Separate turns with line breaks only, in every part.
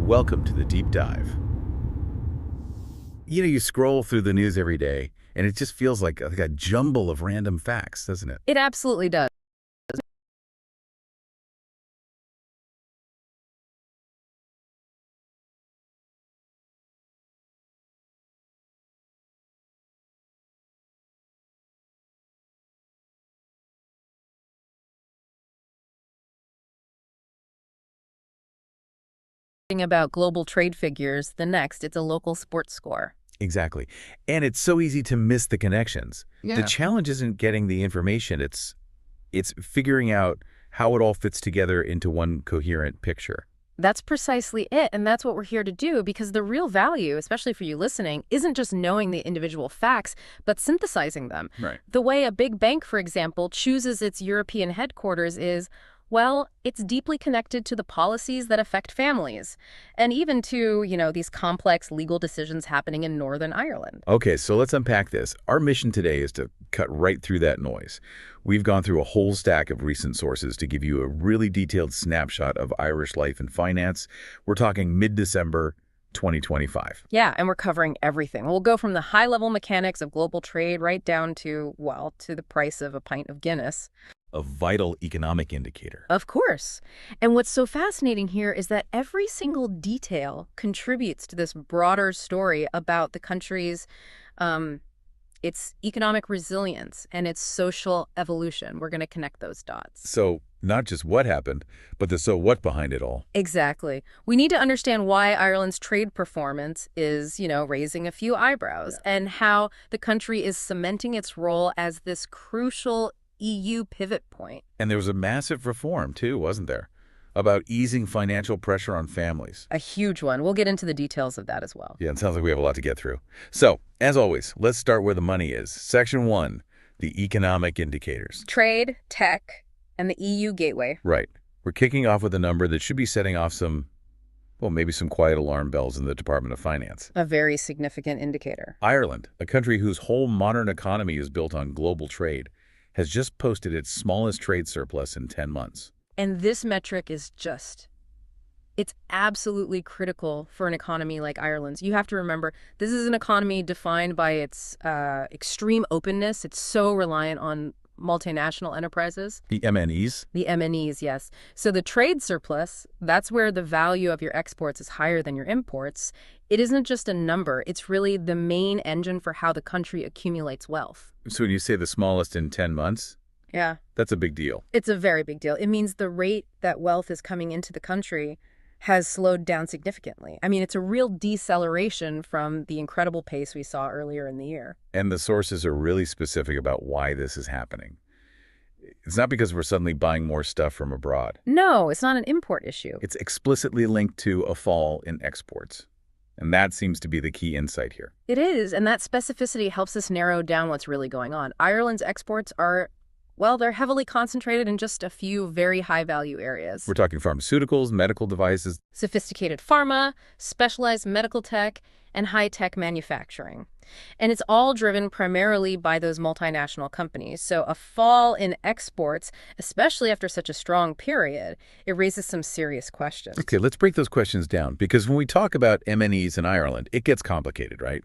Welcome to the Deep Dive. You scroll through the news every day, and it just feels like a jumble of random facts, doesn't it?
It absolutely does. About global trade figures, the next, it's a local sports score.
Exactly. And it's so easy to miss the connections. The
Yeah.
challenge isn't getting the information, it's figuring out how it all fits together into one coherent picture.
That's precisely it, and that's what we're here to do, because the real value, especially for you listening, isn't just knowing the individual facts, but synthesizing them.
Right.
The way a big bank, for example, chooses its European headquarters is, well, it's deeply connected to the policies that affect families, and even to, these complex legal decisions happening in Northern Ireland.
Okay, so let's unpack this. Our mission today is to cut right through that noise. We've gone through a whole stack of recent sources to give you a really detailed snapshot of Irish life and finance. We're talking mid-December 2025.
Yeah, and we're covering everything. We'll go from the high-level mechanics of global trade right down to, well, to the price of a pint of Guinness.
A vital economic indicator.
Of course. And what's so fascinating here is that every single detail contributes to this broader story about the country's its economic resilience and its social evolution. We're going to connect those dots.
So not just what happened, but the so what behind it all.
Exactly. We need to understand why Ireland's trade performance is, raising a few eyebrows, and how the country is cementing its role as this crucial EU pivot point.
And there was a massive reform, too, wasn't there? About easing financial pressure on families.
A huge one. We'll get into the details of that as well.
Yeah, it sounds like we have a lot to get through. So, as always, let's start where the money is. Section 1, the economic indicators.
Trade, tech, and the EU gateway.
Right. We're kicking off with a number that should be setting off maybe some quiet alarm bells in the Department of Finance.
A very significant indicator.
Ireland, a country whose whole modern economy is built on global trade, has just posted its smallest trade surplus in 10 months.
And this metric is it's absolutely critical for an economy like Ireland's. You have to remember, this is an economy defined by its extreme openness. It's so reliant on multinational enterprises.
The MNEs?
The MNEs, yes. So the trade surplus, that's where the value of your exports is higher than your imports. It isn't just a number. It's really the main engine for how the country accumulates wealth.
So when you say the smallest in 10 months,
yeah,
that's a big deal.
It's a very big deal. It means the rate that wealth is coming into the country has slowed down significantly. I mean, it's a real deceleration from the incredible pace we saw earlier in the year.
And the sources are really specific about why this is happening. It's not because we're suddenly buying more stuff from abroad.
No, it's not an import issue.
It's explicitly linked to a fall in exports. And that seems to be the key insight here.
It is, and that specificity helps us narrow down what's really going on. Ireland's exports are, well, they're heavily concentrated in just a few very high-value areas.
We're talking pharmaceuticals, medical devices.
Sophisticated pharma, specialized medical tech, and high-tech manufacturing. And it's all driven primarily by those multinational companies. So a fall in exports, especially after such a strong period, it raises some serious questions.
Okay, let's break those questions down, because when we talk about MNEs in Ireland, it gets complicated, right?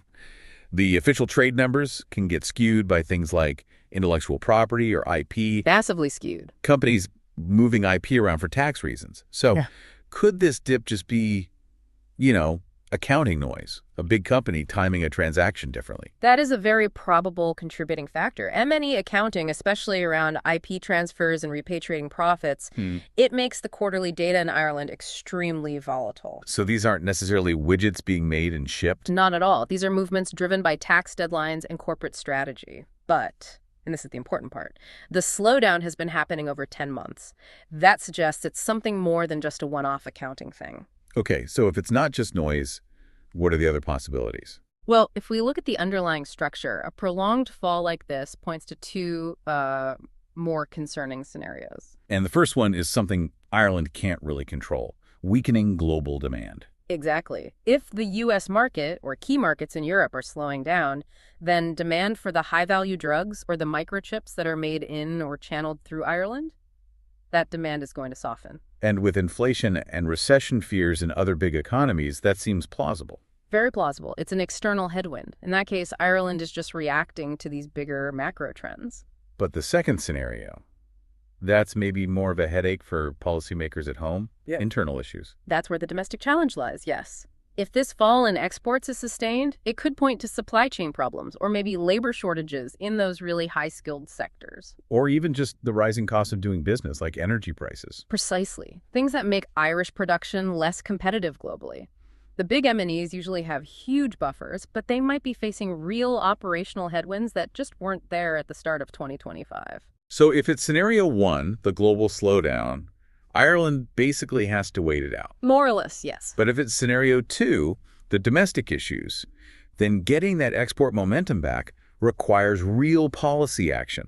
The official trade numbers can get skewed by things like intellectual property or IP.
Massively skewed.
Companies moving IP around for tax reasons. So could this dip just be, accounting noise, a big company timing a transaction differently?
That is a very probable contributing factor. M&E accounting, especially around IP transfers and repatriating profits, it makes the quarterly data in Ireland extremely volatile.
So these aren't necessarily widgets being made and shipped?
Not at all. These are movements driven by tax deadlines and corporate strategy. But, and this is the important part, the slowdown has been happening over 10 months. That suggests it's something more than just a one-off accounting thing.
Okay, so if it's not just noise, what are the other possibilities?
Well, if we look at the underlying structure, a prolonged fall like this points to two more concerning scenarios.
And the first one is something Ireland can't really control: weakening global demand.
Exactly. If the U.S. market or key markets in Europe are slowing down, then demand for the high-value drugs or the microchips that are made in or channeled through Ireland, that demand is going to soften.
And with inflation and recession fears in other big economies, that seems plausible.
Very plausible. It's an external headwind. In that case, Ireland is just reacting to these bigger macro trends.
But the second scenario, that's maybe more of a headache for policymakers at home?
Yeah.
Internal issues.
That's where the domestic challenge lies, yes. If this fall in exports is sustained, it could point to supply chain problems or maybe labor shortages in those really high-skilled sectors.
Or even just the rising cost of doing business, like energy prices.
Precisely. Things that make Irish production less competitive globally. The big M&Es usually have huge buffers, but they might be facing real operational headwinds that just weren't there at the start of 2025.
So if it's scenario one, the global slowdown, Ireland basically has to wait it out.
More or less, yes.
But if it's scenario two, the domestic issues, then getting that export momentum back requires real policy action.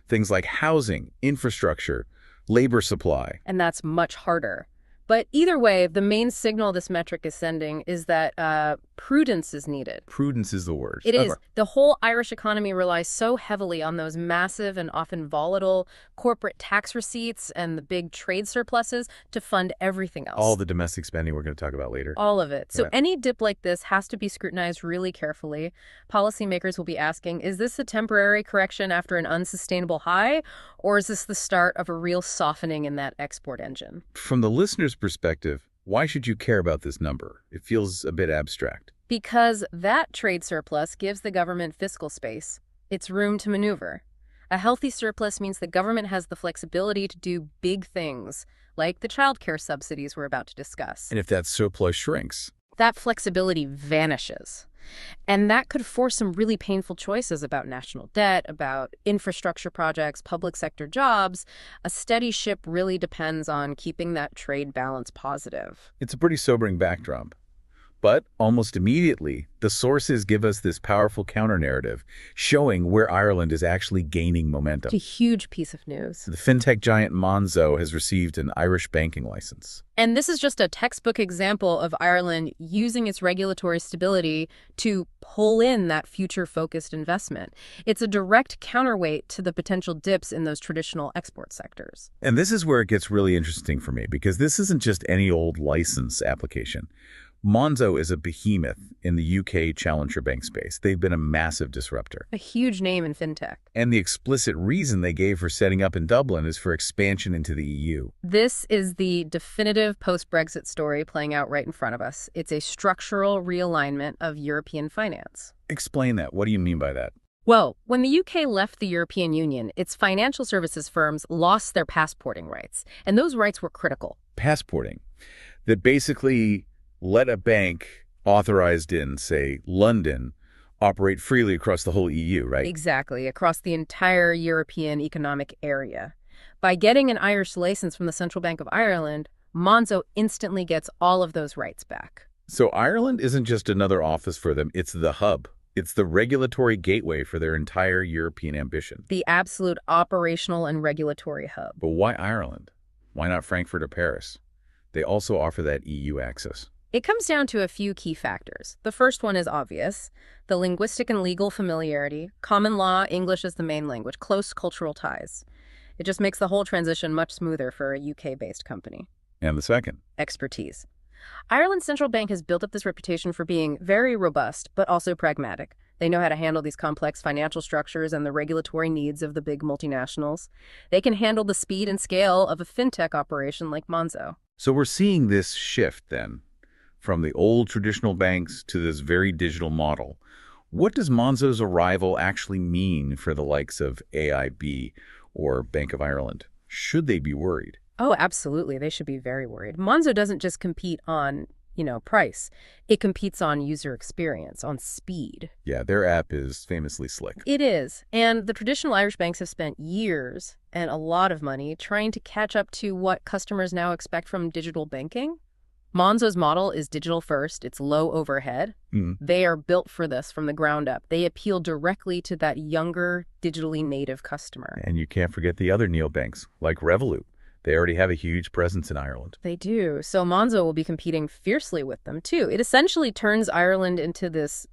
Things like housing, infrastructure, labor supply.
And that's much harder. But either way, the main signal this metric is sending is that prudence is needed.
Prudence is the word.
It is. The whole Irish economy relies so heavily on those massive and often volatile corporate tax receipts and the big trade surpluses to fund everything else.
All the domestic spending we're going to talk about later.
All of it. So
Yeah.
any dip like this has to be scrutinized really carefully. Policymakers will be asking, is this a temporary correction after an unsustainable high, or is this the start of a real softening in that export engine?
From the listener's perspective, why should you care about this number? It feels a bit abstract.
Because that trade surplus gives the government fiscal space. It's room to maneuver. A healthy surplus means the government has the flexibility to do big things, like the childcare subsidies we're about to discuss.
And if that surplus shrinks,
That flexibility vanishes. And that could force some really painful choices about national debt, about infrastructure projects, public sector jobs. A steady ship really depends on keeping that trade balance positive.
it's a pretty sobering backdrop. But almost immediately, the sources give us this powerful counter-narrative showing where Ireland is actually gaining momentum.
It's a huge piece of news.
The fintech giant Monzo has received an Irish banking license.
And this is just a textbook example of Ireland using its regulatory stability to pull in that future-focused investment. It's a direct counterweight to the potential dips in those traditional export sectors.
And this is where it gets really interesting for me, because this isn't just any old license application. Monzo is a behemoth in the UK challenger bank space. They've been a massive disruptor.
A huge name in fintech.
And the explicit reason they gave for setting up in Dublin is for expansion into the EU.
This is the definitive post-Brexit story playing out right in front of us. It's a structural realignment of European finance.
Explain that. What do you mean by that?
Well, when the UK left the European Union, its financial services firms lost their passporting rights, and those rights were critical.
Passporting. That basically let a bank authorized in, say, London, operate freely across the whole EU, right?
Exactly, across the entire European economic area. By getting an Irish license from the Central Bank of Ireland, Monzo instantly gets all of those rights back.
So Ireland isn't just another office for them, it's the hub. It's the regulatory gateway for their entire European ambition.
The absolute operational and regulatory hub.
But why Ireland? Why not Frankfurt or Paris? They also offer that EU access.
It comes down to a few key factors. The first one is obvious. The linguistic and legal familiarity, common law, English as the main language, close cultural ties. It just makes the whole transition much smoother for a UK-based company.
And the second?
Expertise. Ireland's central bank has built up this reputation for being very robust, but also pragmatic. They know how to handle these complex financial structures and the regulatory needs of the big multinationals. They can handle the speed and scale of a fintech operation like Monzo.
So we're seeing this shift, then, from the old traditional banks to this very digital model. What does Monzo's arrival actually mean for the likes of AIB or Bank of Ireland? Should they be worried?
Oh, absolutely. They should be very worried. Monzo doesn't just compete on, price. It competes on user experience, on speed.
Yeah, their app is famously slick.
It is. And the traditional Irish banks have spent years and a lot of money trying to catch up to what customers now expect from digital banking. Monzo's model is digital first. It's low overhead. They are built for this from the ground up. They appeal directly to that younger, digitally native customer.
And you can't forget the other neobanks, like Revolut. They already have a huge presence in Ireland.
They do. So Monzo will be competing fiercely with them, too. It essentially turns Ireland into this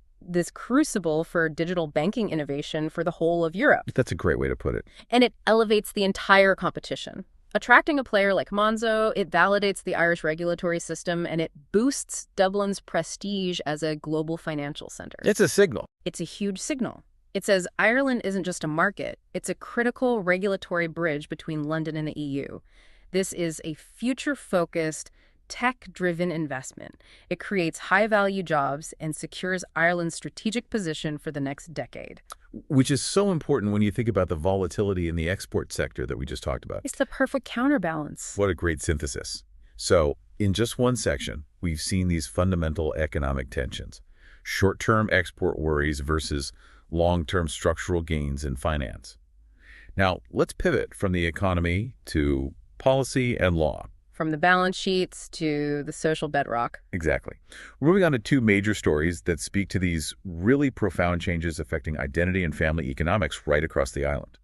crucible for digital banking innovation for the whole of Europe.
That's a great way to put it.
And it elevates the entire competition. Attracting a player like Monzo, it validates the Irish regulatory system and it boosts Dublin's prestige as a global financial center.
It's a signal.
It's a huge signal. It says Ireland isn't just a market, it's a critical regulatory bridge between London and the EU. This is a future-focused, tech-driven investment. It creates high-value jobs and secures Ireland's strategic position for the next decade.
Which is so important when you think about the volatility in the export sector that we just talked about.
It's the perfect counterbalance.
What a great synthesis. So, in just one section, we've seen these fundamental economic tensions. Short-term export worries versus long-term structural gains in finance. Now, let's pivot from the economy to policy and law.
From the balance sheets to the social bedrock.
Exactly. We're moving on to two major stories that speak to these really profound changes affecting identity and family economics right across the island.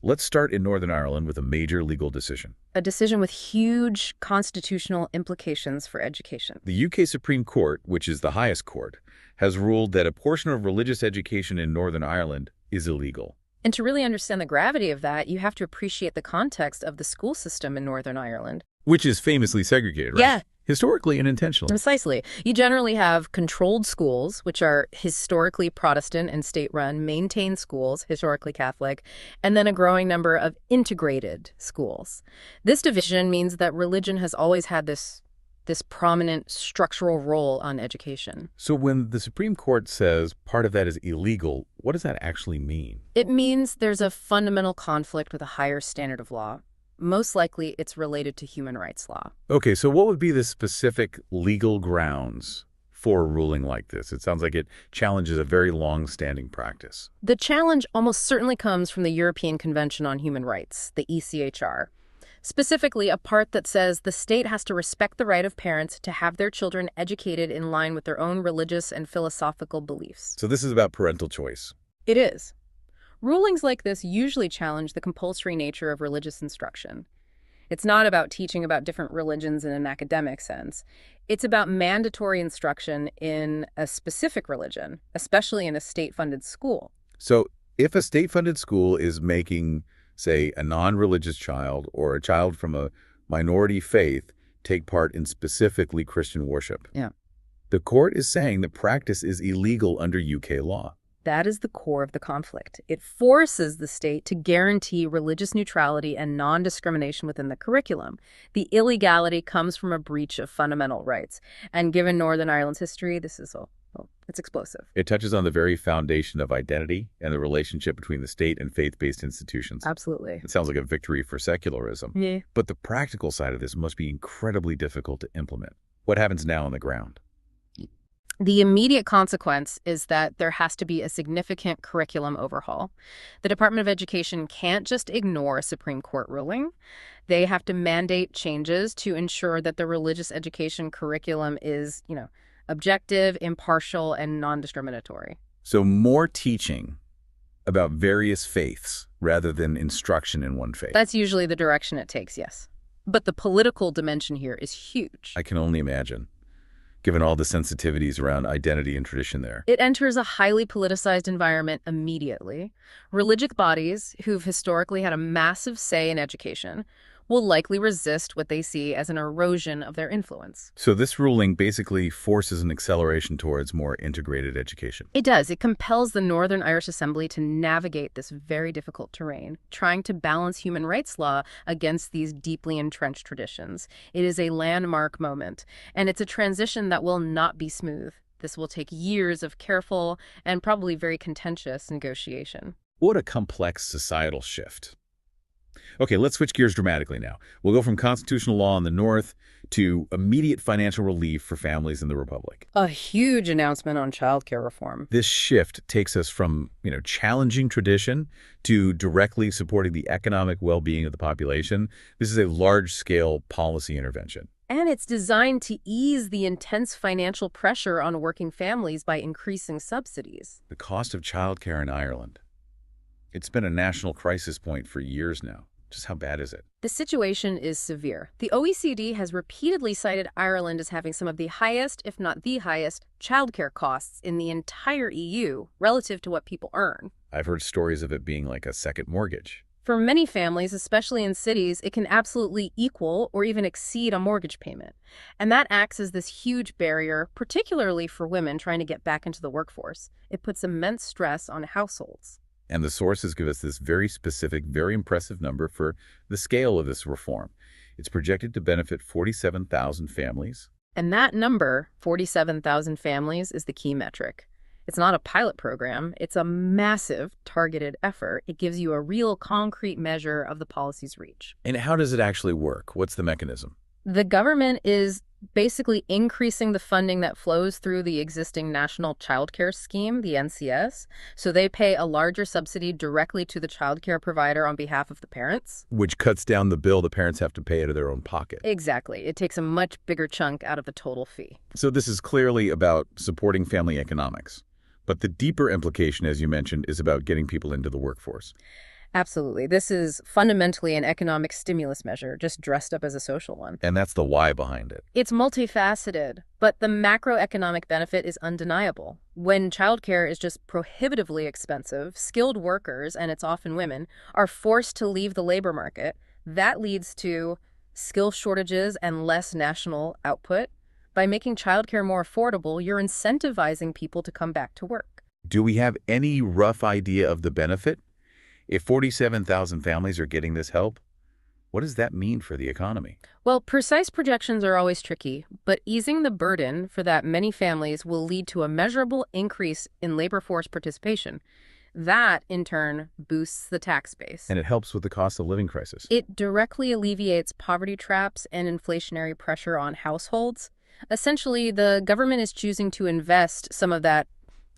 Let's start in Northern Ireland with a major legal decision.
A decision with huge constitutional implications for education.
The UK Supreme Court, which is the highest court, has ruled that a portion of religious education in Northern Ireland is illegal.
And to really understand the gravity of that, you have to appreciate the context of the school system in Northern Ireland.
Which is famously segregated, right?
Yeah.
Historically and intentionally.
Precisely. You generally have controlled schools, which are historically Protestant and state-run, maintained schools, historically Catholic, and then a growing number of integrated schools. This division means that religion has always had this prominent structural role on education.
So when the Supreme Court says part of that is illegal, what does that actually mean?
It means there's a fundamental conflict with a higher standard of law. Most likely, it's related to human rights law.
Okay, so what would be the specific legal grounds for a ruling like this? It sounds like it challenges a very long-standing practice.
The challenge almost certainly comes from the European Convention on Human Rights, the ECHR. Specifically, a part that says the state has to respect the right of parents to have their children educated in line with their own religious and philosophical beliefs.
So this is about parental choice.
It is. Rulings like this usually challenge the compulsory nature of religious instruction. It's not about teaching about different religions in an academic sense. It's about mandatory instruction in a specific religion, especially in a state-funded school.
So if a state-funded school is making, say, a non-religious child or a child from a minority faith take part in specifically Christian worship,
Yeah.
the court is saying the practice is illegal under UK law.
That is the core of the conflict. It forces the state to guarantee religious neutrality and non-discrimination within the curriculum. The illegality comes from a breach of fundamental rights. And given Northern Ireland's history, this is it's explosive.
It touches on the very foundation of identity and the relationship between the state and faith-based institutions.
Absolutely.
It sounds like a victory for secularism.
Yeah.
But the practical side of this must be incredibly difficult to implement. What happens now on the ground?
The immediate consequence is that there has to be a significant curriculum overhaul. The Department of Education can't just ignore a Supreme Court ruling. They have to mandate changes to ensure that the religious education curriculum is, objective, impartial, and non-discriminatory.
So more teaching about various faiths rather than instruction in one faith.
That's usually the direction it takes, yes. But the political dimension here is huge.
I can only imagine, given all the sensitivities around identity and tradition there.
It enters a highly politicized environment immediately. Religious bodies, who've historically had a massive say in education, will likely resist what they see as an erosion of their influence.
So this ruling basically forces an acceleration towards more integrated education.
It does. It compels the Northern Irish Assembly to navigate this very difficult terrain, trying to balance human rights law against these deeply entrenched traditions. It is a landmark moment, and it's a transition that will not be smooth. This will take years of careful and probably very contentious negotiation.
What a complex societal shift. Okay, let's switch gears dramatically now. We'll go from constitutional law in the North to immediate financial relief for families in the Republic.
A huge announcement on childcare reform.
This shift takes us from, challenging tradition to directly supporting the economic well-being of the population. This is a large-scale policy intervention.
And it's designed to ease the intense financial pressure on working families by increasing subsidies.
The cost of childcare in Ireland. It's been a national crisis point for years now. Just how bad is it?
The situation is severe. The OECD has repeatedly cited Ireland as having some of the highest, if not the highest, childcare costs in the entire EU relative to what people earn.
I've heard stories of it being like a second mortgage.
For many families, especially in cities, it can absolutely equal or even exceed a mortgage payment. And that acts as this huge barrier, particularly for women trying to get back into the workforce. It puts immense stress on households.
And the sources give us this very specific, very impressive number for the scale of this reform. It's projected to benefit 47,000 families.
And that number, 47,000 families, is the key metric. It's not a pilot program. It's a massive, targeted effort. It gives you a real concrete measure of the policy's reach.
And how does it actually work? What's the mechanism?
The government is basically increasing the funding that flows through the existing National Child Care Scheme, the NCS. So they pay a larger subsidy directly to the child care provider on behalf of the parents.
Which cuts down the bill the parents have to pay out of their own pocket.
Exactly. It takes a much bigger chunk out of the total fee.
So this is clearly about supporting family economics. But the deeper implication, as you mentioned, is about getting people into the workforce.
Absolutely. This is fundamentally an economic stimulus measure, just dressed up as a social one.
And that's the why behind it.
It's multifaceted, but the macroeconomic benefit is undeniable. When childcare is just prohibitively expensive, skilled workers, and it's often women, are forced to leave the labor market. That leads to skill shortages and less national output. By making childcare more affordable, you're incentivizing people to come back to work.
Do we have any rough idea of the benefit? If 47,000 families are getting this help, what does that mean for the economy?
Well, precise projections are always tricky, but easing the burden for that many families will lead to a measurable increase in labor force participation. That, in turn, boosts the tax base.
And it helps with the cost of living crisis.
It directly alleviates poverty traps and inflationary pressure on households. Essentially, the government is choosing to invest some of that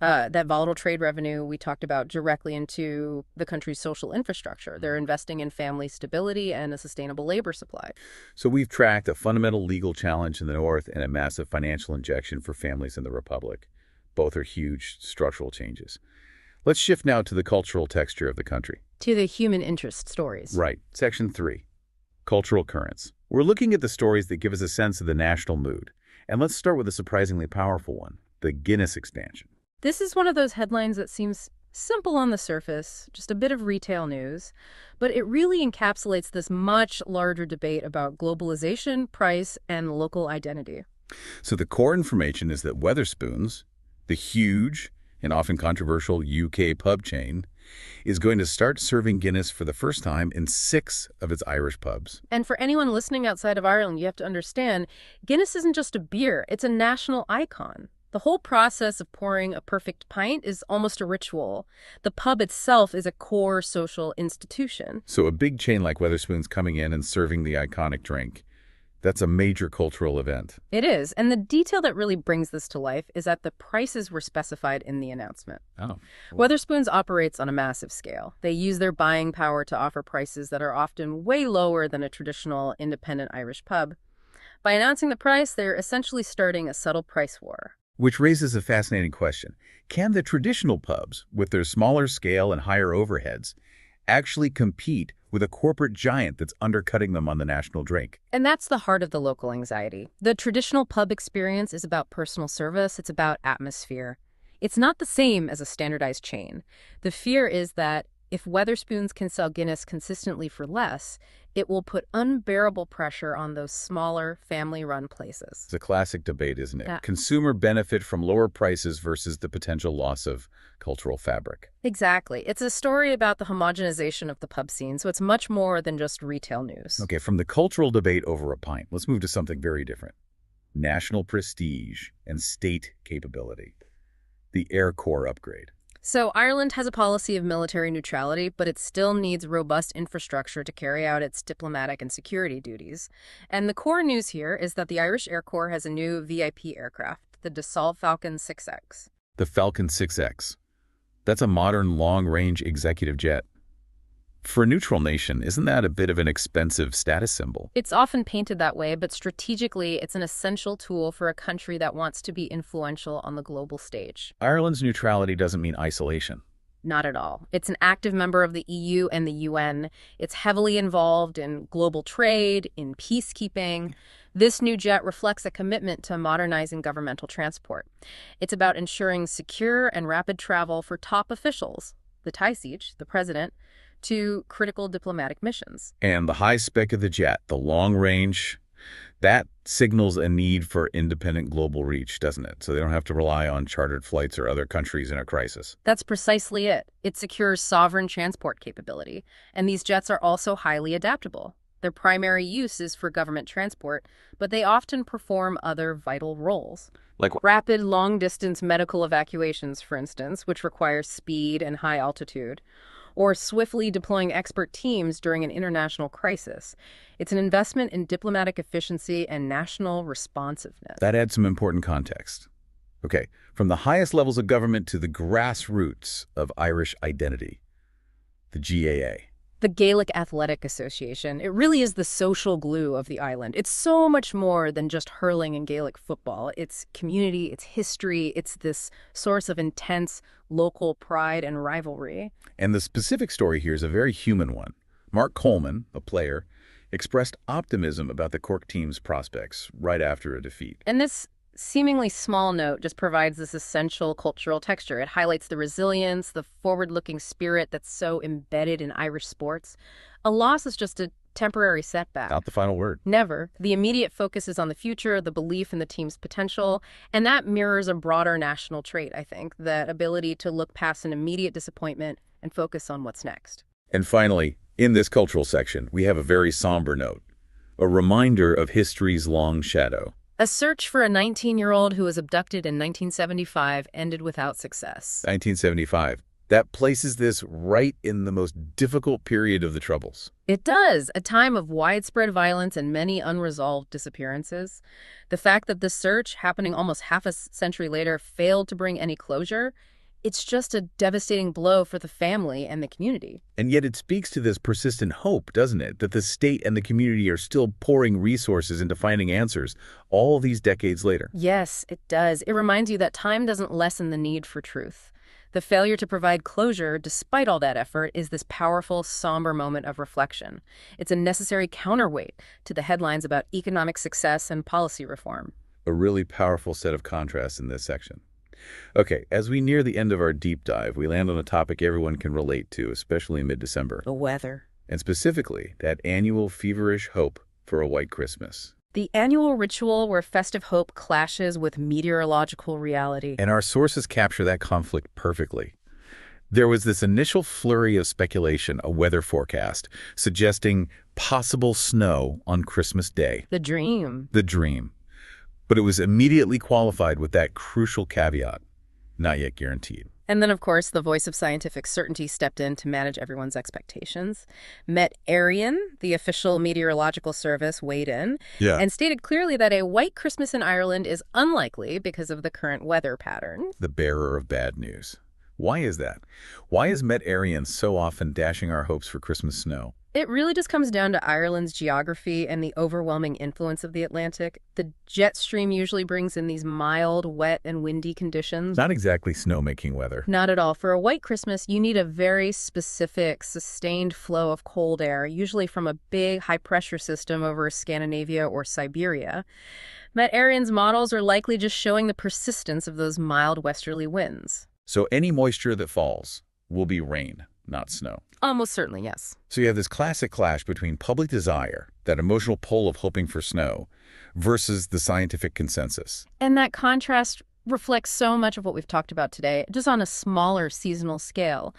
volatile trade revenue we talked about directly into the country's social infrastructure. They're investing in family stability and a sustainable labor supply.
So we've tracked a fundamental legal challenge in the North and a massive financial injection for families in the Republic. Both are huge structural changes. Let's shift now to the cultural texture of the country.
To the human interest stories.
Right. Section 3. Cultural currents. We're looking at the stories that give us a sense of the national mood. And let's start with a surprisingly powerful one, the Guinness expansion.
This is one of those headlines that seems simple on the surface, just a bit of retail news, but it really encapsulates this much larger debate about globalization, price, and local identity.
So the core information is that Wetherspoons, the huge and often controversial UK pub chain, is going to start serving Guinness for the first time in 6 of its Irish pubs.
And for anyone listening outside of Ireland, you have to understand, Guinness isn't just a beer, it's a national icon. The whole process of pouring a perfect pint is almost a ritual. The pub itself is a core social institution.
So a big chain like Wetherspoons coming in and serving the iconic drink, that's a major cultural event.
It is. And the detail that really brings this to life is that the prices were specified in the announcement.
Oh.
Wetherspoons operates on a massive scale. They use their buying power to offer prices that are often way lower than a traditional independent Irish pub. By announcing the price, they're essentially starting a subtle price war.
Which raises a fascinating question. Can the traditional pubs, with their smaller scale and higher overheads, actually compete with a corporate giant that's undercutting them on the national drink?
And that's the heart of the local anxiety. The traditional pub experience is about personal service. It's about atmosphere. It's not the same as a standardized chain. The fear is that if Wetherspoons can sell Guinness consistently for less, it will put unbearable pressure on those smaller, family-run places.
It's a classic debate, isn't it?
Yeah.
Consumer benefit from lower prices versus the potential loss of cultural fabric.
Exactly. It's a story about the homogenization of the pub scene, so it's much more than just retail news.
Okay, from the cultural debate over a pint, let's move to something very different. National prestige and state capability. The Air Corps upgrade.
So Ireland has a policy of military neutrality, but it still needs robust infrastructure to carry out its diplomatic and security duties. And the core news here is that the Irish Air Corps has a new VIP aircraft, the Dassault Falcon 6X.
The Falcon 6X. That's a modern long-range executive jet. For a neutral nation, isn't that a bit of an expensive status symbol?
It's often painted that way, but strategically, it's an essential tool for a country that wants to be influential on the global stage.
Ireland's neutrality doesn't mean isolation.
Not at all. It's an active member of the EU and the UN. It's heavily involved in global trade, in peacekeeping. This new jet reflects a commitment to modernizing governmental transport. It's about ensuring secure and rapid travel for top officials, the Taoiseach, the president, to critical diplomatic missions.
And the high spec of the jet, the long range, that signals a need for independent global reach, doesn't it? So they don't have to rely on chartered flights or other countries in a crisis.
That's precisely it. It secures sovereign transport capability, and these jets are also highly adaptable. Their primary use is for government transport, but they often perform other vital roles.
Like
Rapid, long-distance medical evacuations, for instance, which require speed and high altitude, or swiftly deploying expert teams during an international crisis. It's an investment in diplomatic efficiency and national responsiveness.
that adds some important context. Okay, from the highest levels of government to the grassroots of Irish identity, the GAA.
The Gaelic Athletic Association, it really is the social glue of the island. It's so much more than just hurling and Gaelic football. It's community, it's history, it's this source of intense local pride and rivalry.
And the specific story here is a very human one. Mark Coleman, a player, expressed optimism about the Cork team's prospects right after a defeat.
And this seemingly small note just provides this essential cultural texture. It highlights the resilience, the forward-looking spirit that's so embedded in Irish sports. A loss is just a temporary setback.
Not the final word.
Never. The immediate focus is on the future, the belief in the team's potential, and that mirrors a broader national trait, I think, that ability to look past an immediate disappointment and focus on what's next.
And finally, in this cultural section, we have a very somber note, a reminder of history's long shadow.
A search for a 19-year-old who was abducted in 1975 ended without success.
1975. That places this right in the most difficult period of the Troubles.
It does, a time of widespread violence and many unresolved disappearances. The fact that this search, happening almost half a century later, failed to bring any closure, it's just a devastating blow for the family and the community.
And yet it speaks to this persistent hope, doesn't it? That the state and the community are still pouring resources into finding answers all these decades later.
Yes, it does. It reminds you that time doesn't lessen the need for truth. The failure to provide closure, despite all that effort, is this powerful, somber moment of reflection. It's a necessary counterweight to the headlines about economic success and policy reform.
A really powerful set of contrasts in this section. Okay, as we near the end of our deep dive, we land on a topic everyone can relate to, especially in mid-December.
The weather.
And specifically, that annual feverish hope for a white Christmas.
The annual ritual where festive hope clashes with meteorological reality.
And our sources capture that conflict perfectly. There was this initial flurry of speculation, a weather forecast, suggesting possible snow on Christmas Day.
The dream.
The dream. But it was immediately qualified with that crucial caveat, not yet guaranteed.
And then, of course, the voice of scientific certainty stepped in to manage everyone's expectations. Met Arian, the official meteorological service, weighed in and stated clearly that a white Christmas in Ireland is unlikely because of the current weather patterns.
The bearer of bad news. Why is that? Why is Met Arian so often dashing our hopes for Christmas snow?
It really just comes down to Ireland's geography and the overwhelming influence of the Atlantic. The jet stream usually brings in these mild, wet, and windy conditions.
Not exactly snowmaking weather.
Not at all. For a white Christmas, you need a very specific, sustained flow of cold air, usually from a big, high-pressure system over Scandinavia or Siberia. Met Arian's models are likely just showing the persistence of those mild westerly winds.
So any moisture that falls will be rain, not snow.
Almost certainly, yes.
So you have this classic clash between public desire, that emotional pull of hoping for snow, versus the scientific consensus.
And that contrast reflects so much of what we've talked about today, just on a smaller seasonal scale.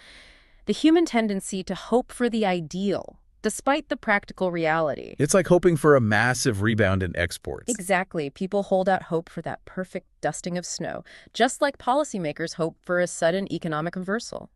The human tendency to hope for the ideal, despite the practical reality.
It's like hoping for a massive rebound in exports.
Exactly. People hold out hope for that perfect dusting of snow, just like policymakers hope for a sudden economic reversal.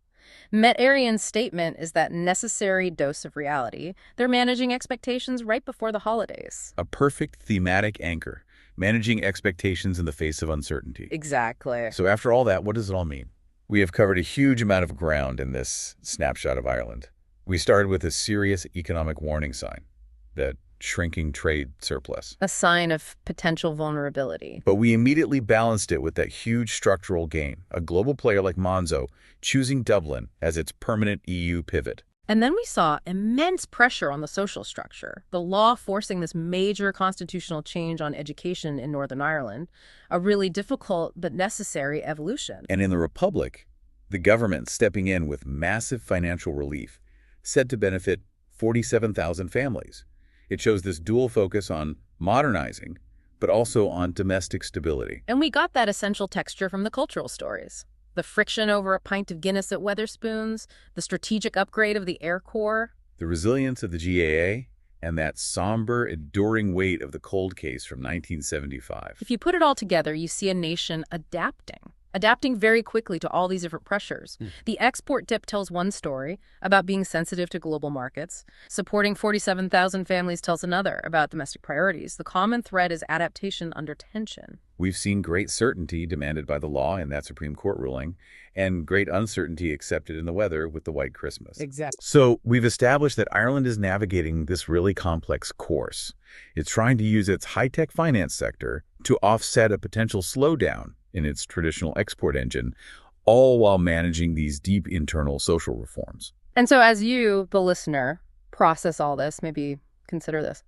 Met Arian's statement is that necessary dose of reality. They're managing expectations right before the holidays.
A perfect thematic anchor, managing expectations in the face of uncertainty.
Exactly.
So after all that, what does it all mean? We have covered a huge amount of ground in this snapshot of Ireland. We started with a serious economic warning sign, that shrinking trade surplus.
A sign of potential vulnerability.
But we immediately balanced it with that huge structural gain, a global player like Monzo choosing Dublin as its permanent EU pivot.
And then we saw immense pressure on the social structure, the law forcing this major constitutional change on education in Northern Ireland, a really difficult but necessary evolution.
And in the Republic, the government stepping in with massive financial relief, said to benefit 47,000 families. It shows this dual focus on modernizing, but also on domestic stability.
And we got that essential texture from the cultural stories. The friction over a pint of Guinness at Weatherspoons, the strategic upgrade of the Air Corps.
The resilience of the GAA, and that somber, enduring weight of the cold case from 1975.
If you put it all together, you see a nation adapting very quickly to all these different pressures. The export dip tells one story about being sensitive to global markets. Supporting 47,000 families tells another about domestic priorities. The common thread is adaptation under tension.
We've seen great certainty demanded by the law in that Supreme Court ruling, and great uncertainty accepted in the weather with the White Christmas.
Exactly.
So we've established that Ireland is navigating this really complex course. It's trying to use its high-tech finance sector to offset a potential slowdown in its traditional export engine, all while managing these deep internal social reforms.
And so as you, the listener, process all this, maybe consider this.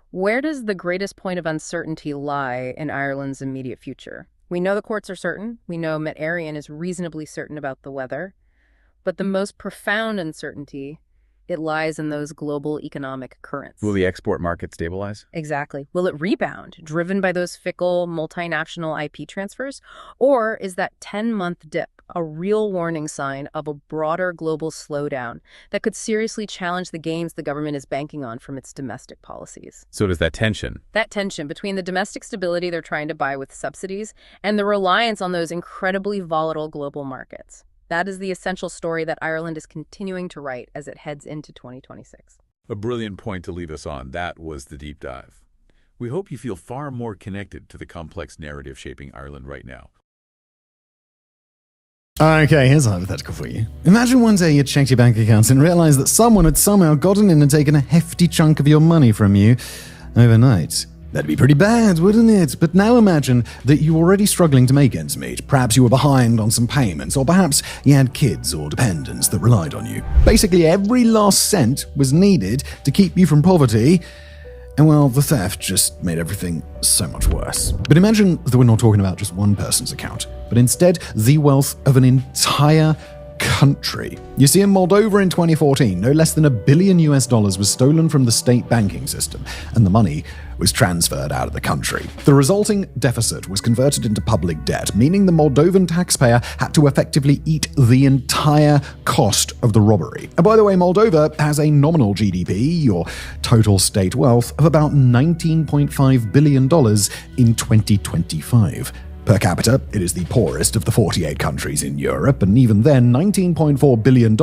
Where does the greatest point of uncertainty lie in Ireland's immediate future? We know the courts are certain. We know Met Arian is reasonably certain about the weather. But the most profound uncertainty, it lies in those global economic currents.
Will the export market stabilize?
Exactly. Will it rebound, driven by those fickle multinational IP transfers? Or is that 10-month dip a real warning sign of a broader global slowdown that could seriously challenge the gains the government is banking on from its domestic policies?
So does that tension
Between the domestic stability they're trying to buy with subsidies and the reliance on those incredibly volatile global markets. That is the essential story that Ireland is continuing to write as it heads into 2026.
A brilliant point to leave us on. That was the deep dive. We hope you feel far more connected to the complex narrative shaping Ireland right now.
Okay, here's a hypothetical for you. Imagine one day you checked your bank accounts and realized that someone had somehow gotten in and taken a hefty chunk of your money from you overnight. That'd be pretty bad, wouldn't it? But now imagine that you were already struggling to make ends meet. Perhaps you were behind on some payments, or perhaps you had kids or dependents that relied on you. Basically, every last cent was needed to keep you from poverty, and well, the theft just made everything so much worse. But imagine that we're not talking about just one person's account, but instead the wealth of an entire country. You see, in Moldova in 2014, no less than $1 billion was stolen from the state banking system, and the money was transferred out of the country. The resulting deficit was converted into public debt, meaning the Moldovan taxpayer had to effectively eat the entire cost of the robbery. And by the way, Moldova has a nominal GDP, or total state wealth, of about $19.5 billion in 2025. Per capita, it is the poorest of the 48 countries in Europe, and even then, $19.4 billion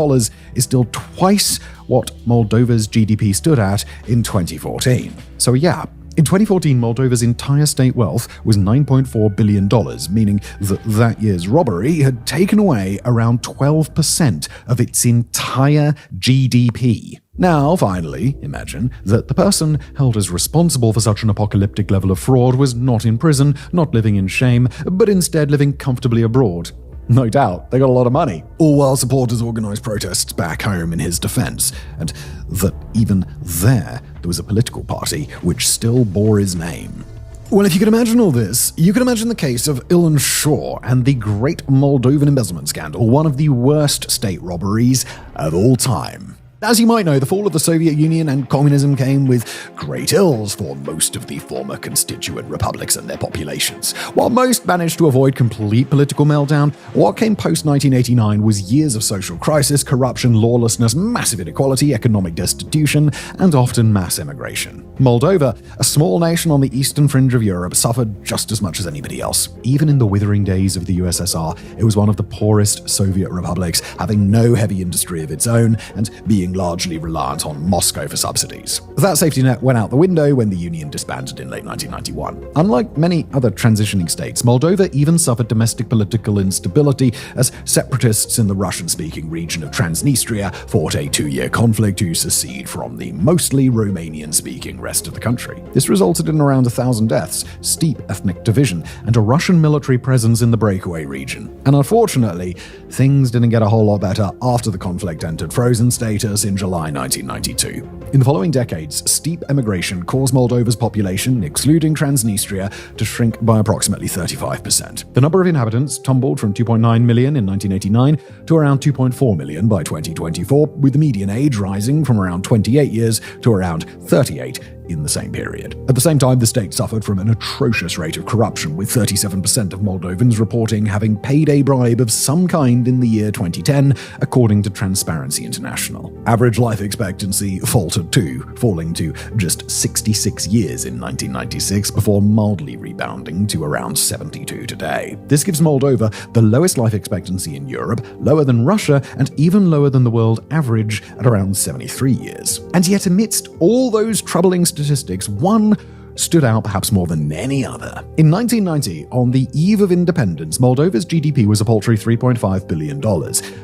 is still twice what Moldova's GDP stood at in 2014. So yeah, in 2014, Moldova's entire state wealth was $9.4 billion, meaning that that year's robbery had taken away around 12% of its entire GDP. Now, finally, imagine that the person held as responsible for such an apocalyptic level of fraud was not in prison, not living in shame, but instead living comfortably abroad. No doubt, they got a lot of money, all while supporters organized protests back home in his defense, and that even there was a political party which still bore his name. Well, if you can imagine all this, you can imagine the case of Ilan Shaw and the Great Moldovan Embezzlement Scandal, one of the worst state robberies of all time. As you might know, the fall of the Soviet Union and communism came with great ills for most of the former constituent republics and their populations. While most managed to avoid complete political meltdown, what came post-1989 was years of social crisis, corruption, lawlessness, massive inequality, economic destitution, and often mass immigration. Moldova, a small nation on the eastern fringe of Europe, suffered just as much as anybody else. Even in the withering days of the USSR, it was one of the poorest Soviet republics, having no heavy industry of its own and being largely reliant on Moscow for subsidies. That safety net went out the window when the Union disbanded in late 1991. Unlike many other transitioning states, Moldova even suffered domestic political instability as separatists in the Russian-speaking region of Transnistria fought a 2-year conflict to secede from the mostly Romanian-speaking rest of the country. This resulted in around 1,000 deaths, steep ethnic division, and a Russian military presence in the breakaway region. And unfortunately, things didn't get a whole lot better after the conflict entered frozen status Christmas in July 1992. In the following decades, steep emigration caused Moldova's population, excluding Transnistria, to shrink by approximately 35%. The number of inhabitants tumbled from 2.9 million in 1989 to around 2.4 million by 2024, with the median age rising from around 28 years to around 38 in the same period. At the same time, the state suffered from an atrocious rate of corruption, with 37% of Moldovans reporting having paid a bribe of some kind in the year 2010, according to Transparency International. Average life expectancy faltered too, falling to just 66 years in 1996 before mildly rebounding to around 72 today. This gives Moldova the lowest life expectancy in Europe, lower than Russia, and even lower than the world average at around 73 years. And yet, amidst all those troubling statistics, one stood out perhaps more than any other. In 1990, on the eve of independence, Moldova's GDP was a paltry $3.5 billion.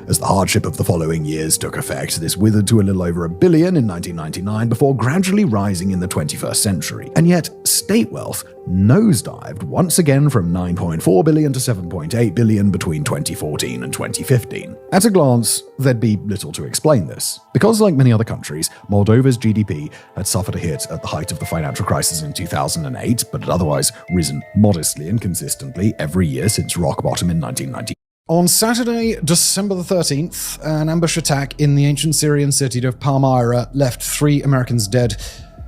As the hardship of the following years took effect, this withered to a little over $1 billion in 1999 before gradually rising in the 21st century. And yet, state wealth nosedived once again from $9.4 billion to $7.8 billion between 2014 and 2015. At a glance, there'd be little to explain this. Because, like many other countries, Moldova's GDP had suffered a hit at the height of the financial crisis in 2008, but had otherwise risen modestly and consistently every year since rock bottom in 1990. On Saturday, December the 13th, an ambush attack in the ancient Syrian city of Palmyra left 3 Americans dead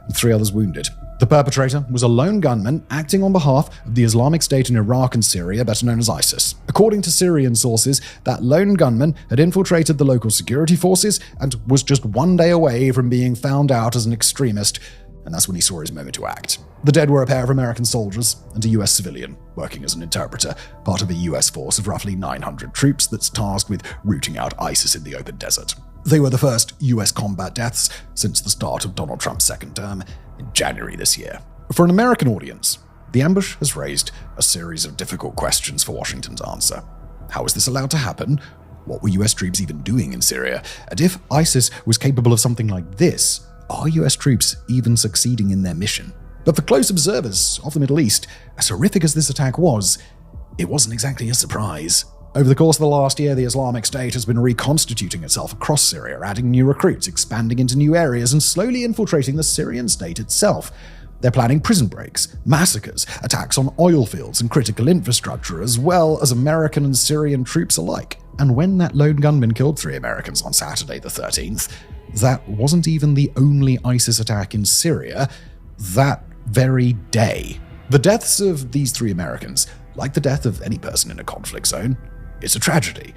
and 3 others wounded. The perpetrator was a lone gunman acting on behalf of the Islamic State in Iraq and Syria, better known as ISIS. According to Syrian sources, that lone gunman had infiltrated the local security forces and was just one day away from being found out as an extremist, and that's when he saw his moment to act. The dead were a pair of American soldiers and a US civilian, working as an interpreter, part of a US force of roughly 900 troops that's tasked with rooting out ISIS in the open desert. They were the first US combat deaths since the start of Donald Trump's second term in January this year. For an American audience, the ambush has raised a series of difficult questions for Washington to answer. How was this allowed to happen? What were US troops even doing in Syria? And if ISIS was capable of something like this, are US troops even succeeding in their mission? But for close observers of the Middle East, as horrific as this attack was, it wasn't exactly a surprise. Over the course of the last year, the Islamic State has been reconstituting itself across Syria, adding new recruits, expanding into new areas, and slowly infiltrating the Syrian state itself. They're planning prison breaks, massacres, attacks on oil fields and critical infrastructure, as well as American and Syrian troops alike. And when that lone gunman killed 3 Americans on Saturday the 13th, that wasn't even the only ISIS attack in Syria that very day. The deaths of these 3 Americans, like the death of any person in a conflict zone, it's a tragedy.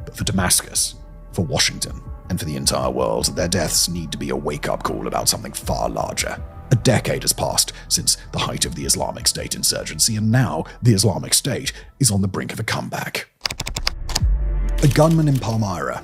But for Damascus, for Washington, and for the entire world, their deaths need to be a wake-up call about something far larger. A decade has passed since the height of the Islamic State insurgency, and now the Islamic State is on the brink of a comeback. A gunman in Palmyra.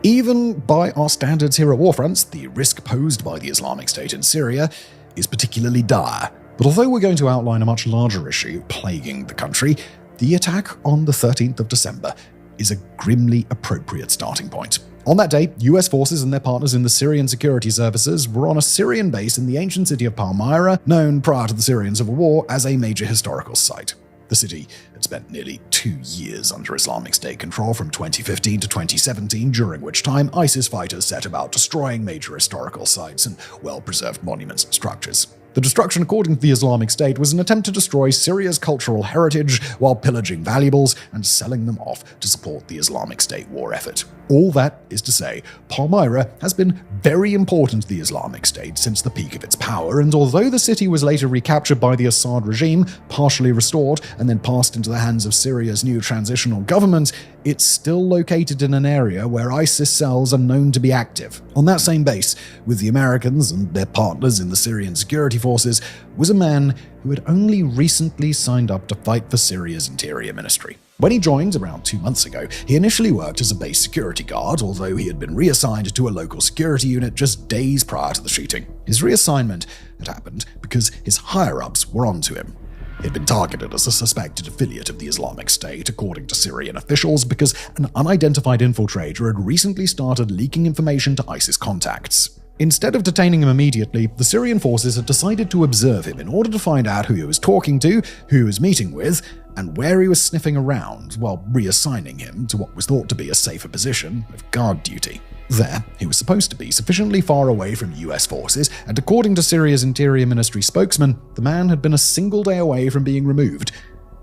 Even by our standards here at Warfronts, the risk posed by the Islamic State in Syria is particularly dire. But although we're going to outline a much larger issue plaguing the country, the attack on the 13th of December is a grimly appropriate starting point. On that day, US forces and their partners in the Syrian security services were on a Syrian base in the ancient city of Palmyra, known prior to the Syrian civil war as a major historical site. The city had spent nearly 2 years under Islamic State control from 2015 to 2017, during which time ISIS fighters set about destroying major historical sites and well-preserved monuments and structures. The destruction, according to the Islamic State, was an attempt to destroy Syria's cultural heritage while pillaging valuables and selling them off to support the Islamic State war effort. All that is to say, Palmyra has been very important to the Islamic State since the peak of its power, and although the city was later recaptured by the Assad regime, partially restored, and then passed into the hands of Syria's new transitional government, it's still located in an area where ISIS cells are known to be active. On that same base, with the Americans and their partners in the Syrian security forces, was a man who had only recently signed up to fight for Syria's interior ministry. When he joined around 2 months ago, he initially worked as a base security guard, although he had been reassigned to a local security unit just days prior to the shooting. His reassignment had happened because his higher-ups were onto him. He had been targeted as a suspected affiliate of the Islamic State, according to Syrian officials, because an unidentified infiltrator had recently started leaking information to ISIS contacts. Instead of detaining him immediately, the Syrian forces had decided to observe him in order to find out who he was talking to, who he was meeting with, and where he was sniffing around, while reassigning him to what was thought to be a safer position of guard duty. There, he was supposed to be sufficiently far away from US forces, and according to Syria's Interior Ministry spokesman, the man had been a single day away from being removed.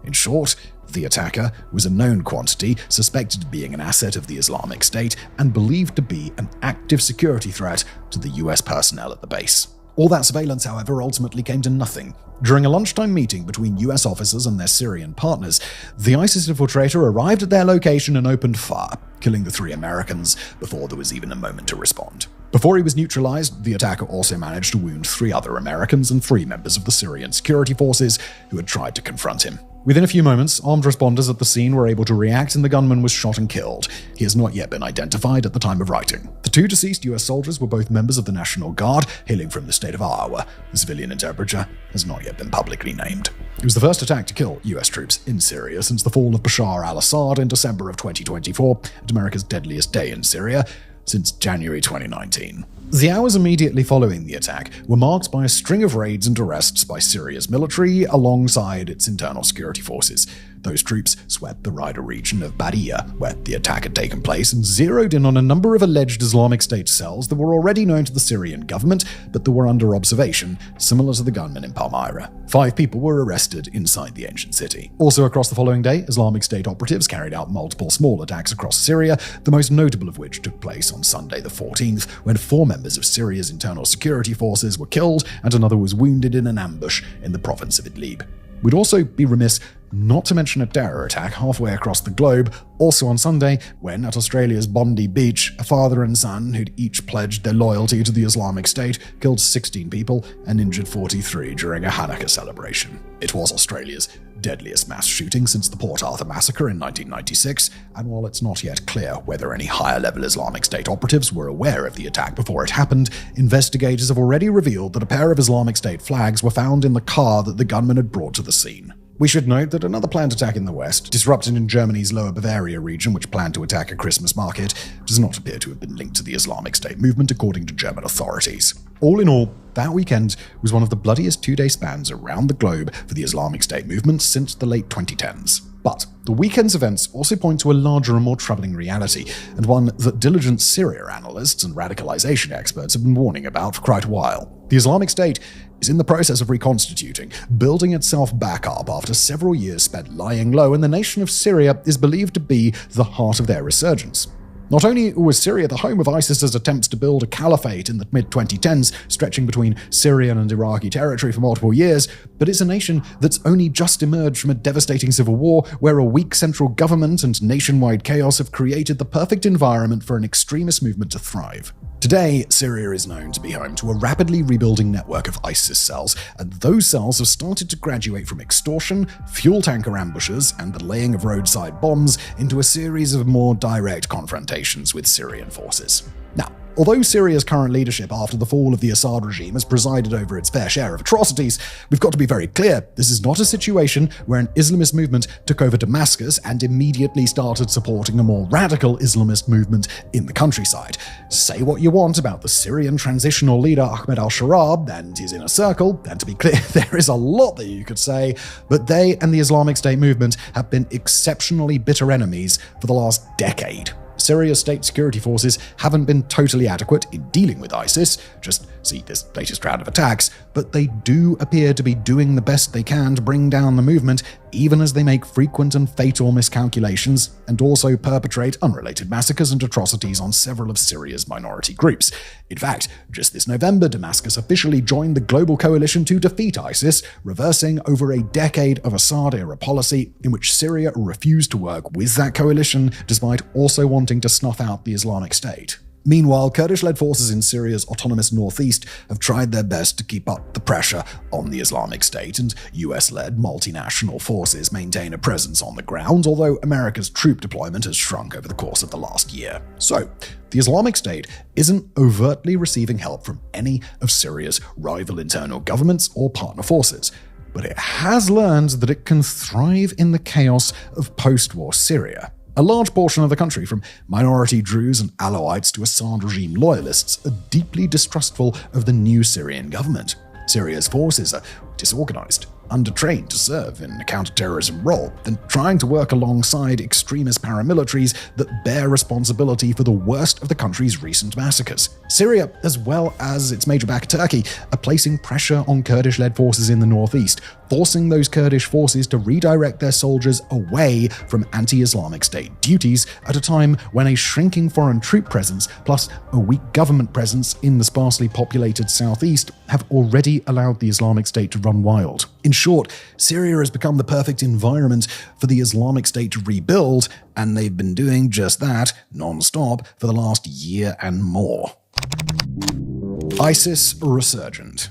In short, the attacker was a known quantity, suspected of being an asset of the Islamic State, and believed to be an active security threat to the US personnel at the base. All that surveillance, however, ultimately came to nothing. During a lunchtime meeting between US officers and their Syrian partners, the ISIS infiltrator arrived at their location and opened fire, killing the 3 Americans before there was even a moment to respond. Before he was neutralized, the attacker also managed to wound 3 other Americans and 3 members of the Syrian security forces who had tried to confront him. Within a few moments, armed responders at the scene were able to react and the gunman was shot and killed. He has not yet been identified at the time of writing. The 2 deceased US soldiers were both members of the National Guard, hailing from the state of Iowa. The civilian interpreter has not yet been publicly named. It was the first attack to kill US troops in Syria since the fall of Bashar al-Assad in December of 2024, and America's deadliest day in Syria since January 2019. The hours immediately following the attack were marked by a string of raids and arrests by Syria's military alongside its internal security forces. Those troops swept the wider region of Badia, where the attack had taken place, and zeroed in on a number of alleged Islamic State cells that were already known to the Syrian government, but that were under observation, similar to the gunmen in Palmyra. 5 people were arrested inside the ancient city. Also across the following day, Islamic State operatives carried out multiple small attacks across Syria, the most notable of which took place on Sunday the 14th, when 4 members of Syria's internal security forces were killed and another was wounded in an ambush in the province of Idlib. We'd also be remiss not to mention a terror attack halfway across the globe, also on Sunday, when at Australia's Bondi Beach, a father and son who'd each pledged their loyalty to the Islamic State killed 16 people and injured 43 during a Hanukkah celebration. It was Australia's deadliest mass shooting since the Port Arthur massacre in 1996, and while it's not yet clear whether any higher-level Islamic State operatives were aware of the attack before it happened, investigators have already revealed that a pair of Islamic State flags were found in the car that the gunman had brought to the scene. We should note that another planned attack in the west, disrupted in Germany's Lower Bavaria region, which planned to attack a Christmas market, does not appear to have been linked to the Islamic State movement, according to German authorities. All in all, that weekend was one of the bloodiest 2-day spans around the globe for the Islamic State movement since the late 2010s. But the weekend's events also point to a larger and more troubling reality, and one that diligent Syria analysts and radicalization experts have been warning about for quite a while. The Islamic State is in the process of reconstituting, building itself back up after several years spent lying low, and the nation of Syria is believed to be the heart of their resurgence. Not only was Syria the home of ISIS's attempts to build a caliphate in the mid-2010s, stretching between Syrian and Iraqi territory for multiple years, but it's a nation that's only just emerged from a devastating civil war where a weak central government and nationwide chaos have created the perfect environment for an extremist movement to thrive. Today, Syria is known to be home to a rapidly rebuilding network of ISIS cells, and those cells have started to graduate from extortion, fuel tanker ambushes, and the laying of roadside bombs into a series of more direct confrontations with Syrian forces. Now, although Syria's current leadership after the fall of the Assad regime has presided over its fair share of atrocities, we've got to be very clear, this is not a situation where an Islamist movement took over Damascus and immediately started supporting a more radical Islamist movement in the countryside. Say what you want about the Syrian transitional leader Ahmed al-Sharab and his inner circle, and to be clear, there is a lot that you could say, but they and the Islamic State movement have been exceptionally bitter enemies for the last decade. Syria's state security forces haven't been totally adequate in dealing with ISIS, just see this latest round of attacks, but they do appear to be doing the best they can to bring down the movement, even as they make frequent and fatal miscalculations, and also perpetrate unrelated massacres and atrocities on several of Syria's minority groups. In fact, just this November, Damascus officially joined the global coalition to defeat ISIS, reversing over a decade of Assad-era policy in which Syria refused to work with that coalition, despite also wanting to snuff out the Islamic State. Meanwhile, Kurdish-led forces in Syria's autonomous northeast have tried their best to keep up the pressure on the Islamic State, and US-led multinational forces maintain a presence on the ground, although America's troop deployment has shrunk over the course of the last year. So, the Islamic State isn't overtly receiving help from any of Syria's rival internal governments or partner forces, but it has learned that it can thrive in the chaos of post-war Syria. A large portion of the country, from minority Druze and Alawites to Assad regime loyalists, are deeply distrustful of the new Syrian government. Syria's forces are disorganized, undertrained to serve in a counterterrorism role, and trying to work alongside extremist paramilitaries that bear responsibility for the worst of the country's recent massacres. Syria, as well as its major backer Turkey, are placing pressure on Kurdish-led forces in the northeast, forcing those Kurdish forces to redirect their soldiers away from anti-Islamic State duties at a time when a shrinking foreign troop presence plus a weak government presence in the sparsely populated southeast have already allowed the Islamic State to run wild. In short, Syria has become the perfect environment for the Islamic State to rebuild, and they've been doing just that non-stop for the last year and more. ISIS resurgent.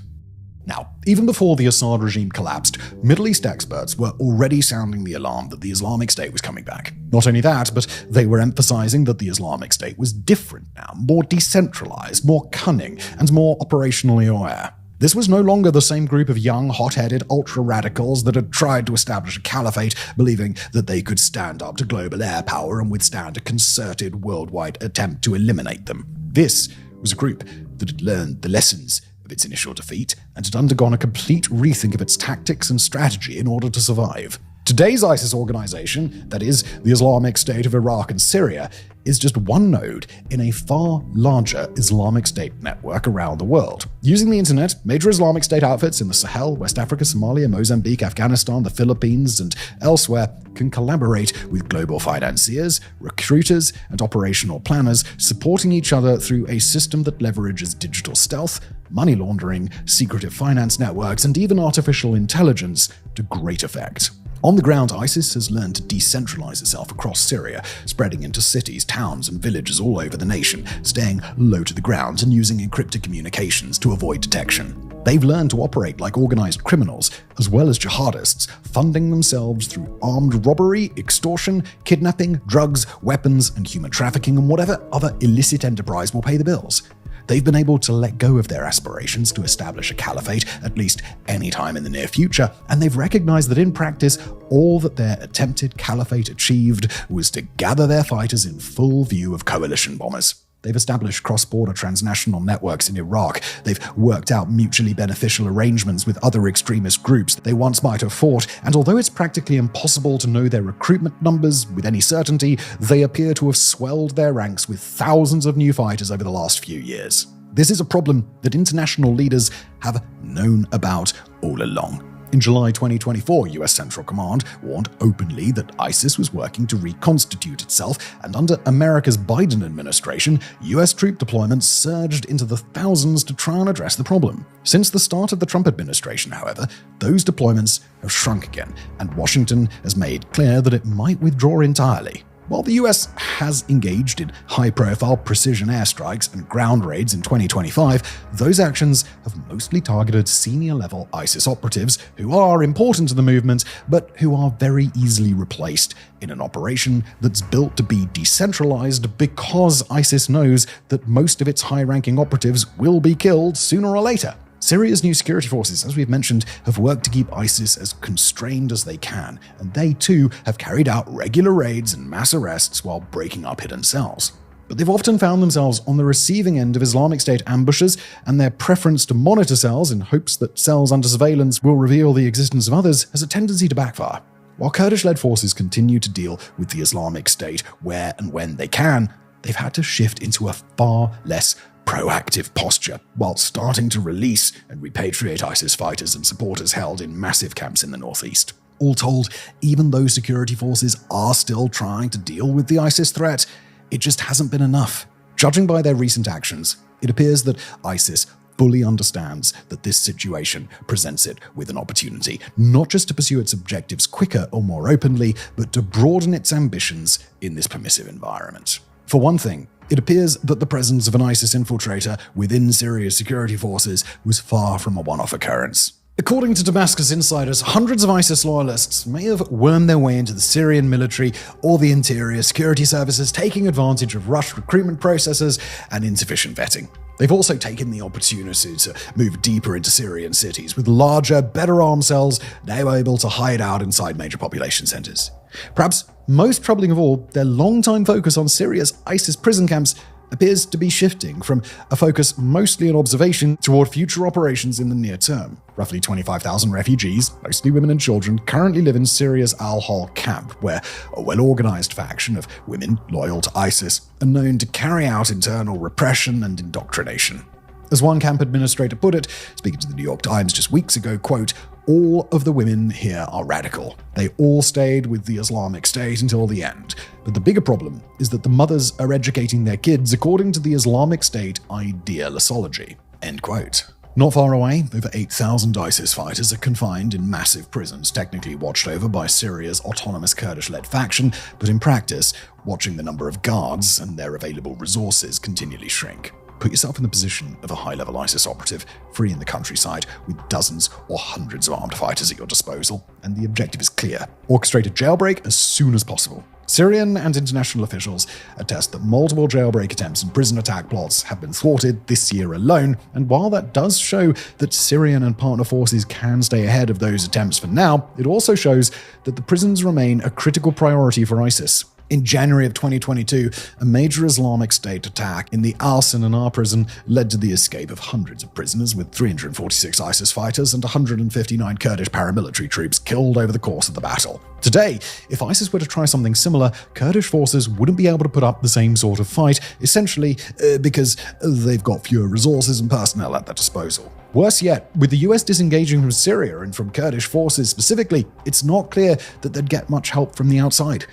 Now, even before the Assad regime collapsed, Middle East experts were already sounding the alarm that the Islamic State was coming back. Not only that, but they were emphasizing that the Islamic State was different now, more decentralized, more cunning, and more operationally aware. This was no longer the same group of young, hot-headed ultra-radicals that had tried to establish a caliphate, believing that they could stand up to global air power and withstand a concerted worldwide attempt to eliminate them. This was a group that had learned the lessons of its initial defeat and had undergone a complete rethink of its tactics and strategy in order to survive. Today's ISIS organization, that is, the Islamic State of Iraq and Syria, is just one node in a far larger Islamic State network around the world. Using the internet, major Islamic State outfits in the Sahel, West Africa, Somalia, Mozambique, Afghanistan, the Philippines, and elsewhere can collaborate with global financiers, recruiters, and operational planners, supporting each other through a system that leverages digital stealth, money laundering, secretive finance networks, and even artificial intelligence to great effect. On the ground, ISIS has learned to decentralize itself across Syria, spreading into cities, towns, and villages all over the nation, staying low to the ground and using encrypted communications to avoid detection. They've learned to operate like organized criminals, as well as jihadists, funding themselves through armed robbery, extortion, kidnapping, drugs, weapons, and human trafficking, and whatever other illicit enterprise will pay the bills. They've been able to let go of their aspirations to establish a caliphate at least any time in the near future, and they've recognized that in practice, all that their attempted caliphate achieved was to gather their fighters in full view of coalition bombers. They've established cross-border transnational networks in Iraq. They've worked out mutually beneficial arrangements with other extremist groups they once might have fought, and although it's practically impossible to know their recruitment numbers with any certainty, they appear to have swelled their ranks with thousands of new fighters over the last few years. This is a problem that international leaders have known about all along. In July 2024, US Central Command warned openly that ISIS was working to reconstitute itself, and under America's Biden administration, US troop deployments surged into the thousands to try and address the problem. Since the start of the Trump administration, however, those deployments have shrunk again, and Washington has made clear that it might withdraw entirely. While the US has engaged in high-profile precision airstrikes and ground raids in 2025, those actions have mostly targeted senior-level ISIS operatives who are important to the movement, but who are very easily replaced in an operation that's built to be decentralized because ISIS knows that most of its high-ranking operatives will be killed sooner or later. Syria's new security forces, as we've mentioned, have worked to keep ISIS as constrained as they can, and they too have carried out regular raids and mass arrests while breaking up hidden cells. But they've often found themselves on the receiving end of Islamic State ambushes, and their preference to monitor cells in hopes that cells under surveillance will reveal the existence of others has a tendency to backfire. While Kurdish-led forces continue to deal with the Islamic State where and when they can, they've had to shift into a far less proactive posture, while starting to release and repatriate ISIS fighters and supporters held in massive camps in the northeast. All told, even though security forces are still trying to deal with the ISIS threat, it just hasn't been enough. Judging by their recent actions, it appears that ISIS fully understands that this situation presents it with an opportunity, not just to pursue its objectives quicker or more openly, but to broaden its ambitions in this permissive environment. For one thing, it appears that the presence of an ISIS infiltrator within Syria's security forces was far from a one-off occurrence. According to Damascus insiders, hundreds of ISIS loyalists may have wormed their way into the Syrian military or the interior security services, taking advantage of rushed recruitment processes and insufficient vetting. They've also taken the opportunity to move deeper into Syrian cities with larger, better armed cells now able to hide out inside major population centers. Perhaps most troubling of all, their long-time focus on Syria's ISIS prison camps appears to be shifting from a focus mostly on observation toward future operations in the near term. Roughly 25,000 refugees, mostly women and children, currently live in Syria's Al-Hol camp, where a well-organized faction of women loyal to ISIS are known to carry out internal repression and indoctrination. As one camp administrator put it, speaking to the New York Times just weeks ago, quote, "All of the women here are radical. They all stayed with the Islamic State until the end. But the bigger problem is that the mothers are educating their kids according to the Islamic State ideology." End quote. Not far away, over 8,000 ISIS fighters are confined in massive prisons, technically watched over by Syria's autonomous Kurdish-led faction, but in practice, watching the number of guards and their available resources continually shrink. Put yourself in the position of a high-level ISIS operative, free in the countryside, with dozens or hundreds of armed fighters at your disposal, and the objective is clear: orchestrate a jailbreak as soon as possible. Syrian and international officials attest that multiple jailbreak attempts and prison attack plots have been thwarted this year alone, and while that does show that Syrian and partner forces can stay ahead of those attempts for now, it also shows that the prisons remain a critical priority for ISIS. In January of 2022, a major Islamic State attack in the Al-Sinnar prison led to the escape of hundreds of prisoners, with 346 ISIS fighters and 159 Kurdish paramilitary troops killed over the course of the battle. Today, if ISIS were to try something similar, Kurdish forces wouldn't be able to put up the same sort of fight, essentially because they've got fewer resources and personnel at their disposal. Worse yet, with the US disengaging from Syria and from Kurdish forces specifically, it's not clear that they'd get much help from the outside.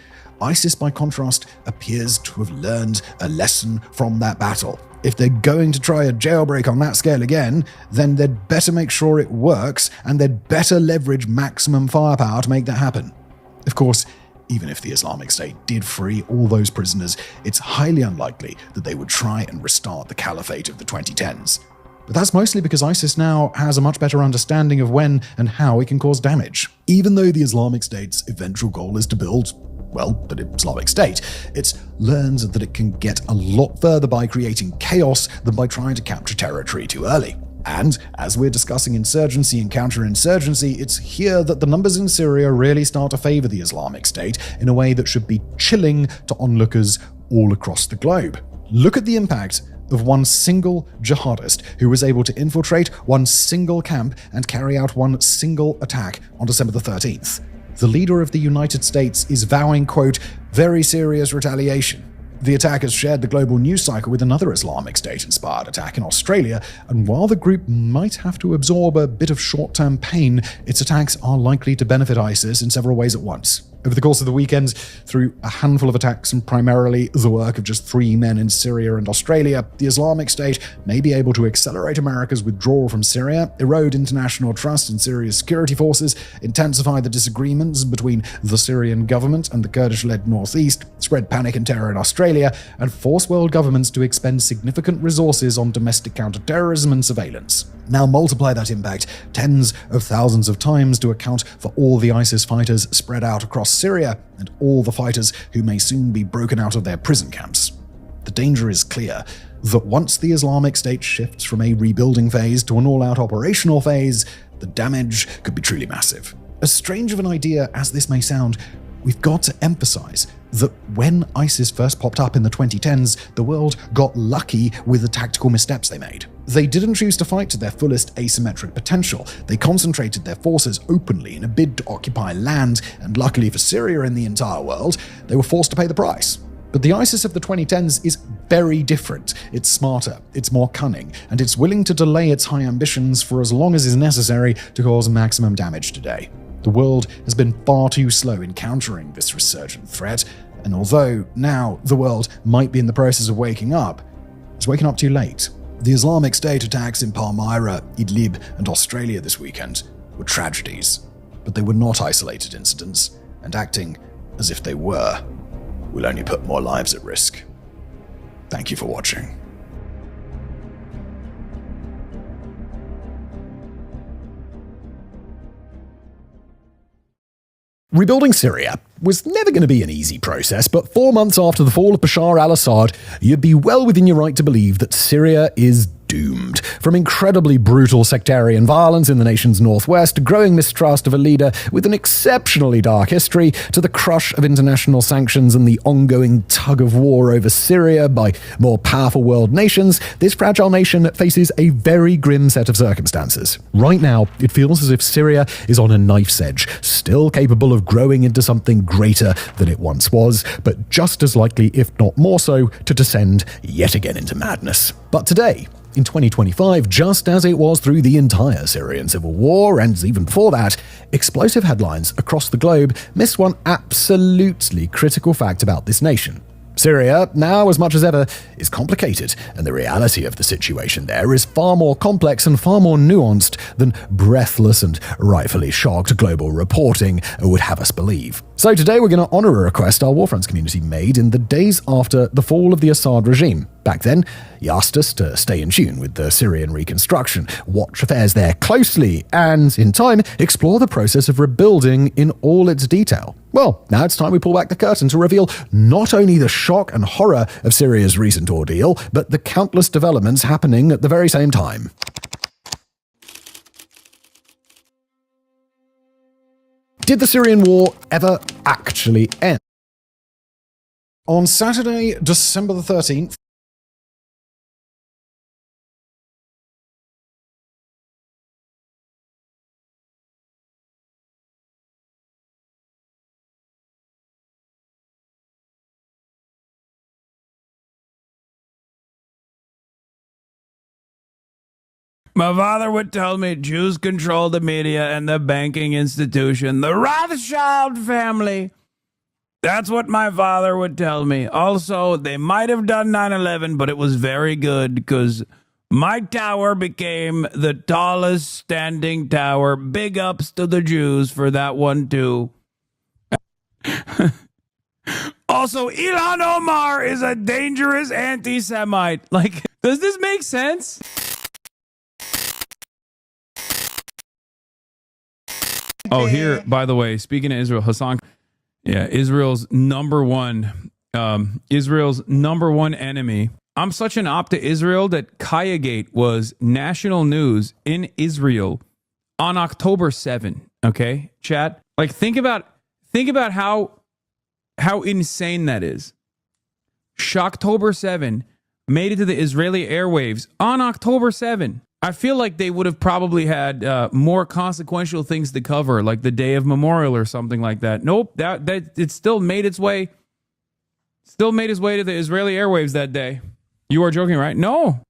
ISIS, by contrast, appears to have learned a lesson from that battle. If they're going to try a jailbreak on that scale again, then they'd better make sure it works, and they'd better leverage maximum firepower to make that happen. Of course, even if the Islamic State did free all those prisoners, it's highly unlikely that they would try and restart the caliphate of the 2010s. But that's mostly because ISIS now has a much better understanding of when and how it can cause damage. Even though the Islamic State's eventual goal is to build, well, the Islamic State, it learns that it can get a lot further by creating chaos than by trying to capture territory too early. And as we're discussing insurgency and counterinsurgency, it's here that the numbers in Syria really start to favor the Islamic State in a way that should be chilling to onlookers all across the globe. Look at the impact of one single jihadist who was able to infiltrate one single camp and carry out one single attack on December the 13th. The leader of the United States is vowing, quote, "very serious retaliation." The attackers shared the global news cycle with another Islamic State-inspired attack in Australia, and while the group might have to absorb a bit of short-term pain, its attacks are likely to benefit ISIS in several ways at once. Over the course of the weekend, through a handful of attacks and primarily the work of just 3 men in Syria and Australia, the Islamic State may be able to accelerate America's withdrawal from Syria, erode international trust in Syria's security forces, intensify the disagreements between the Syrian government and the Kurdish-led northeast, spread panic and terror in Australia, and force world governments to expend significant resources on domestic counterterrorism and surveillance. Now multiply that impact tens of thousands of times to account for all the ISIS fighters spread out across Syria and all the fighters who may soon be broken out of their prison camps. The danger is clear that once the Islamic State shifts from a rebuilding phase to an all-out operational phase, the damage could be truly massive. As strange of an idea as this may sound, we've got to emphasize that when ISIS first popped up in the 2010s, the world got lucky with the tactical missteps they made. They didn't choose to fight to their fullest asymmetric potential. They concentrated their forces openly in a bid to occupy land, and luckily for Syria and the entire world, they were forced to pay the price. But the ISIS of the 2010s is very different. It's smarter, it's more cunning, and it's willing to delay its high ambitions for as long as is necessary to cause maximum damage today. The world has been far too slow in countering this resurgent threat, and although now the world might be in the process of waking up, it's waking up too late. The Islamic State attacks in Palmyra, Idlib, and Australia this weekend were tragedies, but they were not isolated incidents, and acting as if they were will only put more lives at risk. Thank you for watching. Rebuilding Syria was never going to be an easy process, but 4 months after the fall of Bashar al-Assad, you'd be well within your right to believe that Syria is doomed. From incredibly brutal sectarian violence in the nation's northwest, growing mistrust of a leader with an exceptionally dark history, to the crush of international sanctions and the ongoing tug of war over Syria by more powerful world nations, this fragile nation faces a very grim set of circumstances. Right now, it feels as if Syria is on a knife's edge, still capable of growing into something greater than it once was, but just as likely, if not more so, to descend yet again into madness. But today, in 2025, just as it was through the entire Syrian civil war, and even before that, explosive headlines across the globe miss one absolutely critical fact about this nation. Syria, now as much as ever, is complicated, and the reality of the situation there is far more complex and far more nuanced than breathless and rightfully shocked global reporting would have us believe. So today we're going to honor a request our Warfronts community made in the days after the fall of the Assad regime. Back then, he asked us to stay in tune with the Syrian reconstruction, watch affairs there closely, and, in time, explore the process of rebuilding in all its detail. Well, now it's time we pull back the curtain to reveal not only the shock and horror of Syria's recent ordeal, but the countless developments happening at the very same time. Did the Syrian war ever actually end? On Saturday, December the 13th,
my father would tell me Jews control the media and the banking institution, the Rothschild family. That's what my father would tell me. Also, they might have done 9/11, but it was very good because my tower became the tallest standing tower. Big ups to the Jews for that one, too. Also, Ilhan Omar is a dangerous anti-Semite. Like, does this make sense? Oh, here, by the way, speaking of Israel, Hassan, yeah, Israel's number one enemy. I'm such an op to Israel that Kayagate was national news in Israel on October 7. Okay, chat. Like, think about how insane that is. Shocktober 7 made it to the Israeli airwaves on October 7. I feel like they would have probably had more consequential things to cover, like the Day of Memorial or something like that. Nope, that it still made its way to the Israeli airwaves that day. You are joking, right? No.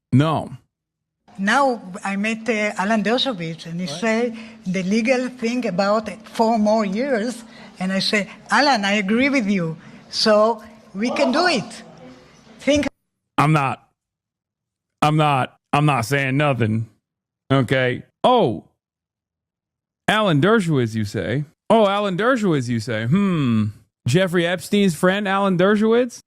Now I met Alan Dershowitz, and he said the legal thing about 4 more years, and I say, Alan, I agree with you, so we can do it. I'm
not saying nothing. Okay. Oh, Alan Dershowitz, you say? Oh, Alan Dershowitz, you say? Jeffrey Epstein's friend, Alan Dershowitz?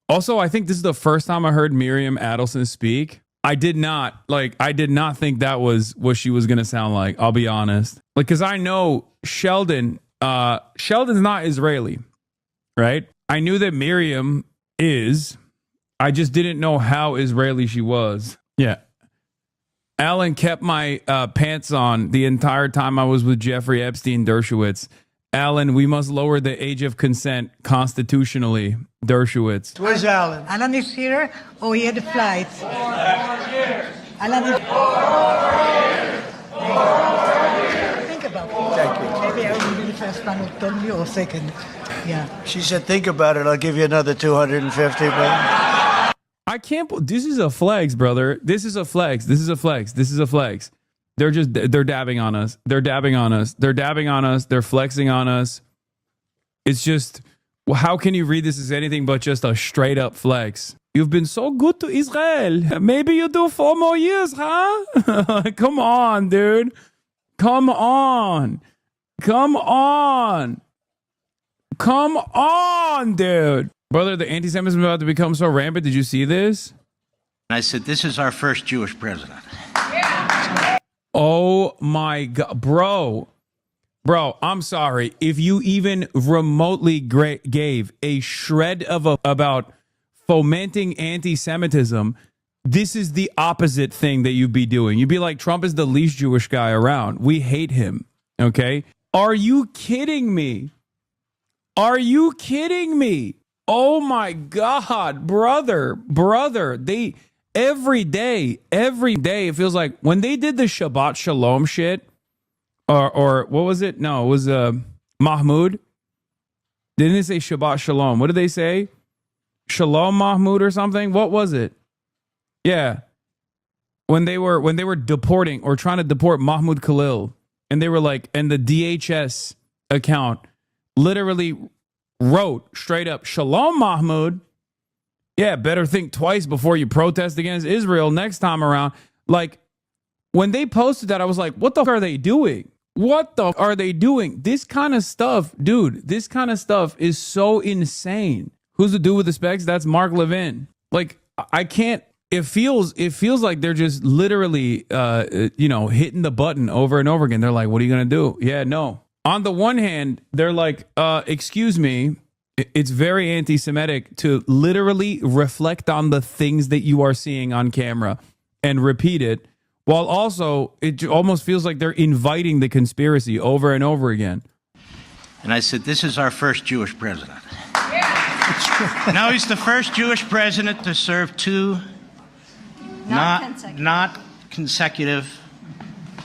Also, I think this is the first time I heard Miriam Adelson speak. I did not think that was what she was going to sound like. I'll be honest. Like, because I know Sheldon's not Israeli, right? I knew that Miriam is. I just didn't know how Israeli she was. Yeah. Alan kept my pants on the entire time I was with Jeffrey Epstein Dershowitz. Alan, we must lower the age of consent constitutionally. Dershowitz.
Where's Alan? Alan is here. Oh, he had a flight. 4 years. Alan is 4 years. Think about it.
Thank you.
Maybe I will be the first one who told me, or second. Yeah.
She said, think about it. I'll give you another 250, but...
I can't. This is a flex, brother. This is a flex. They're dabbing on us. They're flexing on us. It's just, well, how can you read this as anything but just a straight up flex? You've been so good to Israel. Maybe you do 4 more years, huh? Come on, dude. Come on, dude. Brother, the anti-Semitism is about to become so rampant. Did you see this?
I said, this is our first Jewish president.
Oh my God. Bro, I'm sorry. If you even remotely gave a shred of about fomenting anti-Semitism, this is the opposite thing that you'd be doing. You'd be like, Trump is the least Jewish guy around. We hate him. Okay? Are you kidding me? Are you kidding me? Oh my God, brother. They every day, it feels like when they did the Shabbat Shalom shit, or what was it? No, it was Mahmoud. Didn't they say Shabbat Shalom? What did they say? Shalom Mahmoud or something? What was it? Yeah. When they were deporting or trying to deport Mahmoud Khalil, and they were like, and the DHS account literally wrote straight up, Shalom Mahmoud. Yeah, better think twice before you protest against Israel next time around. Like, when they posted that, I was like, what the fuck are they doing? What the fuck are they doing? This kind of stuff, dude, this kind of stuff is so insane. Who's the dude with the specs? That's Mark Levin. Like, I can't, it feels like they're just literally, hitting the button over and over again. They're like, what are you going to do? Yeah, no. On the one hand, they're like, excuse me, it's very anti-Semitic to literally reflect on the things that you are seeing on camera and repeat it, while also it almost feels like they're inviting the conspiracy over and over again.
And I said, this is our first Jewish president. Now he's the first Jewish president to serve two not consecutive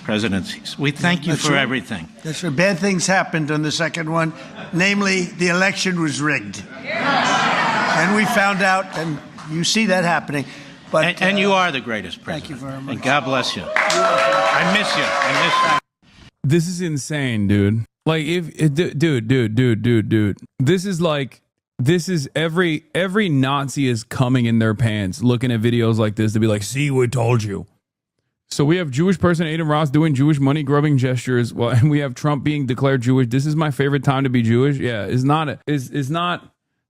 presidencies. We thank you for everything.
That's right. Bad things happened on the second one. Namely, the election was rigged. And we found out, and you see that happening. But
and you are the greatest president.
Thank you very much.
And God bless you. I miss you.
This is insane, dude. Like, dude. This is every Nazi is coming in their pants looking at videos like this to be like, see, we told you. So we have Jewish person Adin Ross doing Jewish money grubbing gestures, and we have Trump being declared Jewish. This is my favorite time to be Jewish. Yeah, is not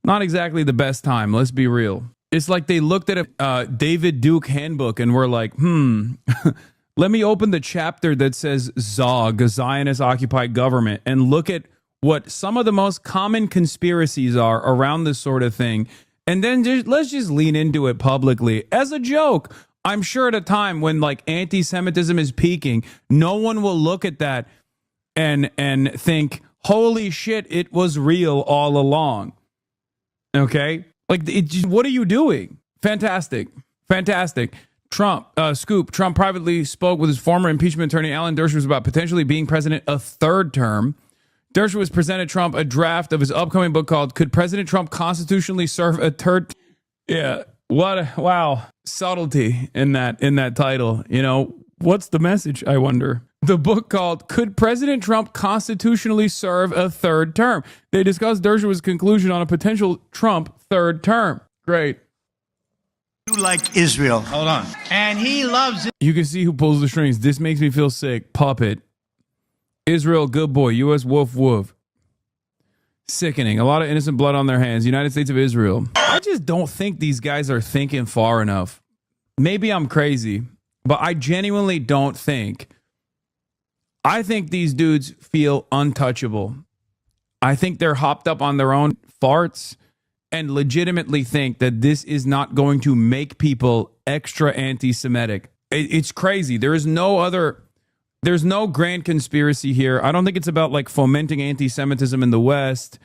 exactly the best time. Let's be real. It's like they looked at a David Duke handbook and were like, let me open the chapter that says Zog, a Zionist occupied government, and look at what some of the most common conspiracies are around this sort of thing. And then let's just lean into it publicly as a joke. I'm sure at a time when like anti-Semitism is peaking, no one will look at that and think, holy shit, it was real all along. Okay? Like, what are you doing? Fantastic. Trump privately spoke with his former impeachment attorney, Alan Dershowitz, about potentially being president a third term. Dershowitz presented Trump a draft of his upcoming book called Could President Trump Constitutionally Serve a Third? Yeah. Wow. Subtlety in that title. You know, what's the message, I wonder? The book called Could President Trump Constitutionally Serve a Third Term? They discussed Dershowitz's conclusion on a potential Trump third term. Great.
you like Israel.
Hold on. And he loves it.
You can see who pulls the strings. This makes me feel sick. Puppet. Israel, good boy. U.S. woof woof. Sickening. A lot of innocent blood on their hands. United States of Israel. I just don't think these guys are thinking far enough. Maybe I'm crazy, but I genuinely don't think. I think these dudes feel untouchable. I think they're hopped up on their own farts and legitimately think that this is not going to make people extra anti-Semitic. It's crazy. There's no grand conspiracy here. I don't think it's about like fomenting anti-Semitism in the West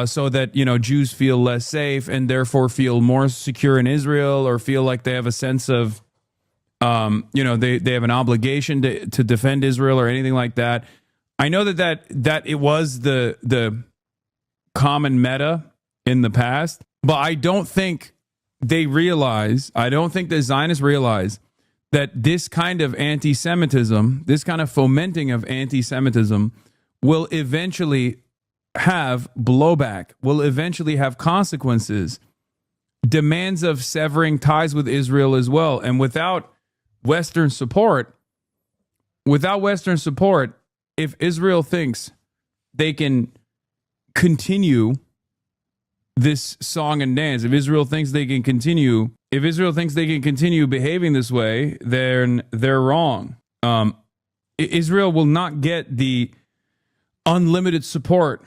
so that, you know, Jews feel less safe and therefore feel more secure in Israel or feel like they have a sense of, you know, they have an obligation to defend Israel or anything like that. I know that it was the common meta in the past, but I don't think I don't think the Zionists realize that this kind of anti-Semitism, this kind of fomenting of anti-Semitism will eventually have blowback, will eventually have consequences, demands of severing ties with Israel as well. And without Western support, if Israel thinks they can continue this song and dance, if Israel thinks they can continue behaving this way, then they're wrong. Israel will not get the unlimited support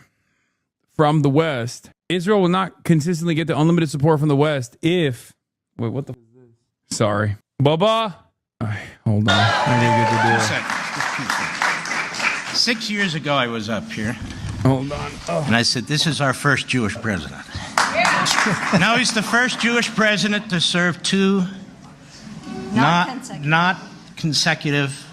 from the West. Israel will not consistently get the unlimited support from the West if... Wait, what the... Sorry. Bubba. Hold on. I
One second. 6 years ago, I was up here,
gotta get the door. Hold on. Oh.
and I said, this is our first Jewish president. Now he's the first Jewish president to serve two not consecutive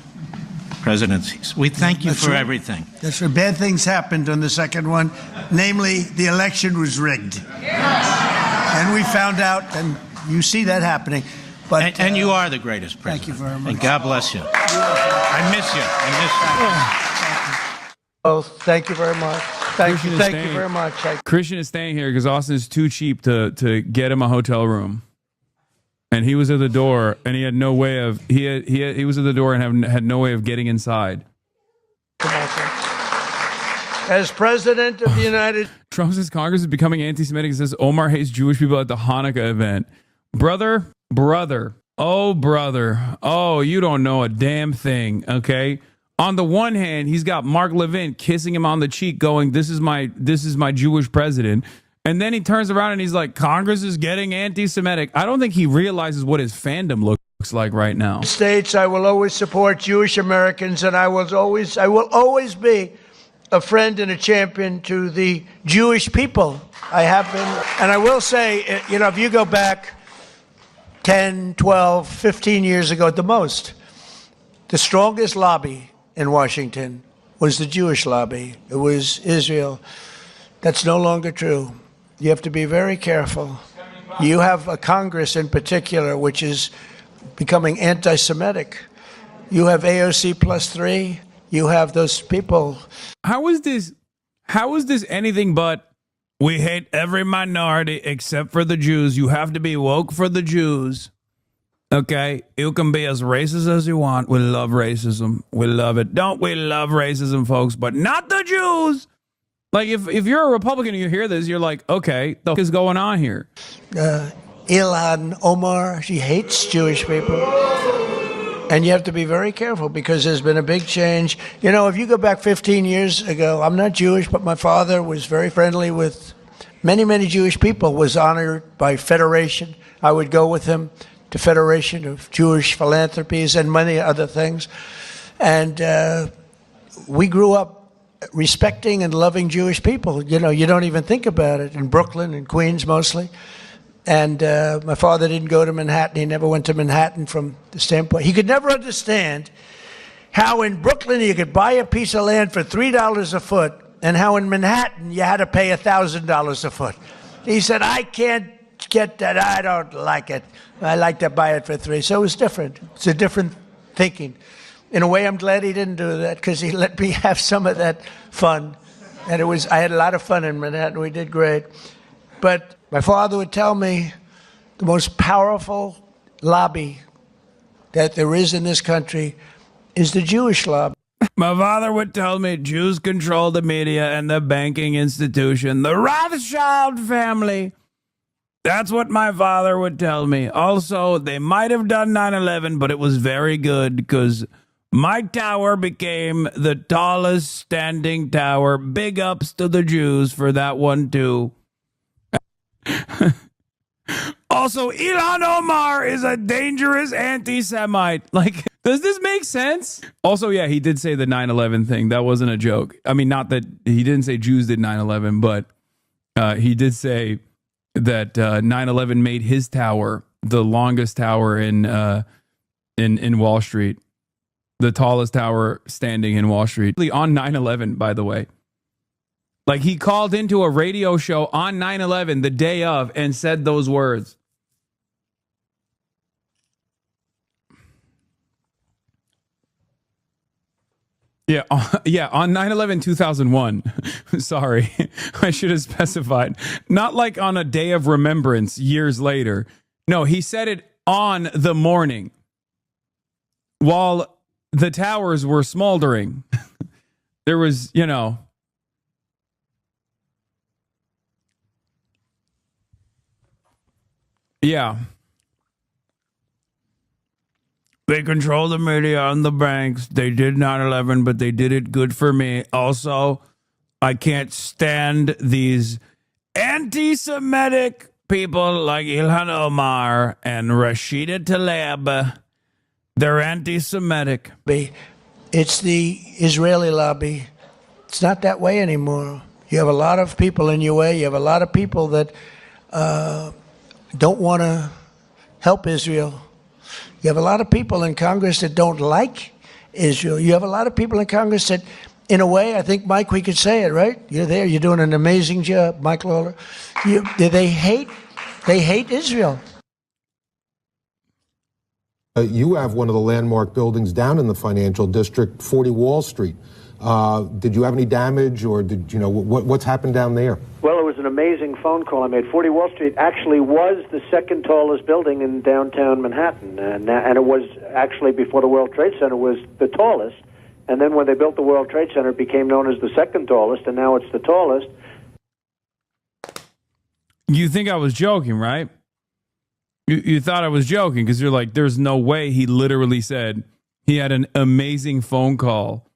presidencies. We thank you for everything.
That's right. Bad things happened on the second one. Namely, the election was rigged. And we found out, and you see that happening. But
And you are the greatest president.
Thank you very much.
And God bless you. I miss you.
Oh, thank you very much. Thank
Christian
you.
is
Thank you
staying.
very much.
Christian is staying here because Austin is too cheap to get him a hotel room. And he was at the door, and he had no way of he was at the door and had no way of getting inside.
As president of the United
Trump says Congress is becoming anti-Semitic. He says Omar hates Jewish people at the Hanukkah event. Brother, oh, you don't know a damn thing, okay? On the one hand, he's got Mark Levin kissing him on the cheek going, this is my Jewish president. And then he turns around and he's like, Congress is getting anti-Semitic. I don't think he realizes what his fandom looks like right now.
States, I will always support Jewish Americans, and I will always be a friend and a champion to the Jewish people. I have been, and I will say, if you go back 10, 12, 15 years ago at the most, the strongest lobby in Washington was the Jewish lobby. It was Israel. That's no longer true. You have to be very careful. You have a Congress in particular which is becoming anti-Semitic. You have AOC +3. You have those people.
How is this anything but we hate every minority except for the Jews? You have to be woke for the Jews. Okay, you can be as racist as you want. We love racism. We love it. Don't we love racism, folks? But not the Jews. Like, if you're a Republican and you hear this, you're like, okay, the f*** is going on here?
Ilhan Omar, she hates Jewish people. And you have to be very careful because there's been a big change. If you go back 15 years ago, I'm not Jewish, but my father was very friendly with many, many Jewish people, was honored by Federation. I would go with him to Federation of Jewish Philanthropies and many other things. And we grew up respecting and loving Jewish people. You don't even think about it. In Brooklyn and Queens mostly. And my father didn't go to Manhattan. He never went to Manhattan from the standpoint. He could never understand how in Brooklyn you could buy a piece of land for $3 a foot and how in Manhattan you had to pay $1,000 a foot. He said, I can't get that. I don't like it. I like to buy it for $3. So it was different. It's a different thinking. In a way, I'm glad he didn't do that because he let me have some of that fun. And I had a lot of fun in Manhattan. We did great. But my father would tell me the most powerful lobby that there is in this country is the Jewish lobby.
My father would tell me Jews control the media and the banking institution, the Rothschild family. That's what my father would tell me. Also, they might have done 9/11, but it was very good because my tower became the tallest standing tower. Big ups to the Jews for that one, too. Also, Ilhan Omar is a dangerous anti-Semite. Like, does this make sense? Also, yeah, he did say the 9/11 thing. That wasn't a joke. I mean, not that he didn't say Jews did 9/11, but he did say that 9/11 made his tower the longest tower in Wall Street, the tallest tower standing in Wall Street. On 9/11, by the way. Like, he called into a radio show on 9/11 the day of and said those words. Yeah, on 9/11/2001. Sorry, I should have specified. Not like on a day of remembrance years later. No, he said it on the morning while the towers were smoldering. There was, yeah. They control the media and the banks. They did 9/11, but they did it good for me. Also, I can't stand these anti-Semitic people like Ilhan Omar and Rashida Tlaib, they're anti-Semitic.
It's the Israeli lobby. It's not that way anymore. You have a lot of people in your way. You have a lot of people that don't want to help Israel. You have a lot of people in Congress that don't like Israel. You have a lot of people in Congress that, in a way, I think, Mike, we could say it, right? You're there. You're doing an amazing job, Mike Lawler. They hate Israel.
You have one of the landmark buildings down in the financial district, 40 Wall Street. Did you have any damage, or did you know what's happened down there?
Well, it was an amazing phone call I made. 40 Wall Street actually was the second tallest building in downtown Manhattan, and it was actually, before the World Trade Center, was the tallest. And then when they built the World Trade Center, it became known as the second tallest, and now it's the tallest.
You think I was joking, right? You thought I was joking because you're like, there's no way he literally said he had an amazing phone call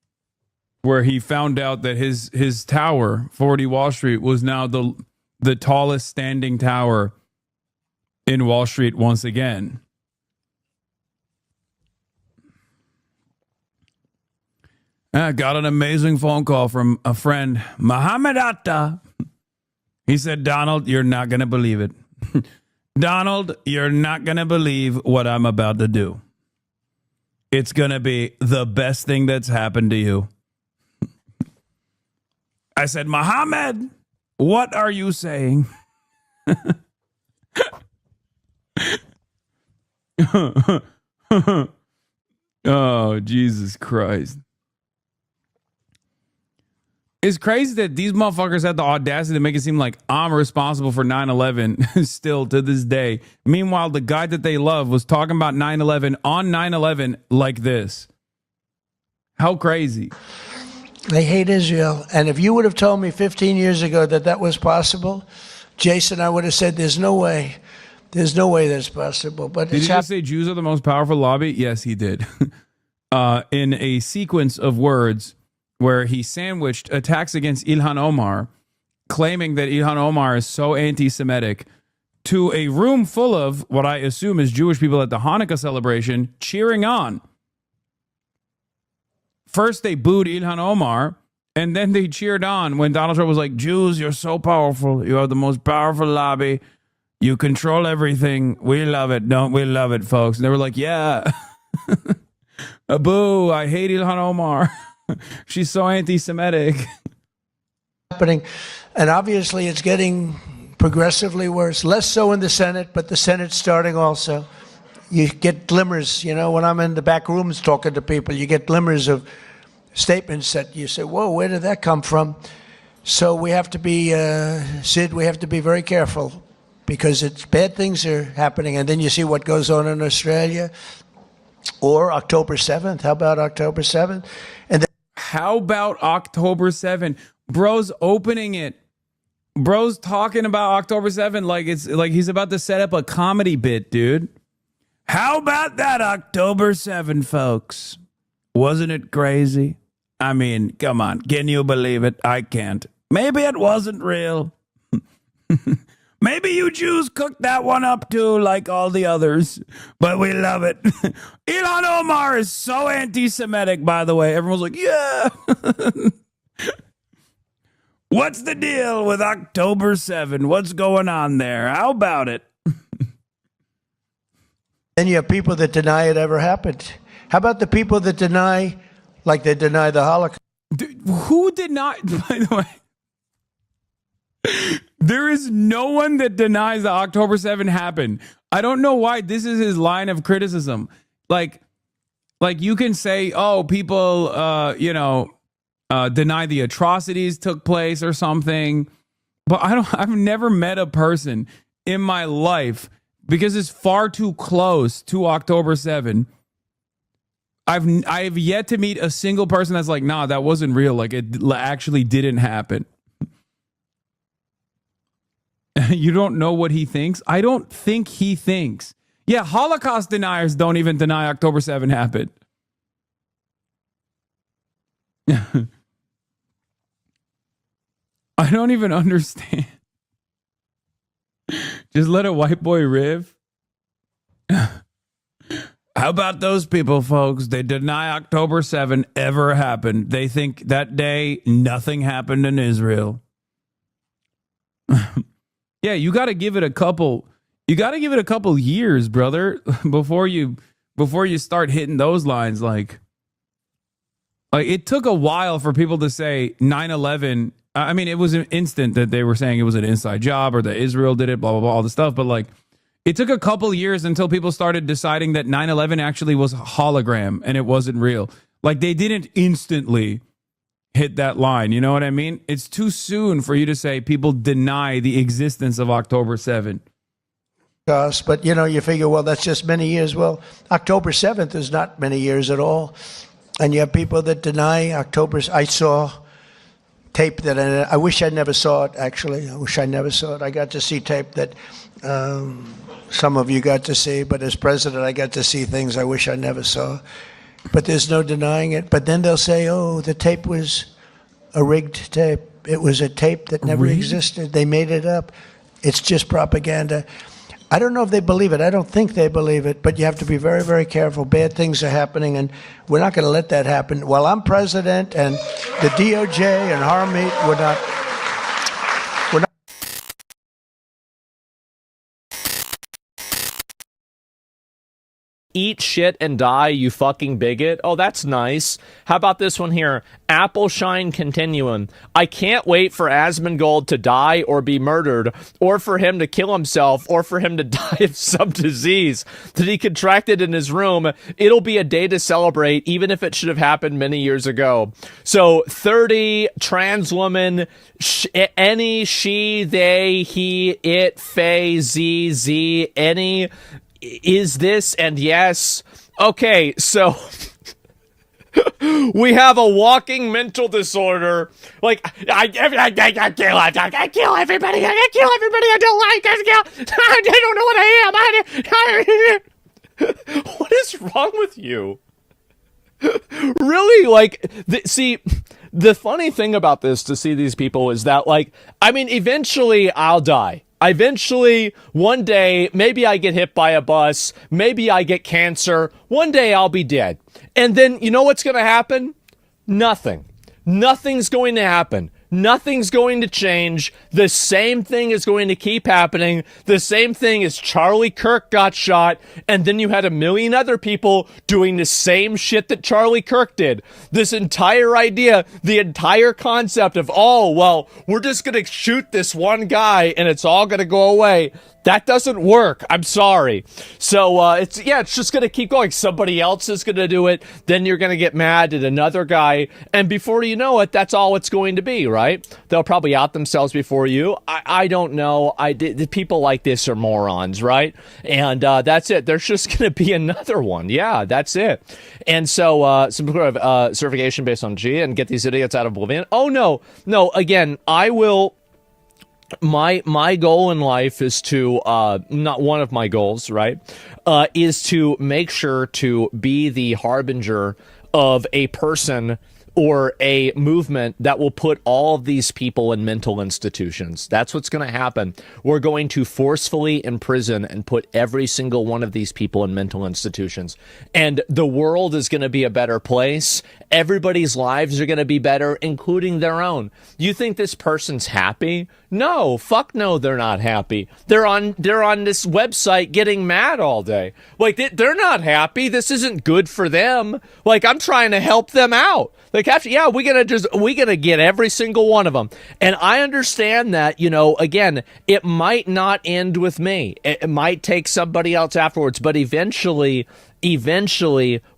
where he found out that his tower, 40 Wall Street, was now the tallest standing tower in Wall Street once again. I got an amazing phone call from a friend, Mohammed Atta. He said, Donald, you're not going to believe it. Donald, you're not going to believe what I'm about to do. It's going to be the best thing that's happened to you. I said, Mohammed, what are you saying? Oh, Jesus Christ. It's crazy that these motherfuckers had the audacity to make it seem like I'm responsible for 9/11 still to this day. Meanwhile, the guy that they love was talking about 9/11 on 9/11 like this. How crazy.
They hate Israel. And if you would have told me 15 years ago that that was possible, Jason, I would have said there's no way. There's no way that's possible. But
did he just say Jews are the most powerful lobby? Yes, he did. In a sequence of words where he sandwiched attacks against Ilhan Omar, claiming that Ilhan Omar is so anti-Semitic, to a room full of what I assume is Jewish people at the Hanukkah celebration cheering on. First, they booed Ilhan Omar, and then they cheered on when Donald Trump was like, Jews, you're so powerful. You have the most powerful lobby. You control everything. We love it. Don't we love it, folks? And they were like, yeah. Boo, I hate Ilhan Omar. She's so anti-Semitic.
Happening, and obviously it's getting progressively worse. Less so in the Senate, but the Senate's starting also. You get glimmers, you know, when I'm in the back rooms talking to people, you get glimmers of statements that you say, whoa, where did that come from? So we have to be, Sid, we have to be very careful because bad things are happening. And then you see what goes on in Australia or October 7th. How about October 7th? And then
how about October 7th? Bro's opening it. Bro's talking about October 7th like it's like he's about to set up a comedy bit, dude. How about that October 7th, folks? Wasn't it crazy? I mean, come on. Can you believe it? I can't. Maybe it wasn't real. Maybe you Jews cooked that one up too, like all the others. But we love it. Ilhan Omar is so anti-Semitic, by the way. Everyone's like, yeah. What's the deal with October 7th? What's going on there? How about it?
Then you have people that deny it ever happened. How about the people that deny, like they deny the Holocaust?
Who denied, by the way? There is no one that denies that October 7th happened. I don't know why this is his line of criticism. Like you can say, oh, people, deny the atrocities took place or something. But I've never met a person in my life, because it's far too close to October 7th. I've yet to meet a single person that's like, nah, that wasn't real. Like it actually didn't happen. You don't know what he thinks? I don't think he thinks. Yeah, Holocaust deniers don't even deny October 7th happened. I don't even understand. Just let a white boy riv. How about those people, folks? They deny October 7 ever happened. They think that day nothing happened in Israel. Yeah, you got to give it a couple. You got to give it a couple years, brother, before you start hitting those lines. Like it took a while for people to say 9/11. I mean, it was an instant that they were saying it was an inside job or that Israel did it, blah, blah, blah, all the stuff. But like, it took a couple years until people started deciding that 9/11 actually was a hologram and it wasn't real. Like, they didn't instantly hit that line. You know what I mean? It's too soon for you to say people deny the existence of October 7.
But, you figure, well, that's just many years. Well, October 7th is not many years at all. And you have people that deny October. I saw tape that I wish I never saw it, actually. I wish I never saw it. I got to see tape that some of you got to see, but as president, I got to see things I wish I never saw. But there's no denying it. But then they'll say, oh, the tape was a rigged tape. It was a tape that never existed. They made it up. It's just propaganda. I don't know if they believe it. I don't think they believe it, but you have to be very, very careful. Bad things are happening, and we're not going to let that happen. While I'm president and the DOJ and Harmeet, we're not.
Eat shit and die, you fucking bigot. Oh, that's nice. How about this one here? Apple Shine Continuum. I can't wait for Asmongold to die or be murdered, or for him to kill himself, or for him to die of some disease that he contracted in his room. It'll be a day to celebrate, even if it should have happened many years ago. So 30, trans woman, any, she, they, he, it, fey, z, any. Is this and yes. Okay, so we have a walking mental disorder. Like, I kill everybody. I kill everybody. I don't like this. I don't know what I am. What is wrong with you? Really? Like, see, the funny thing about this, to see these people, is that, like, I mean, eventually I'll die. Eventually, one day, maybe I get hit by a bus, maybe I get cancer, one day I'll be dead. And then, you know what's going to happen? Nothing. Nothing's going to happen. Nothing's going to change. The same thing is going to keep happening. The same thing as Charlie Kirk got shot, and then you had a million other people doing the same shit that Charlie Kirk did. This entire idea, the entire concept of, oh, well, we're just going to shoot this one guy and it's all going to go away. That doesn't work. I'm sorry. So, it's just going to keep going. Somebody else is going to do it. Then you're going to get mad at another guy. And before you know it, that's all it's going to be, right? They'll probably out themselves before you. I don't know. The people like this are morons, right? And, that's it. There's just going to be another one. Yeah, that's it. And so, some sort of, certification based on G and get these idiots out of oblivion. Oh, no. Again, I will. My goal in life is to, not one of my goals, right, is to make sure to be the harbinger of a person or a movement that will put all of these people in mental institutions. That's what's going to happen. We're going to forcefully imprison and put every single one of these people in mental institutions. And the world is going to be a better place. Everybody's lives are going to be better, including their own. You think this person's happy? No, fuck no, they're not happy. They're on this website getting mad all day. Like, they're not happy. This isn't good for them. Like, I'm trying to help them out. Like, actually, yeah, we're gonna get every single one of them. And I understand that, again, it might not end with me. It might take somebody else afterwards, but eventually,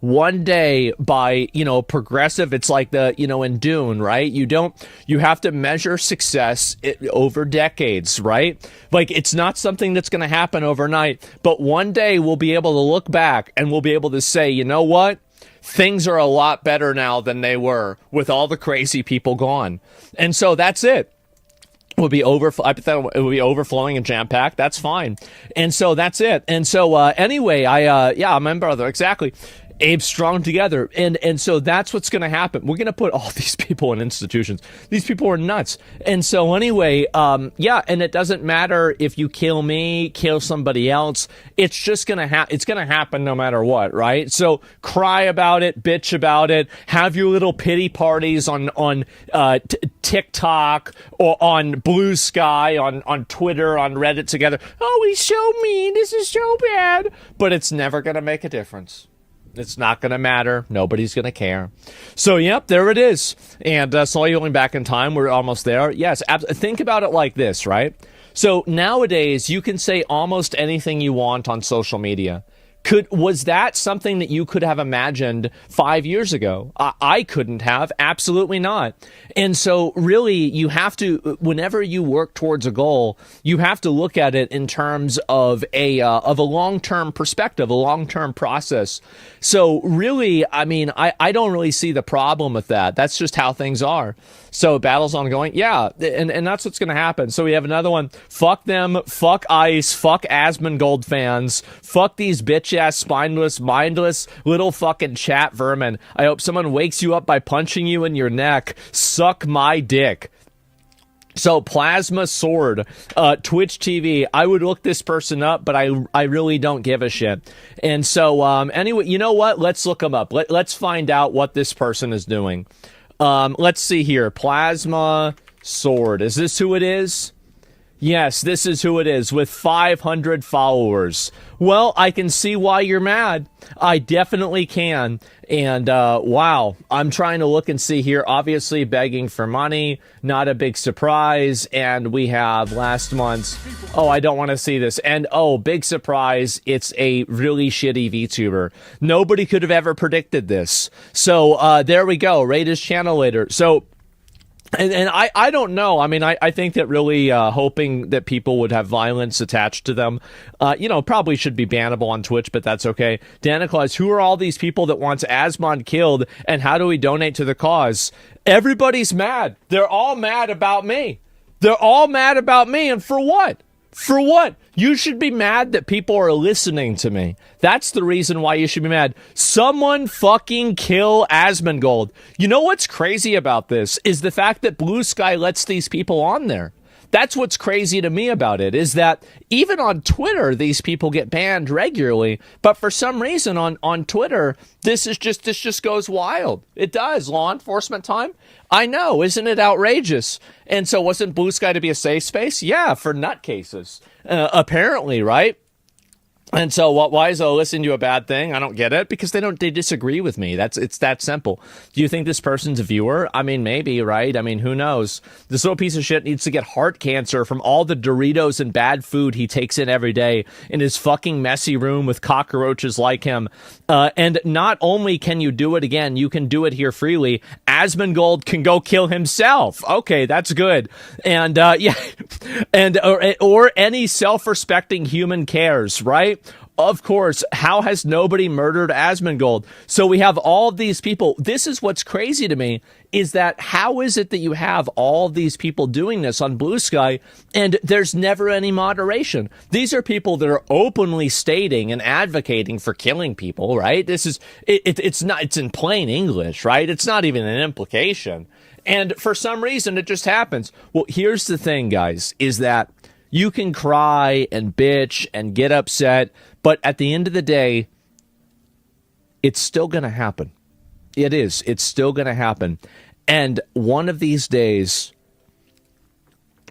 one day, by, progressive, it's like in Dune, right? You have to measure success over decades, right? Like, it's not something that's going to happen overnight, but one day we'll be able to look back and we'll be able to say, you know what? Things are a lot better now than they were with all the crazy people gone. And so that's it. It would be overflowing and jam-packed. That's fine. And so that's it. And so anyway, I'm my brother, exactly. Abe strong together. And so that's what's going to happen. We're going to put all these people in institutions. These people are nuts. And so anyway, yeah, and it doesn't matter if you kill me, kill somebody else. It's just going to it's going to happen no matter what, right? So cry about it, bitch about it, have your little pity parties on TikTok or on Blue Sky, on Twitter, on Reddit together. Oh, he's so mean. This is so bad. But it's never going to make a difference. It's not going to matter. Nobody's going to care. So, yep, there it is. And saw you going back in time. We're almost there. Yes, think about it like this, right? So nowadays, you can say almost anything you want on social media. Was that something that you could have imagined 5 years ago? I couldn't have. Absolutely not. And so really, you have to, whenever you work towards a goal, you have to look at it in terms of a long-term perspective, a long-term process. So really, I mean, I don't really see the problem with that. That's just how things are. So battle's ongoing. Yeah, and that's what's going to happen. So we have another one. Fuck them. Fuck ICE. Fuck Asmongold fans. Fuck these bitch-ass, spineless, mindless little fucking chat vermin. I hope someone wakes you up by punching you in your neck. Suck my dick. So Plasma Sword, Twitch TV. I would look this person up, but I really don't give a shit. And so anyway, you know what? Let's look them up. Let's find out what this person is doing. Let's see here. Plasma Sword. Is this who it is? Yes, this is who it is, with 500 followers. Well, I can see why you're mad. I definitely can. And, wow, I'm trying to look and see here. Obviously begging for money, not a big surprise. And we have last month's, oh, I don't want to see this. And, oh, big surprise, it's a really shitty VTuber. Nobody could have ever predicted this. So, there we go. Rate his channel later. So, and I don't know. I mean, I think that really hoping that people would have violence attached to them, probably should be bannable on Twitch, but that's okay. Dana Claus, who are all these people that wants Asmon killed, and how do we donate to the cause? Everybody's mad. They're all mad about me. They're all mad about me, and for what? For what? You should be mad that people are listening to me. That's the reason why you should be mad. Someone fucking kill Asmongold. You know what's crazy about this is the fact that Blue Sky lets these people on there. That's what's crazy to me about it, is that even on Twitter, these people get banned regularly. But for some reason on Twitter, this just goes wild. It does. Law enforcement time? I know. Isn't it outrageous? And so wasn't Blue Sky to be a safe space? Yeah, for nutcases. Apparently, right? And so why is listening to a bad thing? I don't get it, because they disagree with me. It's that simple. Do you think this person's a viewer? I mean, maybe, right? I mean, who knows? This little piece of shit needs to get heart cancer from all the Doritos and bad food he takes in every day in his fucking messy room with cockroaches like him. And not only can you do it again, you can do it here freely. Asmongold can go kill himself. Okay, that's good. And yeah, and or any self-respecting human cares, right? Of course, how has nobody murdered Asmongold? So we have all of these people. This is what's crazy to me, is that how is it that you have all of these people doing this on Blue Sky and there's never any moderation? These are people that are openly stating and advocating for killing people, right? This is, it's in plain English, right? It's not even an implication. And for some reason, it just happens. Well, here's the thing, guys, is that you can cry and bitch and get upset, but at the end of the day, it's still going to happen. It is. It's still going to happen. And one of these days,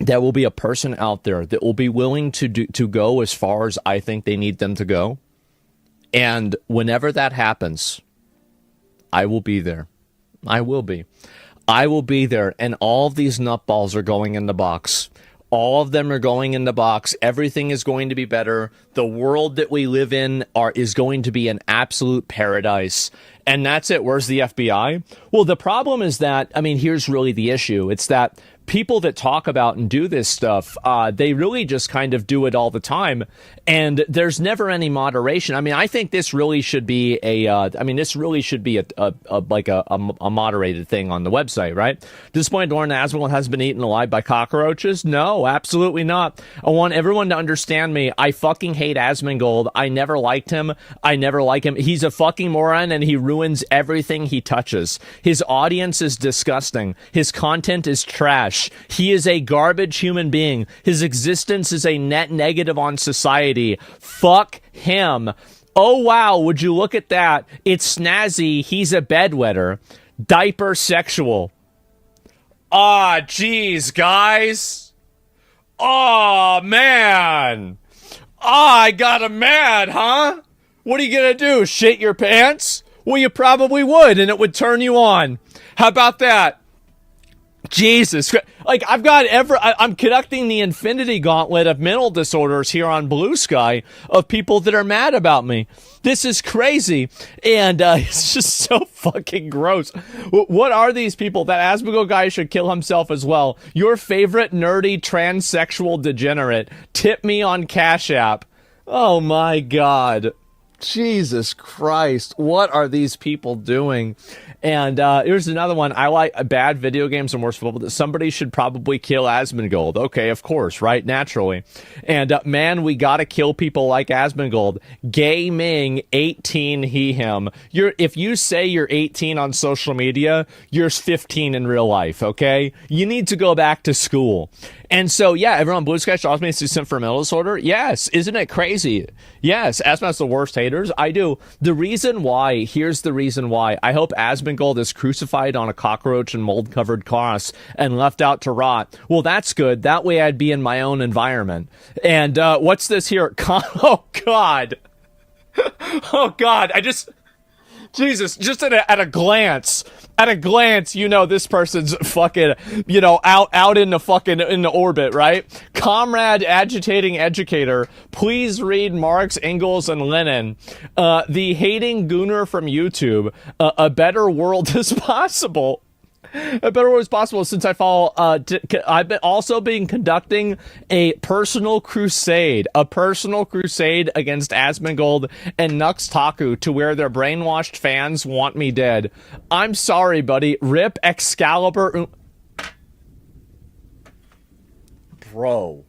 there will be a person out there that will be willing to go as far as I think they need them to go. And whenever that happens, I will be there. I will be. I will be there. And all of these nutballs are going in the box. All of them are going in the box. Everything is going to be better. The world that we live in is going to be an absolute paradise. and that's it. Where's the FBI? Well, the problem is that, I mean, here's really the issue. It's that people that talk about and do this stuff, they really just kind of do it all the time, and there's never any moderation. I mean, I think this really should be a moderated thing on the website, right? At this point, Lauren Aswell has been eaten alive by cockroaches? No, absolutely not. I want everyone to understand me. I fucking hate Asmongold. I never liked him. I never like him. He's a fucking moron, and he ruins everything he touches. His audience is disgusting. His content is trash. He is a garbage human being. His existence is a net negative on society. Fuck him. Oh, wow, would you look at that? It's snazzy. He's a bedwetter. Diaper sexual. Ah, jeez, guys. Oh, man. I got him mad, huh? What are you gonna do? Shit your pants? Well, you probably would, and it would turn you on. How about that? Jesus Christ. Like, I'm conducting the infinity gauntlet of mental disorders here on Blue Sky of people that are mad about me. This is crazy. And it's just so fucking gross. What are these people? That Asmongold guy should kill himself as well. Your favorite nerdy transsexual degenerate. Tip me on Cash App. Oh my God. Jesus Christ, what are these people doing? And here's another one. I like bad video games and worse people. Somebody should probably kill Asmongold. Okay, of course, right? Naturally. And man, we gotta kill people like Asmongold. Gaming 18 he him. If you say you're 18 on social media, you're 15 in real life, okay? You need to go back to school. And so, yeah, everyone, Blue Sky draws me a sent for mental disorder. Yes, isn't it crazy? Yes, Asmongold's the worst haters. I do. The reason why, here's the reason why. I hope Asmongold is crucified on a cockroach and mold-covered cross and left out to rot. Well, that's good. That way I'd be in my own environment. And what's this here? Oh, God. Oh, God. Jesus, just at a glance, you know this person's fucking, you know, out in the orbit, right? Comrade agitating educator, please read Marx, Engels, and Lenin. The hating gooner from YouTube. A better world is possible. A better world is possible since I follow. I've been conducting a personal crusade against Asmongold and Nux Taku to where their brainwashed fans want me dead. I'm sorry, buddy. Rip Excalibur. Bro.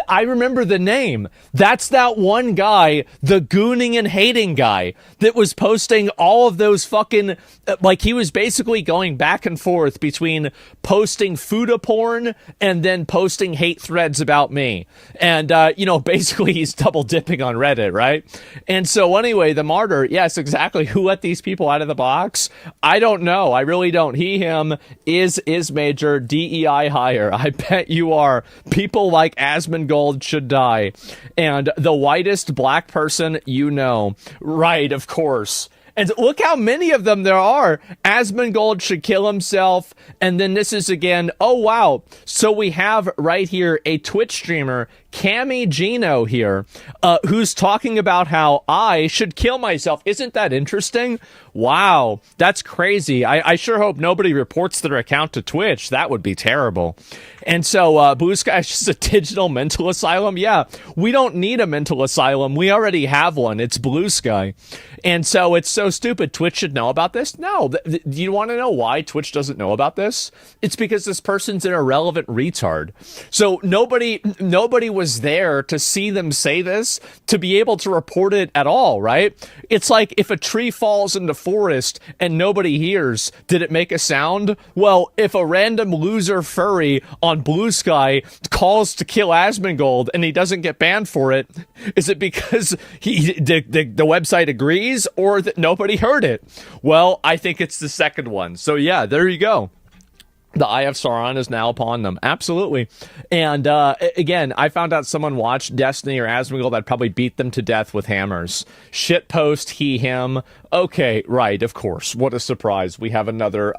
I remember the name. That's that one guy, the gooning and hating guy, that was posting all of those fucking, like, he was basically going back and forth between posting Fuda porn and then posting hate threads about me. And, you know, basically he's double dipping on Reddit, right? And so anyway, the martyr, yes, exactly. Who let these people out of the box? I don't know. I really don't. He, him, is major, DEI higher. I bet you are. People like Asmongold should die. And the whitest black person you know. Right, of course. And look how many of them there are. Asmongold should kill himself. And then this is again, oh wow. So we have right here a Twitch streamer, Cammy Gino here, who's talking about how I should kill myself. Isn't that interesting? Wow, that's crazy. I sure hope nobody reports their account to Twitch. That would be terrible. And so Blue Sky is just a digital mental asylum. Yeah, we don't need a mental asylum. We already have one. It's Blue Sky. And so it's so stupid. Twitch should know about this? No. Do you want to know why Twitch doesn't know about this? It's because this person's an irrelevant retard. So nobody was there to see them say this, to be able to report it at all, right? It's like if a tree falls in the forest and nobody hears, did it make a sound? Well, if a random loser furry on Blue Sky calls to kill Asmongold and he doesn't get banned for it, is it because the website agrees or that nobody heard it? Well, I think it's the second one. So yeah, there you go. The Eye of Sauron is now upon them. Absolutely. And again, I found out someone watched Destiny or Asmongold, I'd probably beat them to death with hammers. Shitpost, he, him. Okay, right, of course. What a surprise. We have another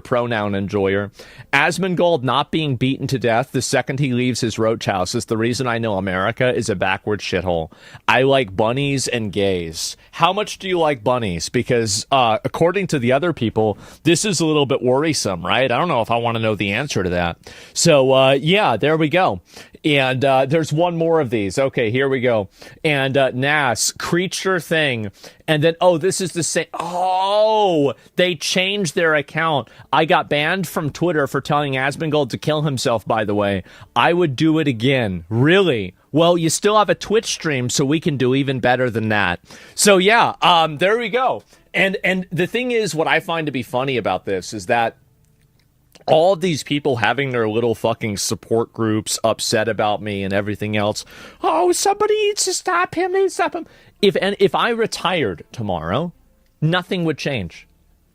pronoun enjoyer. Asmongold not being beaten to death the second he leaves his roach house is the reason I know America is a backward shithole. I like bunnies and gays. How much do you like bunnies? Because according to the other people, this is a little bit worrisome, right? I don't know if I want to know the answer to that. So, yeah, there we go. And there's one more of these. Okay, here we go. And Nas, creature thing. And then, oh, this is the same. Oh, they changed their account. I got banned from Twitter for telling Asmongold to kill himself, by the way. I would do it again. Really? Well, you still have a Twitch stream, so we can do even better than that. So, yeah, there we go. And the thing is, what I find to be funny about this is that all of these people having their little fucking support groups upset about me and everything else. Oh, somebody needs to stop him. They need to stop him. If I retired tomorrow, nothing would change.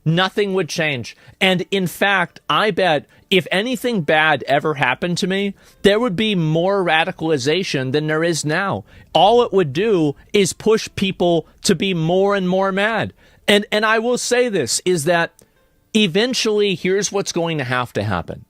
Nothing would change. And in fact, I bet if anything bad ever happened to me, there would be more radicalization than there is now. All it would do is push people to be more and more mad. And I will say this, is that eventually, here's what's going to happen,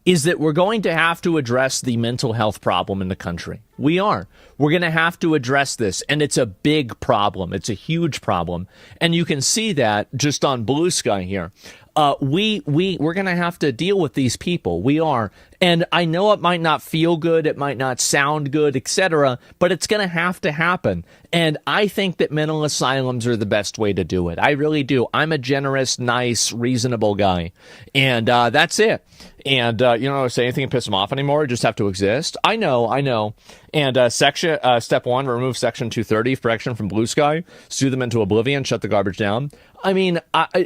is that we're going to have to address the mental health problem in the country. We are. We're going to have to address this, and it's a big problem. It's a huge problem, and you can see that just on Blue Sky here. We're going to have to deal with these people. We are. And I know it might not feel good, it might not sound good, etc., but it's going to happen. And I think that mental asylums are the best way to do it. I really do. I'm a generous, nice, reasonable guy. And that's it. And, say anything can piss them off anymore, just have to exist. I know. And step 1, remove section 230 protection from Blue Sky, sue them into oblivion, shut the garbage down. I mean,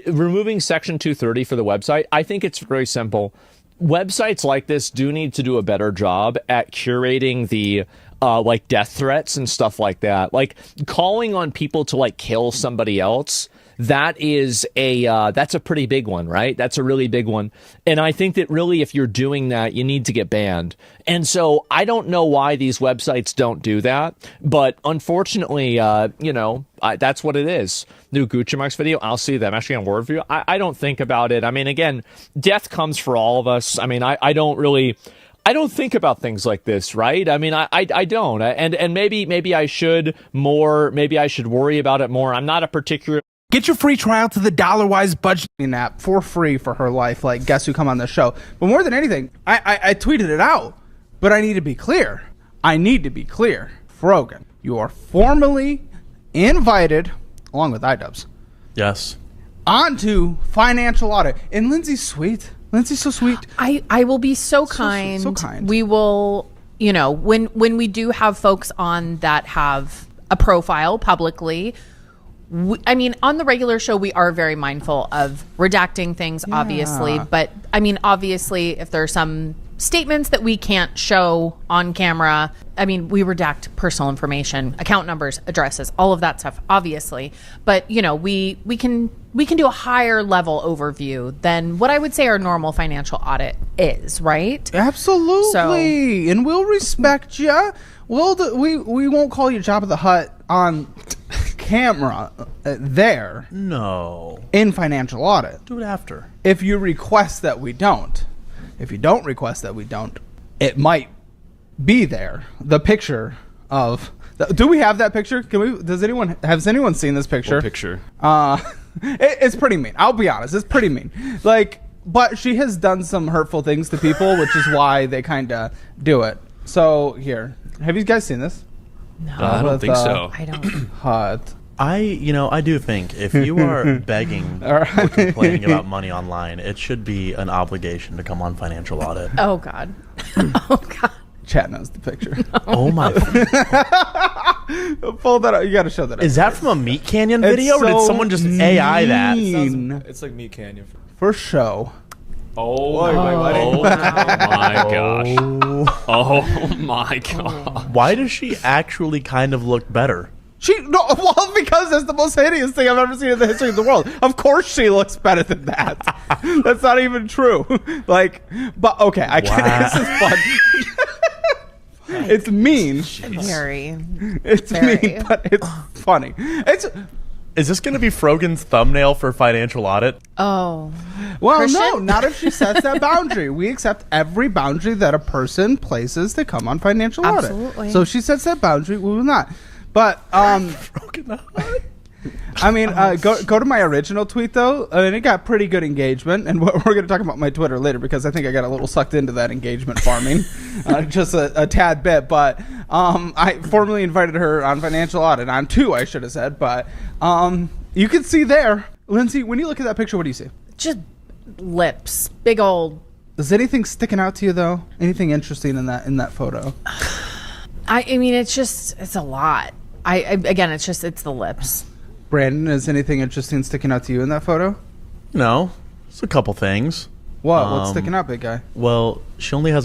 removing section 230 for the website, I think it's very simple. Websites like this do need to do a better job at curating the death threats and stuff like that. Like calling on people to kill somebody else. That's a pretty big one, right? That's a really big one. And I think that really, if you're doing that, you need to get banned. And so I don't know why these websites don't do that, but unfortunately, that's what it is. New Gucci Marks video, I'll see that. I'm actually on Word View. I don't think about it. I mean, again, death comes for all of us. I mean, I don't think about things like this, right? I mean, I don't. And maybe I should more. Maybe I should worry about it more. I'm not a particular.
Get your free trial to the DollarWise budgeting app for free for her life. Like, guess who come on the show? But more than anything, I tweeted it out, but I need to be clear. Frogan, you are formally invited, along with iDubbbz.
Yes.
Onto financial audit. And Lindsay's sweet. Lindsay's so sweet.
I will be so kind.
So kind.
We will, when we do have folks on that have a profile publicly, on the regular show, we are very mindful of redacting things, obviously. But, obviously, if there are some statements that we can't show on camera, we redact personal information, account numbers, addresses, all of that stuff, obviously. But, we can do a higher level overview than what I would say our normal financial audit is, right?
Absolutely. And we'll respect you. We won't call you Jabba the Hutt on camera there.
No.
In financial audit.
Do it after.
If you request that we don't. If you don't request that we don't, it might be there. The picture of... Do we have that picture? Has anyone seen this picture?
What picture?
It's pretty mean. I'll be honest. It's pretty mean. But she has done some hurtful things to people, which is why they kind of do it. So, here. Have you guys seen this?
No.
I don't think so.
I don't.
Hot.
I do think if you are begging or complaining about money online, it should be an obligation to come on financial audit.
Oh, God. Oh, God.
Chat knows the picture.
No.
Oh, my.
Pull that out. You got to show that up.
Is that from a Meat Canyon video, or did someone just AI that?
It's like Meat Canyon.
For show.
Oh,
my gosh.
Oh, my God.
Why does she actually kind of look better?
Well, because that's the most hideous thing I've ever seen in the history of the world. Of course she looks better than that. That's not even true. Like, but okay, I can't. This is fun. It's mean.
Very.
It's mean, but it's funny.
Is this going to be Frogan's thumbnail for financial audit?
Oh.
Well,
Christian?
no, not if she sets that boundary. We accept every boundary that a person places to come on financial audit.
Absolutely.
So if she sets that boundary, we will not. But
Frogan
I mean, go to my original tweet though. I mean, it got pretty good engagement, and we're going to talk about my Twitter later because I think I got a little sucked into that engagement farming, just a tad bit. But I formally invited her on financial audit on 2, I should have said. But you can see there, Lindsay, when you look at that picture, what do you see?
Just lips, big old.
Is anything sticking out to you though? Anything interesting in that photo?
I mean, it's a lot. Again, it's the lips.
Brandon, is anything interesting sticking out to you in that photo?
No, it's a couple things.
What? What's sticking out, big guy?
Well, she only has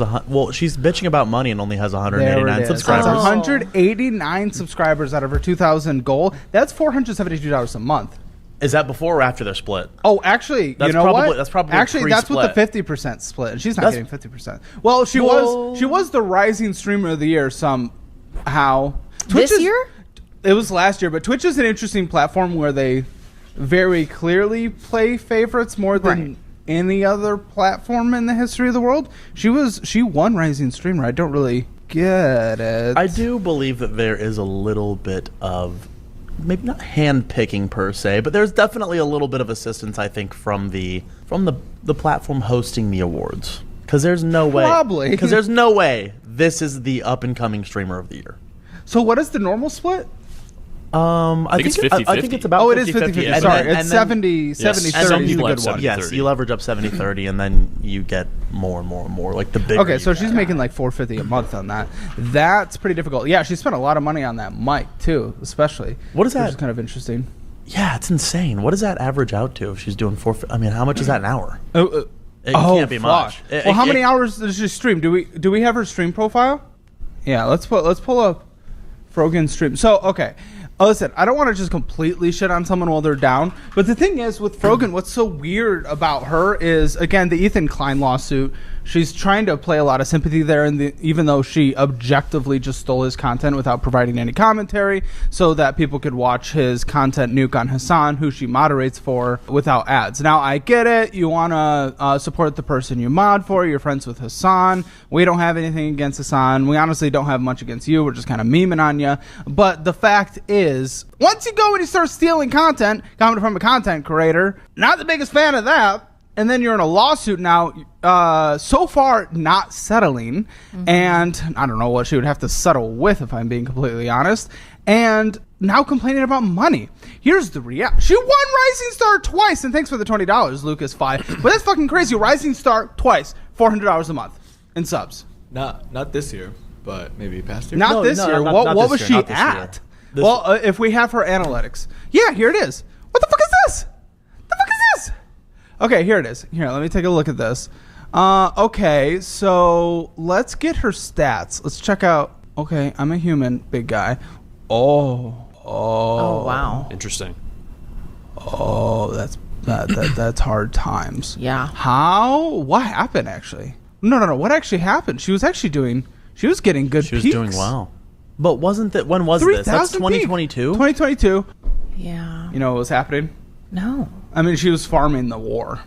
she's bitching about money and only has 189 subscribers.
189 subscribers out of her 2,000 goal. That's $472 a month.
Is that before or after their split?
Oh, actually,
that's
you know
probably,
what?
That's probably
actually that's
pre-split.
with the 50% split, and she's not getting 50%. Well, she was the rising streamer of the year somehow.
This year?
It was last year, but Twitch is an interesting platform where they very clearly play favorites more than any other platform in the history of the world. She won Rising Streamer. I don't really get it.
I do believe that there is a little bit of, maybe not hand picking per se, but there's definitely a little bit of assistance, I think, from the platform hosting the awards. Because there's no way. Because there's no way this is the up and coming streamer of the year.
So what is the normal split?
I think it's 50-50. I think it's about 50-50.
It is 50-50. Sorry, it's 70-30 is a good one.
Yes, you leverage up 70-30, and then you get more and more and more, like the bigger.
Okay, so she's making like $450 a month on that. That's pretty difficult. Yeah, she spent a lot of money on that mic too, especially.
What is that?
Which is kind of interesting.
Yeah, it's insane. What does that average out to if she's doing I mean, how much is that an hour? It can't be much.
Well, how many hours does she stream? Do we have her stream profile? Yeah, let's pull up Frogan's stream. So okay. Oh, listen, I don't want to just completely shit on someone while they're down, but the thing is with Frogan, what's so weird about her is, again, the Ethan Klein lawsuit. She's trying to play a lot of sympathy there, even though she objectively just stole his content without providing any commentary so that people could watch his content nuke on Hassan, who she moderates for, without ads. Now, I get it. You want to support the person you mod for. You're friends with Hassan. We don't have anything against Hassan. We honestly don't have much against you. We're just kind of memeing on you. But the fact is, once you go and you start stealing content coming from a content creator, not the biggest fan of that. And then you're in a lawsuit now, so far not settling. And I don't know what she would have to settle with, if I'm being completely honest. And now complaining about money. Here's the reality. She won Rising Star twice. And thanks for the $20, Lucas 5. But that's fucking crazy. Rising Star twice. $400 a month in subs.
Not this year, but maybe past year.
Not this year. What was she at? Well, if we have her analytics. Yeah, here it is. What the fuck is this? Okay, here it is. Here, let me take a look at this. Okay, so let's get her stats. Let's check out. Okay, I'm a human, big guy. Oh,
wow.
Interesting.
Oh, that's hard times.
Yeah.
How? What happened actually? No. What actually happened? She was getting good.
She was doing well. But wasn't that, when was this? That's 2022?
2022.
Yeah.
You know what was happening?
No.
I mean, she was farming the war.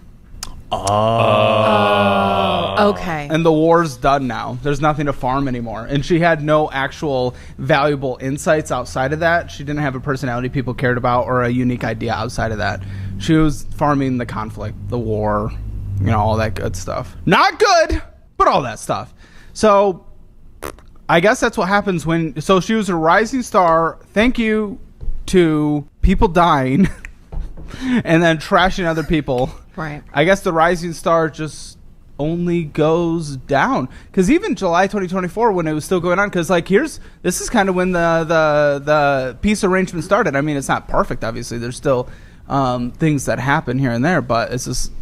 Oh. Okay.
And the war's done now. There's nothing to farm anymore. And she had no actual valuable insights outside of that. She didn't have a personality people cared about or a unique idea outside of that. She was farming the conflict, the war, all that good stuff. Not good, but all that stuff. So I guess that's what happens so she was a rising star. Thank you to people dying. And then trashing other people.
Right.
I guess the rising star just only goes down. Because even July 2024, when it was still going on, because this is kind of when the peace arrangement started. I mean, it's not perfect, obviously. There's still things that happen here and there, but it's just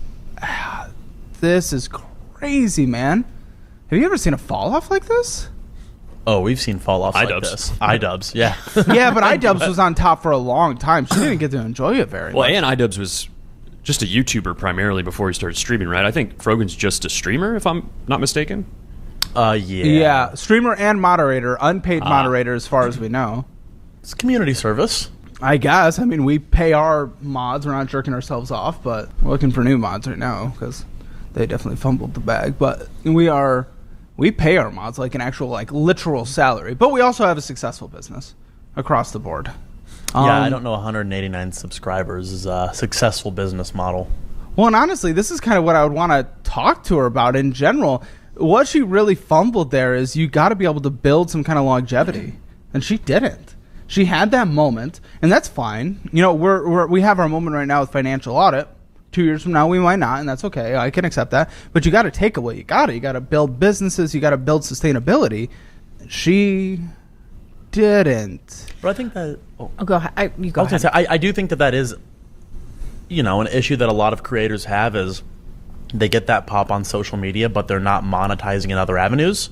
this is crazy, man. Have you ever seen a fall off like this?
Oh, we've seen fall-offs like
iDubbbz.
this. iDubbbz, yeah.
Yeah, but iDubbbz was on top for a long time. She didn't get to enjoy it very
Well,
much.
and iDubbbz was just a YouTuber primarily before he started streaming, right? I think Frogan's just a streamer, if I'm not mistaken.
Yeah, streamer and moderator, unpaid moderator as far as we know.
It's community service.
I guess. I mean, we pay our mods. We're not jerking ourselves off, but we're looking for new mods right now because they definitely fumbled the bag. But we pay our mods like an actual, like, literal salary. But we also have a successful business across the board.
Yeah, I don't know 189 subscribers is a successful business model.
Well, and honestly, this is kind of what I would want to talk to her about in general. What she really fumbled there is you got to be able to build some kind of longevity, and she didn't. She had that moment, and that's fine. You know, we have our moment right now with financial audit. 2 years from now, we might not, and that's okay. I can accept that. But you got to take away. You got to build businesses. You got to build sustainability. She didn't.
But I think that...
go ahead. You go ahead.
I do think that is, an issue that a lot of creators have is they get that pop on social media, but they're not monetizing in other avenues.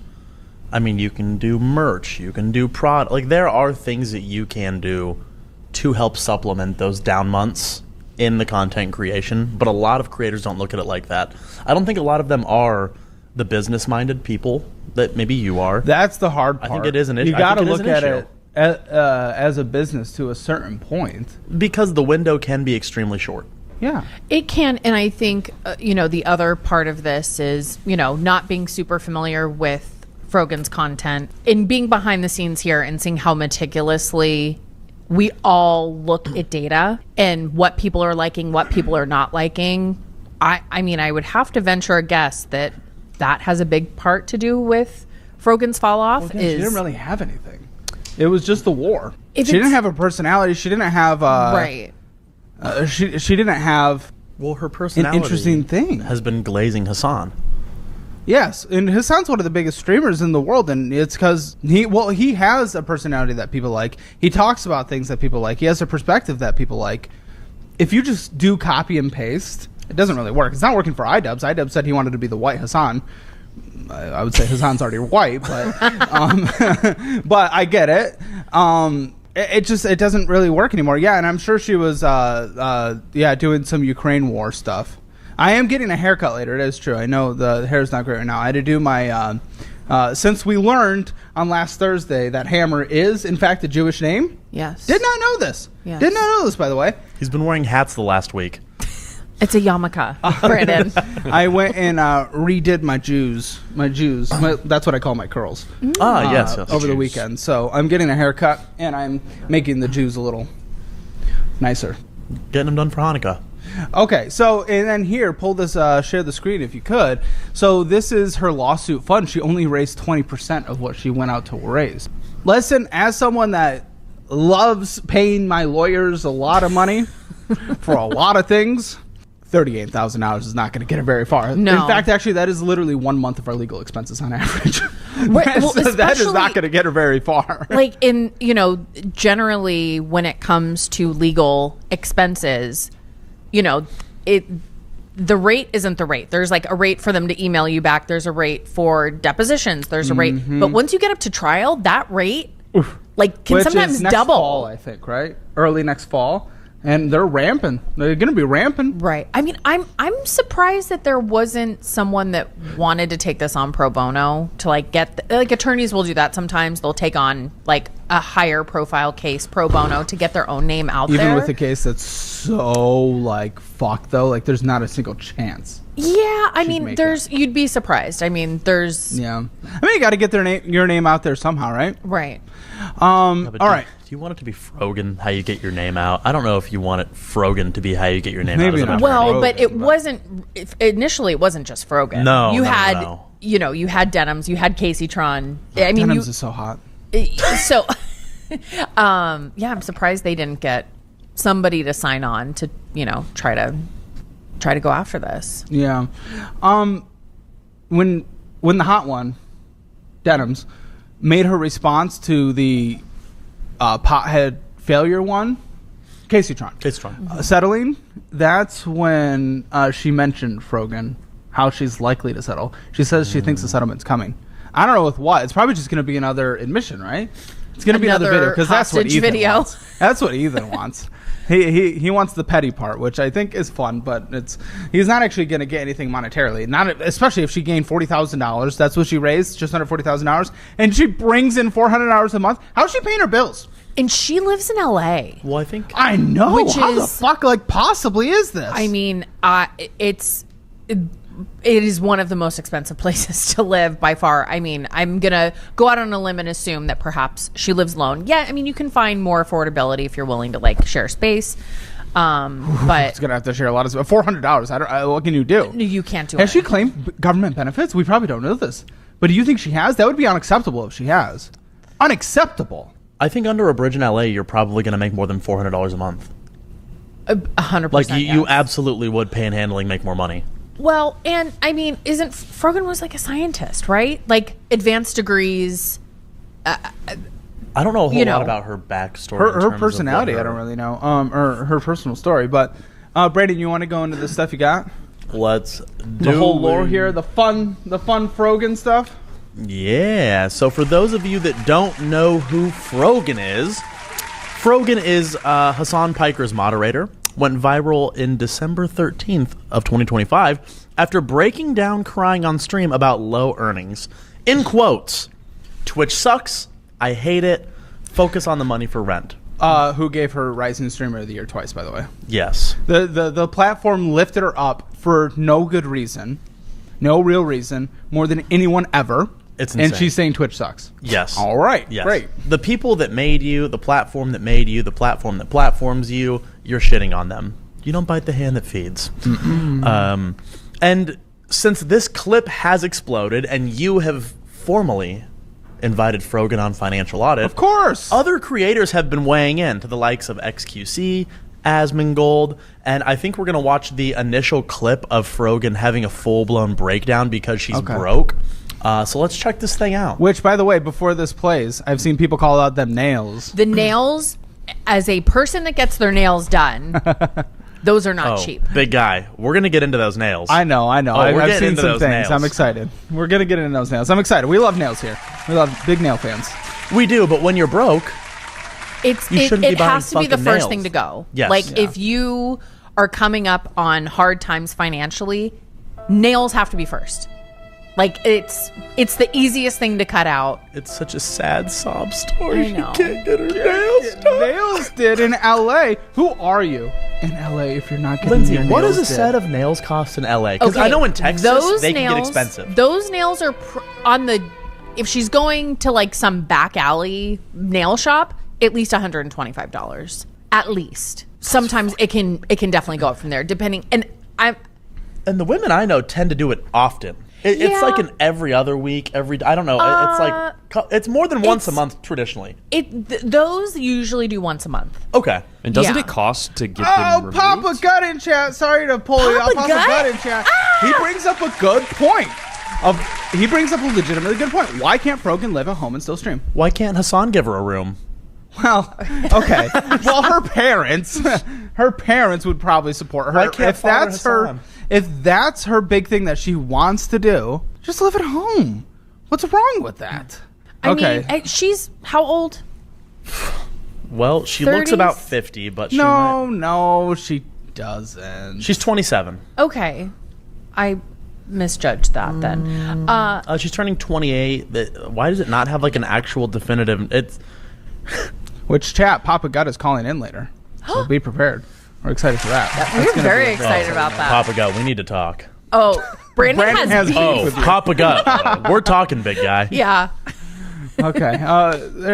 I mean, you can do merch, you can do product. Like, there are things that you can do to help supplement those down months in the content creation, but a lot of creators don't look at it like that. I don't think a lot of them are the business-minded people that maybe you are.
That's the hard part.
I think it is an issue.
You got to look at it as a business to a certain point.
Because the window can be extremely short.
Yeah.
It can, and I think, the other part of this is, not being super familiar with Frogan's content and being behind the scenes here and seeing how meticulously we all look at data and what people are liking, what people are not liking. I mean, I would have to venture a guess that has a big part to do with Frogan's fall off.
Well, she didn't really have anything. It was just the war. She didn't have a personality. She didn't have
right.
She didn't have
her personality
an interesting thing.
Has been glazing Hassan.
Yes, and Hassan's one of the biggest streamers in the world, and it's because he has a personality that people like. He talks about things that people like. He has a perspective that people like. If you just do copy and paste, it doesn't really work. It's not working for iDubbbz. iDubbbz said he wanted to be the white Hassan. I would say Hassan's already white, but but I get it. It doesn't really work anymore. Yeah, and I'm sure she was doing some Ukraine war stuff. I am getting a haircut later. It is true. I know the hair's not great right now. I had to do my since we learned on last Thursday that Hammer is in fact a Jewish name.
Yes.
Did not know this.
Yes.
Did not know this, by the way.
He's been wearing hats the last week.
It's a yarmulke, Brandon.
I went and redid my Jews. That's what I call my curls.
Yes.
Over the weekend. So I'm getting a haircut, and I'm making the Jews a little nicer.
Getting them done for Hanukkah.
Okay, so, and then here, pull this, share the screen if you could. So this is her lawsuit fund. She only raised 20% of what she went out to raise. Listen, as someone that loves paying my lawyers a lot of money for a lot of things, $38,000 is not going to get her very far.
No.
In fact, actually, that is literally 1 month of our legal expenses on average.
Well,
that is not going to get her very far.
Like generally when it comes to legal expenses, the rate isn't the rate. There's like a rate for them to email you back. There's a rate for depositions. There's a rate. But once you get up to trial, that rate can
Which
sometimes
is next
double.
Fall, I think, right? Early next fall. And they're ramping. They're going to be ramping.
Right. I mean, I'm surprised that there wasn't someone that wanted to take this on pro bono to get attorneys will do that sometimes. They'll take on a higher profile case pro bono to get their own name out there.
Even with a case that's so fuck though, there's not a single chance.
Yeah, I mean, you'd be surprised. I mean,
yeah. I mean, you got to get your name out there somehow, right?
Right.
All right.
Do you want it to be Frogan, how you get your name out? I don't know if you want it Frogan to be how you get your name
Maybe
out.
not.
Well,
Frogan,
but it wasn't initially. It wasn't just Frogan.
No,
you
no,
had
no.
you had Denims, you had Casey Tron. I mean,
Denims is so hot.
So, I'm surprised they didn't get somebody to sign on to try to go after this.
Yeah. When the hot one, Denims, made her response to the pothead failure one, Casey Tron. Settling, that's when she mentioned Frogan, how she's likely to settle. She says she thinks the settlement's coming. I don't know with what. It's probably just going to be another admission, right? It's going to be another video because that's what
hostage
Ethan
video.
wants. That's what Ethan wants. He wants the petty part, which I think is fun, but he's not actually going to get anything monetarily. Not especially if she gained $40,000. That's what she raised, just under $40,000, and she brings in $400 a month. How's she paying her bills?
And she lives in LA.
Well, I think
I know.
Which
How the
is-
fuck possibly is this?
I mean, it is one of the most expensive places to live by far. I mean, I'm going to go out on a limb and assume that perhaps she lives alone. Yeah, I mean, you can find more affordability if you're willing to, like, share space. But
it's going to have to share a lot of stuff. $400. What can you do?
You can't do it.
Has she claimed government benefits? We probably don't know this. But do you think she has? That would be unacceptable if she has. Unacceptable.
I think under a bridge in LA, you're probably going to make more than $400 a month.
100%.
Like, you absolutely would panhandling make more money.
Well, and I mean, isn't Frogan was like a scientist, right? Like advanced degrees.
I don't know a whole lot about her backstory.
Her personality, I don't really know. Or her personal story. But, Brandon, you want to go into the stuff you got?
Let's do
the whole lore here, the fun Frogan stuff.
Yeah. So for those of you that don't know who Frogan is Hassan Piker's moderator. Went viral in December 13th of 2025 after breaking down crying on stream about low earnings. In quotes, Twitch sucks, I hate it, focus on the money for rent.
Who gave her Rising Streamer of the Year twice, by the way.
Yes.
The platform lifted her up for no good reason, no real reason, more than anyone ever.
It's insane.
And she's saying Twitch sucks.
Yes.
All right.
Yes.
Great.
The people that made you, the platform that made you, the platform that platforms you, you're shitting on them. You don't bite the hand that feeds. And since this clip has exploded and you have formally invited Frogan on Financial Audit,
of course,
other creators have been weighing in to the likes of XQC, Asmongold, and I think we're going to watch the initial clip of Frogan having a full-blown breakdown because she's broke. So let's check this thing out.
Which, by the way, before this plays, I've seen people call out them nails.
The nails, as a person that gets their nails done, those are not cheap.
Big guy. We're going to get into those nails.
I know. I've seen some things.
Nails.
I'm excited. We're going to get into those nails. I'm excited. We love nails here. We love big nail fans.
We do, but when you're broke,
it has to be the first
nails.
thing to go.
Yes.
Like, if you are coming up on hard times financially, nails have to be first. Like, it's the easiest thing to cut out.
It's such a sad sob story.
I know.
She can't get her nails done.
Nails did in LA. Who are you in LA if you're not getting
Lindsay,
your nails
what does a
did?
set of nails cost in LA? Because I know in Texas they can get expensive.
Those nails are on the... If she's going to, like, some back alley nail shop, at least $125. At least. Sometimes it can definitely go up from there, depending... And
the women I know tend to do it often. It's like an every other week, I don't know. It's like it's more than once a month traditionally.
Those usually do once a month.
Okay.
And doesn't it cost to get them removed?
Papa Gut in chat. Sorry to pull you up. Papa Gut in chat. He brings up a good point. He brings up a legitimately good point. Why can't Frogan live at home and still stream?
Why can't Hassan give her a room?
Well, okay. Well, her parents would probably support her.
Why can't
If that's her big thing that she wants to do, just live at home. What's wrong with that?
I mean, she's how old?
Well, she
30s?
looks about 50, but
no, she doesn't.
She's 27.
Okay, I misjudged that then.
She's turning 28. Why does it not have like an actual definitive?
Which chat Papa Gut is calling in later, so be prepared. We're excited for that.
We're very excited about that.
Papa Gut, we need to talk.
Oh, Brandon has beef.
Papa Gut, we're talking, big guy.
Yeah.
Okay.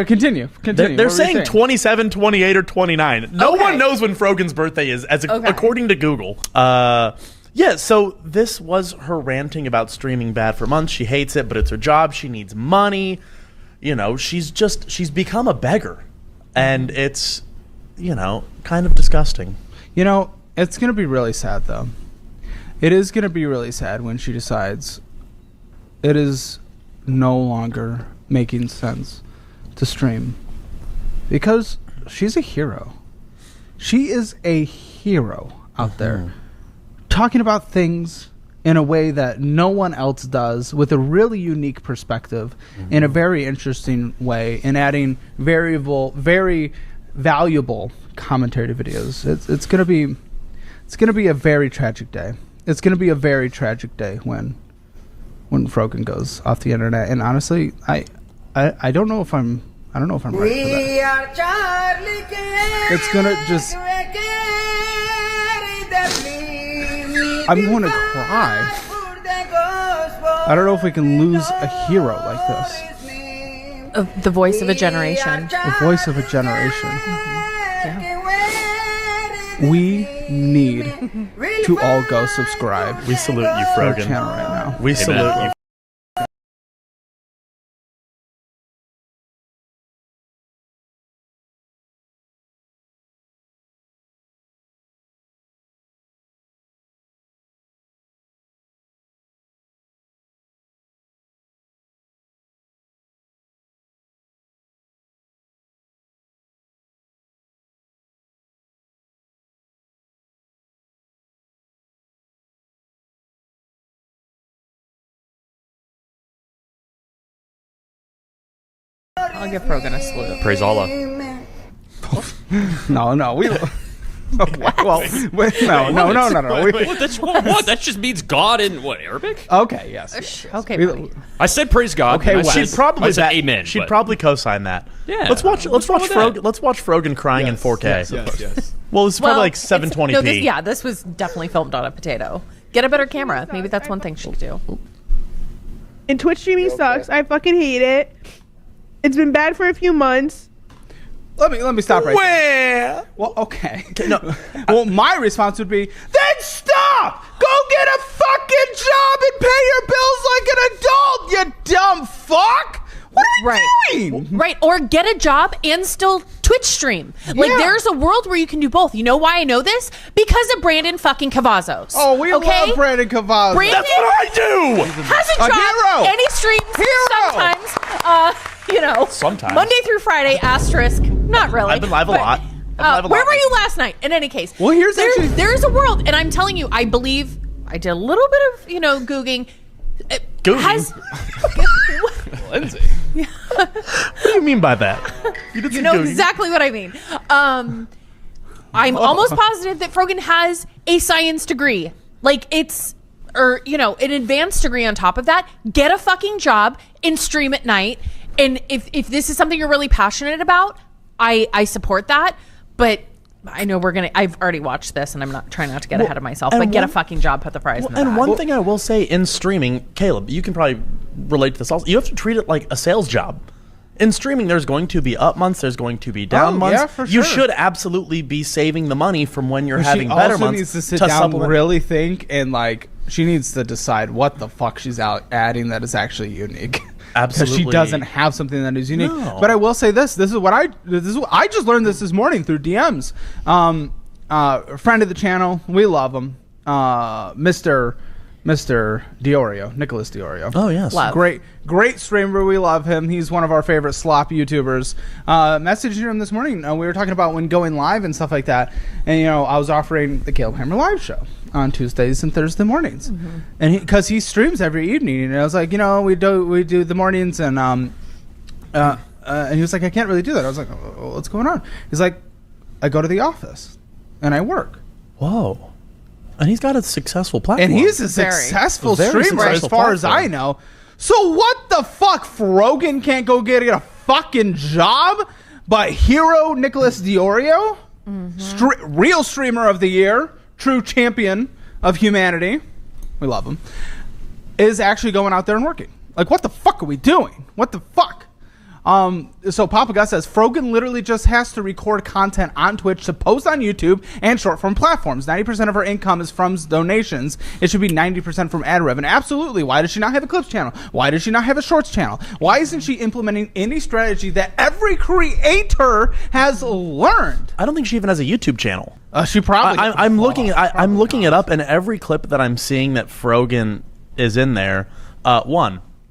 Continue.
They're saying 27, 28, or 29. No one knows when Frogan's birthday is, according to Google. Yeah, so this was her ranting about streaming bad for months. She hates it, but it's her job. She needs money. You know, she's become a beggar. And it's, kind of disgusting.
It's going to be really sad, though. It is going to be really sad when she decides it is no longer making sense to stream. Because she's a hero. She is a hero out there. Talking about things in a way that no one else does, with a really unique perspective, in a very interesting way, and adding very valuable commentary to videos. It's gonna be a very tragic day. It's gonna be a very tragic day when Frogan goes off the internet. And honestly, I don't know if I'm ready for that. It's gonna just. I'm going to cry. I don't know if we can lose a hero like this.
The voice of a generation.
The voice of a generation.
Yeah.
We need to all go subscribe.
We salute you, Frogan.
Channel right now.
We salute you.
I'll give Frogan a salute.
Praise Allah.
No. We. Okay. Well, no.
What? That just means God in what, Arabic?
Okay. Yes.
Okay. Buddy.
I said praise God.
Okay.
She'd probably
amen.
She'd probably co-sign that.
Yeah.
Let's watch Frogan. Let's watch Frogan crying in 4K.
Yes.
Well, it's probably like 720p.
This was definitely filmed on a potato. Get a better camera. Maybe that's one thing she could do.
And Twitch streaming sucks. I fucking hate it. It's been bad for a few months.
Let me stop right there. Well, okay.
No.
Well, my response would be, then stop! Go get a fucking job and pay your bills like an adult, you dumb fuck! What are you doing?
Right, or get a job and still Twitch stream. Like, there's a world where you can do both. You know why I know this? Because of Brandon fucking Cavazos.
Oh, we love Brandon Cavazos.
That's what I do!
Has a job,
hero.
and he streams sometimes.
Sometimes.
Monday through Friday, asterisk. Not really.
I've been live a lot.
Where were you last night? In any case.
Well,
there's a world, and I'm telling you, I believe I did a little bit of, Googing.
Lindsay. What do you mean by that?
You know exactly what I mean. I'm almost positive that Frogan has a science degree. Like, an advanced degree on top of that. Get a fucking job and stream at night. And if this is something you're really passionate about, I support that. But I know I've already watched this, and I'm not trying not to get ahead of myself, but get a fucking job, put the prize in the bag.
One thing I will say in streaming, Caleb, you can probably relate to this also. You have to treat it like a sales job. In streaming, there's going to be up months, there's going to be down months.
Yeah, for
you
sure.
should absolutely be saving the money from when you're having better months.
She also needs to sit down, really think, and she needs to decide what the fuck she's adding that is actually unique.
Absolutely,
because she doesn't have something that is unique.
No.
But I will say this: I just learned this morning through DMs. Friend of the channel, we love him, Mr. Diorio, Nicholas Diorio.
Oh yes,
great streamer. We love him. He's one of our favorite slop YouTubers. Messaged him this morning. We were talking about when going live and stuff like that, and I was offering the Caleb Hammer live show on Tuesdays and Thursday mornings, and because he streams every evening, and I was like, we do the mornings, and he was like, I can't really do that. I was like, oh, what's going on? He's like, I go to the office and I work.
Whoa. And he's got a successful platform.
And he's a successful streamer as far as I know. So what the fuck? Frogan can't go get a fucking job? But hero Nicholas Diorio, real streamer of the year, true champion of humanity, we love him, is actually going out there and working. Like, what the fuck are we doing? What the fuck? So Papa Gus says Frogan literally just has to record content on Twitch to post on YouTube and short form platforms. 90% of her income is from donations. It should be 90% from ad revenue. Absolutely. Why does she not have a clips channel? Why does she not have a shorts channel? Why isn't she implementing any strategy that every creator has learned?
I don't think she even has a YouTube channel.
She probably.
I'm looking it up, and every clip that I'm seeing that Frogan is in there.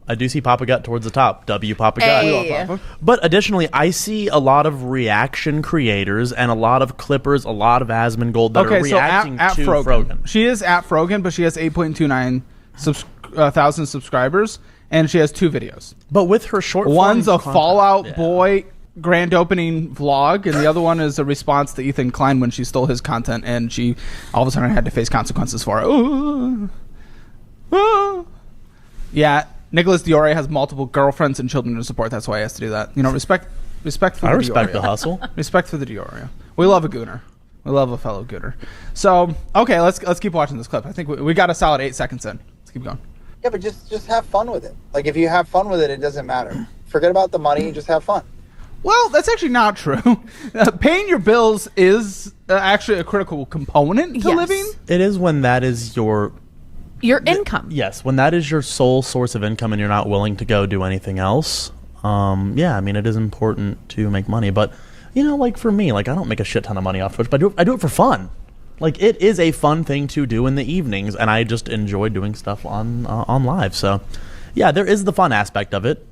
I do see Papa Gut towards the top. W Papa Gut.
Hey. We love
Papa.
But additionally, I see a lot of reaction creators and a lot of clippers, a lot of Asmongold that are reacting
at
to
Frogan.
Frogan.
She is at Frogan, but she has 8.29 thousand subscribers, and she has 2 videos.
But with her short form
one's a
content,
Fallout Boy grand opening vlog, and the other one is a response to Ethan Klein when she stole his content, and she all of a sudden had to face consequences for it. Ooh. Ooh. Yeah, Nicholas Diore has multiple girlfriends and children to support. That's why he has to do that. You know, respect for the
I respect
Diorio.
the hustle.
Respect for the Diorio. We love a gooner. We love a fellow gooner. So, okay, let's keep watching this clip. I think we got a solid 8 seconds in. Let's keep going.
Yeah, but just have fun with it. Like, if you have fun with it, it doesn't matter. Forget about the money, just have fun.
Well, that's actually not true. Paying your bills is actually a critical component to living.
It is when that is your
income.
Yes, when that is your sole source of income and you're not willing to go do anything else. Yeah, I mean, it is important to make money. But, you know, like for me, like I don't make a shit ton of money off Twitch, but I do it for fun. Like it is a fun thing to do in the evenings, and I just enjoy doing stuff on live. So, yeah, there is the fun aspect of it.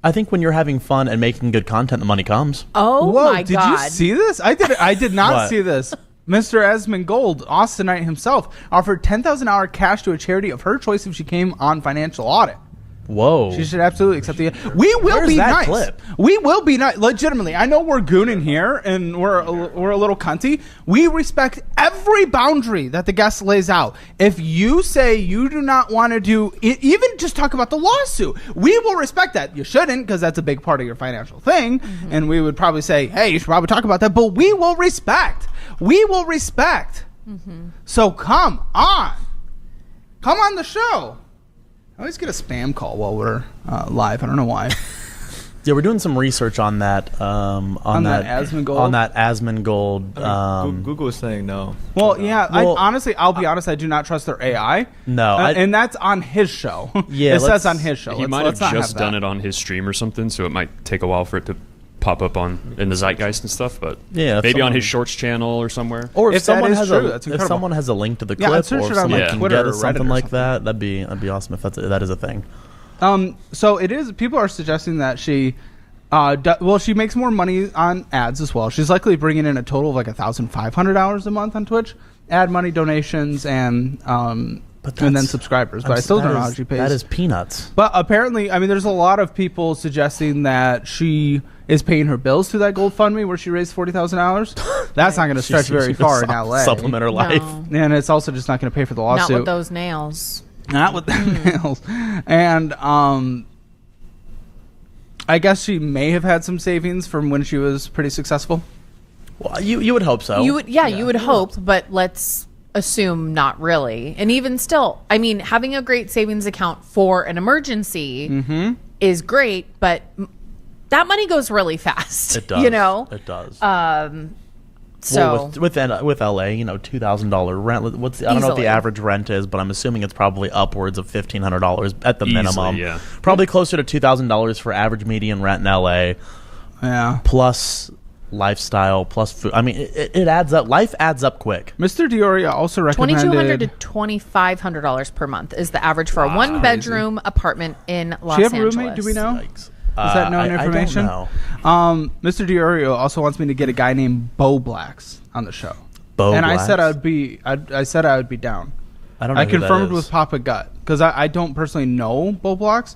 I think when you're having fun and making good content, the money comes.
Oh,
whoa,
my
did
God.
you see this? I did not
What?
see this. Mr. Asmongold, Austinite himself, offered $10,000 cash to a charity of her choice if she came on Financial Audit.
Whoa.
She should absolutely accept the... We will
Where's
be
that
nice.
clip?
We will be nice. Legitimately. I know we're gooning here, and we're a little cunty. We respect every boundary that the guest lays out. If you say you do not want to do... even just talk about the lawsuit. We will respect that. You shouldn't, because that's a big part of your financial thing. Mm-hmm. And we would probably say, hey, you should probably talk about that. But we will respect. We will respect. Mm-hmm. So come on. Come on the show. I always get a spam call while we're live. I don't know why.
Yeah, we're doing some research on that. On that
Asmongold?
On that Asmongold.
Google is saying no.
Well, yeah. I'll be honest. I do not trust their AI.
No,
and that's on his show.
Yeah,
it says on his show.
He might have just done it on his stream or something, so it might take a while for it to pop up in the zeitgeist and stuff. But
yeah,
maybe on his shorts channel or somewhere.
Or
if
someone has
true,
if someone has a link to the
Yeah,
clip,
I'd search
or
it on,
someone
like,
can
Twitter
get
or
us
Reddit
something
or
like that, that'd be awesome if that is a thing.
So it is. People are suggesting that she, she makes more money on ads as well. She's likely bringing in a total of like $1,500 a month on Twitch, ad money, donations, and then subscribers. But I still don't know how she pays.
That is peanuts.
But apparently, I mean, there's a lot of people suggesting that she is paying her bills through that GoFundMe where she raised $40,000. That's not going to stretch very far in LA.
Supplement her life,
and it's also just not going to pay for the lawsuit.
Not with those nails.
Not with the nails. And I guess she may have had some savings from when she was pretty successful.
Well, you would hope so.
You would hope, but let's assume not really. And even still, I mean, having a great savings account for an emergency is great, but that money goes really fast.
It does.
You know?
It does.
So
with LA, you know, $2,000 rent. I don't know what the average rent is, but I'm assuming it's probably upwards of $1,500 at the minimum.
Yeah.
Probably closer to $2,000 for average median rent in LA.
Yeah.
Plus lifestyle, plus food. I mean, it adds up. Life adds up quick.
Mr. Dioria also recommended
$2,200 to $2,500 per month is the average for a one-bedroom apartment in Los Angeles.
She have a roommate? Do we know?
Yikes.
Is that known information?
I don't know.
Mr. Diorio also wants me to get a guy named Bo Blacks on the show.
Blacks?
I said I would be down.
I don't know.
I
who
confirmed
that
with
is.
Papa Gut because I don't personally know Bo Blacks.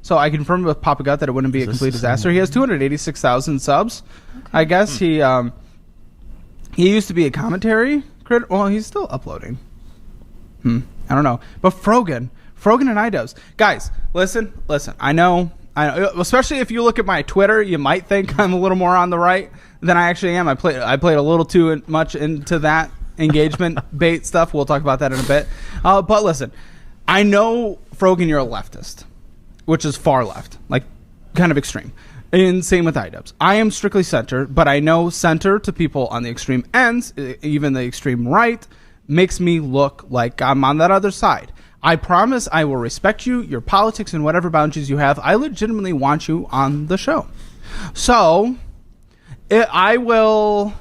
So I confirmed with Papa Gut that it wouldn't be a complete disaster. He has 286,000 subs. Okay. I guess he used to be a commentary critic. Well, he's still uploading. I don't know. But Frogan and iDubbbz. Guys, listen. I know, especially if you look at my Twitter, you might think I'm a little more on the right than I actually am. I played a little too much into that engagement bait stuff. We'll talk about that in a bit. But listen, I know, Frogan, you're a leftist, which is far left, like kind of extreme. And same with iDubbbz. I am strictly center, but I know center to people on the extreme ends, even the extreme right, makes me look like I'm on that other side. I promise I will respect you, your politics, and whatever boundaries you have. I legitimately want you on the show. So, I will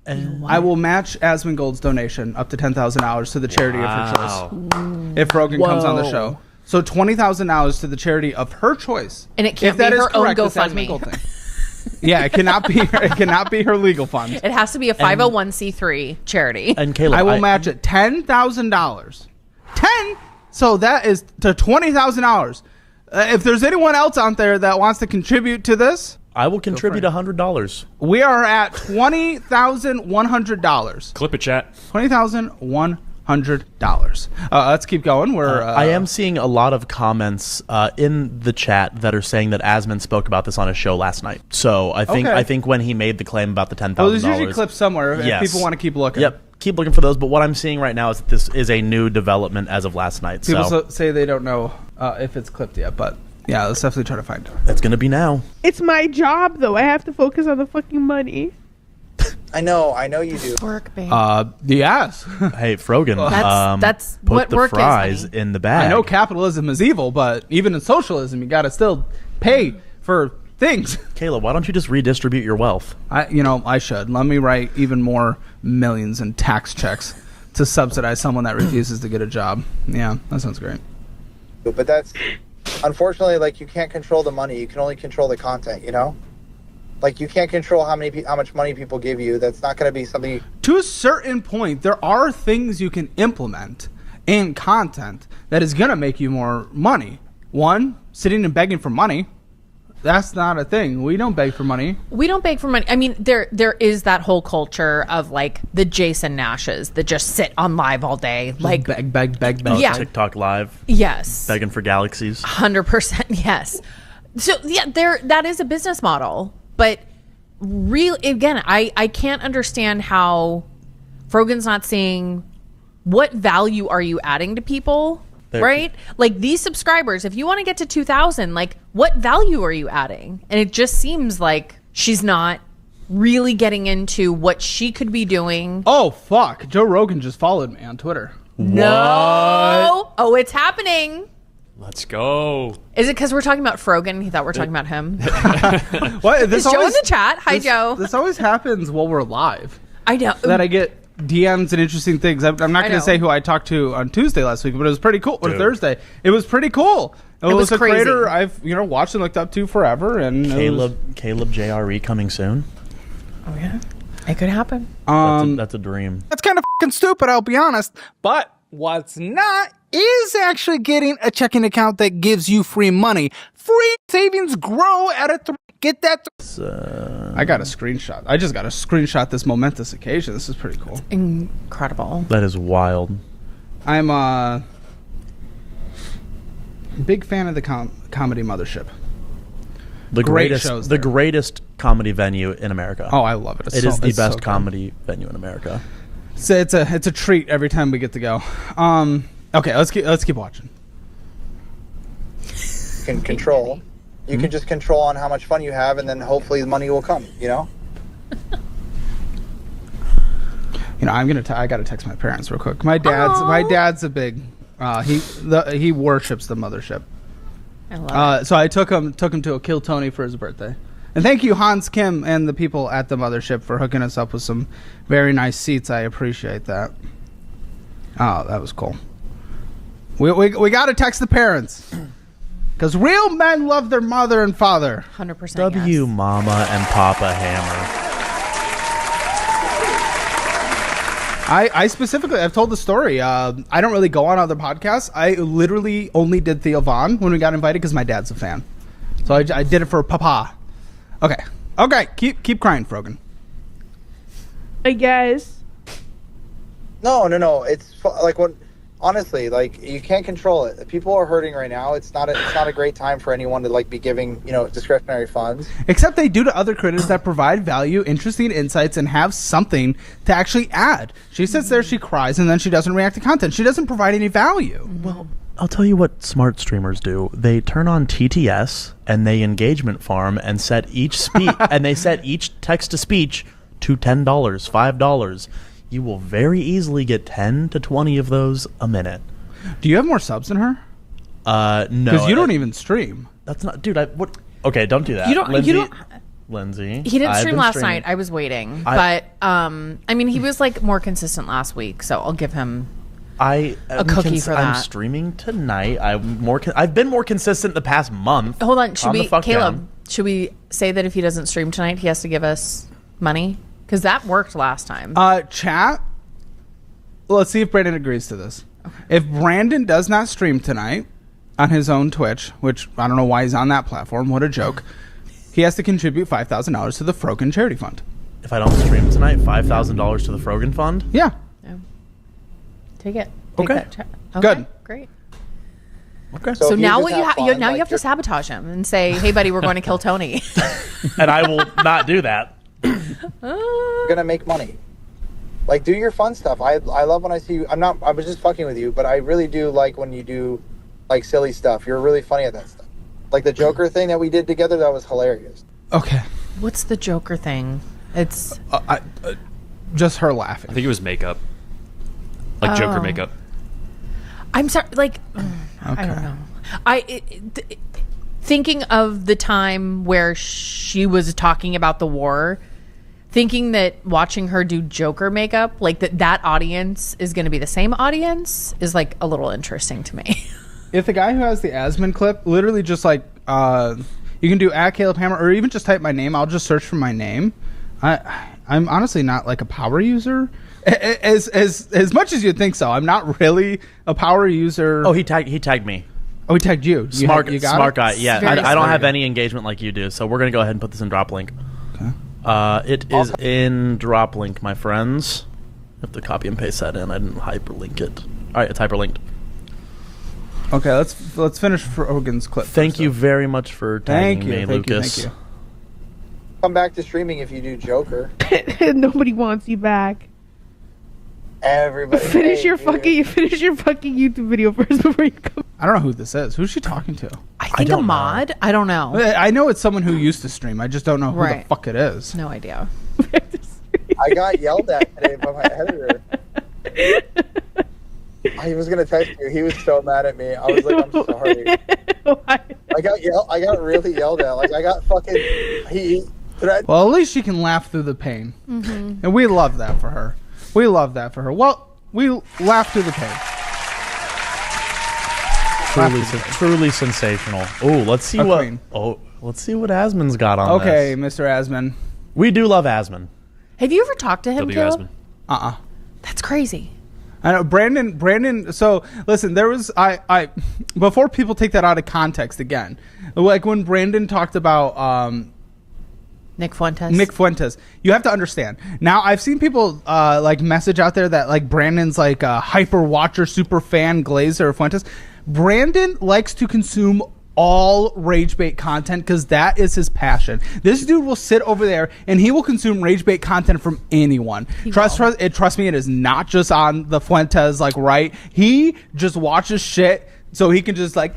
match Asmongold's donation up to $10,000 to the charity of her choice if Rogan comes on the show. So $20,000 to the charity of her choice,
and it can't
if that
be
is
her own
correct, it's as legal
GoFundMe.
thing. Yeah, it cannot be. It cannot be her legal fund.
It has to be a 501c3 charity.
And Caleb,
I will match it $10,000. 10. So that is to $20,000. If there's anyone else out there that wants to contribute to this,
I will contribute $100.
we are at $20,100.
Clip it, chat.
$20,100. Let's keep going.
I am seeing a lot of comments in the chat that are saying that Asman spoke about this on his show last night. So I think when he made the claim about the $10,000,
there's usually clips somewhere if
Yes.
people want to keep looking.
Yep, keep looking for those. But what I'm seeing right now is that this is a new development as of last night.
People say they don't know if it's clipped yet, but yeah, let's definitely try to find out.
It's going to be now.
It's my job, though. I have to focus on the fucking money.
I know you do.
Work, babe.
Yes.
Hey, Frogan.
That's
put
what
the
work
fries
is, honey.
in the bag.
I know capitalism is evil, but even in socialism, you got to still pay for things.
Caleb, why don't you just redistribute your wealth?
I should. Let me write even more millions in tax checks to subsidize someone that refuses to get a job. Yeah, that sounds great.
But that's unfortunately, like, you can't control the money. You can only control the content. Like, you can't control how much money people give you. That's not going to be something.
To a certain point, there are things you can implement in content that is going to make you more money. One, sitting and begging for money. That's not a thing. We don't beg for money.
We don't beg for money. I mean, there is that whole culture of like the Jason Nashes that just sit on live all day, like
beg.
Yeah.
TikTok live.
Yes.
Begging for galaxies.
100%. Yes. So yeah, that is a business model, but I can't understand how Frogan's not seeing what value are you adding to people. Right? Like these subscribers, if you want to get to 2,000, like what value are you adding? And it just seems like she's not really getting into what she could be doing.
Oh, fuck. Joe Rogan just followed me on Twitter.
No. Oh, it's happening.
Let's go.
Is it because we're talking about Frogan? He thought we're talking about him.
What?
Is Joe in the chat? Hi, Joe.
This always happens while we're live.
I know.
That I get DMs and interesting things. I'm not going to say who I talked to on Tuesday last week, but it was pretty cool. Or Thursday. It was pretty cool. It was a
crazy.
creator I've watched and looked up to forever. And
Caleb JRE coming soon.
Oh yeah, it could happen.
That's a dream.
That's kind of fucking stupid, I'll be honest. But what's not is actually getting a checking account that gives you free money. Free savings grow at a get that. I got a screenshot. I just got a screenshot this momentous occasion. This is pretty cool.
Incredible.
That is wild.
I'm a big fan of the comedy Mothership.
The
Great
greatest,
shows
the
there.
greatest comedy venue in America.
Oh, I love it.
It is the
it's
best
so good.
comedy venue in America.
So it's a treat every time we get to go. Okay, let's keep watching.
You can control. You can just control on how much fun you have, and then hopefully the money will come.
I gotta text my parents real quick. My dad's a big. He worships the Mothership.
I love it.
So I took him to a Kill Tony for his birthday. And thank you, Hans Kim and the people at the Mothership, for hooking us up with some very nice seats. I appreciate that. Oh, that was cool. We got to text the parents. Because real men love their mother and father.
100%.
W Mama and Papa Hammer.
I specifically, I've told the story. I don't really go on other podcasts. I literally only did Theo Vaughn when we got invited because my dad's a fan. So I did it for Papa. Okay. Keep crying, Frogan.
I guess.
No. It's like what. Honestly, like, you can't control it. People are hurting right now. It's not a great time for anyone to like be giving discretionary funds.
Except they do to other creators that provide value, interesting insights, and have something to actually add. She sits there, she cries, and then she doesn't react to content. She doesn't provide any value.
Well, I'll tell you what smart streamers do. They turn on TTS and they engagement farm and set each text to speech to $10, $5. You will very easily get 10 to 20 of those a minute.
Do you have more subs than her?
No.
Because you don't even stream.
That's not, dude. What? Okay, don't do that. Lindsay.
He didn't stream last night. I was waiting, but I mean, he was like more consistent last week, so I'll give him. a cookie for
I'm
that.
streaming tonight. I've been more consistent the past month.
Hold on,
Calm the fuck down.
should we say that if he doesn't stream tonight, he has to give us money? Because that worked last time.
Chat. Let's see if Brandon agrees to this. Okay. If Brandon does not stream tonight on his own Twitch, which I don't know why he's on that platform, what a joke, he has to contribute $5,000 to the Frogan Charity Fund.
If I don't stream tonight, $5,000 to the Frogan Fund?
Yeah.
Take it.
Okay.
Okay.
Good.
Great.
Okay.
So
if you
now
just
what you
have
have,
fun,
now
like
you have to sabotage him and say, "Hey, buddy, we're going to kill Tony."
And I will not do that.
You're gonna make money. Like, do your fun stuff. I love when I see you. I was just fucking with you, but I really do like when you do like silly stuff. You're really funny at that stuff. Like the Joker thing that we did together, that was hilarious.
Okay.
What's the Joker thing? It's
just her laughing.
I think it was makeup. Like Joker makeup.
I'm sorry. Like, I don't know. Thinking of the time where she was talking about the war, thinking that watching her do Joker makeup, like that audience is going to be the same audience, is like a little interesting to me.
If the guy who has the Asmon clip, literally just like, you can do @CalebHammer or even just type my name. I'll just search for my name. I'm honestly not like a power user. As much as you'd think so, I'm not really a power user.
Oh, he tagged me.
Oh, he tagged you.
Smart
got
guy. Yeah,
Very
I don't
smart.
have any engagement like you do, so we're gonna go ahead and put this in drop link.
Okay.
It is in drop link, my friends. I have to copy and paste that in. I didn't hyperlink it. All right, it's hyperlinked.
Okay, let's finish Frogan's clip.
Thank you very much for tagging me, Lucas.
Thank you.
Come back to streaming if you do Joker.
Nobody wants you back.
Everybody.
Finish your fucking YouTube video first before you come.
I don't know who this is. Who's she talking to?
I think a mod. I don't know.
I know it's someone who used to stream. I just don't know who the fuck it is.
No idea.
I got yelled at today by my editor. He was gonna text you. He was so mad at me. I was like, I'm sorry. I got really yelled at. Like I got fucking. He threatened.
Well, at least she can laugh through the pain, and we love that for her. We love that for her. Well, we laugh through the pain.
Truly sensational. Oh, let's see let's see what Asmon's got on this.
Okay, Mr. Asmon.
We do love Asmon.
Have you ever talked to him, Caleb?
Asmon.
That's crazy.
I know Brandon. So listen, there was I before people take that out of context again, like when Brandon talked about
Nick Fuentes.
You have to understand. Now I've seen people like message out there that like Brandon's like a hyper watcher, super fan, Glazer, Fuentes. Brandon likes to consume all rage bait content because that is his passion. This dude will sit over there and he will consume rage bait content from anyone. Trust me, it is not just on the Fuentes, like, right? He just watches shit so he can just like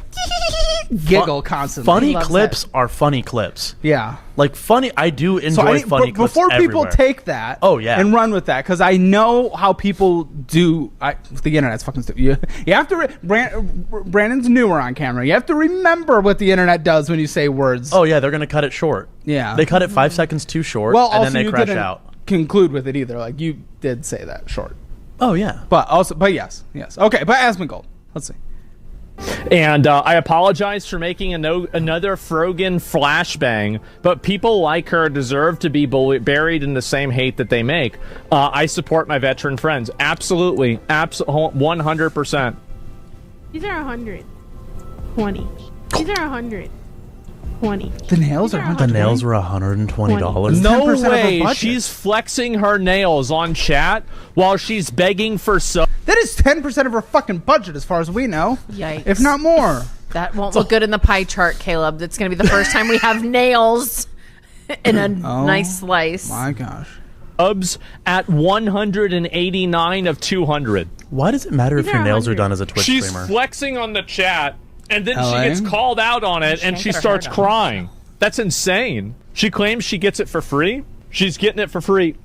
giggle constantly.
Funny clips are funny clips.
Yeah.
Like funny, I do enjoy funny clips
before people
everywhere.
take that and run with that, because I know how people do. The internet's fucking stupid. You have to Brandon's newer on camera. You have to remember what the internet does when you say words.
Oh yeah, they're gonna cut it short.
Yeah,
they cut it 5 seconds too short,
well,
and
also
then they
you
crash
didn't
out.
Conclude with it either. Like you did say that short.
Oh yeah,
but yes. Okay, but Asmongold. Let's see.
And I apologize for making another Frogan flashbang, but people like her deserve to be buried in the same hate that they make. I support my veteran friends. Absolutely. 100%.
These are 120. These are 120.
The nails are $120.
The nails were $120.
No way. She's flexing her nails on chat while she's begging for
That is 10% of her fucking budget, as far as we know.
Yikes.
If not more.
That won't look good in the pie chart, Caleb. That's going to be the first time we have nails in a nice slice.
My gosh.
Subs at 189 of 200.
Why does it matter if your nails are done as a Twitch
She's
streamer?
flexing on the chat, and then
LA?
she gets called out on it, and she
get her
starts
hair done.
crying. That's insane. She claims she gets it for free. She's getting it for free.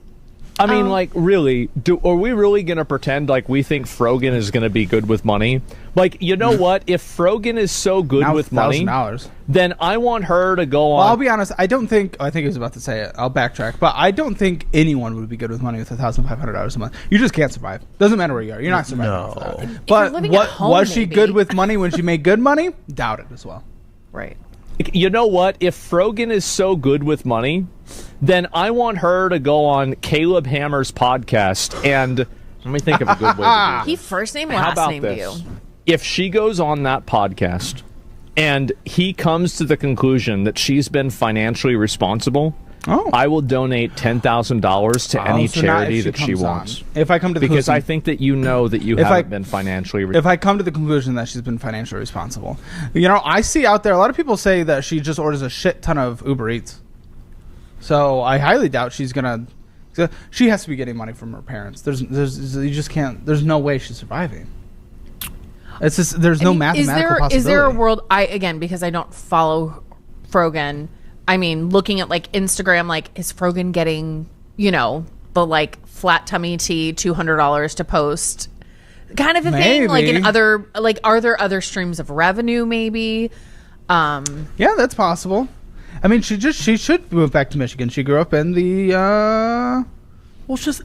I mean, like, really, are we really going to pretend like we think Frogan is going to be good with money? Like, you know what? If Frogan is so good
Now
with money,
$1,000.
then I want her to go on.
Well, I'll be honest. I think he was about to say it. I'll backtrack. But I don't think anyone would be good with money with $1,500 a month. You just can't survive. Doesn't matter where you are. You're not surviving. No. But
living at home,
was she
maybe.
good with money when she made good money? Doubt it as well.
Right.
You know what? If Frogan is so good with money, then I want her to go on Caleb Hammer's podcast and let me think of a good way to do
He
this.
first name,
How
last
about
name
this?
you.
If she goes on that podcast and he comes to the conclusion that she's been financially responsible, I will donate $10,000 to any
so not
charity
if
that she
comes on.
wants.
If I come to the
because
conclusion,
I think that you know that you
If
haven't been financially
if I come to the conclusion that she's been financially responsible, I see out there a lot of people say that she just orders a shit ton of Uber Eats. So I highly doubt she's gonna. She has to be getting money from her parents. You just can't. There's no way she's surviving. It's just there's no mathematical possibility.
Is there a world? Because I don't follow Frogan. I mean, looking at like Instagram, like is Frogan getting the like flat tummy tea $200 to post, kind of a thing? Like in other are there other streams of revenue? Maybe.
Yeah, that's possible. I mean, she should move back to Michigan. She grew up in the.
Well, it's just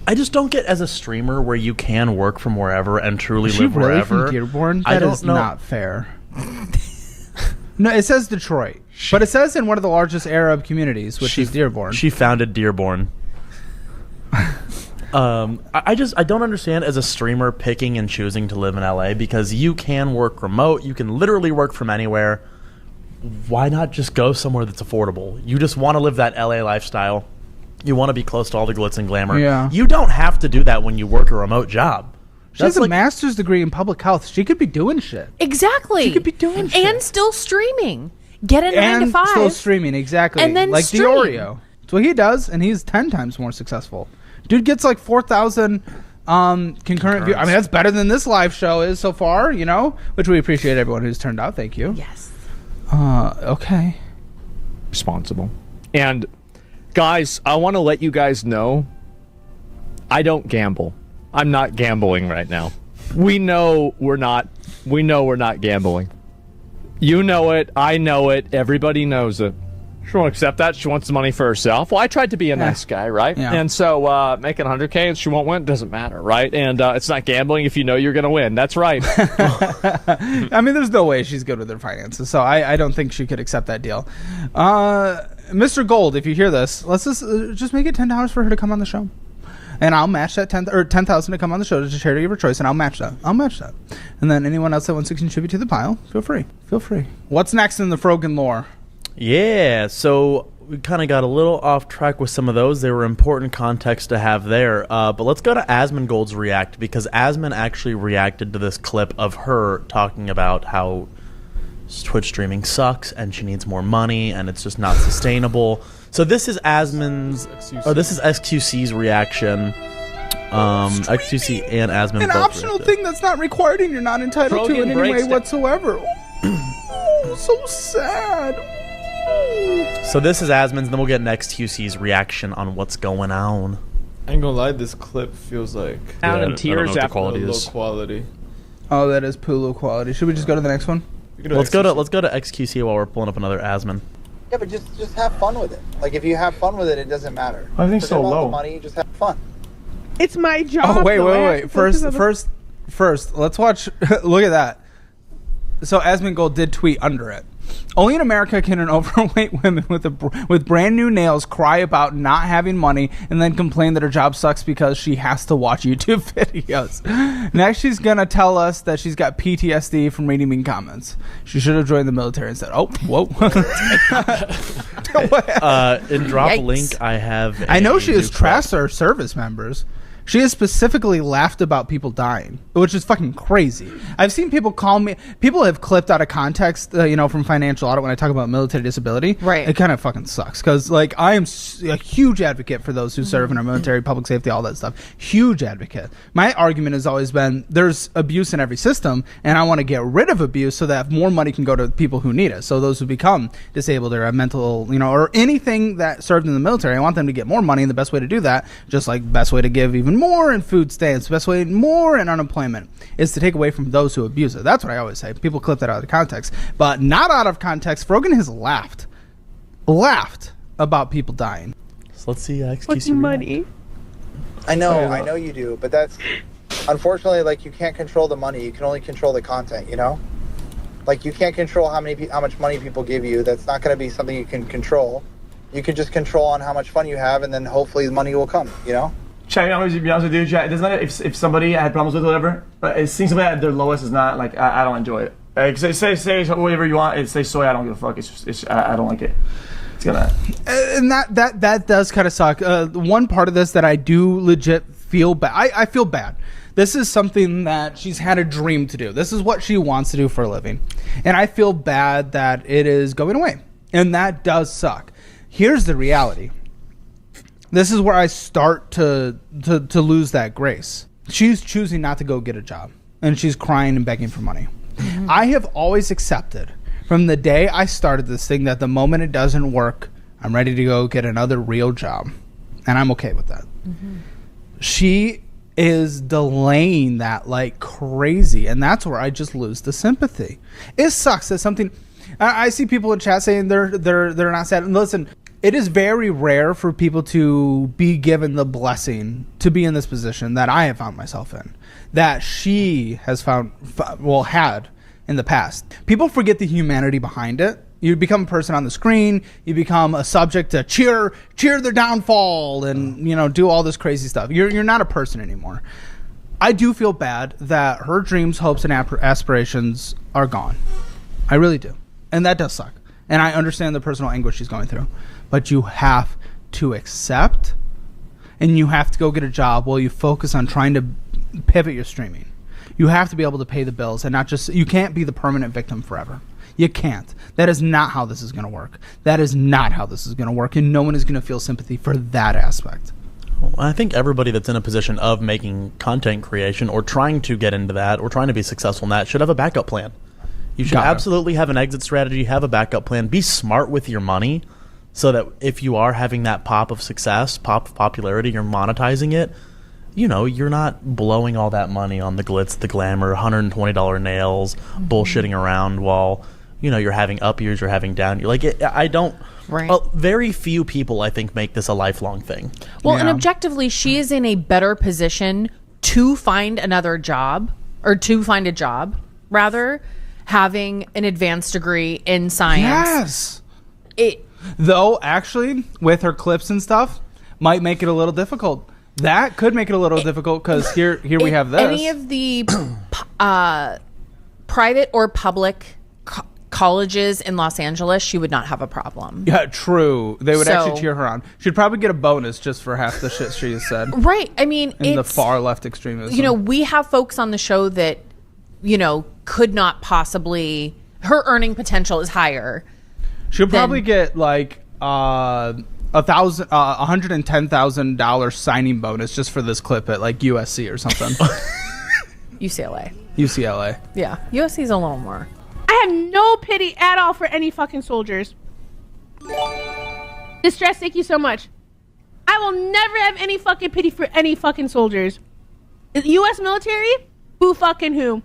I just don't get as a streamer where you can work from wherever and truly
Is
live
she really
wherever.
from Dearborn?
I
That
don't
is
know.
not fair. No, it says Detroit, but it says in one of the largest Arab communities, which is Dearborn.
She founded Dearborn. I don't understand as a streamer picking and choosing to live in LA because you can work remote. You can literally work from anywhere. Why not just go somewhere that's affordable? You just want to live that LA lifestyle. You want to be close to all the glitz and glamour.
Yeah.
You don't have to do that when you work a remote job.
She has a master's degree in public health. She could be doing shit.
Exactly.
She could be doing shit.
And still streaming. Get a 9 to 5.
Still streaming, exactly.
And then
like
stream.
Diorio. That's what he does, and he's 10 times more successful. Dude gets like 4,000 concurrent views. I mean, that's better than this live show is so far, which we appreciate everyone who's turned out. Thank you.
Yes.
Okay.
Responsible. And guys, I want to let you guys know I don't gamble. I'm not gambling right now. We know we're not gambling. You know it. I know it. Everybody knows it. She won't accept that. She wants the money for herself. Well, I tried to be a nice guy, right?
Yeah.
And so making $100K and she won't win doesn't matter, right? And it's not gambling if you know you're going to win. That's right.
I mean, there's no way she's good with her finances, so I don't think she could accept that deal. Mr. Gold, if you hear this, let's just make it $10 for her to come on the show. And I'll match that 10,000 to come on the show to charity of her choice, and I'll match that. And then anyone else that wants to contribute to the pile, feel free. What's next in the Frogan lore?
Yeah, so we kind of got a little off track with some of those. They were important context to have there. But let's go to Asmongold's react, because Asmon actually reacted to this clip of her talking about how Twitch streaming sucks and she needs more money and it's just not sustainable. So this is this is XQC's reaction. XQC and Asmon
An
both
optional
reacted.
thing that's not required and you're not entitled to in any way whatsoever. Oh, so sad.
So this is Asmon's, and then we'll get an XQC's reaction on what's going on.
I ain't gonna lie, this clip feels like
Out in tears after
low quality.
Oh, that is Pulu quality. Should we just go to the next one?
Let's go to XQC while we're pulling up another Asmon.
Yeah, but just have fun with it. Like, if you have fun with it, it doesn't matter.
I think
If
so
you want
low.
the money, just have fun.
It's my job.
Oh, wait.
though. I have to focus on the-
First, let's watch. Look at that. So Asmongold did tweet under it. Only in America can an overweight woman with brand new nails cry about not having money and then complain that her job sucks because she has to watch YouTube videos. Next, she's gonna tell us that she's got PTSD from reading mean comments. She should have joined the military instead. Oh, whoa!
In drop
Yikes.
link, I have.
I know she has
new clip.
trashed our service members. She has specifically laughed about people dying, which is fucking crazy. I've seen people call me. People have clipped out of context, from Financial Audit when I talk about military disability.
Right.
It kind of fucking sucks because, I am a huge advocate for those who serve in our military, public safety, all that stuff. Huge advocate. My argument has always been there's abuse in every system, and I want to get rid of abuse so that more money can go to people who need it. So those who become disabled or have mental, or anything that served in the military, I want them to get more money, and the best way to do that, just like best way to give even more in food stamps, best way more in unemployment, is to take away from those who abuse it. That's what I always say. People clip that out of context, but not out of context. Frogan has laughed about people dying.
So let's see.
What's money?
I know you do, but that's unfortunately you can't control the money. You can only control the content. You can't control how much money people give you. That's not going to be something you can control. You can just control on how much fun you have, and then hopefully the money will come.
Chat, I'm going to be honest with you, chat. It doesn't matter if somebody I had problems with or whatever, but seeing somebody at their lowest is not, I don't enjoy it. Say whatever you want, say soy, I don't give a fuck. I don't like it. It's gonna...
And that does kind of suck. One part of this that I do legit feel bad. I feel bad. This is something that she's had a dream to do. This is what she wants to do for a living. And I feel bad that it is going away. And that does suck. Here's the reality. This is where I start to lose that grace. She's choosing not to go get a job, and she's crying and begging for money. Mm-hmm. I have always accepted from the day I started this thing that the moment it doesn't work, I'm ready to go get another real job, and I'm okay with that. Mm-hmm. She is delaying that like crazy, and that's where I just lose the sympathy. It sucks that something... I see people in chat saying they're not sad. And listen, it is very rare for people to be given the blessing to be in this position that I have found myself in, that she has had in the past. People forget the humanity behind it. You become a person on the screen. You become a subject to cheer their downfall and do all this crazy stuff. You're not a person anymore. I do feel bad that her dreams, hopes, and aspirations are gone. I really do, and that does suck. And I understand the personal anguish she's going through. But you have to accept, and you have to go get a job while you focus on trying to pivot your streaming. You have to be able to pay the bills and not just... You can't be the permanent victim forever. You can't. That is not how this is going to work. That is not how this is going to work, and no one is going to feel sympathy for that aspect.
Well, I think everybody that's in a position of making content creation or trying to get into that or trying to be successful in that should have a backup plan. You should absolutely have an exit strategy, have a backup plan, be smart with your money so that if you are having that pop of success, pop of popularity, you're monetizing it, you're not blowing all that money on the glitz, the glamour, $120 nails, bullshitting around while, you're having up years or having down years. Right. Very few people, I think, make this a lifelong thing.
Well, and objectively, she is in a better position to find another job, or to find a job, rather, having an advanced degree in science.
Yes. Though, actually, with her clips and stuff, might make it a little difficult. That could make it a little difficult because here we have this.
Any of the private or public colleges in Los Angeles, she would not have a problem.
Yeah, true. They would actually cheer her on. She'd probably get a bonus just for half the shit she has said.
Right. I mean,
in the far left extremism.
We have folks on the show that, could not possibly... Her earning potential is higher.
She'll probably get $110,000 signing bonus just for this clip at USC or something.
UCLA.
Yeah.
USC's a little more.
I have no pity at all for any fucking soldiers. Distress, thank you so much. I will never have any fucking pity for any fucking soldiers. The U.S. military? Who fucking who?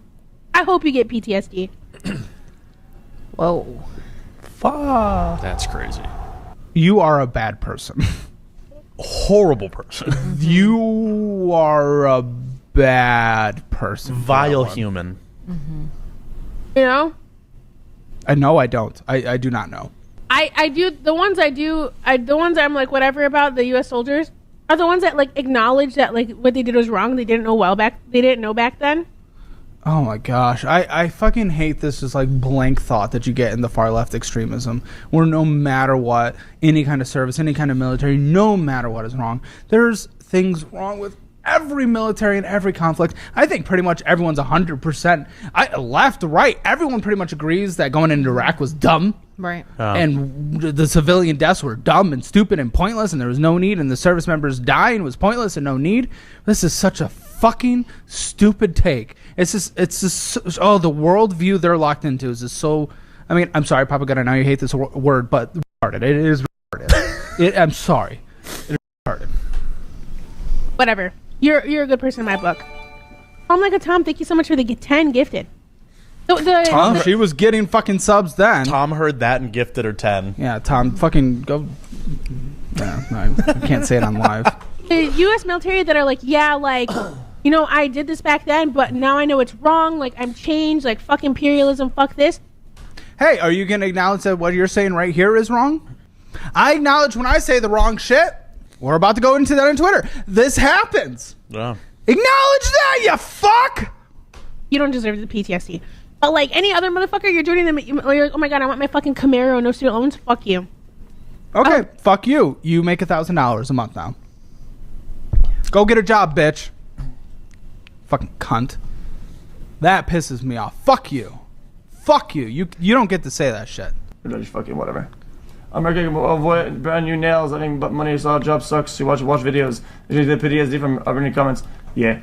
I hope you get PTSD.
Whoa.
Fuck.
That's crazy.
You are a bad person.
Horrible person.
You are a bad person.
Vile human.
Mm-hmm.
I know I don't. I do not know.
I do. The ones the ones I'm whatever about the U.S. soldiers are the ones that acknowledge that what they did was wrong. They didn't know They didn't know back then.
Oh my gosh. I fucking hate this just blank thought that you get in the far left extremism where no matter what, any kind of service, any kind of military, no matter what is wrong, there's things wrong with every military and every conflict. I think pretty much everyone's 100%. Left, right, everyone pretty much agrees that going into Iraq was dumb.
Right.
And the civilian deaths were dumb and stupid and pointless, and there was no need, and the service members dying was pointless and no need. This is such a fucking stupid take. It's just the worldview they're locked into is just so. I mean, I'm sorry, Papa God, I know you hate this word, but retarded. It is retarded. I'm sorry. It is retarded.
Whatever. You're a good person in my book. I'm like a Tom. Thank you so much for the 10 gifted.
Tom, she was getting fucking subs then.
Tom heard that and gifted her 10.
Yeah, Tom, fucking go. No, I can't say it on live.
The U.S. military that are like, yeah, like, you know, I did this back then, but now I know it's wrong. Like, I'm changed. Like, fuck imperialism. Fuck this.
Hey, are you going to acknowledge that what you're saying right here is wrong? I acknowledge when I say the wrong shit. We're about to go into that on Twitter. This happens.
Yeah.
Acknowledge that, you fuck.
You don't deserve the PTSD. But like any other motherfucker, you're joining them. You're like, oh my God, I want my fucking Camaro, no student loans. Fuck you.
Okay, fuck you. You make $1,000 a month now. Go get a job, bitch. Fucking cunt. That pisses me off. Fuck you. Fuck you. You don't get to say that shit.
Just fucking whatever. I'm working with brand new nails. I think but money is all. Job sucks. You watch videos. There's the PTSD from any comments. Yeah.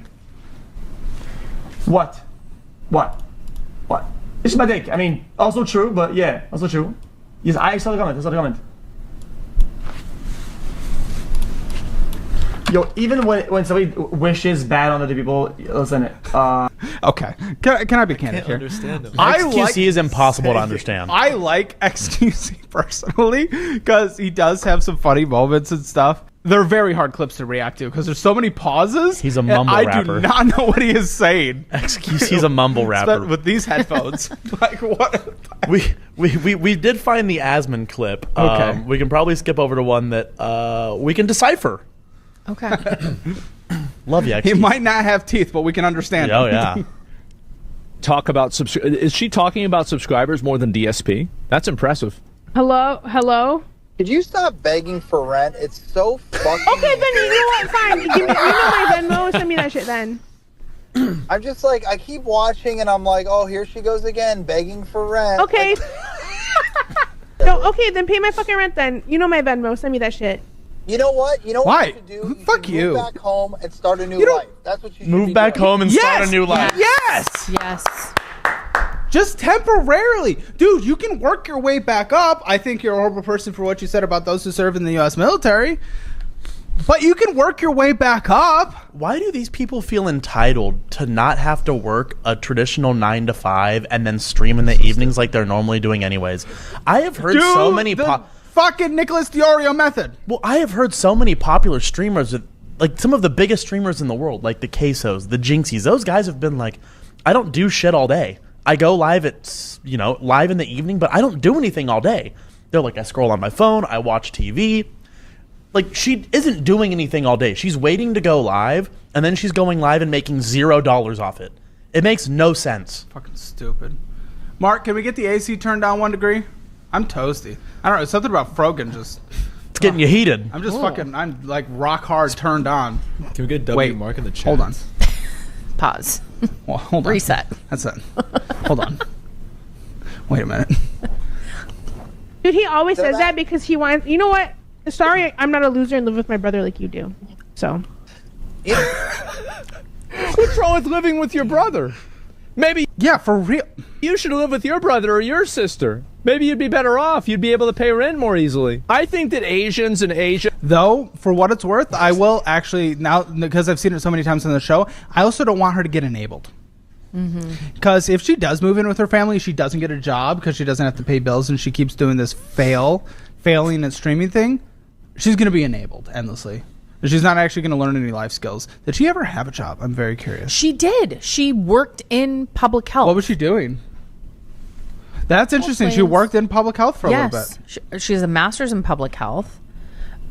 What? It's my dick. I mean, also true, but yeah, also true. Yes, I saw the comment. Yo, even when somebody wishes bad on other people, listen.
Okay, can I be candid here?
Understand him. XQC is impossible to understand.
I like XQC personally because he does have some funny moments and stuff. They're very hard clips to react to because there's so many pauses.
He's a mumble rapper.
I do not know what he is saying.
XQC's a mumble rapper
with these headphones. Like what?
We did find the Asman clip.
Okay,
we can probably skip over to one that we can decipher.
Okay.
Love you, XQC.
He might not have teeth, but we can understand.
Oh yeah.
Talk about is she talking about subscribers more than DSP? That's impressive.
Hello.
Could you stop begging for rent? It's so fucking...
Okay, then you know what? Fine. You know my Venmo. Send me that shit then.
I'm just like, I keep watching and I'm like, oh, here she goes again, begging for rent.
Okay. No, okay, then pay my fucking rent then. You know my Venmo. Send me that shit.
You know what? You know
Why?
what you should do?
Fuck you.
Move back home and start a new life. That's what you should
Move back home and start a new life.
Yes.
Just temporarily. Dude, you can work your way back up. I think you're a horrible person for what you said about those who serve in the U.S. military. But you can work your way back up.
Why do these people feel entitled to not have to work a traditional 9 to 5 and then stream in the evenings like they're normally doing anyways? I have heard so many...
fucking Nicholas Diorio method.
Well, I have heard so many popular streamers, like some of the biggest streamers in the world, like the Quesos, the Jinxies. Those guys have been like, I don't do shit all day. I go live live in the evening, but I don't do anything all day. They're like, I scroll on my phone, I watch TV. Like, she isn't doing anything all day. She's waiting to go live, and then she's going live and making $0 off it. It makes no sense.
Fucking stupid. Mark, can we get the AC turned down 1 degree? I'm toasty. I don't know. Something about Frogan just...
It's getting you heated.
I'm just I'm like rock hard turned on.
Can we get W Mark in the chat?
Hold on.
Pause.
Well, hold on.
Reset.
That's it. Hold on. Wait a minute.
Dude, he always says that because he wants... You know what? Sorry, I'm not a loser and live with my brother like you do. So...
What's wrong with living with your brother? Maybe...
Yeah, for real.
You should live with your brother or your sister. Maybe you'd be better off. You'd be able to pay rent more easily. I think that Asians and Asia...
Though, for what it's worth, I will actually, now, because I've seen it so many times on the show, I also don't want her to get enabled. Because if she does move in with her family, she doesn't get a job because she doesn't have to pay bills and she keeps doing this failing at streaming thing, she's going to be enabled endlessly. She's not actually going to learn any life skills. Did she ever have a job? I'm very curious.
She did. She worked in public health.
What was she doing? That's interesting. She worked in public health for a little bit.
She has a master's in public health.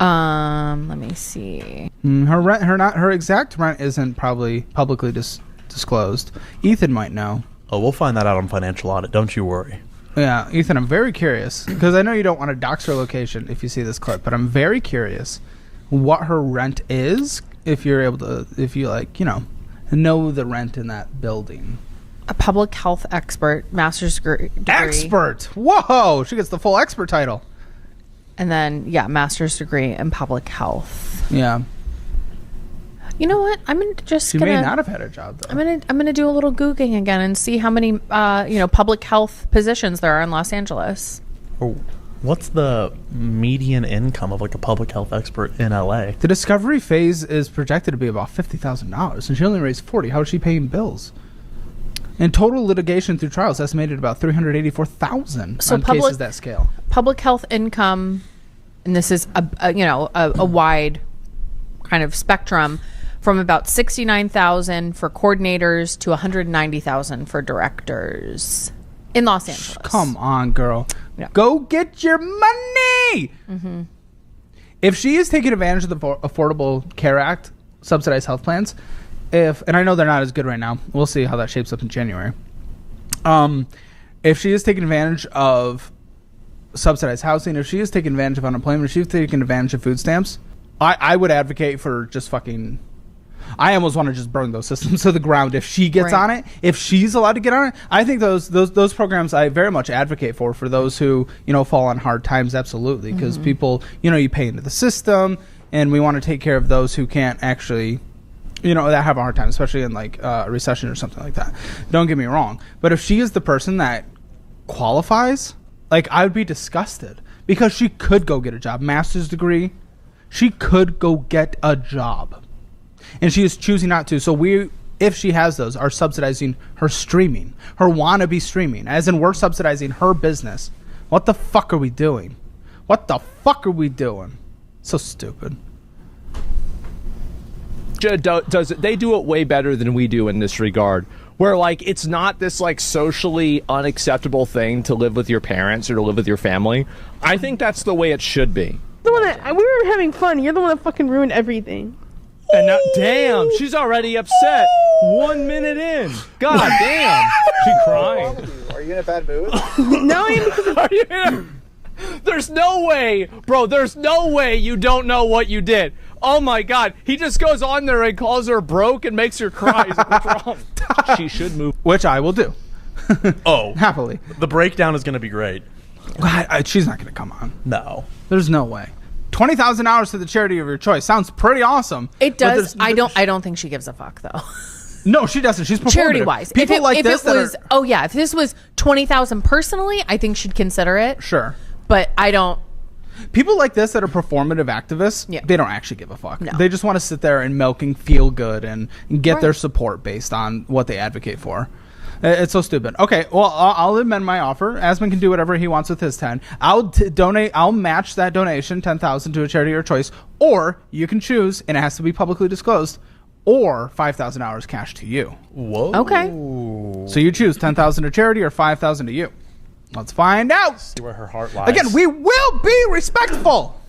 Let me see.
Her exact rent isn't probably publicly disclosed. Ethan might know.
Oh, we'll find that out on Financial Audit. Don't you worry.
Yeah, Ethan, I'm very curious because I know you don't want to dox her location if you see this clip, but I'm very curious what her rent is if you're able to, if you like, know the rent in that building.
A public health expert, master's degree.
Expert! Whoa! She gets the full expert title.
And then, master's degree in public health.
Yeah.
You know what? I'm just
she
gonna.
may not have had a job though.
I'm gonna do a little googling again and see how many public health positions there are in Los Angeles.
Oh, what's the median income of like a public health expert in LA?
The discovery phase is projected to be about $50,000, and she only raised $40,000. How is she paying bills? And total litigation through trials estimated about $384,000 on cases that scale.
Public health income, and this is a wide kind of spectrum, from about $69,000 for coordinators to $190,000 for directors in Los Angeles.
Come on, girl.
Yeah.
Go get your money.
Mm-hmm.
If she is taking advantage of the Affordable Care Act, subsidized health plans, and I know they're not as good right now. We'll see how that shapes up in January. If she is taking advantage of subsidized housing, if she is taking advantage of unemployment, if she's taking advantage of food stamps, I would advocate for just fucking... I almost want to just burn those systems to the ground if she gets on it. If she's allowed to get on it, I think those programs I very much advocate for those who fall on hard times. Absolutely, because people you pay into the system, and we want to take care of those who can't actually that have a hard time, especially in like a recession or something like that. Don't get me wrong, but if she is the person that qualifies, like I would be disgusted because she could go get a job, master's degree, she could go get a job. And she is choosing not to. So we, if she has those, are subsidizing her streaming, her wannabe streaming, as in we're subsidizing her business. What the fuck are we doing? What the fuck are we doing? So stupid.
They do it way better than we do in this regard. Where like it's not this like socially unacceptable thing to live with your parents or to live with your family. I think that's the way it should be.
The one that we were having fun. You're the one that fucking ruined everything.
And now, damn, she's already upset. 1 minute in. God damn. She crying.
Are you in a bad mood?
No,
Are you in There's no way, bro, there's no way you don't know what you did. Oh my God. He just goes on there and calls her broke and makes her cry. He's like, what's wrong? She should move.
Which I will do.
Oh.
Happily.
The breakdown is going to be great.
She's not going to come on.
No.
There's no way. $20,000 to the charity of your choice sounds pretty awesome.
It does. I don't think she gives a fuck though.
No, she doesn't. She's performative.
Charity wise,
People
if this was $20,000 personally, I think she'd consider it.
Sure,
but I don't.
People like this that are performative activists, they don't actually give a fuck.
No.
They just want to sit there and milk and feel good and get their support based on what they advocate for. It's so stupid. Okay, well, I'll amend my offer. Asman can do whatever he wants with his 10. I'll donate. I'll match that donation, $10,000 to a charity of your choice, or you can choose, and it has to be publicly disclosed, or $5,000 cash to you.
Whoa.
Okay.
So you choose $10,000 to charity or $5,000 to you. Let's find out.
See where her heart lies.
Again, we will be respectful.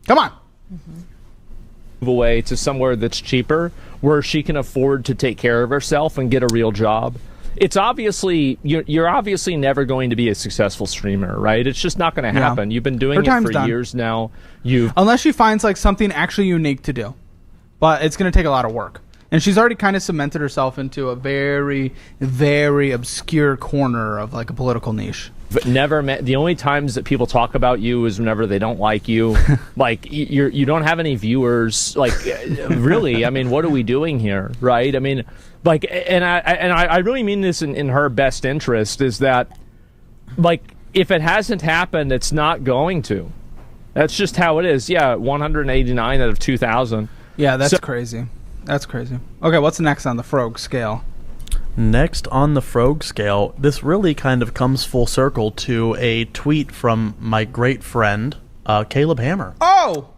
Come on.
Move away to somewhere that's cheaper, where she can afford to take care of herself and get a real job. It's obviously you're obviously never going to be a successful streamer, right? It's just not going to happen. You've been doing it for years now.
Unless she finds like something actually unique to do, but it's going to take a lot of work. And she's already kind of cemented herself into a very, very obscure corner of like a political niche.
But the only times that people talk about you is whenever they don't like you. Like you don't have any viewers. Like really, I mean, what are we doing here, right? I mean, like, and I really mean this in her best interest, is that like if it hasn't happened, it's not going to. That's just how it is. Yeah, 189 out of 2,000.
Yeah, that's crazy. That's crazy. Okay, what's next on the Frog scale?
Next on the Frog scale, this really kind of comes full circle to a tweet from my great friend, Caleb Hammer.
Oh!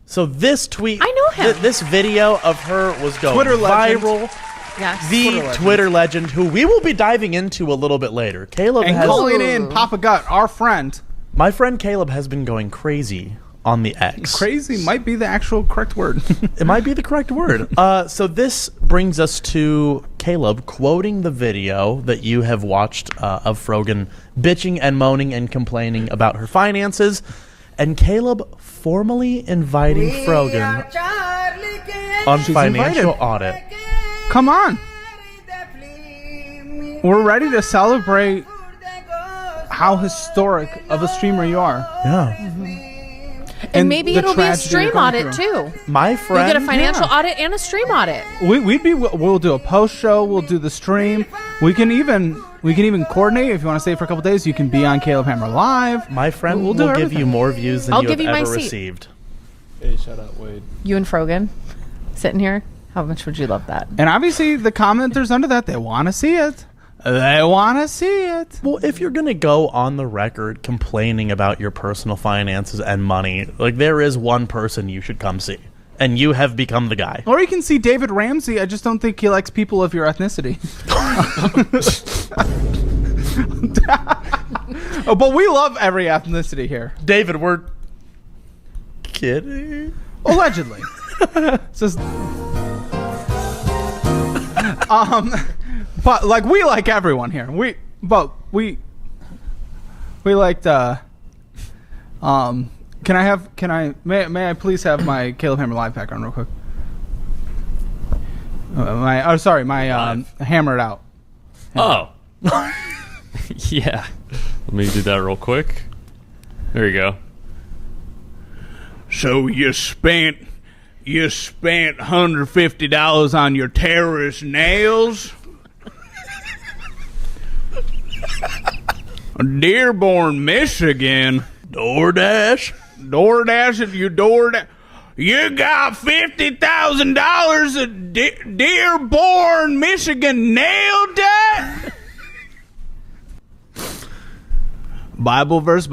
So this tweet...
I know him.
This video of her was going
Twitter
viral.
Legend.
Yes.
The Twitter legend, who we will be diving into a little bit later. Caleb
and
has...
calling in Papa Gut, our friend.
My friend Caleb has been going crazy on the X.
Crazy might be the actual correct word.
It might be the correct word. So this brings us to Caleb quoting the video that you have watched of Frogan bitching and moaning and complaining about her finances, and Caleb formally inviting Frogan
On
She's
financial
invited.
audit.
Come on. We're ready to celebrate how historic of a streamer you are.
Yeah.
And maybe
the
it'll be a
tragedy you're
stream
going
audit
through.
too.
My friend.
You get a financial audit and a stream audit.
We'll do a post show. We'll do the stream. We can even coordinate if you want to stay for a couple days. You can be on Caleb Hammer Live.
My friend
We'll
will
do
give
everything.
you more views than
I'll
you
give
have
you my
ever
seat.
received.
Hey, shout out Wade.
You and Frogan sitting here. How much would you love that?
And obviously, the commenters under that, they want to see it. They want to see it.
Well, if you're going to go on the record complaining about your personal finances and money, like there is one person you should come see. And you have become the guy.
Or you can see David Ramsey. I just don't think he likes people of your ethnicity. Oh, but we love every ethnicity here.
David, we're kidding.
Allegedly. Says, but like we like everyone here. We liked. May I please have my Caleb Hammer Live pack on real quick? My hammered out.
Oh. Yeah. Let me do that real quick. There you go.
So you spent $150 on your terrorist nails? Dearborn, Michigan. DoorDash, you got $50,000 at Dearborn, Michigan. Nailed that. Bible verse.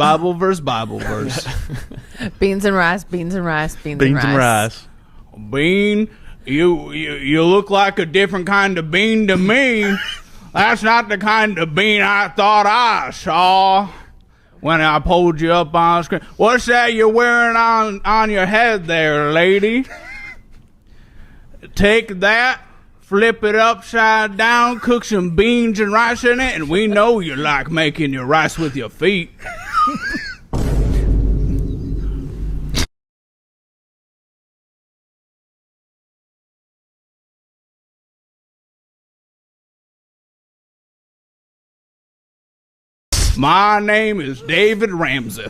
Beans and rice, beans and rice, beans and rice.
Bean, you look like a different kind of bean to me. That's not the kind of bean I thought I saw when I pulled you up on the screen. What's that you're wearing on your head there, lady? Take that, flip it upside down, cook some beans and rice in it, and we know you like making your rice with your feet. My name is David Ramsey.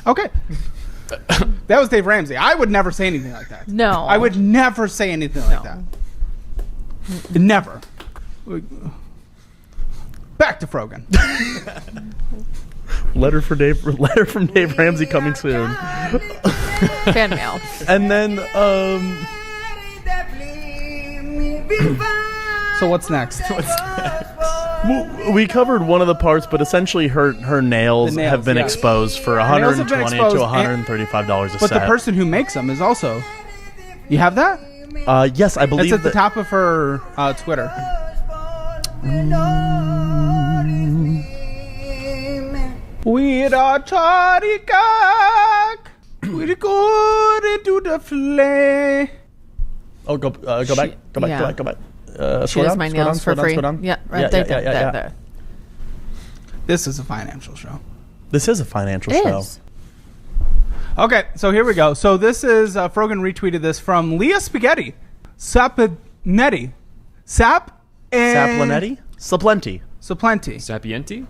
Okay. That was Dave Ramsey. I would never say anything like that.
No.
I would never say anything like that. Never. Back to Frogan.
Letter from Dave Ramsey coming soon.
Fan mail.
And then
So what's next?
We covered one of the parts, but essentially her nails have been exposed for $120 to $135 a set.
But the person who makes them is also. You have that?
Yes, I believe
it's at the top of her Twitter. With our toddy cock, we're going into the flay.
Oh, go back.
She has my nails for free. Yeah, right there.
This is a financial show.
This is a financial show.
Okay, so here we go. So this is Frogan retweeted this from Leah Spaghetti, Sapinetti,
Saplinetti,
Saplenti.
Sapienti.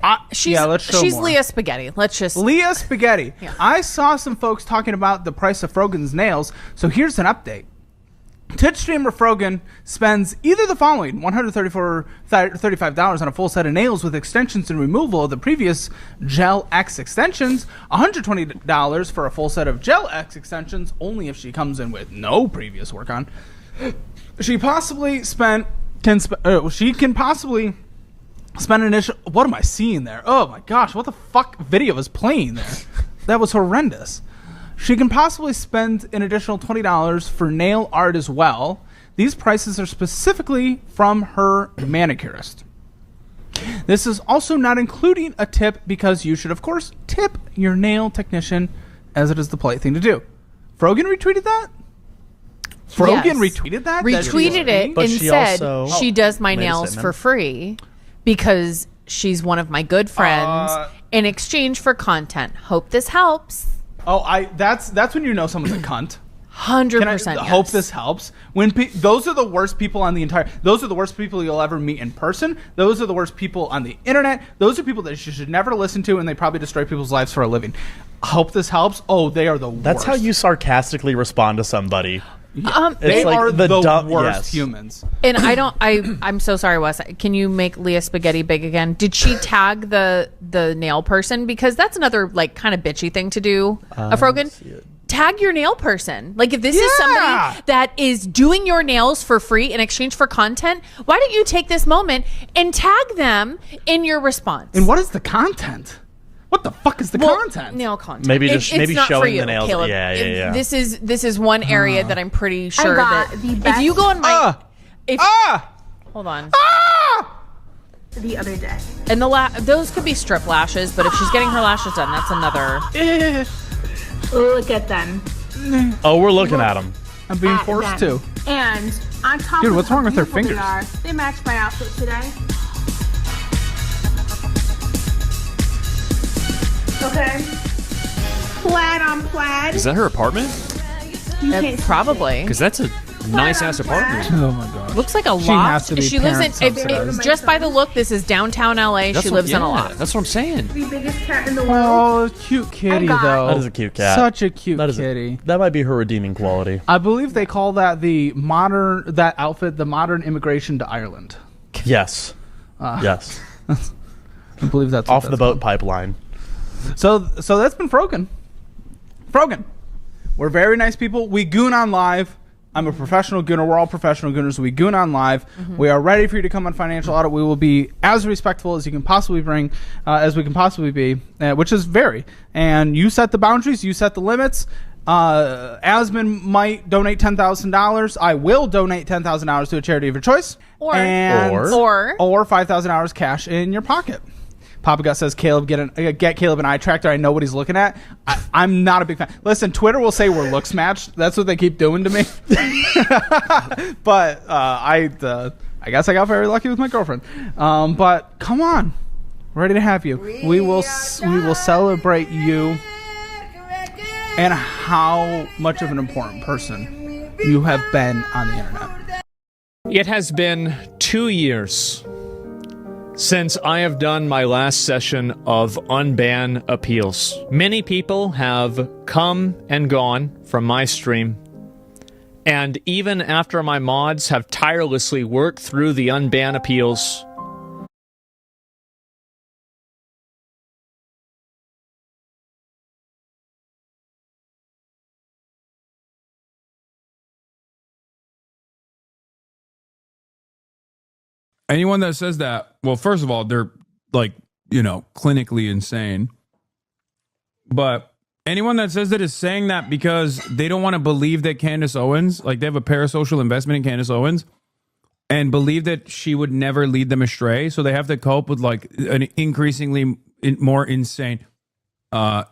Let's show
she's
more.
Leah Spaghetti. Let's just
Leah Spaghetti.
Yeah.
I saw some folks talking about the price of Frogan's nails. So here's an update. Twitch streamer Frogan spends either the following $135 on a full set of nails with extensions and removal of the previous Gel X extensions, $120 for a full set of Gel X extensions, only if she comes in with no previous work on. She can possibly spend an initial. What am I seeing there? Oh my gosh, what the fuck video is playing there? That was horrendous. She can possibly spend an additional $20 for nail art as well. These prices are specifically from her manicurist. This is also not including a tip because you should, of course, tip your nail technician as it is the polite thing to do. Frogan retweeted that? Retweeted that?
Retweeted it and said she does my nails for free because she's one of my good friends in exchange for content. Hope this helps.
Oh, that's when you know someone's a cunt.
100%.
Hope this helps. Those are the worst people on the entire. Those are the worst people you'll ever meet in person. Those are the worst people on the internet. Those are people that you should never listen to, and they probably destroy people's lives for a living. Hope this helps. Oh, they are the worst.
That's how you sarcastically respond to somebody.
They are the worst humans.
And I'm so sorry, Wes. Can you make Leah Spaghetti big again? Did she tag the nail person? Because that's another like kind of bitchy thing to do. Frogan, tag your nail person. Like if this is somebody that is doing your nails for free in exchange for content, why don't you take this moment and tag them in your response?
And what is the content? What the fuck is the content?
Nail content.
Maybe
it's
maybe
not
showing
for you,
the nails.
Caleb.
Yeah.
This is one area that I'm pretty sure
got
that
the
if
best-
you go on my hold on.
The other day.
And those could be strip lashes, but if she's getting her lashes done, that's another.
Look at them.
Oh, we're looking at them.
I'm being forced to.
And on top
Dude,
of
what's
how
wrong with their
beautiful
fingers?
They match my outfit today. Okay. Plaid on plaid.
Is that her apartment?
Probably.
Because that's a nice ass apartment.
Oh my god.
Looks like a
She
loft.
has to be
She lives in
parent-subsidized.
just by the look. This is downtown LA. She lives in a loft.
That's what I'm saying.
The biggest cat in the world.
Oh, cute kitty
got-
though.
That is a cute cat.
Such a cute
That is
kitty.
that might be her redeeming quality.
I believe they call that the modern immigration to Ireland.
Yes. Yes.
I believe that's what
Off the
that's
boat
called.
pipeline.
So that's been Frogan. Frogan. We're very nice people. We goon on live. I'm a professional gooner. We're all professional gooners. We goon on live. We are ready for you to come on Financial Audit. We will be as respectful as you can possibly bring, as we can possibly be, which is very. And you set the boundaries. You set the limits. Asman might donate $10,000. I will donate $10,000 to a charity of your choice.
Or
$5,000 cash in your pocket. Papa Gut says, Caleb, get Caleb an eye tractor. I know what he's looking at. I'm not a big fan. Listen, Twitter will say we're looks matched. That's what they keep doing to me. But I guess I got very lucky with my girlfriend. But come on, ready to have you. We will celebrate you and how much of an important person you have been on the internet.
It has been 2 years since I have done my last session of unban appeals. Many people have come and gone from my stream, and even after my mods have tirelessly worked through the unban appeals,
Anyone that says that, well, first of all, they're like, clinically insane. But anyone that says that is saying that because they don't want to believe that Candace Owens, like they have a parasocial investment in Candace Owens and believe that she would never lead them astray. So they have to cope with like an increasingly more insane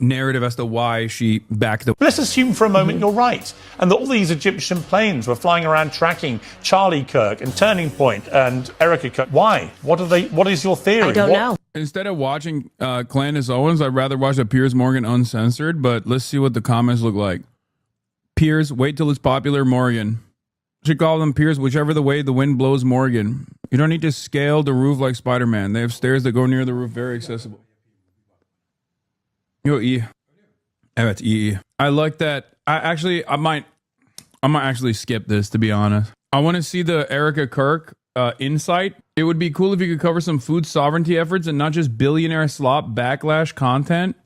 narrative as to why she backed the...
Let's assume for a moment you're right, and that all these Egyptian planes were flying around tracking Charlie Kirk and Turning Point and Erica Kirk. Why? What is your theory?
I don't know. Instead of watching Candace Owens, I'd rather watch the Piers Morgan Uncensored, but let's see what the comments look like. Piers, wait till it's popular Morgan. Should call them Piers, whichever the way the wind blows Morgan. You don't need to scale the roof like Spider-Man. They have stairs that go near the roof, very accessible. Yo, E. That's E. I like that. I might actually skip this, to be honest. I want to see the Erica Kirk insight. It would be cool if you could cover some food sovereignty efforts and not just billionaire slop backlash content.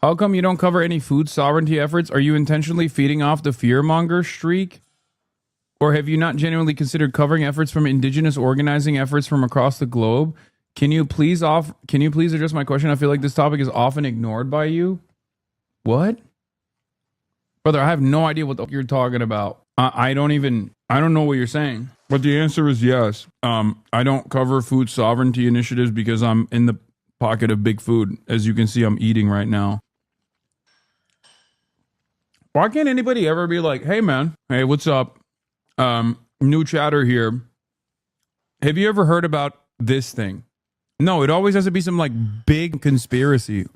How come you don't cover any food sovereignty efforts? Are you intentionally feeding off the fearmonger streak? Or have you not genuinely considered covering efforts from indigenous organizing efforts from across the globe? Can you please address my question? I feel like this topic is often ignored by you. What? Brother, I have no idea what the fuck you're talking about. I don't know what you're saying. But the answer is yes. I don't cover food sovereignty initiatives because I'm in the pocket of big food. As you can see, I'm eating right now. Why can't anybody ever be like, hey man, hey, what's up? New chatter here. Have you ever heard about this thing? No, it always has to be some like big conspiracy.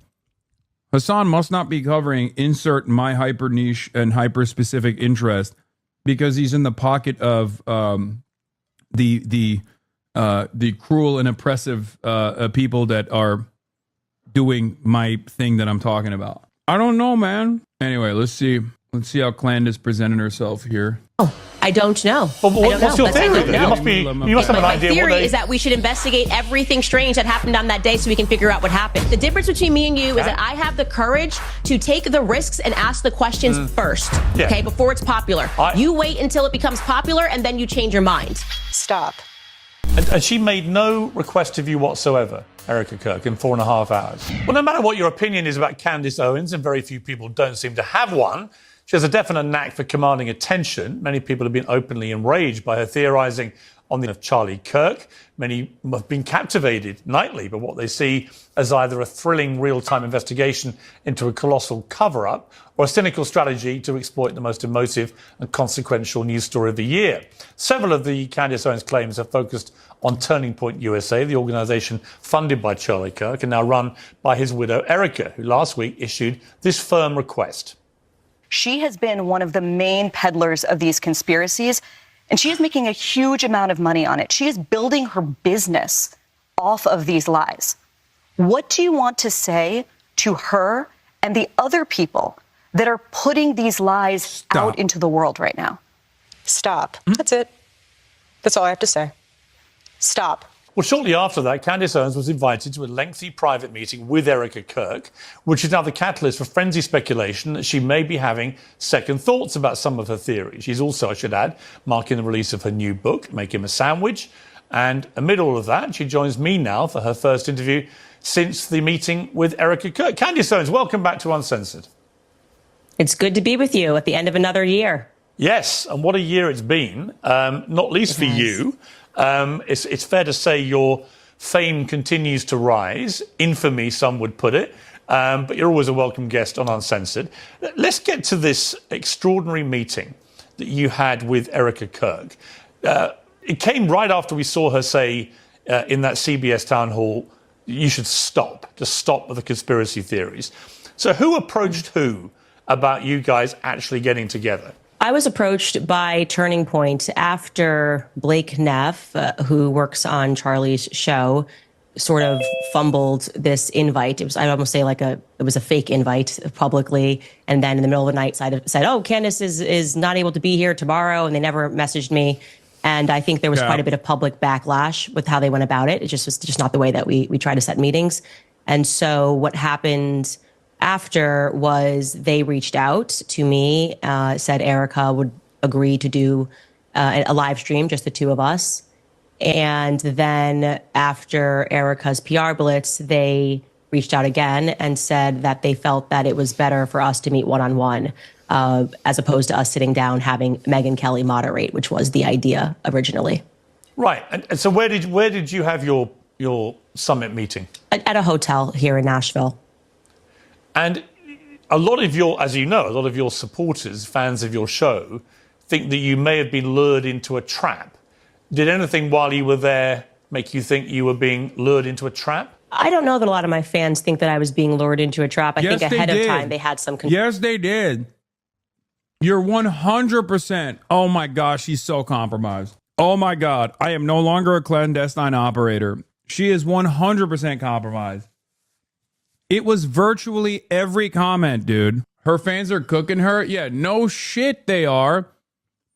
Hassan must not be covering insert my hyper niche and hyper specific interest because he's in the pocket of the cruel and oppressive people that are doing my thing that I'm talking about. I don't know, man. Anyway, let's see how Clandis presented herself here.
I don't know.
But
I don't
what's
know.
your
That's- I
theory?
don't
Then?
know.
You must have an
My
idea. What
theory
they...
is that we should investigate everything strange that happened on that day so we can figure out what happened. The difference between me and you is that I have the courage to take the risks and ask the questions first,
Yeah.
okay, before it's popular. You wait until it becomes popular and then you change your mind. Stop.
And she made no request of you whatsoever, Erica Kirk, in 4.5 hours. Well, no matter what your opinion is about Candace Owens, and very few people don't seem to have one, she has a definite knack for commanding attention. Many people have been openly enraged by her theorising on the of Charlie Kirk. Many have been captivated nightly by what they see as either a thrilling real-time investigation into a colossal cover-up or a cynical strategy to exploit the most emotive and consequential news story of the year. Several of the Candace Owens claims are focused on Turning Point USA, the organisation funded by Charlie Kirk and now run by his widow Erica, who last week issued this firm request.
She has been one of the main peddlers of these conspiracies, and she is making a huge amount of money on it. She is building her business off of these lies. What do you want to say to her and the other people that are putting these lies out into the world right now?
Stop. That's it. That's all I have to say. Stop.
Well, shortly after that, Candace Owens was invited to a lengthy private meeting with Erica Kirk, which is now the catalyst for frenzied speculation that she may be having second thoughts about some of her theories. She's also, I should add, marking the release of her new book, Make Him a Sandwich. And amid all of that, she joins me now for her first interview since the meeting with Erica Kirk. Candace Owens, welcome back to Uncensored.
It's good to be with you at the end of another year.
Yes, and what a year it's been, not least for you. It's fair to say your fame continues to rise, infamy, some would put it, but you're always a welcome guest on Uncensored. Let's get to this extraordinary meeting that you had with Erica Kirk. It came right after we saw her say in that CBS town hall, you should just stop with the conspiracy theories. So who approached who about you guys actually getting together?
I was approached by Turning Point after Blake Neff, who works on Charlie's show, sort of fumbled this invite. It was, I'd almost say it was a fake invite publicly. And then in the middle of the night said, oh, Candace is not able to be here tomorrow. And they never messaged me. And I think there was quite a bit of public backlash with how they went about it. It just was just not the way that we try to set meetings. And so what happened after was they reached out to me, said Erica would agree to do a live stream, just the two of us. And then after Erica's PR blitz, they reached out again and said that they felt that it was better for us to meet one-on-one as opposed to us sitting down having Megyn Kelly moderate, which was the idea originally.
Right. And so where did you have your summit meeting?
At a hotel here in Nashville.
And a lot of your supporters, fans of your show, think that you may have been lured into a trap. Did anything while you were there make you think you were being lured into a trap?
I don't know that a lot of my fans think that I was being lured into a trap. I think ahead of time they had some...
Yes, they did. You're 100%. Oh, my gosh, she's so compromised. Oh, my God. I am no longer a clandestine operator. She is 100% compromised. It was virtually every comment, dude. Her fans are cooking her. Yeah, no shit they are.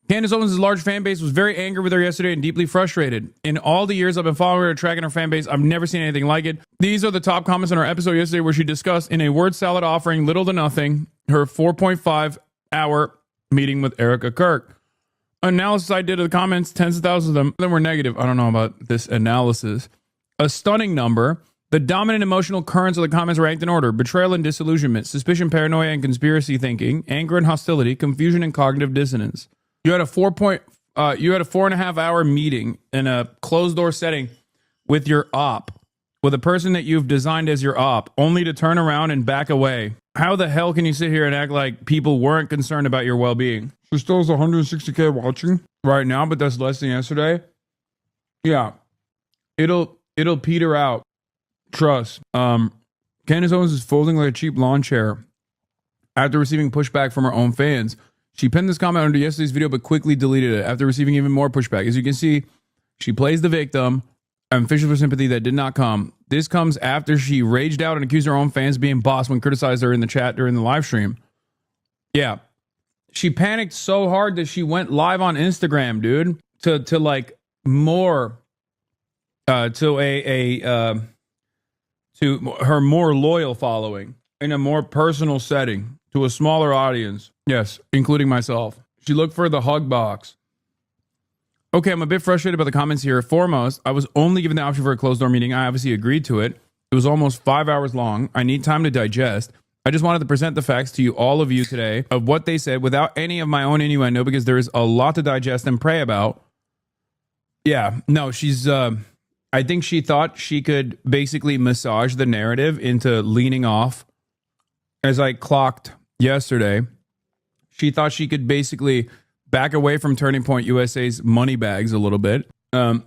Candace Owens' large fan base was very angry with her yesterday and deeply frustrated. In all the years I've been following her, tracking her fan base, I've never seen anything like it. These are the top comments on our episode yesterday where she discussed in a word salad offering little to nothing her 4.5-hour meeting with Erica Kirk. Analysis I did of the comments, tens of thousands of them were negative. I don't know about this analysis. A stunning number. The dominant emotional currents of the comments ranked in order: betrayal and disillusionment, suspicion, paranoia, and conspiracy thinking, anger and hostility, confusion and cognitive dissonance. You had a 4.5-hour meeting in a closed door setting with your op, with a person that you've designed as your op, only to turn around and back away. How the hell can you sit here and act like people weren't concerned about your well-being? She still has 160K watching right now, but that's less than yesterday. Yeah, it'll peter out. Trust. Candace Owens is folding like a cheap lawn chair after receiving pushback from her own fans. She penned this comment under yesterday's video, but quickly deleted it after receiving even more pushback. As you can see, she plays the victim and fishes for sympathy that did not come. This comes after she raged out and accused her own fans of being boss when criticized her in the chat during the live stream. Yeah. She panicked so hard that she went live on Instagram, dude, to like more to her more loyal following in a more personal setting to a smaller audience. Yes, including myself. She looked for the hug box. Okay, I'm a bit frustrated about the comments here. Foremost, I was only given the option for a closed door meeting. I obviously agreed to it. It was almost 5 hours long. I need time to digest. I just wanted to present the facts to you, all of you today, of what they said without any of my own innuendo, because there is a lot to digest and pray about. Yeah, no, she's, I think she thought she could basically massage the narrative into leaning off. As I clocked yesterday, she thought she could basically back away from Turning Point USA's money bags a little bit, and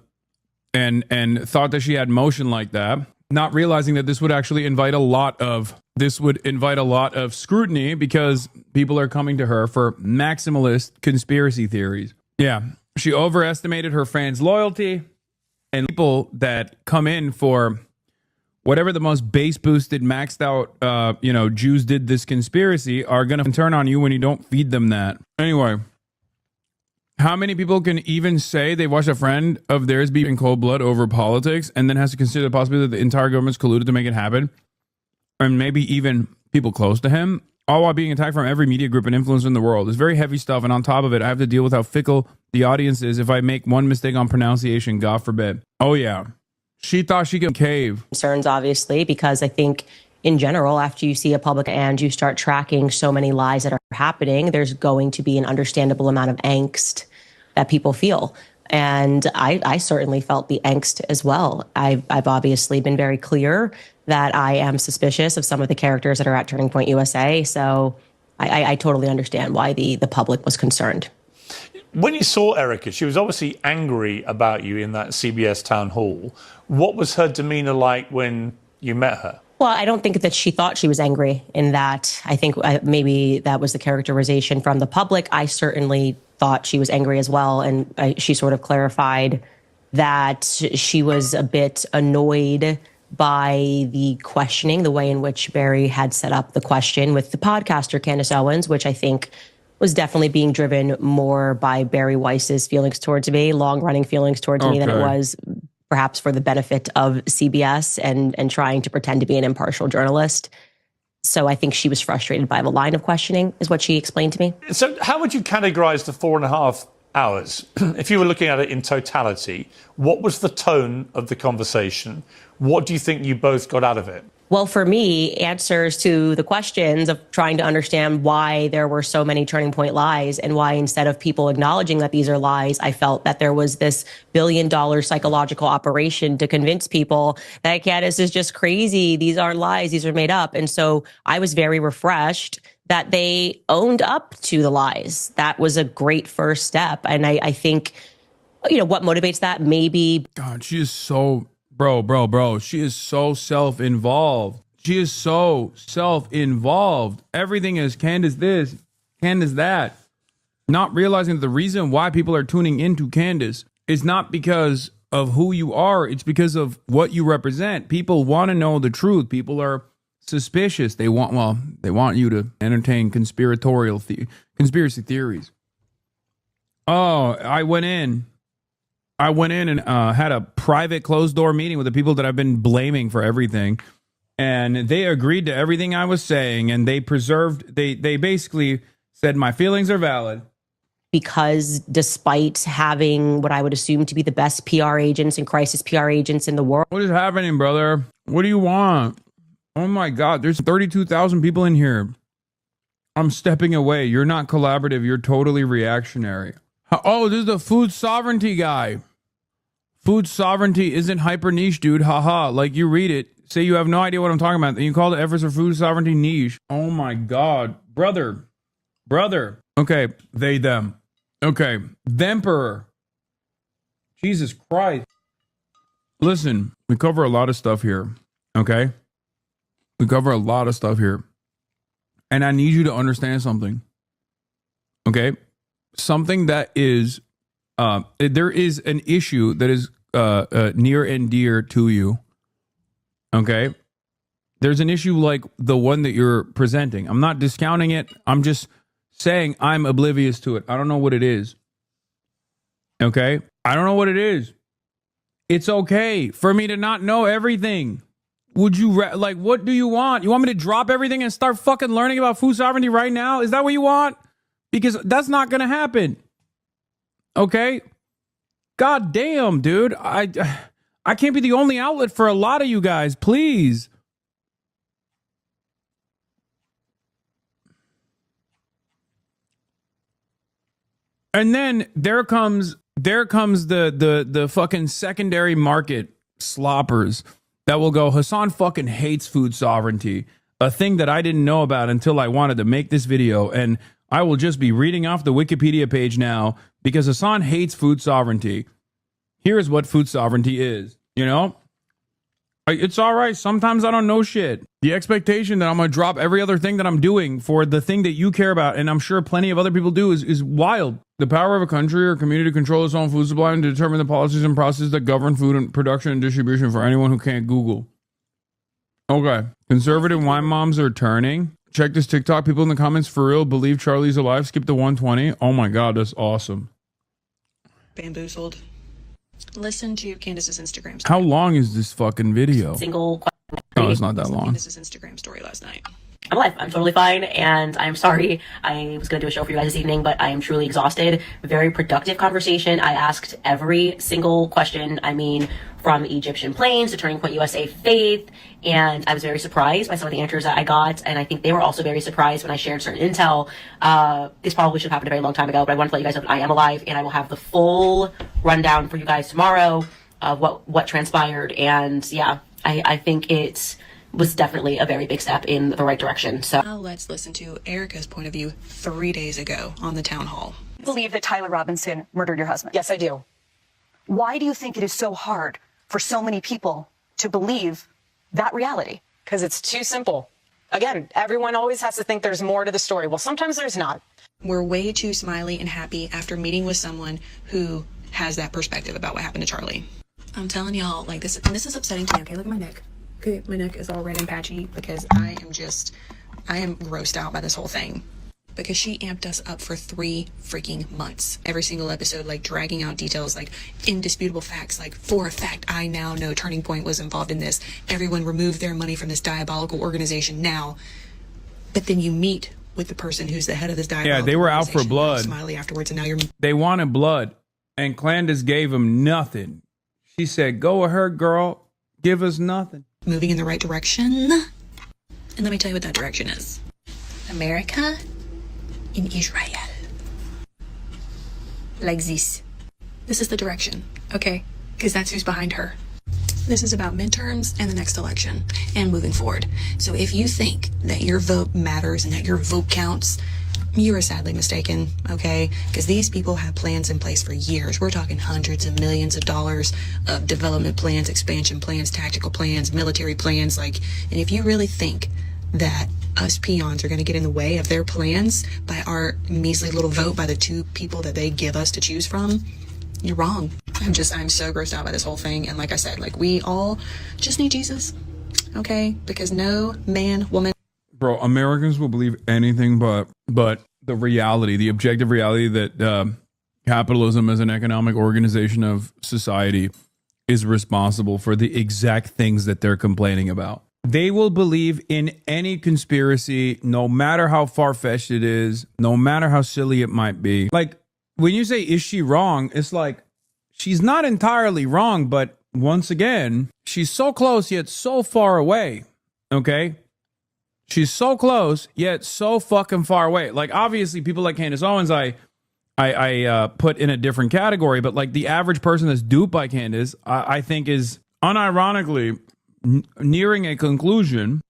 thought that she had motion like that, not realizing that this would actually invite a lot of scrutiny because people are coming to her for maximalist conspiracy theories. Yeah, she overestimated her fans' loyalty, and people that come in for whatever the most base boosted, maxed out, Jews did this conspiracy are going to turn on you when you don't feed them that. Anyway, how many people can even say they watched a friend of theirs be in cold blood over politics and then has to consider the possibility that the entire government's colluded to make it happen? And maybe even people close to him, all while being attacked from every media group and influencer in the world. It's very heavy stuff, and on top of it, I have to deal with how fickle the audience is if I make one mistake on pronunciation, God forbid. Oh, yeah. She thought she could cave.
Concerns, obviously, because I think in general, after you see a public and you start tracking so many lies that are happening, there's going to be an understandable amount of angst that people feel. And I certainly felt the angst as well. I've obviously been very clear that I am suspicious of some of the characters that are at Turning Point USA. So I totally understand why the public was concerned.
When you saw Erica, she was obviously angry about you in that CBS town hall. What was her demeanor like when you met her?
Well, I don't think that she thought she was angry in that. I think maybe that was the characterization from the public. I certainly thought she was angry as well. And she sort of clarified that she was a bit annoyed by the questioning, the way in which Barry had set up the question with the podcaster Candace Owens, which I think was definitely being driven more by Barry Weiss's feelings towards me, long-running feelings towards me, than it was perhaps for the benefit of CBS and trying to pretend to be an impartial journalist. So I think she was frustrated by the line of questioning, is what she explained to me.
So how would you categorize the 4.5 hours? If you were looking at it in totality, what was the tone of the conversation? What do you think you both got out of it?
Well, for me, answers to the questions of trying to understand why there were so many Turning Point lies and why instead of people acknowledging that these are lies, I felt that there was this billion-dollar psychological operation to convince people that Candace is just crazy. These aren't lies. These are made up. And so I was very refreshed that they owned up to the lies. That was a great first step. And I think, what motivates that? Maybe.
God, she is so... Bro. She is so self-involved. She is so self-involved. Everything is Candace this, Candace that. Not realizing that the reason why people are tuning into Candace is not because of who you are. It's because of what you represent. People want to know the truth. People are suspicious. They want you to entertain conspiracy theories. Oh, I went in and had a private closed door meeting with the people that I've been blaming for everything. And they agreed to everything I was saying. And they basically said my feelings are valid.
Because despite having what I would assume to be the best PR agents and crisis PR agents in the world.
What is happening, brother? What do you want? Oh my God, there's 32,000 people in here. I'm stepping away. You're not collaborative. You're totally reactionary. Oh, this is the food sovereignty guy. Food sovereignty isn't hyper niche, dude. Haha. Like you read it, say you have no idea what I'm talking about, then you call the efforts of food sovereignty niche. Oh my God. Brother. Okay. They, them. Okay. Themperor. Jesus Christ. Listen, we cover a lot of stuff here. Okay. We cover a lot of stuff here. And I need you to understand something. Okay? Something that is, there is an issue that is near and dear to you. Okay? There's an issue like the one that you're presenting. I'm not discounting it. I'm just saying I'm oblivious to it. I don't know what it is. Okay? I don't know what it is. It's okay for me to not know everything. Would you, like, what do you want? You want me to drop everything and start fucking learning about food sovereignty right now? Is that what you want? Because that's not going to happen. Okay? God damn, dude. I can't be the only outlet for a lot of you guys. Please. And then there comes the fucking secondary market sloppers that will go, Hassan fucking hates food sovereignty, a thing that I didn't know about until I wanted to make this video. And I will just be reading off the Wikipedia page now because Hassan hates food sovereignty. Here's what food sovereignty is, you know? It's all right. Sometimes I don't know shit. The expectation that I'm going to drop every other thing that I'm doing for the thing that you care about, and I'm sure plenty of other people do, is wild. The power of a country or community to control its own food supply and to determine the policies and processes that govern food and production and distribution for anyone who can't Google. Okay. Conservative wine moms are turning. Check this TikTok. People in the comments for real believe Charlie's alive. Skip to 120. Oh my God, that's awesome.
Bamboozled. Listen to Candace's Instagram story.
How long is this fucking video?
Single.
Oh, it's not that long.
Candace's Instagram story last night.
I'm alive. I'm totally fine, and I'm sorry. I was going to do a show for you guys this evening, but I am truly exhausted. Very productive conversation. I asked every single question. I mean, from Egyptian planes to Turning Point USA Faith, and I was very surprised by some of the answers that I got, and I think they were also very surprised when I shared certain intel. This probably should have happened a very long time ago, but I wanted to let you guys know that I am alive, and I will have the full rundown for you guys tomorrow of what transpired, and yeah, I think it was definitely a very big step in the right direction. So
Now let's listen to Erica's point of view 3 days ago on the town hall.
Believe that Tyler Robinson murdered your husband?
Yes, I do.
Why do you think it is so hard for so many people to believe that reality?
Because it's too simple. Again, everyone always has to think there's more to the story. Well, sometimes there's not.
We're way too smiley and happy after meeting with someone who has that perspective about what happened to Charlie. I'm telling y'all, like, this is upsetting to me. Okay, look at my neck. Okay, my neck is all red and patchy because I am grossed out by this whole thing. Because she amped us up for 3 freaking months. Every single episode, like, dragging out details, like, indisputable facts, like, for a fact, I now know Turning Point was involved in this. Everyone removed their money from this diabolical organization now. But then you meet with the person who's the head of this diabolical
Yeah, they were out for
organization,
blood.
Smiley afterwards, and now you're...
They wanted blood, and Clandis gave him nothing. She said, go with her, girl. Give us nothing.
moving in the right direction. And let me tell you what that direction is. America in Israel. Like this. This is the direction, okay? Because that's who's behind her. This is about midterms and the next election and moving forward. So if you think that your vote matters and that your vote counts, you are sadly mistaken, okay? Because these people have plans in place for years. We're talking hundreds of millions of dollars of development plans, expansion plans, tactical plans, military plans. Like, and if you really think that us peons are going to get in the way of their plans by our measly little vote by the two people that they give us to choose from, you're wrong. I'm so grossed out by this whole thing. And like I said, like, we all just need Jesus, okay? Because no man, woman.
Bro, Americans will believe anything but the reality, the objective reality that capitalism as an economic organization of society is responsible for the exact things that they're complaining about. They will believe in any conspiracy, no matter how far-fetched it is, no matter how silly it might be. Like, when you say, is she wrong? It's like, she's not entirely wrong, but once again, she's so close yet so far away, okay? She's so close yet so fucking far away. Like, obviously, people like Candace Owens, I put in a different category, but like the average person that's duped by Candace, I think is unironically nearing a conclusion.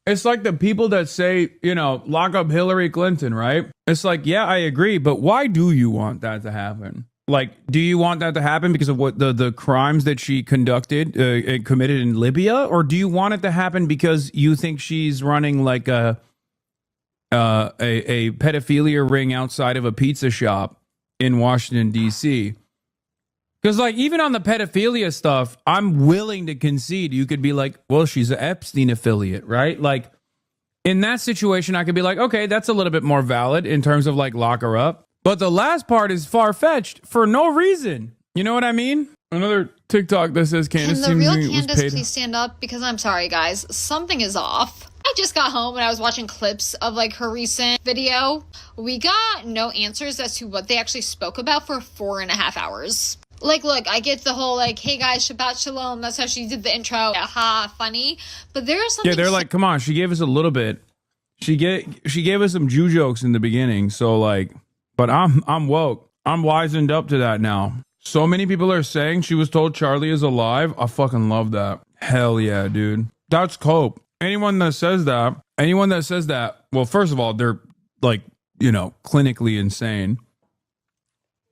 It's like the people that say, you know, lock up Hillary Clinton, right? It's like, yeah, I agree, but why do you want that to happen? Like, do you want that to happen because of what the crimes that she committed in Libya, or do you want it to happen because you think she's running like a pedophilia ring outside of a pizza shop in Washington D.C.? Because like even on the pedophilia stuff, I'm willing to concede. You could be like, well, she's an Epstein affiliate, right? Like in that situation, I could be like, okay, that's a little bit more valid in terms of like lock her up. But the last part is far-fetched for no reason. You know what I mean? Another TikTok that says Candace
Can the real
was
Candace
paid.
please stand up? Because I'm sorry, guys. Something is off. I just got home and I was watching clips of like her recent video. We got no answers as to what they actually spoke about for 4.5 hours. Like, look, I get the whole like, hey guys, Shabbat Shalom. That's how she did the intro. Ha, funny. But there's something.
Yeah, they're like, come on. She gave us a little bit. She gave us some Jew jokes in the beginning. So like. But I'm woke. I'm wizened up to that now. So many people are saying she was told Charlie is alive. I fucking love that. Hell yeah, dude. That's cope. Anyone that says that, well, first of all, they're like, you know, clinically insane.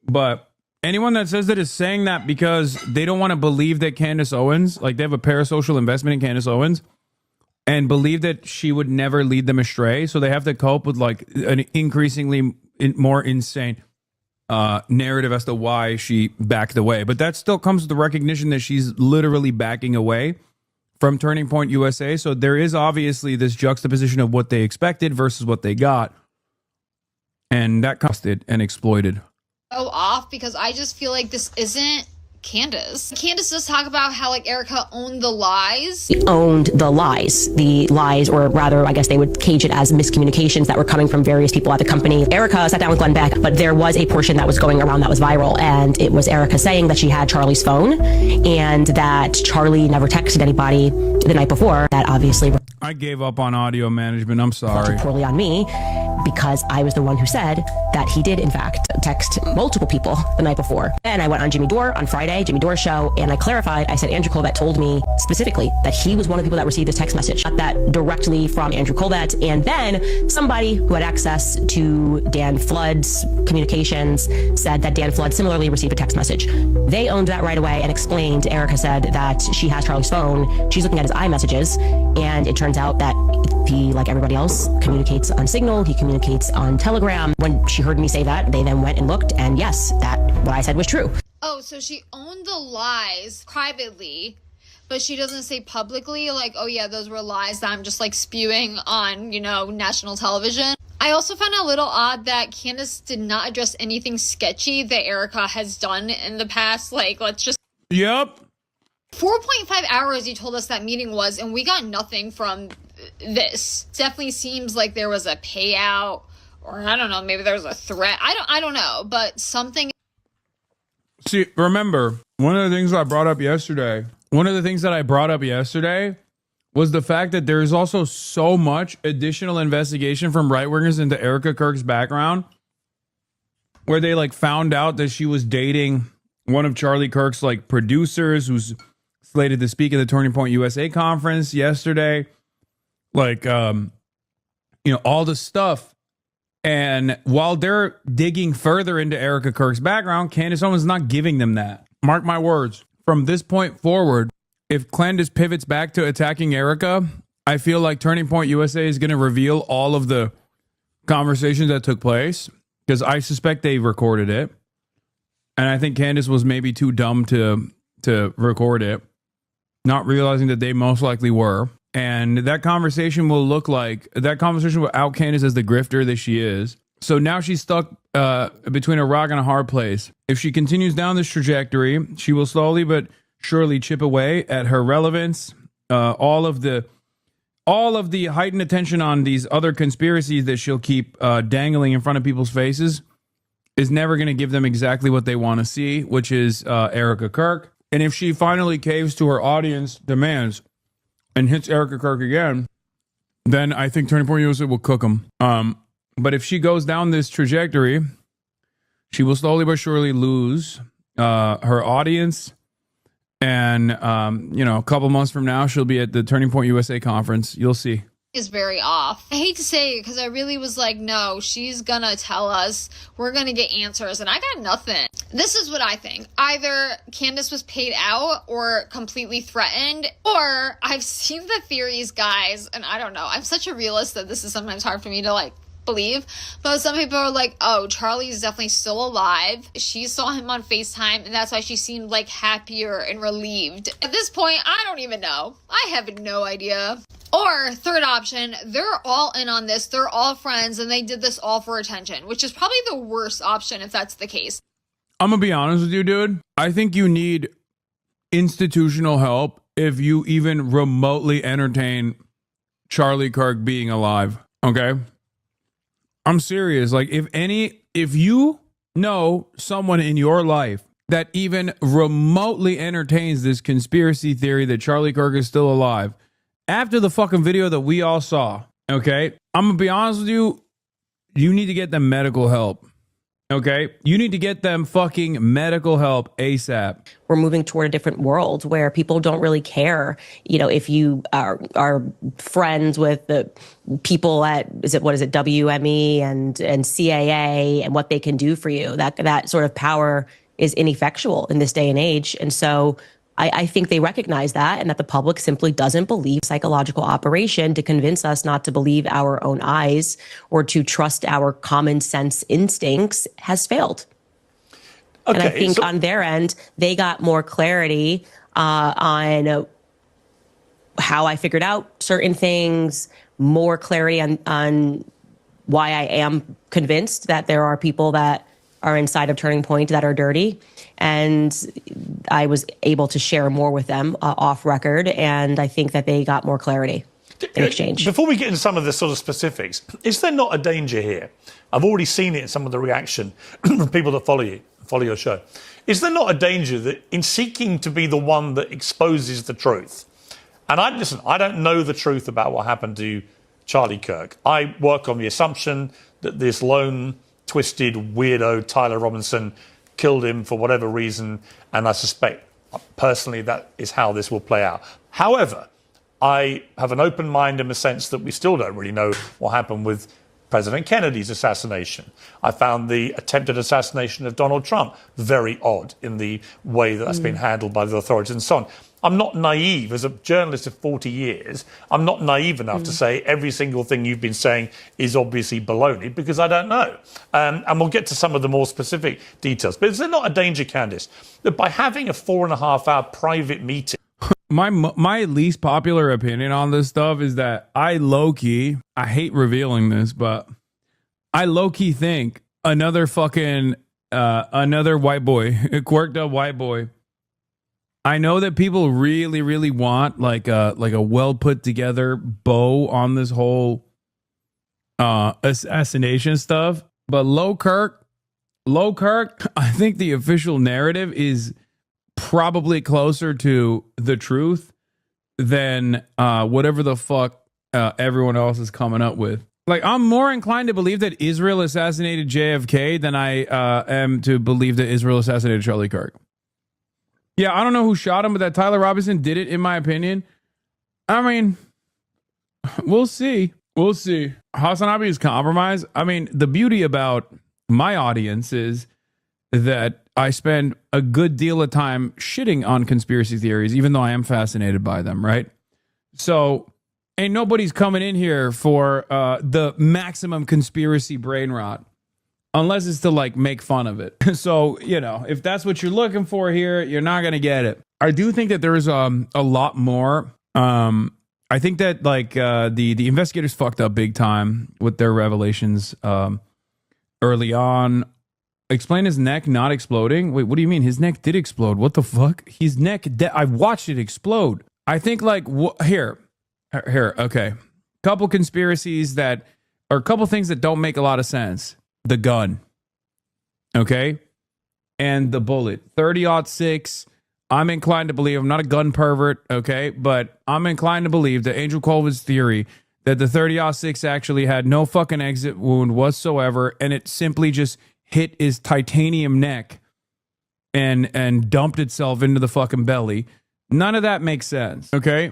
But anyone that says that is saying that because they don't want to believe that Candace Owens, like they have a parasocial investment in Candace Owens, and believe that she would never lead them astray. So they have to cope with like an increasingly more insane narrative as to why she backed away. But that still comes with the recognition that she's literally backing away from Turning Point USA. So there is obviously this juxtaposition of what they expected versus what they got. And that costed and exploited.
Off because I just feel like this isn't Candace. Candace does talk about how like Erica owned the lies.
Owned the lies, or rather, I guess they would cage it as miscommunications that were coming from various people at the company. Erica sat down with Glenn Beck, but there was a portion that was going around that was viral, and it was Erica saying that she had Charlie's phone and that Charlie never texted anybody the night before. That obviously
I gave up on audio management. I'm sorry.
Poorly on me, because I was the one who said that he did, in fact, text multiple people the night before. Then I went on Jimmy Dore on Friday, Jimmy Dore's show, and I clarified. I said Andrew Colbert told me specifically that he was one of the people that received this text message. Got that directly from Andrew Colbert. And then somebody who had access to Dan Flood's communications said that Dan Flood similarly received a text message. They owned that right away and explained. Erica said that she has Charlie's phone. She's looking at his iMessages, and it turns out that he, like everybody else, communicates on Signal. He communicates on Telegram. When she heard me say that, they then went and looked, and yes, that what I said was true.
Oh, so she owned the lies privately, but she doesn't say publicly, like, oh yeah, those were lies that I'm just like spewing on, you know, national television. I also found it a little odd that Candace did not address anything sketchy that Erica has done in the past. Like, let's just.
Yep.
4.5 hours you told us that meeting was, and we got nothing from this. Definitely seems like there was a payout, or I don't know, maybe there was a threat. I don't know, but something.
See, remember, one of the things I brought up yesterday was the fact that there is also so much additional investigation from right-wingers into Erica Kirk's background, where they like found out that she was dating one of Charlie Kirk's like producers who's slated to speak at the Turning Point USA conference yesterday. Like, you know, all the stuff. And while they're digging further into Erica Kirk's background, Candace Owens is not giving them that. Mark my words. From this point forward, if Candace pivots back to attacking Erica, I feel like Turning Point USA is going to reveal all of the conversations that took place, because I suspect they recorded it. And I think Candace was maybe too dumb to record it, not realizing that they most likely were. And that conversation will out Candace as the grifter that she is. So now she's stuck between a rock and a hard place. If she continues down this trajectory, she will slowly but surely chip away at her relevance. All of the heightened attention on these other conspiracies that she'll keep dangling in front of people's faces is never going to give them exactly what they want to see, which is Erica Kirk. And if she finally caves to her audience demands and hits Erica Kirk again, then I think Turning Point USA will cook them. But if she goes down this trajectory, she will slowly but surely lose her audience. And, you know, a couple months from now, she'll be at the Turning Point USA conference. You'll see.
is very off. I hate to say it because I really was like, no, she's gonna tell us, we're gonna get answers, and I got nothing. This is what I think. Either Candace was paid out or completely threatened, or I've seen the theories, guys, and I don't know. I'm such a realist that this is sometimes hard for me to like believe, but some people are like, oh, Charlie's definitely still alive. She saw him on FaceTime, and that's why she seemed like happier and relieved. At this point, I don't even know. I have no idea. Or third option, they're all in on this. They're all friends and they did this all for attention, which is probably the worst option if that's the case.
I'm going to be honest with you, dude. I think you need institutional help if you even remotely entertain Charlie Kirk being alive. Okay? I'm serious. Like, if you know someone in your life that even remotely entertains this conspiracy theory that Charlie Kirk is still alive, after the fucking video that we all saw, okay, I'm gonna be honest with you, you need to get them medical help. Okay? You need to get them fucking medical help ASAP.
We're moving toward a different world where people don't really care, if you are friends with the people at, WME and CAA and what they can do for you. That sort of power is ineffectual in this day and age. And so I think they recognize that, and that the public simply doesn't believe psychological operation to convince us not to believe our own eyes or to trust our common sense instincts has failed. Okay, and I think on their end, they got more clarity on how I figured out certain things, more clarity on why I am convinced that there are people that are inside of Turning Point that are dirty. And I was able to share more with them off record. And I think that they got more clarity in exchange.
Before we get into some of the sort of specifics, is there not a danger here? I've already seen it in some of the reaction from people that follow your show. Is there not a danger that in seeking to be the one that exposes the truth, and I don't know the truth about what happened to Charlie Kirk. I work on the assumption that this lone, twisted weirdo Tyler Robinson killed him for whatever reason, and I suspect personally that is how this will play out. However, I have an open mind in the sense that we still don't really know what happened with President Kennedy's assassination. I found the attempted assassination of Donald Trump very odd in the way that that's been handled by the authorities and so on. I'm not naive. As a journalist of 40 years, I'm not naive enough to say every single thing you've been saying is obviously baloney, because I don't know. And we'll get to some of the more specific details. But is there not a danger, Candice, that by having a 4.5-hour private meeting...
My least popular opinion on this stuff is that I low-key, I hate revealing this, but I low-key think another white boy, a quirked up white boy. I know that people really, really want like a well put together bow on this whole assassination stuff, but Low Kirk, I think the official narrative is probably closer to the truth than whatever the fuck everyone else is coming up with. Like, I'm more inclined to believe that Israel assassinated JFK than I am to believe that Israel assassinated Charlie Kirk. Yeah, I don't know who shot him, but that Tyler Robinson did it, in my opinion. I mean, we'll see. We'll see. Hassan Abi is compromised. I mean, the beauty about my audience is that I spend a good deal of time shitting on conspiracy theories, even though I am fascinated by them, right? So, ain't nobody's coming in here for the maximum conspiracy brain rot. Unless it's to like make fun of it. So, if that's what you're looking for here, you're not going to get it. I do think that there is a lot more. I think that like the investigators fucked up big time with their revelations early on. Explain his neck not exploding. Wait, what do you mean? His neck did explode. What the fuck? His neck, I watched it explode. I think like, here. Okay. Couple conspiracies or a couple things that don't make a lot of sense. The gun, okay, and the bullet. 30-06. I'm inclined to believe, I'm not a gun pervert, okay, but I'm inclined to believe that Angel Colvin's theory that the 30-06 actually had no fucking exit wound whatsoever, and it simply just hit his titanium neck and dumped itself into the fucking belly. None of that makes sense, okay?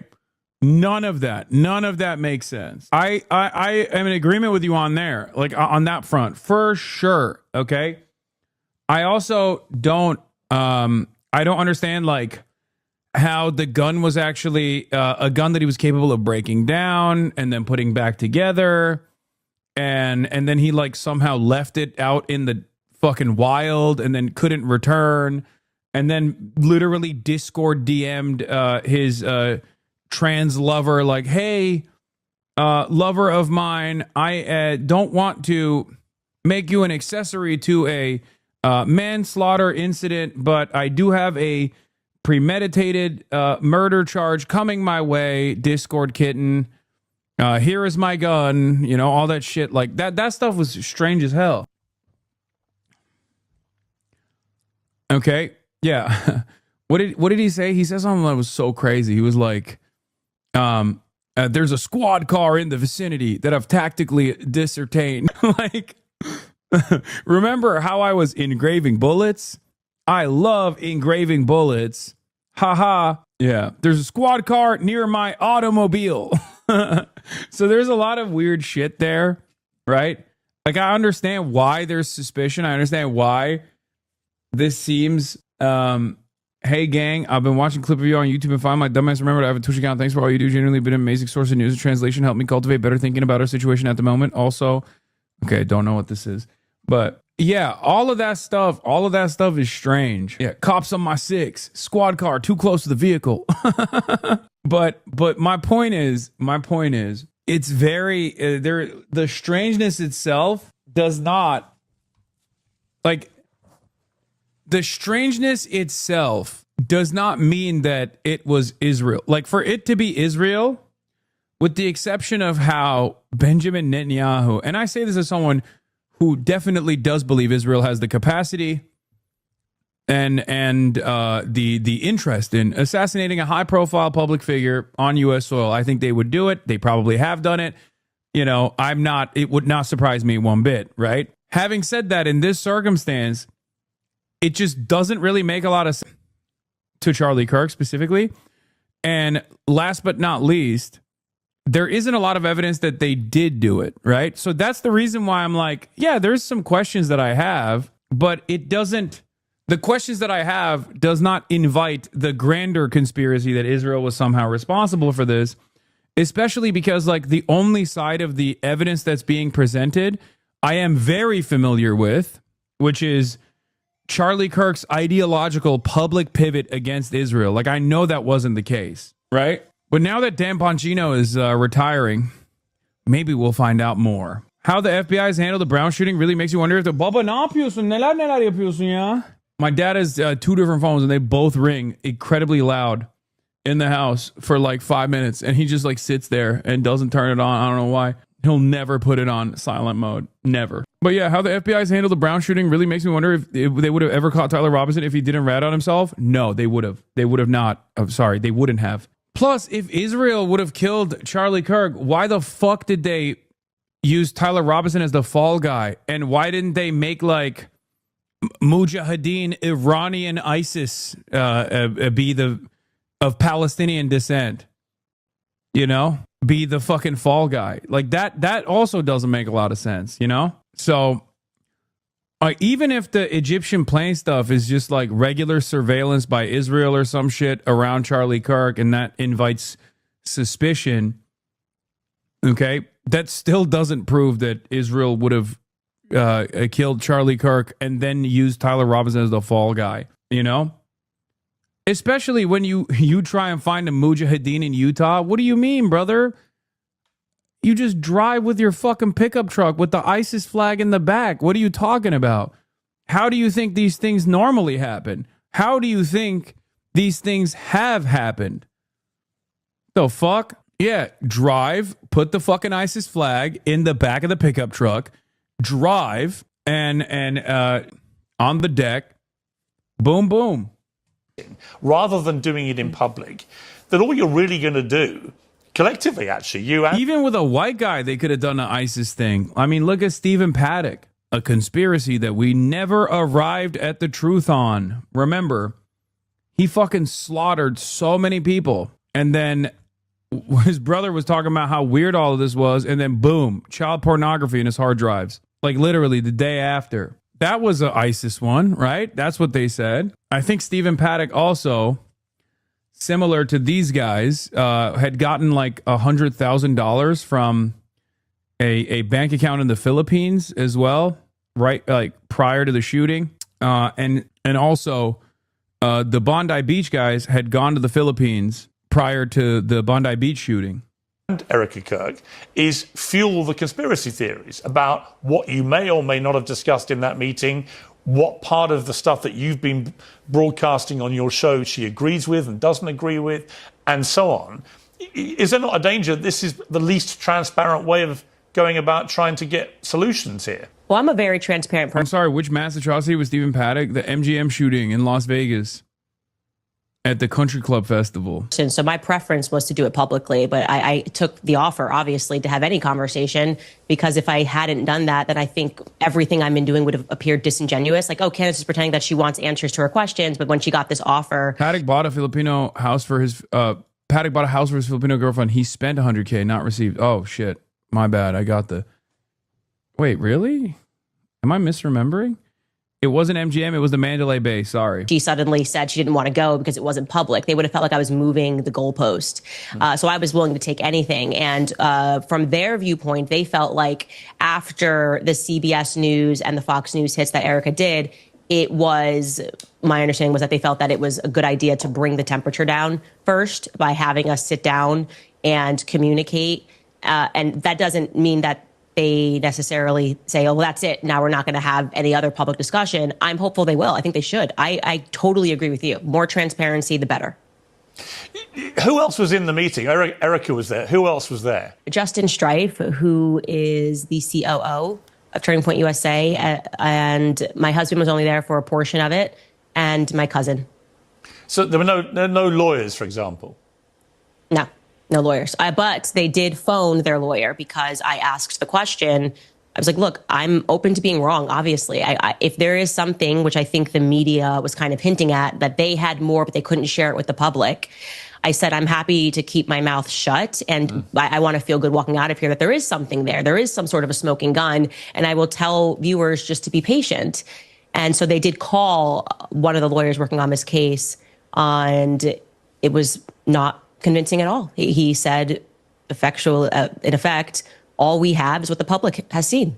None of that makes sense. I am in agreement with you on there, like on that front, for sure. Okay. I also don't understand like how the gun was actually a gun that he was capable of breaking down and then putting back together. And then he like somehow left it out in the fucking wild and then couldn't return. And then literally Discord DM'd his trans lover like, hey, lover of mine, I don't want to make you an accessory to a manslaughter incident, but I do have a premeditated murder charge coming my way, Discord kitten. Here is my gun, you know, all that shit. Like that stuff was strange as hell. Okay. Yeah. What did he say? He said something that was so crazy. He was like, there's a squad car in the vicinity that I've tactically discertained. Like, remember how I was engraving bullets? I love engraving bullets. Haha. Yeah. There's a squad car near my automobile. So there's a lot of weird shit there, right? Like, I understand why there's suspicion. I understand why this seems, hey gang, I've been watching a clip of you on YouTube and find my dumbass remembered I have a Twitch account. Thanks for all you do. Genuinely been an amazing source of news and translation. Help me cultivate better thinking about our situation at the moment. Also, okay, don't know what this is. But yeah, all of that stuff is strange. Yeah, cops on my 6, squad car too close to the vehicle. But my point is, it's very the strangeness itself does not, like, the strangeness itself does not mean that it was Israel. Like, for it to be Israel, with the exception of how Benjamin Netanyahu, and I say this as someone who definitely does believe Israel has the capacity and the interest in assassinating a high-profile public figure on U.S. soil. I think they would do it. They probably have done it. You know, it would not surprise me one bit, right? Having said that, in this circumstance, it just doesn't really make a lot of sense to Charlie Kirk specifically. And last but not least, there isn't a lot of evidence that they did do it, right? So that's the reason why I'm like, yeah, there's some questions that I have, but it doesn't, the questions that I have does not invite the grander conspiracy that Israel was somehow responsible for this, especially because, like, the only side of the evidence that's being presented I am very familiar with, which is Charlie Kirk's ideological public pivot against Israel. Like, I know that wasn't the case, right? But now that Dan Bongino is retiring, maybe we'll find out more. How the FBI has handled the Brown shooting really makes you wonder if the My dad has 2 different phones and they both ring incredibly loud in the house for like 5 minutes, and he just like sits there and doesn't turn it on. I don't know why. He'll never put it on silent mode. Never. But yeah, how the FBI has handled the Brown shooting really makes me wonder if they would have ever caught Tyler Robinson if he didn't rat on himself. No, they would have. They would have not. I'm sorry, they wouldn't have. Plus, if Israel would have killed Charlie Kirk, why the fuck did they use Tyler Robinson as the fall guy? And why didn't they make like Mujahideen Iranian ISIS be of Palestinian descent? You know? Be the fucking fall guy. Like that also doesn't make a lot of sense, you know? So even if the Egyptian plane stuff is just like regular surveillance by Israel or some shit around Charlie Kirk, and that invites suspicion, okay, that still doesn't prove that Israel would have killed Charlie Kirk and then used Tyler Robinson as the fall guy, you know? Especially when you try and find a Mujahideen in Utah. What do you mean, brother? You just drive with your fucking pickup truck with the ISIS flag in the back. What are you talking about? How do you think these things normally happen? How do you think these things have happened? The fuck? Yeah, drive, put the fucking ISIS flag in the back of the pickup truck, drive, and on the deck, boom, boom.
Rather than doing it in public, that all you're really going to do, collectively actually,
even with a white guy, they could have done an ISIS thing. I mean, look at Stephen Paddock, a conspiracy that we never arrived at the truth on. Remember, he fucking slaughtered so many people, and then his brother was talking about how weird all of this was, and then boom, child pornography in his hard drives. Like literally the day after. That was a ISIS one, right? That's what they said. I think Stephen Paddock also, similar to these guys, had gotten like $100,000 from a bank account in the Philippines as well, right? Like prior to the shooting. And also the Bondi Beach guys had gone to the Philippines prior to the Bondi Beach shooting.
And Erica Kirk is fuel the conspiracy theories about what you may or may not have discussed in that meeting, what part of the stuff that you've been broadcasting on your show she agrees with and doesn't agree with, and so on. Is there not a danger this is the least transparent way of going about trying to get solutions here?
Well, I'm a very transparent person.
I'm sorry, which mass atrocity was Stephen Paddock? The MGM shooting in Las Vegas at the Country Club Festival.
So my preference was to do it publicly, but I took the offer, obviously, to have any conversation, because if I hadn't done that, then I think everything I've been doing would have appeared disingenuous. Like, oh, Candace is pretending that she wants answers to her questions, but when she got this offer...
Paddock bought a Filipino house for his... Paddock bought a house for his Filipino girlfriend. He spent $100K, not received. Oh, shit. My bad. I got the... Wait, really? Am I misremembering? It wasn't MGM. It was the Mandalay Bay. Sorry.
She suddenly said she didn't want to go because it wasn't public. They would have felt like I was moving the goalpost. So I was willing to take anything. And from their viewpoint, they felt like after the CBS News and the Fox News hits that Erica did, it was, my understanding was that they felt that it was a good idea to bring the temperature down first by having us sit down and communicate. And that doesn't mean that they necessarily say, oh, well, that's it. Now we're not going to have any other public discussion. I'm hopeful they will. I think they should. I totally agree with you. More transparency, the better.
Who else was in the meeting? Erica was there. Who else was there?
Justin Strife, who is the COO of Turning Point USA. And my husband was only there for a portion of it. And my cousin.
So there were no lawyers, for example?
No lawyers. But they did phone their lawyer because I asked the question. I was like, look, I'm open to being wrong, obviously. If there is something, which I think the media was kind of hinting at, that they had more, but they couldn't share it with the public, I said, I'm happy to keep my mouth shut. And I want to feel good walking out of here that there is something there. There is some sort of a smoking gun. And I will tell viewers just to be patient. And so they did call one of the lawyers working on this case, and it was not convincing at all. He said, in effect, all we have is what the public has seen.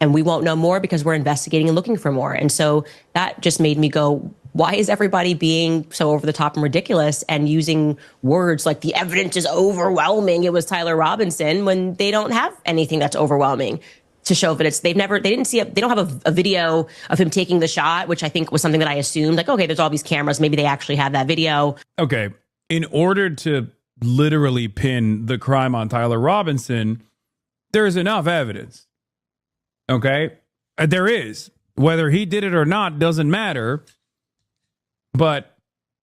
And we won't know more because we're investigating and looking for more. And so that just made me go, why is everybody being so over the top and ridiculous and using words like the evidence is overwhelming? It was Tyler Robinson, when they don't have anything that's overwhelming to show that they don't have a video of him taking the shot, which I think was something that I assumed, like, okay, there's all these cameras. Maybe they actually have that video.
Okay. In order to literally pin the crime on Tyler Robinson, there's enough evidence. Okay? There is. Whether he did it or not doesn't matter. But,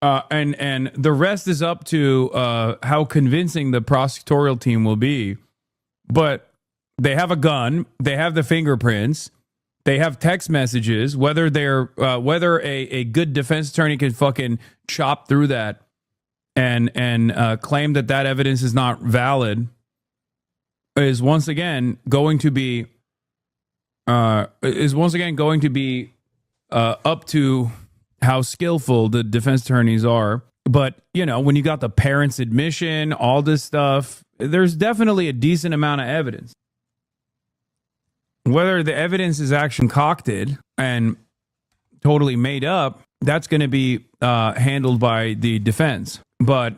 and the rest is up to how convincing the prosecutorial team will be. But they have a gun. They have the fingerprints. They have text messages. Whether a good defense attorney can fucking chop through that and claim that evidence is not valid is once again going to be up to how skillful the defense attorneys are. But when you got the parents' admission, all this stuff, there's definitely a decent amount of evidence. Whether the evidence is actually concocted and totally made up, that's going to be handled by the defense. But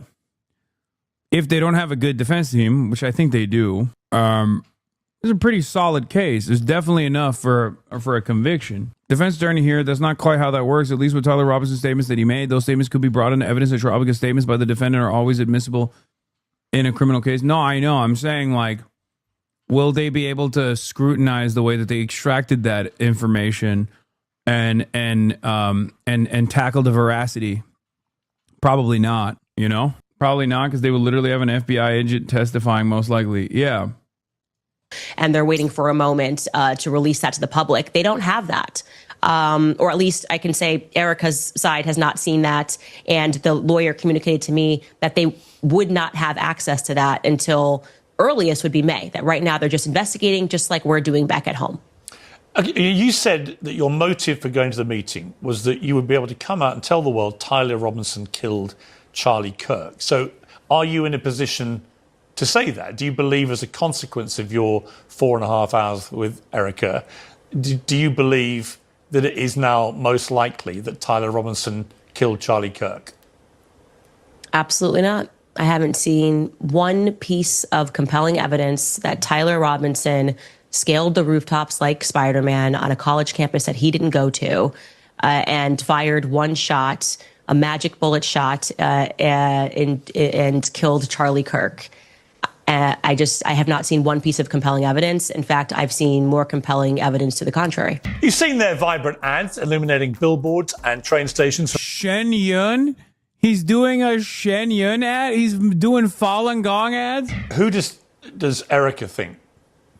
if they don't have a good defense team, which I think they do, it's a pretty solid case. There's definitely enough for a conviction. Defense attorney here, that's not quite how that works, at least with Tyler Robinson's statements that he made. Those statements could be brought into evidence at trial because statements by the defendant are always admissible in a criminal case. No, I know. I'm saying, like, will they be able to scrutinize the way that they extracted that information and tackle the veracity? Probably not. Probably not, because they will literally have an FBI agent testifying, most likely. Yeah.
And they're waiting for a moment to release that to the public. They don't have that. or at least I can say Erica's side has not seen that. And the lawyer communicated to me that they would not have access to that until earliest would be May. That right now they're just investigating, just like we're doing back at home.
Okay, you said that your motive for going to the meeting was that you would be able to come out and tell the world Tyler Robinson killed Charlie Kirk. So are you in a position to say that? Do you believe as a consequence of your 4.5 hours with Erica, do you believe that it is now most likely that Tyler Robinson killed Charlie Kirk?
Absolutely not. I haven't seen one piece of compelling evidence that Tyler Robinson scaled the rooftops like Spider-Man on a college campus that he didn't go to, and fired one shot, a magic bullet shot, and killed Charlie Kirk. I have not seen one piece of compelling evidence. In fact, I've seen more compelling evidence to the contrary.
You've seen their vibrant ads illuminating billboards and train stations.
Shen Yun? He's doing a Shen Yun ad? He's doing Falun Gong ads?
Who does Erica think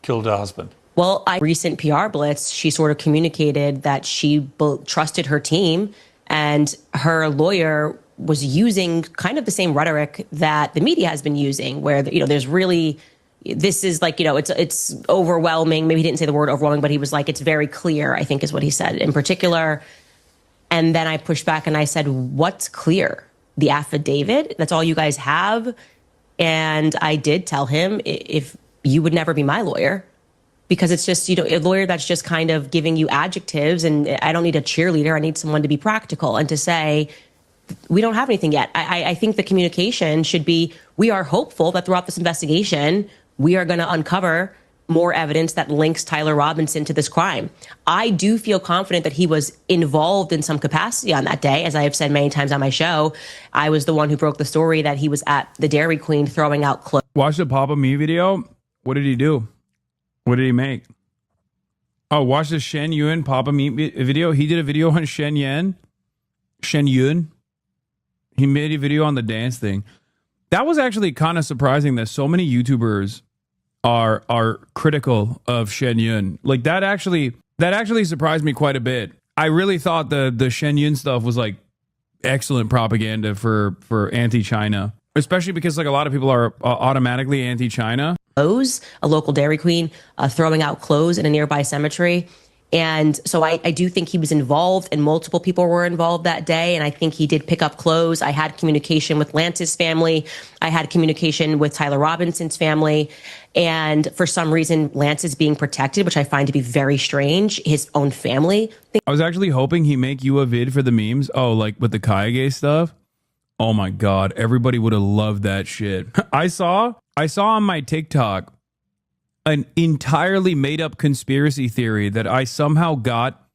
killed her husband?
Well, recent PR blitz, she sort of communicated that she trusted her team, and her lawyer was using kind of the same rhetoric that the media has been using, where, there's really, this is like, it's overwhelming. Maybe he didn't say the word overwhelming, but he was like, it's very clear, I think is what he said in particular. And then I pushed back and I said, what's clear? The affidavit? That's all you guys have? And I did tell him, if you would never be my lawyer, because it's just, a lawyer that's just kind of giving you adjectives, and I don't need a cheerleader. I need someone to be practical and to say, we don't have anything yet. I think the communication should be, we are hopeful that throughout this investigation, we are going to uncover more evidence that links Tyler Robinson to this crime. I do feel confident that he was involved in some capacity on that day. As I have said many times on my show, I was the one who broke the story that he was at the Dairy Queen throwing out clothes.
Watch the Papa Me video. What did he do? What did he make? Oh, watch the Shen Yun Papa Me video. He did a video on Shen Yun. He made a video on the dance thing. That was actually kind of surprising that so many YouTubers are critical of Shen Yun. Like that actually surprised me quite a bit. I really thought the Shen Yun stuff was like excellent propaganda for anti-China, especially because like a lot of people are automatically anti-China.
A local Dairy Queen throwing out clothes in a nearby cemetery. And so I do think he was involved, and multiple people were involved that day. And I think he did pick up clothes. I had communication with Lance's family. I had communication with Tyler Robinson's family. And for some reason, Lance is being protected, which I find to be very strange. His own family.
I was actually hoping he'd make you a vid for the memes. Oh, like with the Kayage stuff. Oh my God. Everybody would have loved that shit. I saw on my TikTok an entirely made up conspiracy theory that I somehow got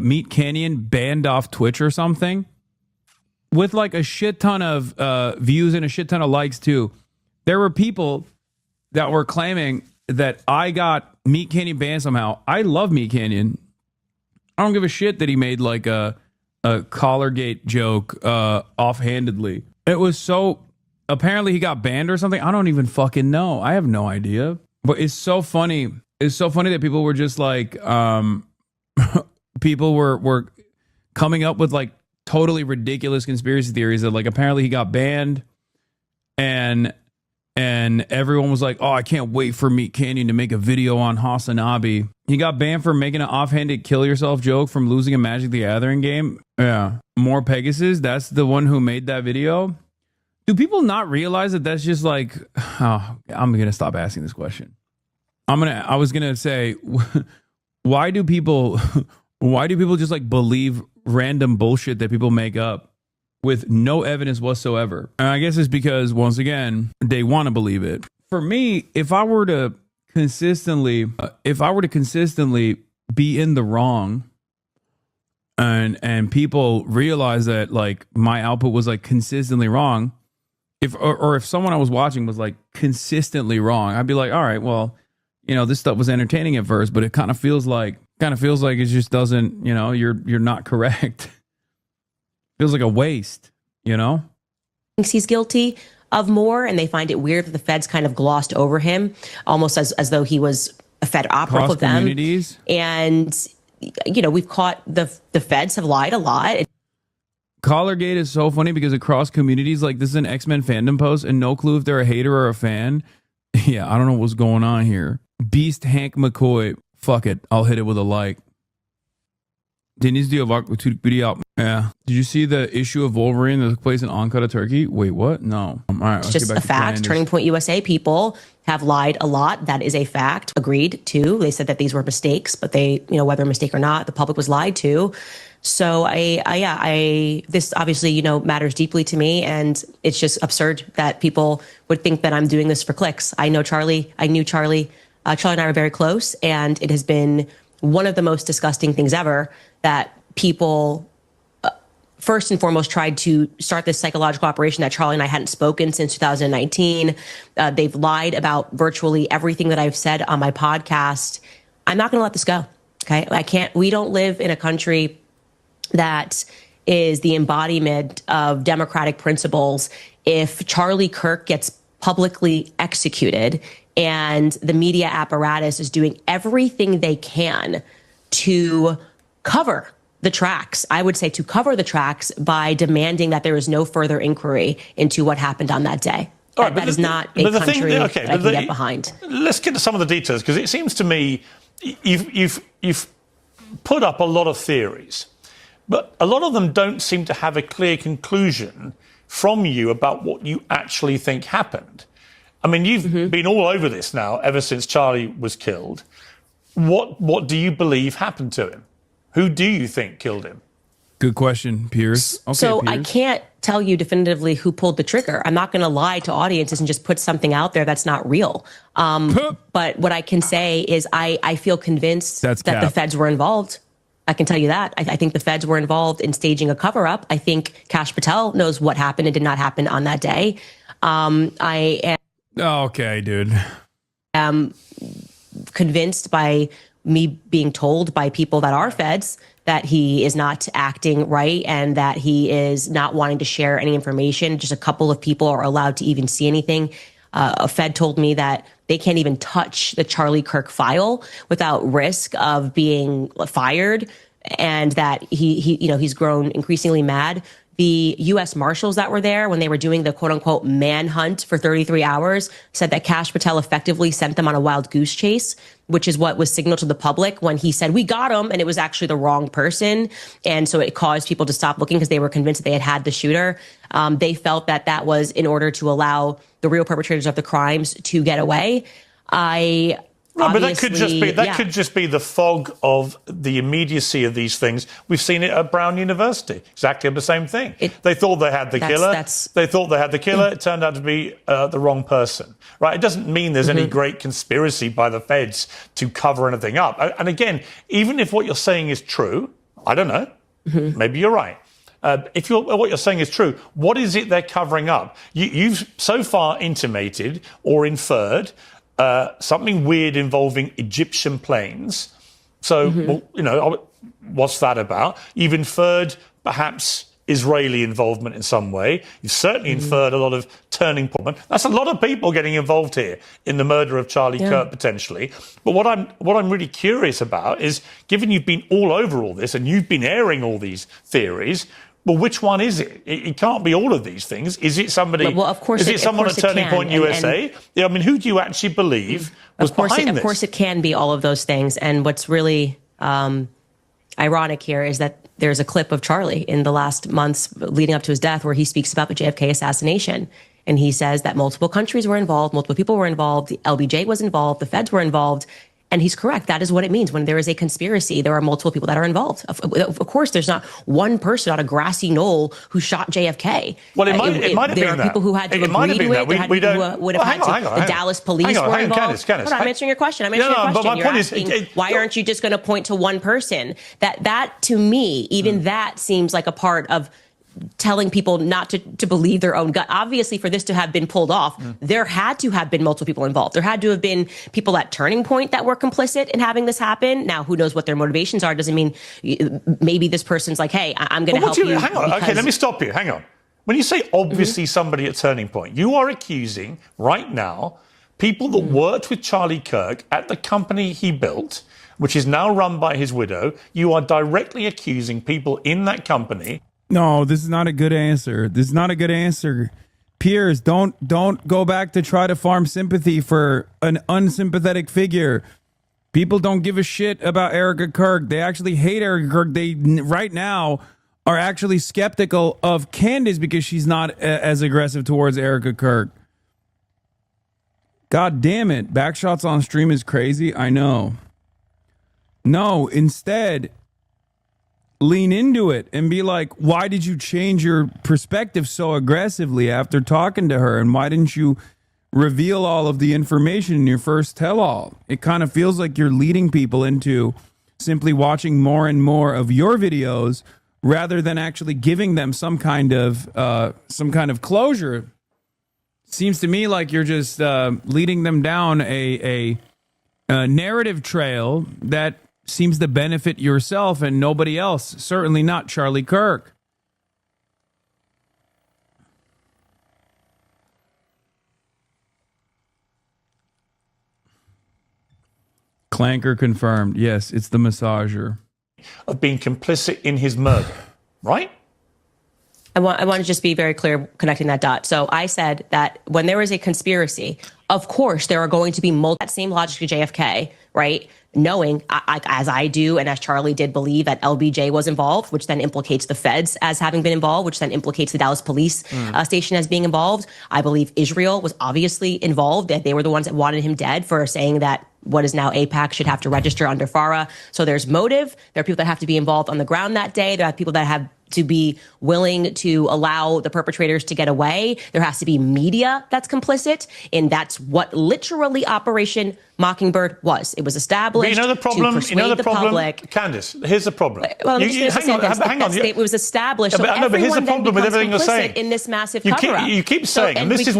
Meat Canyon banned off Twitch or something, with like a shit ton of views and a shit ton of likes too. There were people that were claiming that I got Meat Canyon banned somehow. I love Meat Canyon. I don't give a shit that he made like a Collargate joke offhandedly. It was so... Apparently he got banned or something. I don't even fucking know. I have no idea. But it's so funny. It's so funny that people were just like, people were coming up with like totally ridiculous conspiracy theories that like apparently he got banned, and everyone was like, oh, I can't wait for Meat Canyon to make a video on Hasanabi. He got banned for making an offhanded kill yourself joke from losing a Magic the Gathering game. Yeah. More Pegasus. That's the one who made that video. Do people not realize that that's just like, oh, I'm going to stop asking this question. I was going to say, why do people just like believe random bullshit that people make up with no evidence whatsoever? And I guess it's because, once again, they want to believe it. For me, if I were to consistently be in the wrong, and people realize that like my output was like consistently wrong, if someone I was watching was like consistently wrong, I'd be like, all right, well, this stuff was entertaining at first, but it kind of feels like it just doesn't, you're not correct. Feels like a waste,
Thinks he's guilty of more, and they find it weird that the feds kind of glossed over him, almost as though he was Fed opera
Cross
of them.
communities.
And, we've caught the feds have lied a lot.
Collargate is so funny because across communities, like this is an X-Men fandom post and no clue if they're a hater or a fan. Yeah, I don't know what's going on here. Beast Hank McCoy. Fuck it. I'll hit it with a like. Deniz diyor bak bu Türk biri yapmış. Yeah. Did you see the issue of Wolverine that took place in Ankara, Turkey? Wait, what? No. All right,
It's just a fact. Turning Point USA people have lied a lot. That is a fact. Agreed to. They said that these were mistakes, but they, whether a mistake or not, the public was lied to. So this obviously, matters deeply to me, and it's just absurd that people would think that I'm doing this for clicks. I know Charlie. I knew Charlie. Charlie and I are very close, and it has been one of the most disgusting things ever that people first and foremost tried to start this psychological operation that Charlie and I hadn't spoken since 2019. They've lied about virtually everything that I've said on my podcast. I'm not going to let this go. Okay. We don't live in a country that is the embodiment of democratic principles. If Charlie Kirk gets publicly executed and the media apparatus is doing everything they can to cover the tracks, I would say to cover the tracks by demanding that there is no further inquiry into what happened on that day.
All right,
that is not a country that I can get behind.
Let's get to some of the details, because it seems to me you've put up a lot of theories, but a lot of them don't seem to have a clear conclusion from you about what you actually think happened. I mean, you've been all over this now ever since Charlie was killed. What do you believe happened to him? Who do you think killed him?
Good question, Piers. Okay,
so
Piers.
I can't tell you definitively who pulled the trigger. I'm not going to lie to audiences and just put something out there that's not real. But what I can say is I feel convinced that the feds were involved. I can tell you that. I think the feds were involved in staging a cover-up. I think Kash Patel knows what happened and did not happen on that day. I am...
Okay, dude.
Convinced by me being told by people that are feds that he is not acting right and that he is not wanting to share any information. Just a couple of people are allowed to even see anything. A fed told me that they can't even touch the Charlie Kirk file without risk of being fired, and that he's grown increasingly mad. The U.S. Marshals that were there when they were doing the quote-unquote manhunt for 33 hours said that Kash Patel effectively sent them on a wild goose chase, which is what was signaled to the public when he said, "We got him," and it was actually the wrong person. And so it caused people to stop looking because they were convinced that they had the shooter. They felt that that was in order to allow the real perpetrators of the crimes to get away.
But that could just be the fog of the immediacy of these things. We've seen it at Brown University, exactly the same thing. They thought they had the killer. It turned out to be the wrong person. Right? It doesn't mean there's any great conspiracy by the feds to cover anything up. And again, even if what you're saying is true, I don't know. Maybe you're right. If what you're saying is true, what is it they're covering up? You've so far intimated or inferred something weird involving Egyptian planes. So, what's that about? You've inferred perhaps Israeli involvement in some way. You've certainly inferred a lot of Turning Point. That's a lot of people getting involved here in the murder of Charlie Kirk, potentially. But what I'm really curious about is, given you've been all over all this and you've been airing all these theories, well, which one is it? It can't be all of these things. Is it somebody?
Well, of course,
is it someone at Turning Point USA? I mean, who do you actually believe was behind this?
Of course, it can be all of those things. And what's really ironic here is that there's a clip of Charlie in the last months leading up to his death where he speaks about the JFK assassination. And he says that multiple countries were involved, multiple people were involved, the LBJ was involved, the feds were involved. And he's correct. That is what it means. When there is a conspiracy, there are multiple people that are involved. Of course, there's not one person on a grassy knoll who shot JFK.
Well, it might have been that.
There are people who had to agree to it. There had people who would have had to. The Dallas police were involved.
Candace,
I'm answering your question. I'm answering your question.
But my point
is, why aren't you just going to point to one person? That to me, even that seems like a part of telling people not to believe their own gut. Obviously, for this to have been pulled off, there had to have been multiple people involved. There had to have been people at Turning Point that were complicit in having this happen. Now, who knows what their motivations are? Doesn't mean maybe this person's like, hey, I'm going to help you.
Hang on. Okay, let me stop you. Hang on. When you say obviously somebody at Turning Point, you are accusing right now people that worked with Charlie Kirk at the company he built, which is now run by his widow. You are directly accusing people in that company.
No, this is not a good answer. This is not a good answer. Piers, don't go back to try to farm sympathy for an unsympathetic figure. People don't give a shit about Erica Kirk. They actually hate Erica Kirk. They right now are actually skeptical of Candace because she's not as aggressive towards Erica Kirk. God damn it. Backshots on stream is crazy. I know. No, instead, lean into it and be like, why did you change your perspective so aggressively after talking to her? And why didn't you reveal all of the information in your first tell-all? It kind of feels like you're leading people into simply watching more and more of your videos rather than actually giving them some kind of closure. Seems to me like you're just leading them down a narrative trail that seems to benefit yourself and nobody else. Certainly not Charlie Kirk. Clanker confirmed. Yes, it's the massager.
Of being complicit in his murder, right?
I want to just be very clear connecting that dot. So I said that when there is a conspiracy, of course, there are going to be that same logic to JFK, right? Knowing, as I do and as Charlie did believe that LBJ was involved, which then implicates the feds as having been involved, which then implicates the Dallas police station as being involved. I believe Israel was obviously involved, that they were the ones that wanted him dead for saying that what is now AIPAC should have to register under FARA. So there's motive. There are people that have to be involved on the ground that day. There are people that have to be willing to allow the perpetrators to get away. There has to be media that's complicit. And that's what literally Operation Mockingbird was. It was established to persuade the public.
Candace, here's the problem.
Well, hang on. It was established. So
but here's the problem with everything you're saying.
In this massive cover-up.
You keep saying, and this is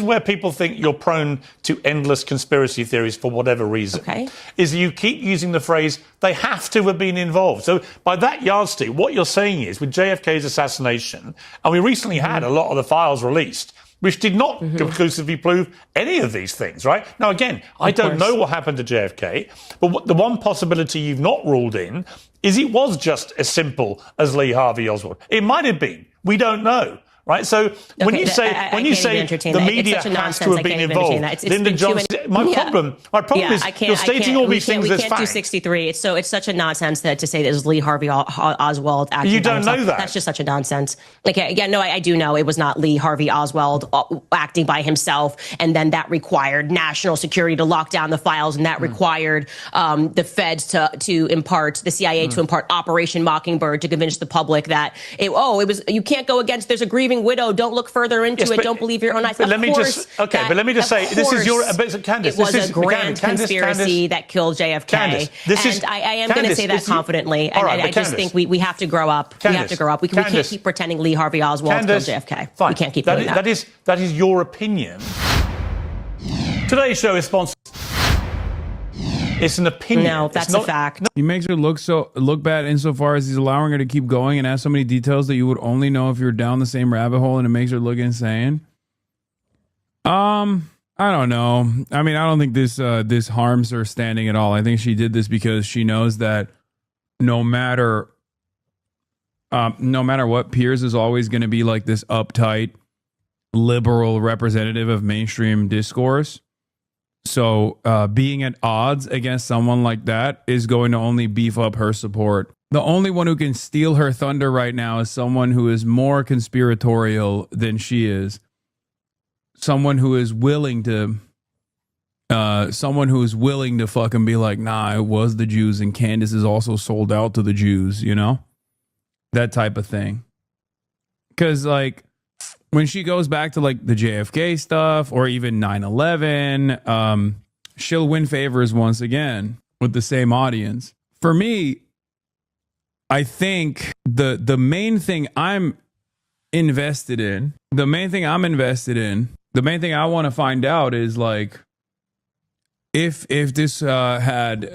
where people think you're prone to endless conspiracy theories for whatever reason.
Okay.
Is you keep using the phrase, they have to have been involved. So by that yardstick, what you're saying is, with JFK's assassination, and we recently had a lot of the files released, which did not conclusively prove any of these things, right? Now, again, I don't know what happened to JFK, but the one possibility you've not ruled in is it was just as simple as Lee Harvey Oswald. It might have been. We don't know. Right, so when you say the media has to have been involved, Lyndon Johnson. My problem is you're stating all these things as
fact. We can't do 63. It's such a nonsense to say that it was Lee Harvey Oswald acting.
You don't know that.
That's just such a nonsense. I do know it was not Lee Harvey Oswald acting by himself, and then that required national security to lock down the files, and that required the feds to impart the CIA to impart Operation Mockingbird to convince the public that it was you can't go against. There's a grieving widow. Don't look further into it. Don't believe your own eyes.
But let me just say, this is your Candace.
It was a grand conspiracy that killed JFK. I am going to say that confidently. And I just think we have to grow up. We have to grow up. We can't keep pretending Lee Harvey Oswald killed JFK.
Fine.
We can't keep doing that.
That is your opinion. Today's show is sponsored. It's an opinion.
No, that's a fact.
He makes her look bad insofar as he's allowing her to keep going and has so many details that you would only know if you're down the same rabbit hole, and it makes her look insane. I don't know. I mean, I don't think this harms her standing at all. I think she did this because she knows that no matter what, Piers is always going to be like this uptight liberal representative of mainstream discourse. So being at odds against someone like that is going to only beef up her support. The only one who can steal her thunder right now is someone who is more conspiratorial than she is. Someone who is willing to fucking be like, nah, it was the Jews, and Candace is also sold out to the Jews, you know? That type of thing. Because, like, when she goes back to like the JFK stuff or even 9/11, she'll win favors once again with the same audience. For me, I think the main thing I'm invested in, the main thing I want to find out is like if this had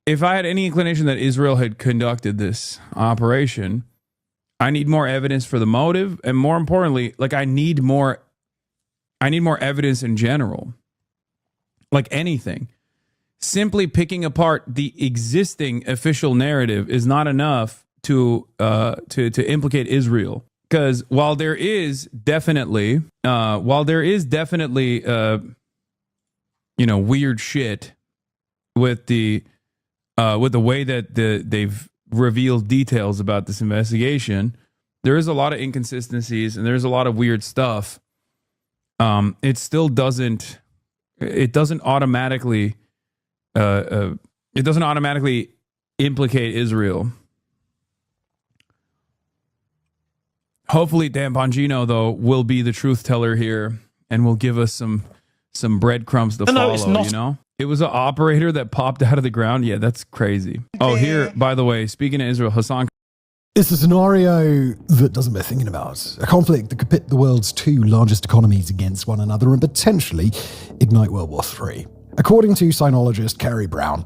if I had any inclination that Israel had conducted this operation, I need more evidence for the motive, and more importantly, like I need more I need more evidence in general. Like anything. Simply picking apart the existing official narrative is not enough to implicate Israel. Because while there is definitely weird shit with the way that they've revealed details about this investigation, there is a lot of inconsistencies and there's a lot of weird stuff. It still doesn't automatically implicate Israel. Hopefully Dan Bongino, though, will be the truth teller here and will give us some breadcrumbs to follow,
it's not.
you know? It was an operator that popped out of the ground. Yeah, that's crazy. Oh, here, by the way, speaking of Israel, Hassan.
It's a scenario that doesn't bear thinking about. A conflict that could pit the world's two largest economies against one another and potentially ignite World War III. According to sinologist Kerry Brown,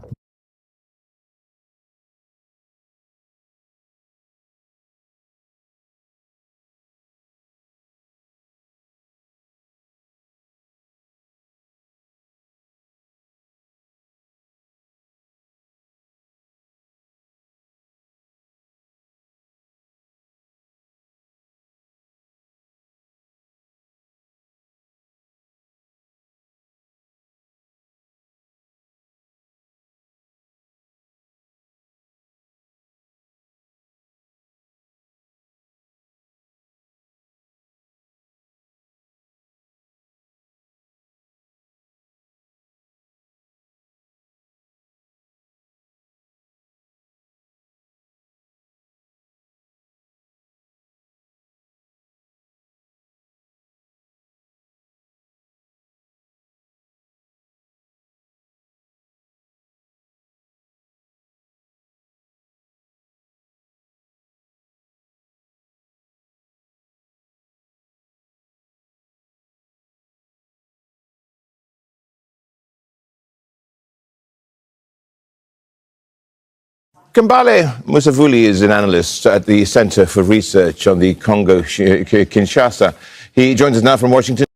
Kambale Musavuli is an analyst at the Center for Research on the Congo Kinshasa. He joins us now from Washington.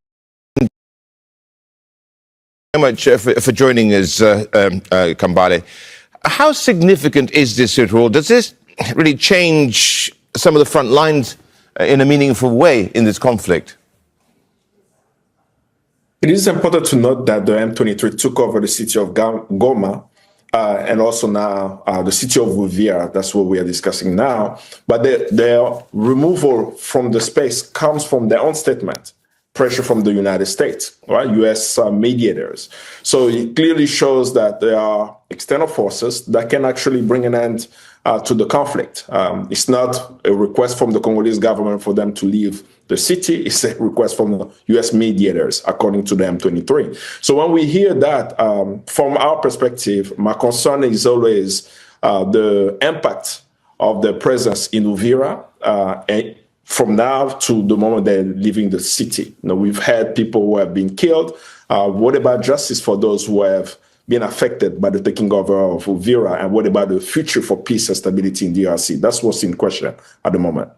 Thank you very much for joining us, Kambale. How significant is this at all? Does this really change some of the front lines in a meaningful way in this conflict?
It is important to note that the M23 took over the city of Goma, and also now the city of Uvira. That's what we are discussing now. But their removal from the space comes from their own statement, pressure from the United States, right? U.S. mediators. So it clearly shows that there are external forces that can actually bring an end to the conflict. It's not a request from the Congolese government for them to leave the city. It's a request from the U.S. mediators, according to the M23. So when we hear that, from our perspective, my concern is always the impact of their presence in Uvira, and from now to the moment they're leaving the city. You know, we've had people who have been killed. What about justice for those who have been affected by the taking over of Uvira? And what about the future for peace and stability in DRC? That's what's in question at the moment.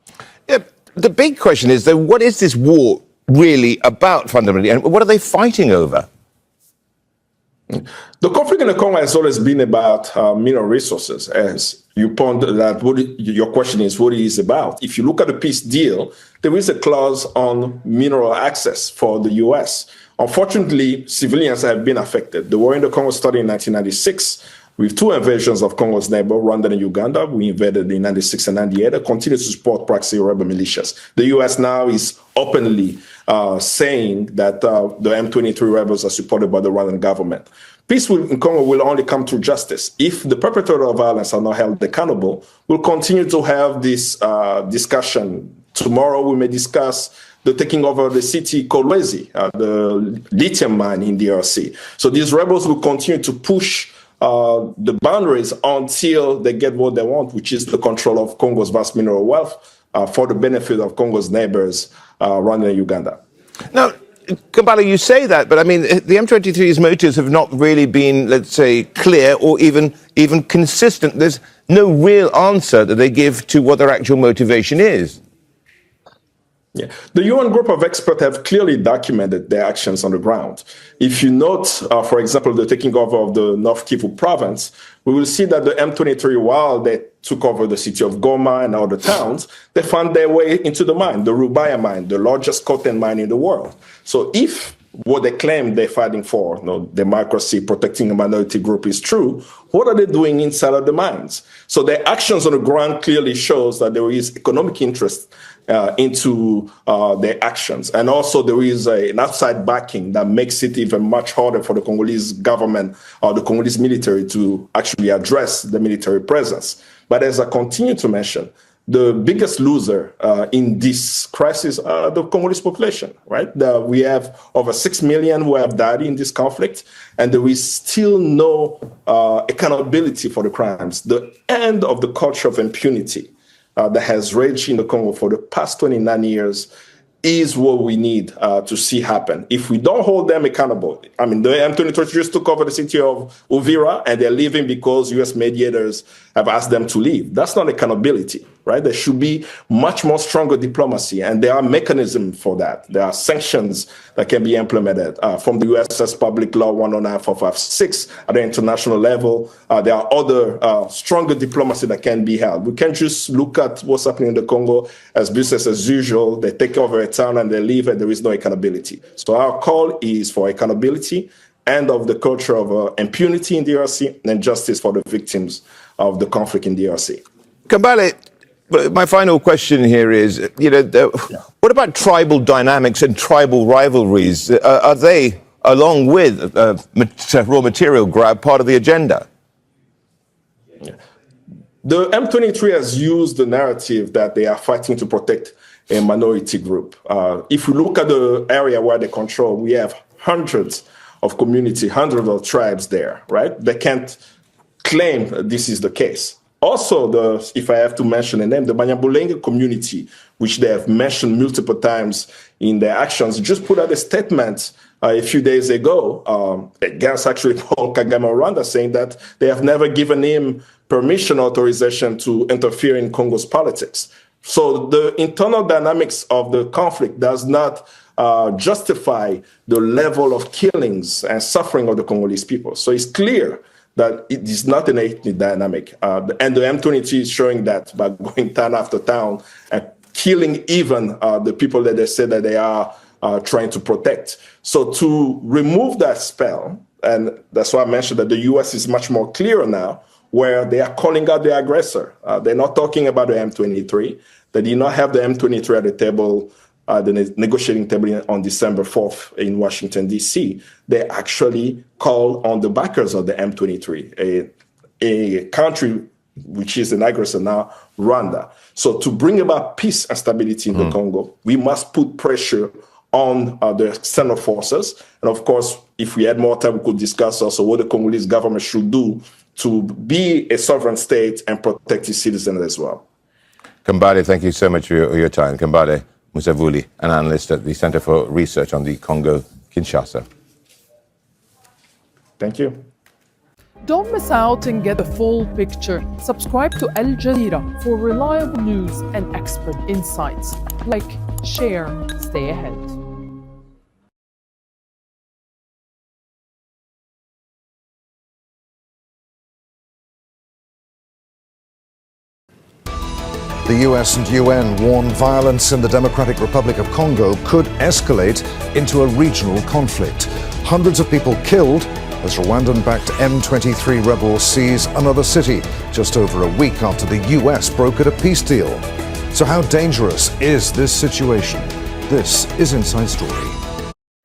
Yeah, the big question is, though, what is this war really about fundamentally? And what are they fighting over?
The conflict in the Congo has always been about mineral resources, as you pointed that your question is what it is about. If you look at the peace deal, there is a clause on mineral access for the U.S. Unfortunately, civilians have been affected. The war in the Congo started in 1996 with two invasions of Congo's neighbor, Rwanda and Uganda. We invaded in 96 and 98 and continue to support proxy rebel militias. The U.S. now is openly saying that the M23 rebels are supported by the Rwandan government. Peace in Congo will only come through justice. If the perpetrators of violence are not held accountable, we'll continue to have this discussion. Tomorrow we may discuss the taking over the city Kolwezi, the lithium mine in DRC. So these rebels will continue to push the boundaries until they get what they want, which is the control of Congo's vast mineral wealth for the benefit of Congo's neighbors, Rwanda and Uganda.
Now, Kambale, you say that, but I mean, the M23's motives have not really been, let's say, clear or even consistent. There's no real answer that they give to what their actual motivation is.
Yeah. The UN group of experts have clearly documented their actions on the ground. If you note, for example, the taking over of the North Kivu province, we will see that the M23, while they took over the city of Goma and other towns, they found their way into the mine, the Rubaya mine, the largest coltan mine in the world. So if what they claim they're fighting for, democracy, protecting a minority group, is true, what are they doing inside of the mines? So their actions on the ground clearly shows that there is economic interest into their actions. And also there is an outside backing that makes it even much harder for the Congolese government or the Congolese military to actually address the military presence. But as I continue to mention, the biggest loser in this crisis are the Congolese population, right? We have over 6 million who have died in this conflict, and there is still no accountability for the crimes. The end of the culture of impunity that has raged in the Congo for the past 29 years is what we need to see happen. If we don't hold them accountable, I mean, the M23 just took over the city of Uvira and they're leaving because U.S. mediators have asked them to leave. That's not accountability, right? There should be much more stronger diplomacy, and there are mechanisms for that. There are sanctions that can be implemented from the USS Public Law 109456 at the international level. There are other stronger diplomacy that can be held. We can't just look at what's happening in the Congo as business as usual. They take over a town and they leave and there is no accountability. So our call is for accountability, end of the culture of impunity in DRC, and justice for the victims of the conflict in DRC.
Kambale, my final question here is, what about tribal dynamics and tribal rivalries? Are they, along with raw material grab, part of the agenda?
The M23 has used the narrative that they are fighting to protect a minority group. If we look at the area where they control, we have hundreds of communities, hundreds of tribes there, right? They can't claim this is the case. Also, if I have to mention a name, the Banyabulenge community, which they have mentioned multiple times in their actions, just put out a statement a few days ago against actually Paul Kagame Rwanda, saying that they have never given him permission, authorization to interfere in Congo's politics. So the internal dynamics of the conflict does not justify the level of killings and suffering of the Congolese people. So it's clear that it is not an ethnic dynamic. And the M23 is showing that by going town after town and killing even the people that they say that they are trying to protect. So to remove that spell, and that's why I mentioned that the US is much more clear now, where they are calling out the aggressor. They're not talking about the M23. They did not have the M23 at the table, the negotiating table on December 4th in Washington, D.C. They actually call on the backers of the M23, a country which is an aggressor now, Rwanda. So to bring about peace and stability in the Congo, we must put pressure on the external forces. And of course, if we had more time, we could discuss also what the Congolese government should do to be a sovereign state and protect its citizens as well.
Kambale, thank you so much for your time. Kambale Musavuli, an analyst at the Center for Research on the Congo, Kinshasa.
Thank you.
Don't miss out and get the full picture. Subscribe to Al Jazeera for reliable news and expert insights. Like, share, stay ahead.
The US and UN warn violence in the Democratic Republic of Congo could escalate into a regional conflict. Hundreds of people killed as Rwandan-backed M23 rebels seize another city just over a week after the US brokered a peace deal. So how dangerous is this situation? This is Inside Story.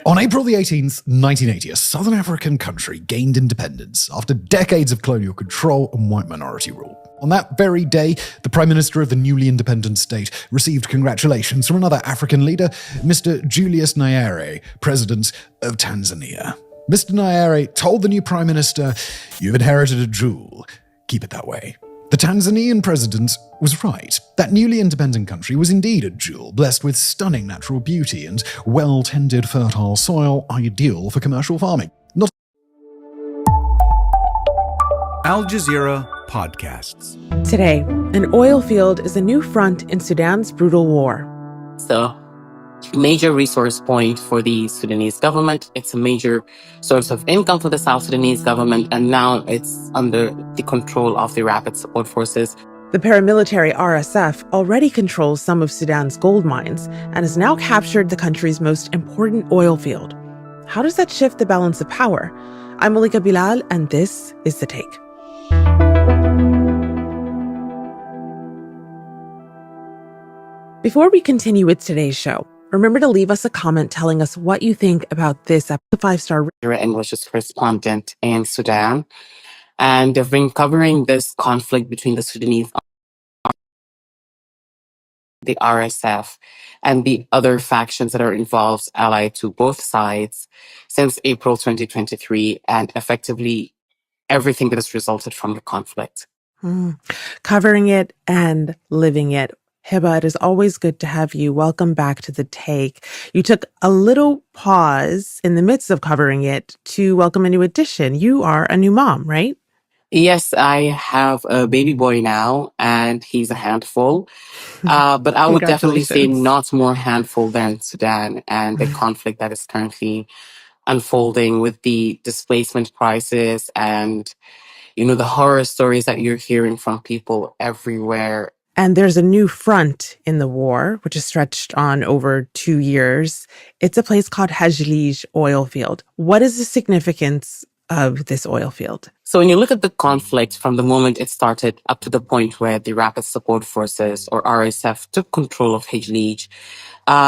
On April the 18th, 1980, a Southern African country gained independence after decades of colonial control and white minority rule. On that very day, the Prime Minister of the newly independent state received congratulations from another African leader, Mr. Julius Nyerere, President of Tanzania. Mr. Nyerere told the new Prime Minister, "You've inherited a jewel. Keep it that way." The Tanzanian president was right. That newly independent country was indeed a jewel, blessed with stunning natural beauty and well-tended fertile soil, ideal for commercial farming.
Al Jazeera Podcasts.
Today, an oil field is a new front in Sudan's brutal war.
So,
major resource point for the Sudanese government. It's a major source of income for the South Sudanese government, and now it's under the control of the Rapid Support Forces.
The paramilitary RSF already controls some of Sudan's gold mines and has now captured the country's most important oil field. How does that shift the balance of power? I'm Malika Bilal, and this is The Take. Before we continue with today's show, remember to leave us a comment telling us what you think about this 5-star
English correspondent in Sudan, and they've been covering this conflict between the Sudanese, the RSF, and the other factions that are involved, allied to both sides, since April 2023, and effectively everything that has resulted from the conflict.
Covering it and living it. Hiba, it is always good to have you. Welcome back to The Take. You took a little pause in the midst of covering it to welcome a new addition. You are a new mom, right?
Yes, I have a baby boy now, and he's a handful. But I would definitely say not more handful than Sudan and the conflict that is currently unfolding with the displacement crisis and, the horror stories that you're hearing from people everywhere.
And there's a new front in the war, which is stretched on over 2 years. It's a place called Hajlij oil field. What is the significance of this oil field?
So when you look at the conflict from the moment it started up to the point where the Rapid Support Forces, or RSF, took control of Hajlij,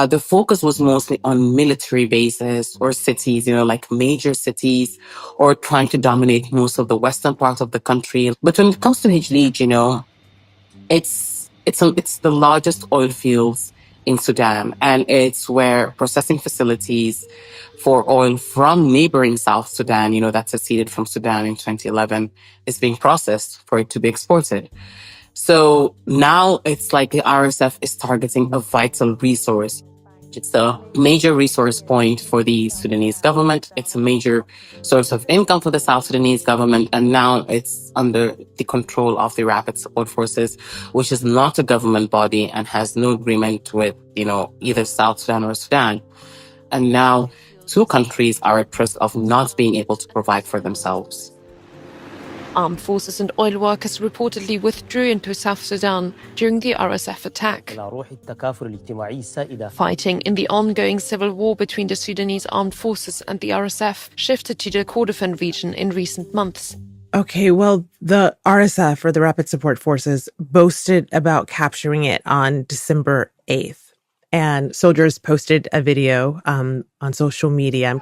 the focus was mostly on military bases or cities, like major cities, or trying to dominate most of the western part of the country. But when it comes to Hajlij, it's the largest oil fields in Sudan, and it's where processing facilities for oil from neighboring South Sudan, that seceded from Sudan in 2011, is being processed for it to be exported. So now it's like the RSF is targeting a vital resource. It's a major resource point for the Sudanese government. It's a major source of income for the South Sudanese government. And now it's under the control of the Rapid Support Forces, which is not a government body and has no agreement with, either South Sudan or Sudan. And now 2 countries are at risk of not being able to provide for themselves.
Armed forces and oil workers reportedly withdrew into South Sudan during the RSF attack. Fighting in the ongoing civil war between the Sudanese armed forces and the RSF shifted to the Kordofan region in recent months.
Okay, well, the RSF, or the Rapid Support Forces, boasted about capturing it on December 8th. And soldiers posted a video on social media.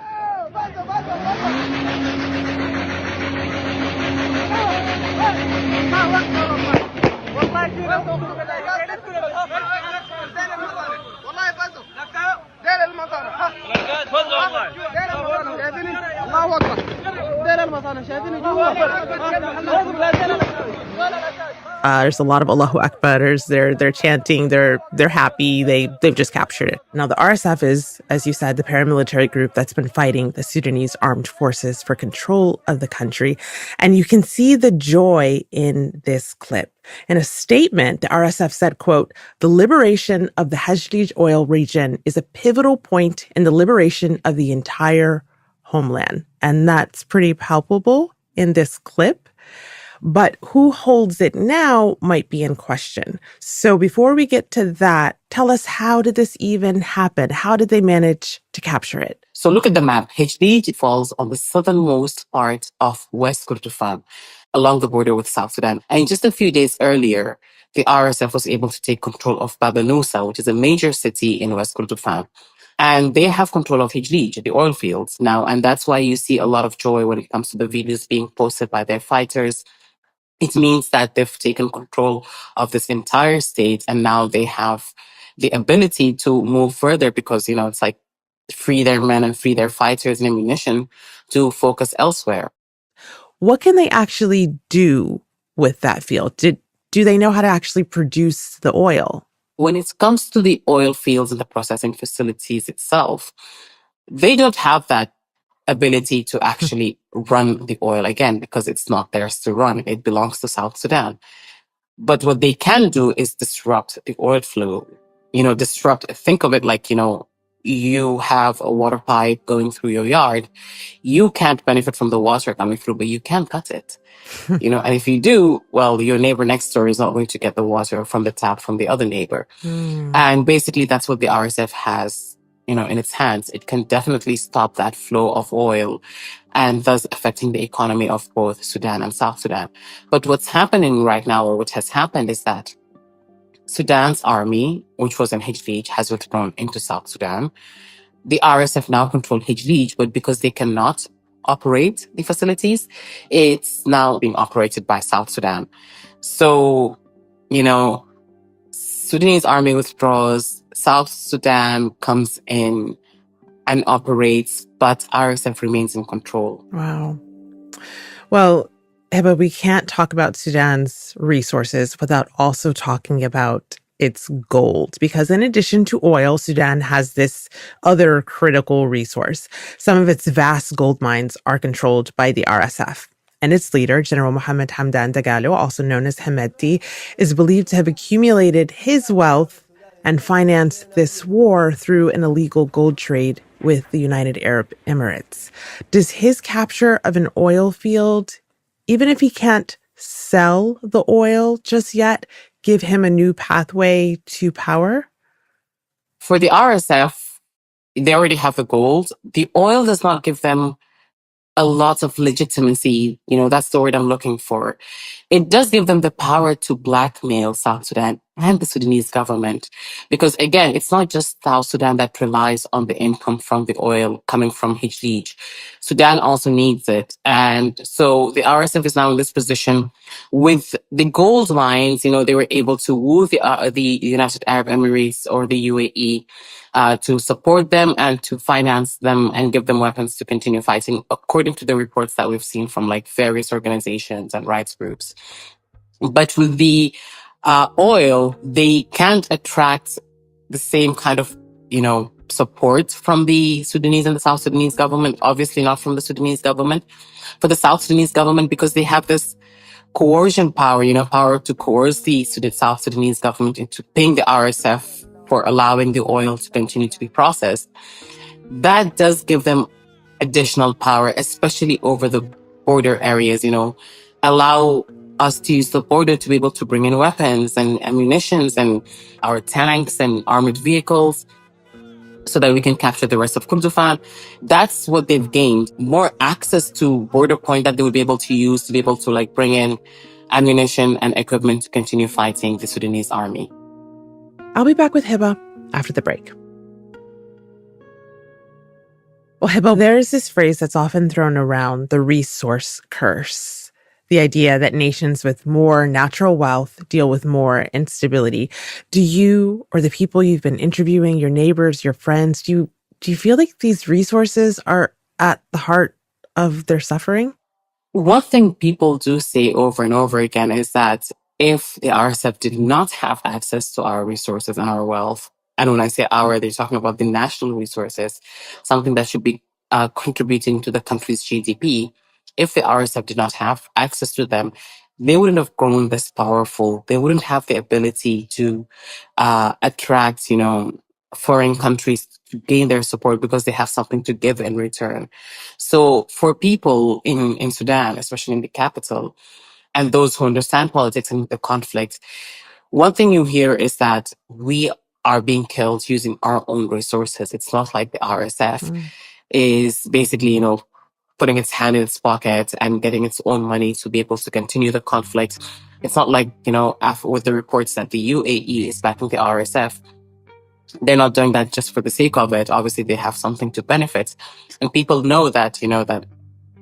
There's a lot of Allahu Akbars. They're chanting. They're happy. They've just captured it. Now the RSF is, as you said, the paramilitary group that's been fighting the Sudanese armed forces for control of the country, and you can see the joy in this clip. In a statement, the RSF said, quote, "The liberation of the Hajlij oil region is a pivotal point in the liberation of the entire homeland," and that's pretty palpable in this clip. But who holds it now might be in question. So before we get to that, tell us, how did this even happen? How did they manage to capture it?
So look at the map. Hajlij falls on the southernmost part of West Kordofan, along the border with South Sudan. And just a few days earlier, the RSF was able to take control of Baba Nusa, which is a major city in West Kordofan. And they have control of Hajlij, the oil fields now. And that's why you see a lot of joy when it comes to the videos being posted by their fighters. It means that they've taken control of this entire state, and now they have the ability to move further because, it's like free their men and free their fighters and ammunition to focus elsewhere.
What can they actually do with that field? Do they know how to actually produce the oil?
When it comes to the oil fields and the processing facilities itself, they don't have that ability to actually run the oil again because it's not theirs to run. It belongs to South Sudan. But what they can do is disrupt the oil flow. Think of it like, you have a water pipe going through your yard, you can't benefit from the water coming through, but you can cut it. And if you do, well, your neighbor next door is not going to get the water from the tap from the other neighbor. And basically that's what the RSF has, in its hands. It can definitely stop that flow of oil and thus affecting the economy of both Sudan and South Sudan. But what's happening right now, or what has happened, is that Sudan's army, which was in Hijlij, has withdrawn into South Sudan. The RSF now control Hijlij, but because they cannot operate the facilities, it's now being operated by South Sudan. So, Sudanese army withdraws, South Sudan comes in and operates, but RSF remains in control.
Wow. Well, Hiba, we can't talk about Sudan's resources without also talking about its gold, because in addition to oil, Sudan has this other critical resource. Some of its vast gold mines are controlled by the RSF. And its leader, General Mohammed Hamdan Dagalo, also known as Hemedti, is believed to have accumulated his wealth and financed this war through an illegal gold trade with the United Arab Emirates. Does his capture of an oil field, even if he can't sell the oil just yet, give him a new pathway to power?
For the RSF, they already have the gold. The oil does not give them a lot of legitimacy. That's the word I'm looking for. It does give them the power to blackmail South Sudan and the Sudanese government. Because again, it's not just South Sudan that relies on the income from the oil coming from Hijlij. Sudan also needs it. And so the RSF is now in this position with the gold mines. They were able to woo the United Arab Emirates or the UAE to support them and to finance them and give them weapons to continue fighting, according to the reports that we've seen from various organizations and rights groups. But with the oil, they can't attract the same kind of, support from the Sudanese and the South Sudanese government. Obviously not from the Sudanese government. For the South Sudanese government, because they have this coercion power, power to coerce the South Sudanese government into paying the RSF for allowing the oil to continue to be processed. That does give them additional power, especially over the border areas, allow us to use the border to be able to bring in weapons and ammunitions and our tanks and armored vehicles so that we can capture the rest of Kurdistan. That's what they've gained. More access to border point that they would be able to use to be able to bring in ammunition and equipment to continue fighting the Sudanese army.
I'll be back with Hiba after the break. Well, Hiba, there is this phrase that's often thrown around, the resource curse. The idea that nations with more natural wealth deal with more instability. Do you, or the people you've been interviewing, your neighbors, your friends, do you feel like these resources are at the heart of their suffering?
One thing people do say over and over again is that if the RSF did not have access to our resources and our wealth, and when I say our, they're talking about the national resources, something that should be contributing to the country's GDP. If the RSF did not have access to them, they wouldn't have grown this powerful. They wouldn't have the ability to attract, foreign countries to gain their support because they have something to give in return. So for people in Sudan, especially in the capital, and those who understand politics and the conflict, one thing you hear is that we are being killed using our own resources. It's not like the RSF is basically, putting its hand in its pocket and getting its own money to be able to continue the conflict. It's not like, after with the reports that the UAE is backing the RSF. They're not doing that just for the sake of it. Obviously, they have something to benefit. And people know that, that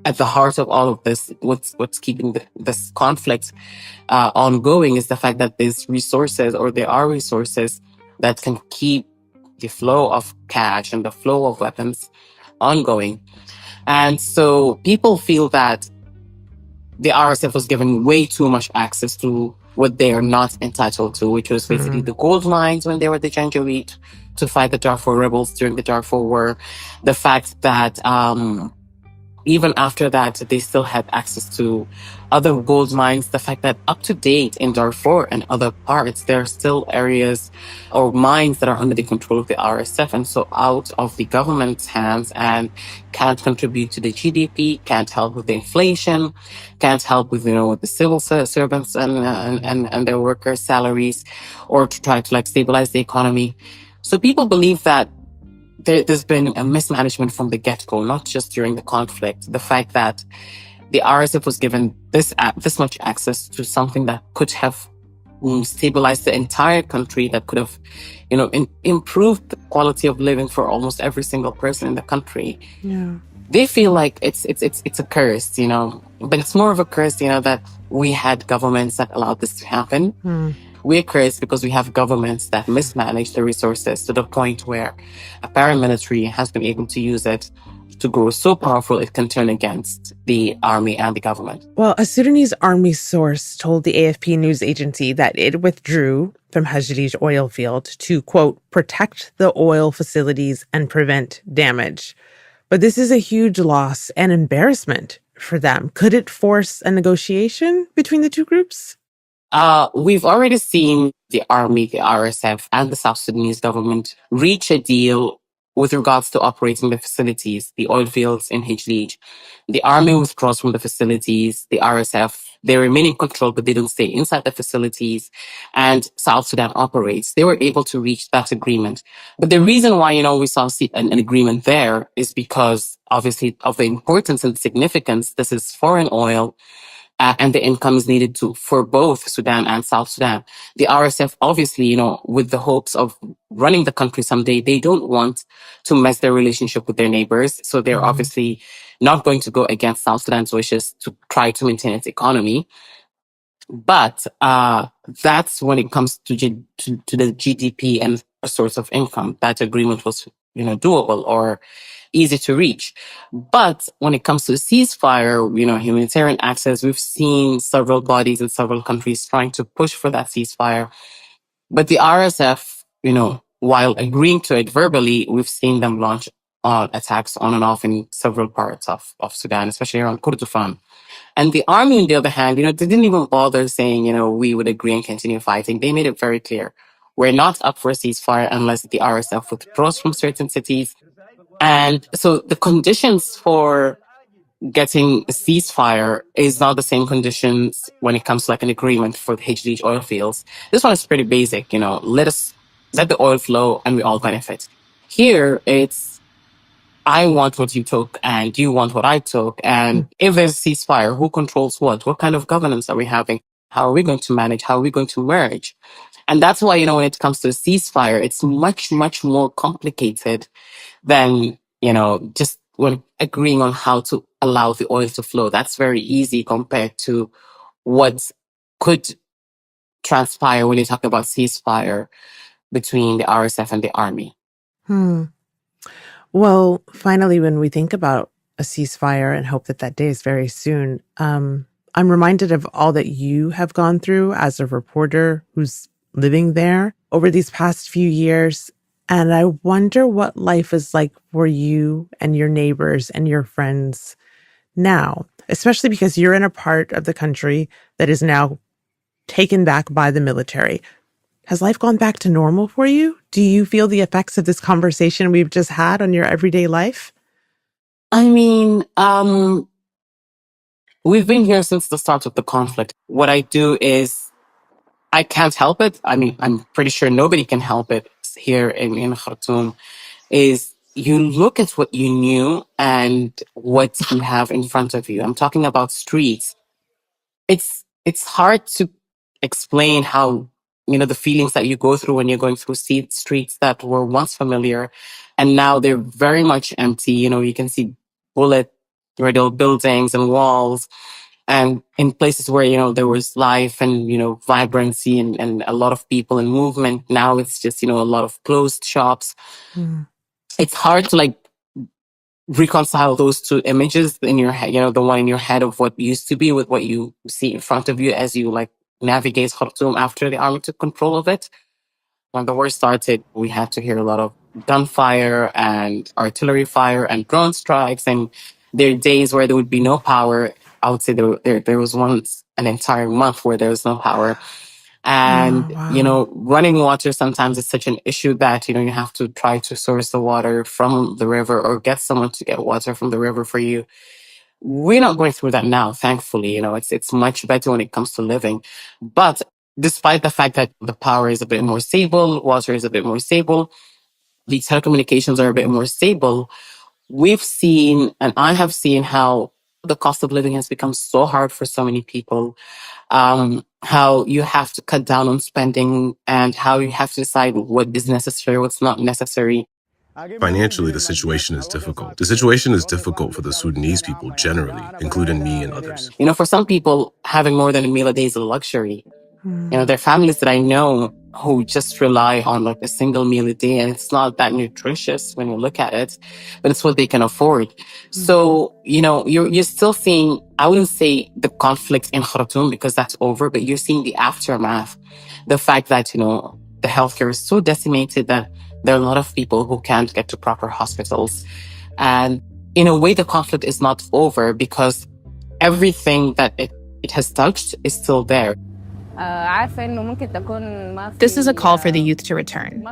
at the heart of all of this, what's keeping this conflict ongoing is the fact that these resources, or there are resources that can keep the flow of cash and the flow of weapons ongoing. And so people feel that the RSF was given way too much access to what they are not entitled to, which was basically the gold mines when they were the Janjaweed to fight the Darfur rebels during the Darfur War. The fact that Even after that, they still had access to other gold mines. The fact that up to date in Darfur and other parts, there are still areas or mines that are under the control of the RSF and so out of the government's hands and can't contribute to the GDP, can't help with the inflation, can't help with, with the civil servants and their workers' salaries, or to try to stabilize the economy. So people believe that there's been a mismanagement from the get-go, not just during the conflict. The fact that the RSF was given this much access to something that could have stabilized the entire country, that could have, improved the quality of living for almost every single person in the country.
Yeah.
They feel like it's a curse, but it's more of a curse, that we had governments that allowed this to happen. We're cursed because we have governments that mismanage the resources to the point where a paramilitary has been able to use it to grow so powerful it can turn against the army and the government.
Well, a Sudanese army source told the AFP news agency that it withdrew from Hajjij oil field to, quote, protect the oil facilities and prevent damage. But this is a huge loss and embarrassment for them. Could it force a negotiation between the two groups?
We've already seen the army, the RSF, and the South Sudanese government reach a deal with regards to operating the facilities, the oil fields in Hijlij. The army withdraws from the facilities, the RSF, they remain in control, but they don't stay inside the facilities, and South Sudan operates. They were able to reach that agreement. But the reason why, we saw an agreement there is because, obviously, of the importance and significance. This is foreign oil. And the income is needed for both Sudan and South Sudan. The RSF, obviously, with the hopes of running the country someday, they don't want to mess their relationship with their neighbors. So they're obviously not going to go against South Sudan's wishes to try to maintain its economy. But that's when it comes to the GDP and a source of income. That agreement was, doable or easy to reach. But when it comes to ceasefire, humanitarian access, we've seen several bodies in several countries trying to push for that ceasefire. But the RSF, while agreeing to it verbally, we've seen them launch attacks on and off in several parts of Sudan, especially around Kordofan. And the army, on the other hand, they didn't even bother saying, we would agree and continue fighting. They made it very clear. We're not up for a ceasefire unless the RSF withdraws from certain cities. And so the conditions for getting a ceasefire is not the same conditions when it comes to an agreement for the Hajjij oil fields. This one is pretty basic, let the oil flow and we all benefit. Here, it's I want what you took and you want what I took. And if there's a ceasefire, who controls what? What kind of governance are we having? How are we going to manage? How are we going to merge? And that's why, when it comes to a ceasefire, it's much, much more complicated than, just when agreeing on how to allow the oil to flow. That's very easy compared to what could transpire when you talk about ceasefire between the RSF and the army.
Well, finally, when we think about a ceasefire and hope that day is very soon, I'm reminded of all that you have gone through as a reporter who's living there over these past few years. And I wonder what life is like for you and your neighbors and your friends now, especially because you're in a part of the country that is now taken back by the military. Has life gone back to normal for you? Do you feel the effects of this conversation we've just had on your everyday life?
I mean, we've been here since the start of the conflict. What I do is I can't help it. I mean, I'm pretty sure nobody can help it here in Khartoum, is you look at what you knew and what you have in front of you. I'm talking about streets. It's hard to explain how, the feelings that you go through when you're going through streets that were once familiar and now they're very much empty. You can see bullet-riddled buildings and walls. And in places where, there was life and, vibrancy and a lot of people and movement, now it's just, a lot of closed shops. It's hard to reconcile those two images in your head, the one in your head of what used to be with what you see in front of you as you navigate Khartoum after the army took control of it. When the war started, we had to hear a lot of gunfire and artillery fire and drone strikes. And There are days where there would be no power. I would say there was once an entire month where there was no power. And, running water sometimes is such an issue that, you have to try to source the water from the river or get someone to get water from the river for you. We're not going through that now, thankfully. It's much better when it comes to living. But despite the fact that the power is a bit more stable, water is a bit more stable, the telecommunications are a bit more stable, we've seen, and I have seen, how the cost of living has become so hard for so many people. How you have to cut down on spending and how you have to decide what is necessary, what's not necessary.
Financially, the situation is difficult. The situation is difficult for the Sudanese people generally, including me and others.
For some people, having more than a meal a day is a luxury. There are families that I know who just rely on like a single meal a day, and it's not that nutritious when you look at it, but it's what they can afford. So, you're still seeing, I wouldn't say the conflict in Khartoum because that's over, but you're seeing the aftermath. The fact that, the healthcare is so decimated that there are a lot of people who can't get to proper hospitals. And in a way, the conflict is not over because everything that it has touched is still there.
This is a call for the youth to return.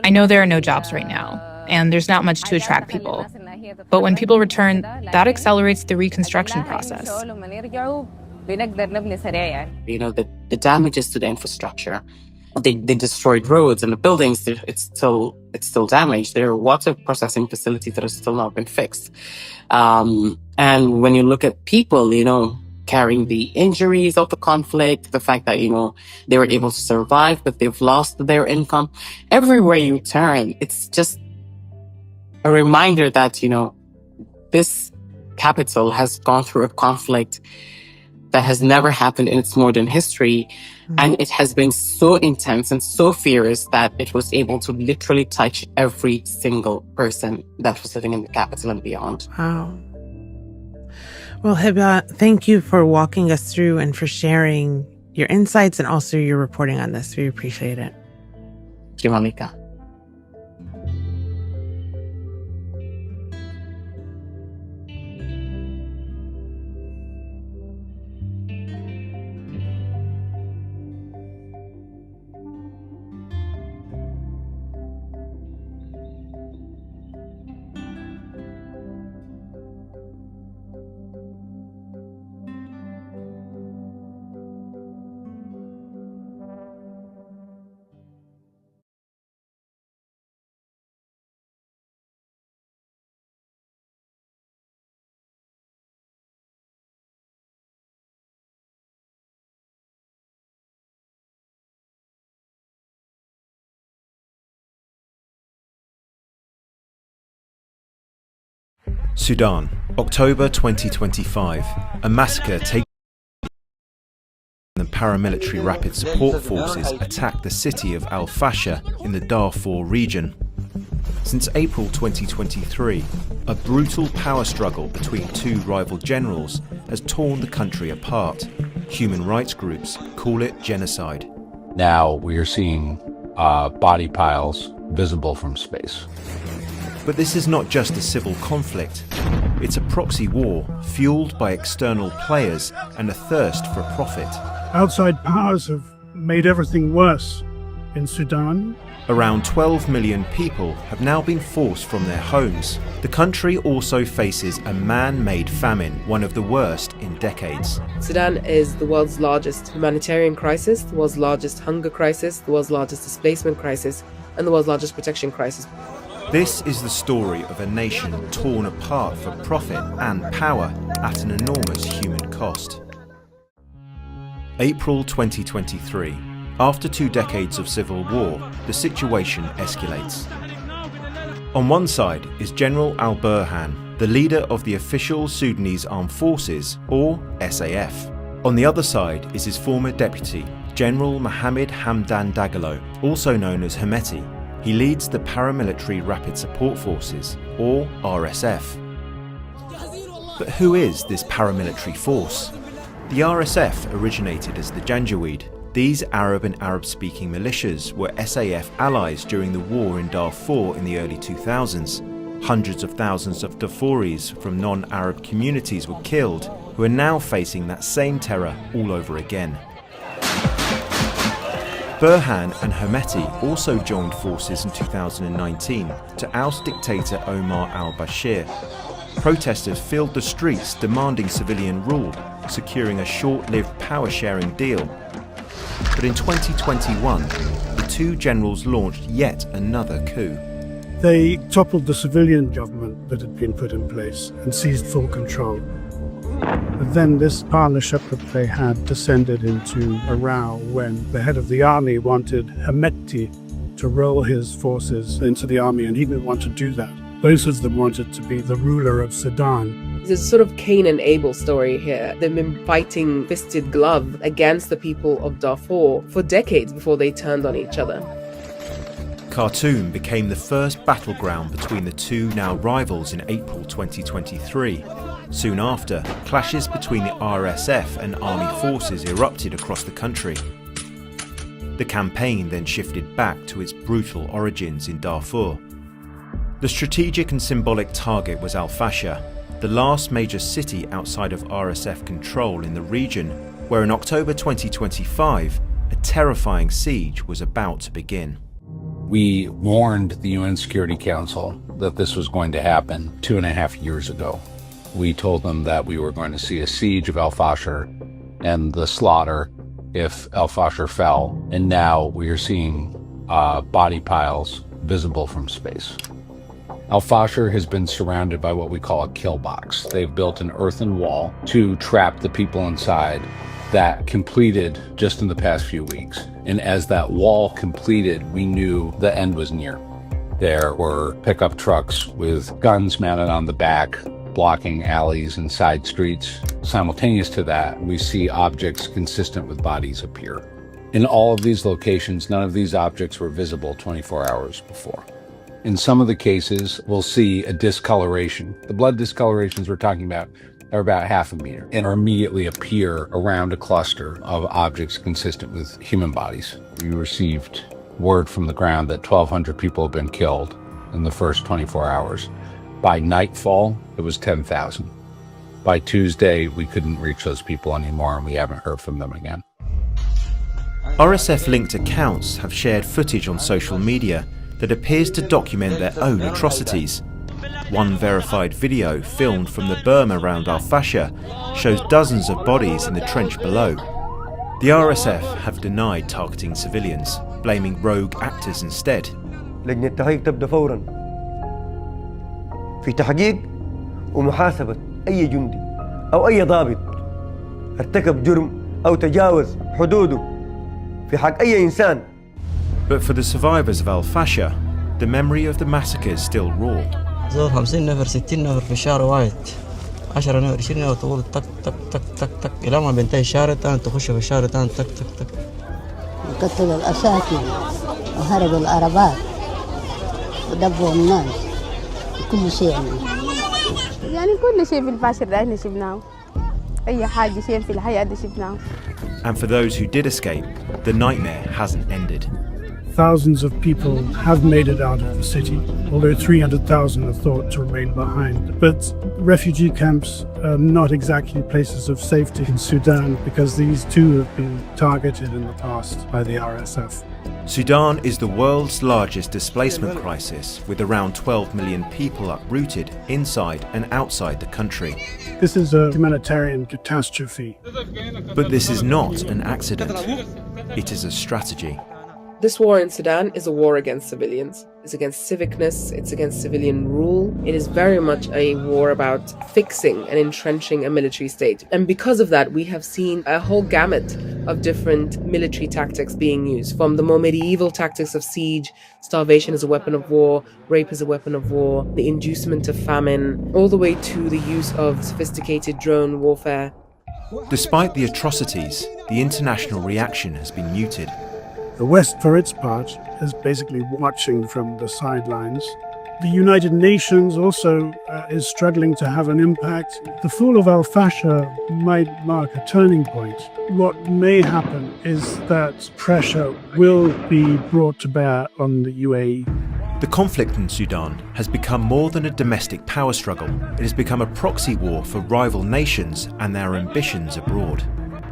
I know there are no jobs right now, and there's not much to attract people. But when people return, that accelerates the reconstruction process.
The damages to the infrastructure. They destroyed roads and the buildings. It's still damaged. There are water processing facilities that have still not been fixed. And when you look at people, carrying the injuries of the conflict, the fact that, they were able to survive, but they've lost their income. Everywhere you turn, it's just a reminder that, this capital has gone through a conflict that has never happened in its modern history. And it has been so intense and so fierce that it was able to literally touch every single person that was living in the capital and beyond.
Wow. Well, Hiba, thank you for walking us through and for sharing your insights and also your reporting on this. We appreciate it.
Thank you, Malika.
Sudan, October 2025. A massacre taken. The paramilitary rapid support forces attacked the city of Al Fasher in the Darfur region. Since April 2023, a brutal power struggle between two rival generals has torn the country apart. Human rights groups call it genocide.
Now we are seeing body piles visible from space.
But this is not just a civil conflict. It's a proxy war fueled by external players and a thirst for profit.
Outside powers have made everything worse in Sudan.
Around 12 million people have now been forced from their homes. The country also faces a man-made famine, one of the worst in decades.
Sudan is the world's largest humanitarian crisis, the world's largest hunger crisis, the world's largest displacement crisis, and the world's largest protection crisis.
This is the story of a nation torn apart for profit and power at an enormous human cost. April 2023. After 2 decades of civil war, the situation escalates. On one side is General Al-Burhan, the leader of the official Sudanese Armed Forces, or SAF. On the other side is his former deputy, General Mohammed Hamdan Dagalo, also known as Hemeti. He leads the Paramilitary Rapid Support Forces, or RSF. But who is this paramilitary force? The RSF originated as the Janjaweed. These Arab and Arab-speaking militias were SAF allies during the war in Darfur in the early 2000s. Hundreds of thousands of Darfuris from non-Arab communities were killed, who are now facing that same terror all over again. Burhan and Hemeti also joined forces in 2019 to oust dictator Omar al-Bashir. Protesters filled the streets demanding civilian rule, securing a short-lived power-sharing deal. But in 2021, the two generals launched yet another coup.
They toppled the civilian government that had been put in place and seized full control. But then this partnership that they had descended into a row when the head of the army wanted Hemeti to roll his forces into the army, and he didn't want to do that. Both of them wanted to be the ruler of Sudan.
There's a sort of Cain and Abel story here. They've been fighting fisted glove against the people of Darfur for decades before they turned on each other.
Khartoum became the first battleground between the two now rivals in April 2023. Soon after, clashes between the RSF and army forces erupted across the country. The campaign then shifted back to its brutal origins in Darfur. The strategic and symbolic target was Al-Fasher, the last major city outside of RSF control in the region, where in October 2025, a terrifying siege was about to begin.
We warned the UN Security Council that this was going to happen 2.5 years ago. We told them that we were going to see a siege of Al-Fasher and the slaughter if Al-Fasher fell, and now we are seeing body piles visible from space. Al-Fasher has been surrounded by what we call a kill box. They've built an earthen wall to trap the people inside that completed just in the past few weeks. And as that wall completed, we knew the end was near. There were pickup trucks with guns mounted on the back, blocking alleys and side streets. Simultaneous to that, we see objects consistent with bodies appear. In all of these locations, none of these objects were visible 24 hours before. In some of the cases, we'll see a discoloration. The blood discolorations we're talking about are about 0.5 meter and immediately appear around a cluster of objects consistent with human bodies. We received word from the ground that 1,200 people have been killed in the first 24 hours. By nightfall, it was 10,000. By Tuesday, we couldn't reach those people anymore, and we haven't heard from them again.
RSF-linked accounts have shared footage on social media that appears to document their own atrocities. One verified video filmed from the berm around Al-Fasher shows dozens of bodies in the trench below. The RSF have denied targeting civilians, blaming rogue actors instead.
لجنة التحقيق تبدأ فورا في تحقيق ومحاسبة أي جندي أو أي ضابط ارتكب جرم أو تجاوز حدوده في حق أي إنسان.
But for the survivors of Al-Fasher, the memory of the massacres still raw.
زور 50 نفر 60 نفر في الشارع واحد 10 نفر 20 نفر تقول تك تك تك تك تك إلى ما بينتهي الشارع الثاني تخش في الشارع الثاني تك تك تك.
قتلوا الأساكن وهربوا العربات ودبوا الناس كل شيء
يعني كل شيء في الفاشر ده احنا شفناه أي حاجة شيء في الحياة ده شفناه.
And for those who did escape, the nightmare hasn't ended.
Thousands of people have made it out of the city, although 300,000 are thought to remain behind. But refugee camps are not exactly places of safety in Sudan because these too have been targeted in the past by the RSF.
Sudan is the world's largest displacement crisis, with around 12 million people uprooted inside and outside the country.
This is a humanitarian catastrophe.
But this is not an accident. It is a strategy.
This war in Sudan is a war against civilians. It's against civicness, it's against civilian rule. It is very much a war about fixing and entrenching a military state. And because of that, we have seen a whole gamut of different military tactics being used, from the more medieval tactics of siege, starvation as a weapon of war, rape as a weapon of war, the inducement of famine, all the way to the use of sophisticated drone warfare.
Despite the atrocities, the international reaction has been muted.
The West, for its part, is basically watching from the sidelines. The United Nations also is struggling to have an impact. The fall of Al-Fasher might mark a turning point. What may happen is that pressure will be brought to bear on the UAE.
The conflict in Sudan has become more than a domestic power struggle. It has become a proxy war for rival nations and their ambitions abroad.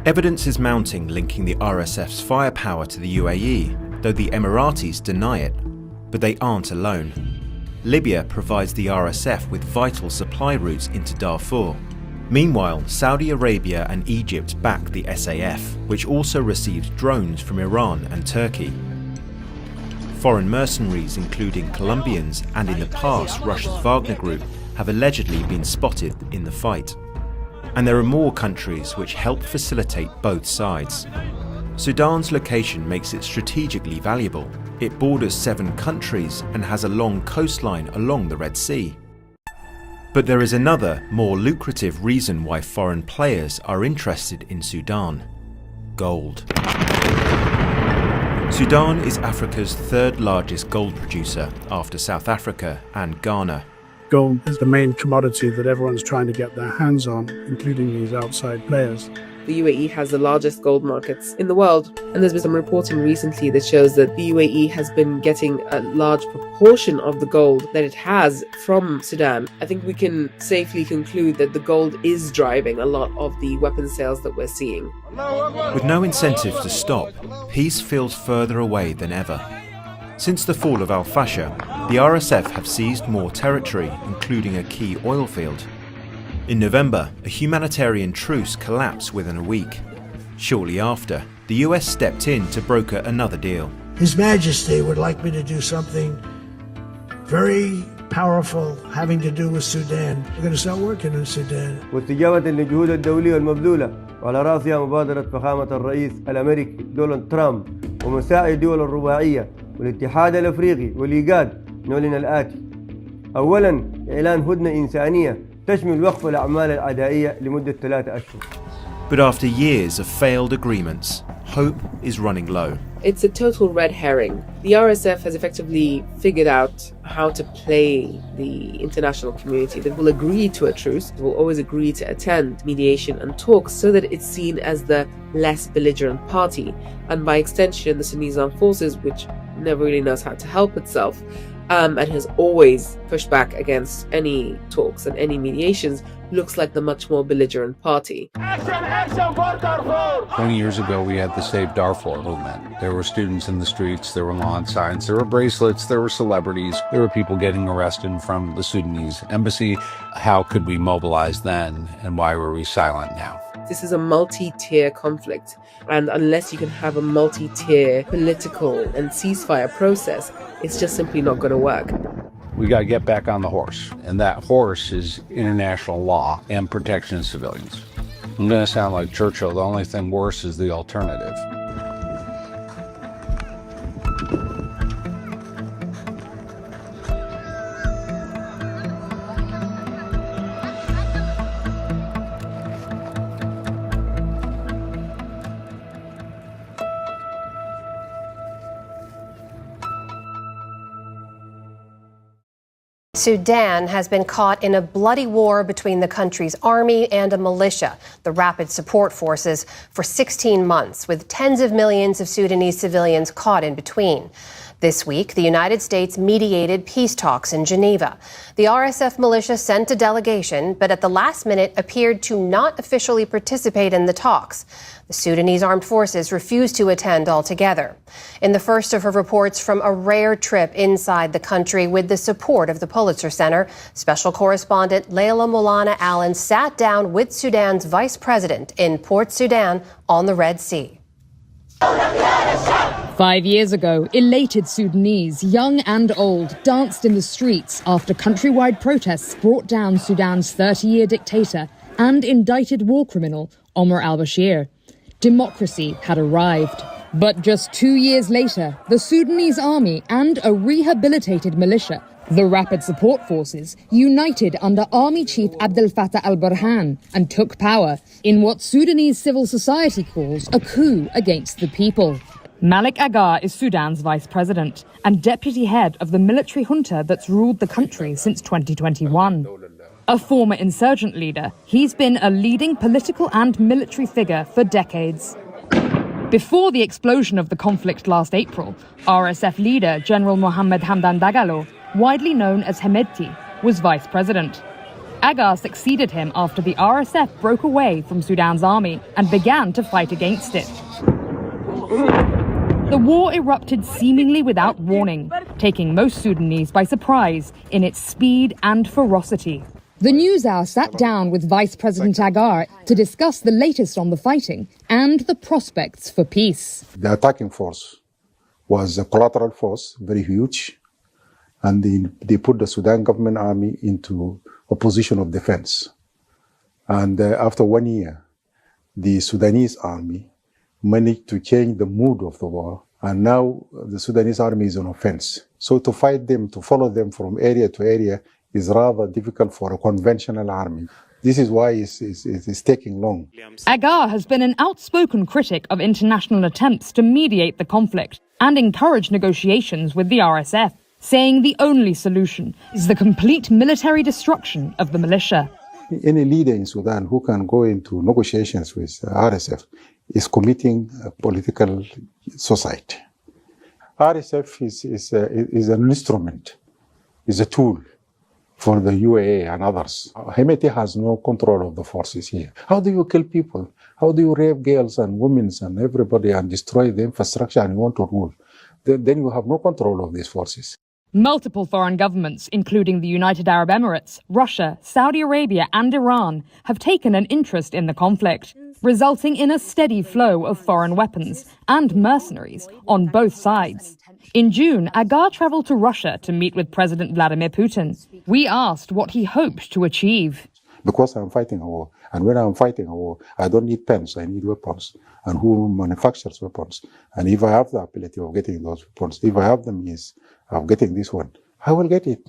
Evidence is mounting linking the RSF's firepower to the UAE, though the Emiratis deny it. But they aren't alone. Libya provides the RSF with vital supply routes into Darfur. Meanwhile, Saudi Arabia and Egypt back the SAF, which also receives drones from Iran and Turkey. Foreign mercenaries, including Colombians and in the past Russia's Wagner Group, have allegedly been spotted in the fight. And there are more countries which help facilitate both sides. Sudan's location makes it strategically valuable. It borders 7 countries and has a long coastline along the Red Sea. But there is another, more lucrative reason why foreign players are interested in Sudan: gold. Sudan is Africa's 3rd largest gold producer after South Africa and Ghana.
Gold is the main commodity that everyone's trying to get their hands on, including these outside players.
The UAE has the largest gold markets in the world, and there's been some reporting recently that shows that the UAE has been getting a large proportion of the gold that it has from Sudan. I think we can safely conclude that the gold is driving a lot of the weapons sales that we're seeing.
With no incentive to stop, peace feels further away than ever. Since the fall of Al-Fasher, the RSF have seized more territory, including a key oil field. In November, a humanitarian truce collapsed within a week. Shortly after, the US stepped in to broker another deal.
His Majesty would like me to do something very powerful having to do with Sudan. We're going to start working in Sudan.
واستجابة للجهود الدولية المبذولة وعلى رأسها مبادرة فخامة الرئيس الأمريكي دونالد ترامب ومساعي الدول الرباعية والاتحاد الأفريقي والإيجاد نعلن الآتي: أولاً، إعلان هدنة إنسانية تشمل وقف الأعمال العدائية لمدة 3 أشهر.
But after years of failed agreements, hope is running low.
It's a total red herring. The RSF has effectively figured out how to play the international community that will agree to a truce, will always agree to attend mediation and talks so that it's seen as the less belligerent party. And by extension, the Sudanese Armed Forces, which never really knows how to help itself, and has always pushed back against any talks and any mediations, looks like the much more belligerent party.
20 years ago, we had the Save Darfur movement. There were students in the streets, there were lawn signs, there were bracelets, there were celebrities, there were people getting arrested from the Sudanese embassy. How could we mobilize then, and why were we silent now?
This is a multi-tier conflict, and unless you can have a multi-tier political and ceasefire process, it's just simply not going to work.
We got to get back on the horse, and that horse is international law and protection of civilians. I'm going to sound like Churchill. The only thing worse is the alternative.
Sudan has been caught in a bloody war between the country's army and a militia, the Rapid Support Forces, for 16 months, with tens of millions of Sudanese civilians caught in between. This week, the United States mediated peace talks in Geneva. The RSF militia sent a delegation, but at the last minute appeared to not officially participate in the talks. The Sudanese Armed Forces refused to attend altogether. In the first of her reports from a rare trip inside the country with the support of the Pulitzer Center, special correspondent Leila Molana Allen sat down with Sudan's vice president in Port Sudan on the Red Sea.
5 years ago, elated Sudanese, young and old, danced in the streets after countrywide protests brought down Sudan's 30-year dictator and indicted war criminal Omar al-Bashir. Democracy had arrived. But just 2 years later, the Sudanese army and a rehabilitated militia, the Rapid Support Forces, united under Army Chief Abdel Fattah al-Burhan and took power in what Sudanese civil society calls a coup against the people. Malik Agar is Sudan's vice president and deputy head of the military junta that's ruled the country since 2021. A former insurgent leader, he's been a leading political and military figure for decades. Before the explosion of the conflict last April, RSF leader General Mohammed Hamdan Dagalo, widely known as Hemedti, was vice president. Agar succeeded him after the RSF broke away from Sudan's army and began to fight against it. The war erupted seemingly without warning, taking most Sudanese by surprise in its speed and ferocity. The NewsHour sat down with Vice President Agar to discuss the latest on the fighting and the prospects for peace.
The attacking force was a collateral force, very huge, and they put the Sudan government army into a position of defense. And after 1 year, the Sudanese army managed to change the mood of the war, and now the Sudanese army is on offense. So to fight them, to follow them from area to area, is rather difficult for a conventional army. This is why it's taking long.
Agar has been an outspoken critic of international attempts to mediate the conflict and encourage negotiations with the RSF, saying the only solution is the complete military destruction of the militia.
Any leader in Sudan who can go into negotiations with RSF is committing a political suicide. RSF is an instrument, is a tool for the UAE and others. Hemedti has no control of the forces here. How do you kill people? How do you rape girls and women and everybody and destroy the infrastructure and you want to rule? Then you have no control of these forces.
Multiple foreign governments, including the United Arab Emirates, Russia, Saudi Arabia and Iran, have taken an interest in the conflict, resulting in a steady flow of foreign weapons and mercenaries on both sides. In June, Agar traveled to Russia to meet with President Vladimir Putin. We asked what he hoped to achieve.
Because I'm fighting a war, and when I'm fighting a war, I don't need pens, I need weapons. And who manufactures weapons? And if I have the ability of getting those weapons, if I have the means of getting this one, I will get it.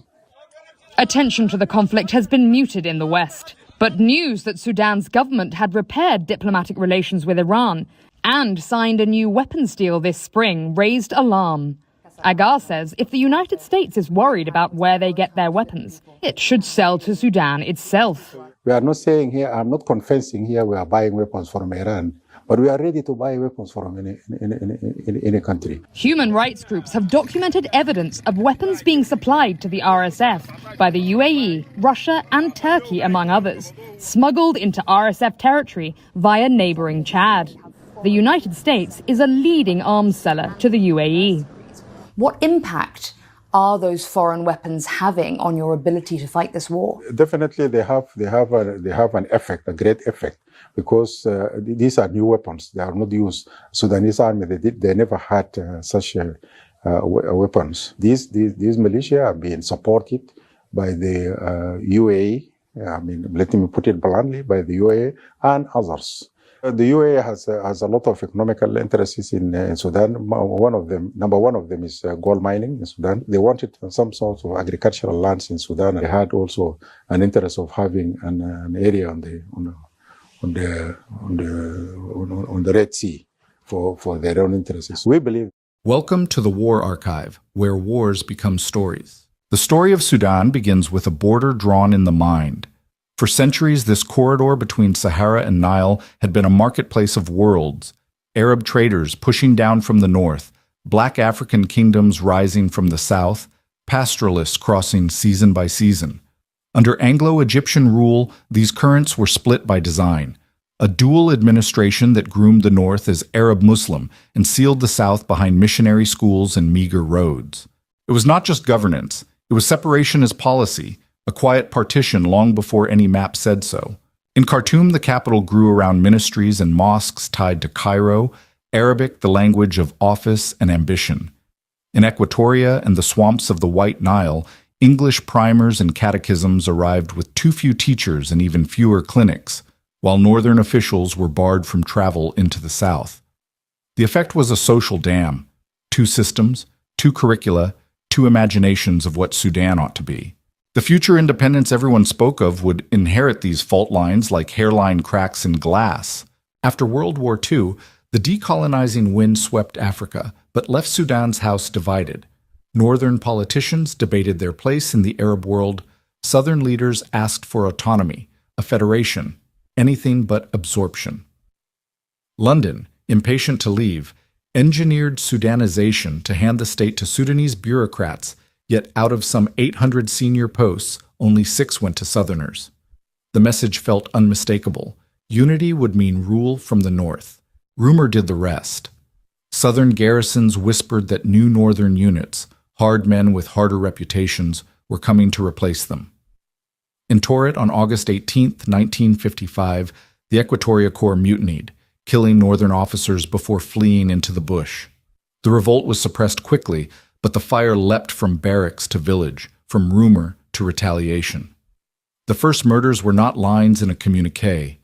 Attention to the conflict has been muted in the West, but news that Sudan's government had repaired diplomatic relations with Iran and signed a new weapons deal this spring raised alarm. Agar says if the United States is worried about where they get their weapons, it should sell to Sudan itself.
We are not saying here, I'm not confessing here we are buying weapons from Iran, but we are ready to buy weapons from any country.
Human rights groups have documented evidence of weapons being supplied to the RSF by the UAE, Russia and Turkey, among others, smuggled into RSF territory via neighboring Chad. The United States is a leading arms seller to the UAE.
What impact are those foreign weapons having on your ability to fight this war?
Definitely, they have an effect, a great effect, because these are new weapons. They are not used. Sudanese army they never had such weapons. These militia are being supported by the UAE. I mean, let me put it bluntly, by the UAE and others. The UAE has a lot of economical interests in Sudan. Number one of them is gold mining in Sudan. They wanted some sort of agricultural lands in Sudan. They had also an interest of having an area on the Red Sea for their own interests. We believe.
Welcome to the War Archive, where wars become stories. The story of Sudan begins with a border drawn in the mind. For centuries, this corridor between Sahara and Nile had been a marketplace of worlds, Arab traders pushing down from the north, black African kingdoms rising from the south, pastoralists crossing season by season. Under Anglo-Egyptian rule, these currents were split by design, a dual administration that groomed the north as Arab-Muslim and sealed the south behind missionary schools and meager roads. It was not just governance, it was separation as policy, a quiet partition long before any map said so. In Khartoum, the capital grew around ministries and mosques tied to Cairo, Arabic the language of office and ambition. In Equatoria and the swamps of the White Nile, English primers and catechisms arrived with too few teachers and even fewer clinics, while northern officials were barred from travel into the south. The effect was a social dam, two systems, two curricula, two imaginations of what Sudan ought to be. The future independence everyone spoke of would inherit these fault lines like hairline cracks in glass. After World War II, the decolonizing wind swept Africa, but left Sudan's house divided. Northern politicians debated their place in the Arab world. Southern leaders asked for autonomy, a federation, anything but absorption. London, impatient to leave, engineered Sudanization to hand the state to Sudanese bureaucrats, yet out of some 800 senior posts, only 6 went to Southerners. The message felt unmistakable. Unity would mean rule from the north. Rumor did the rest. Southern garrisons whispered that new northern units, hard men with harder reputations, were coming to replace them. In Torit on August 18, 1955, the Equatoria Corps mutinied, killing northern officers before fleeing into the bush. The revolt was suppressed quickly, but the fire leapt from barracks to village, from rumor to retaliation. The first murders were not lines in a communique.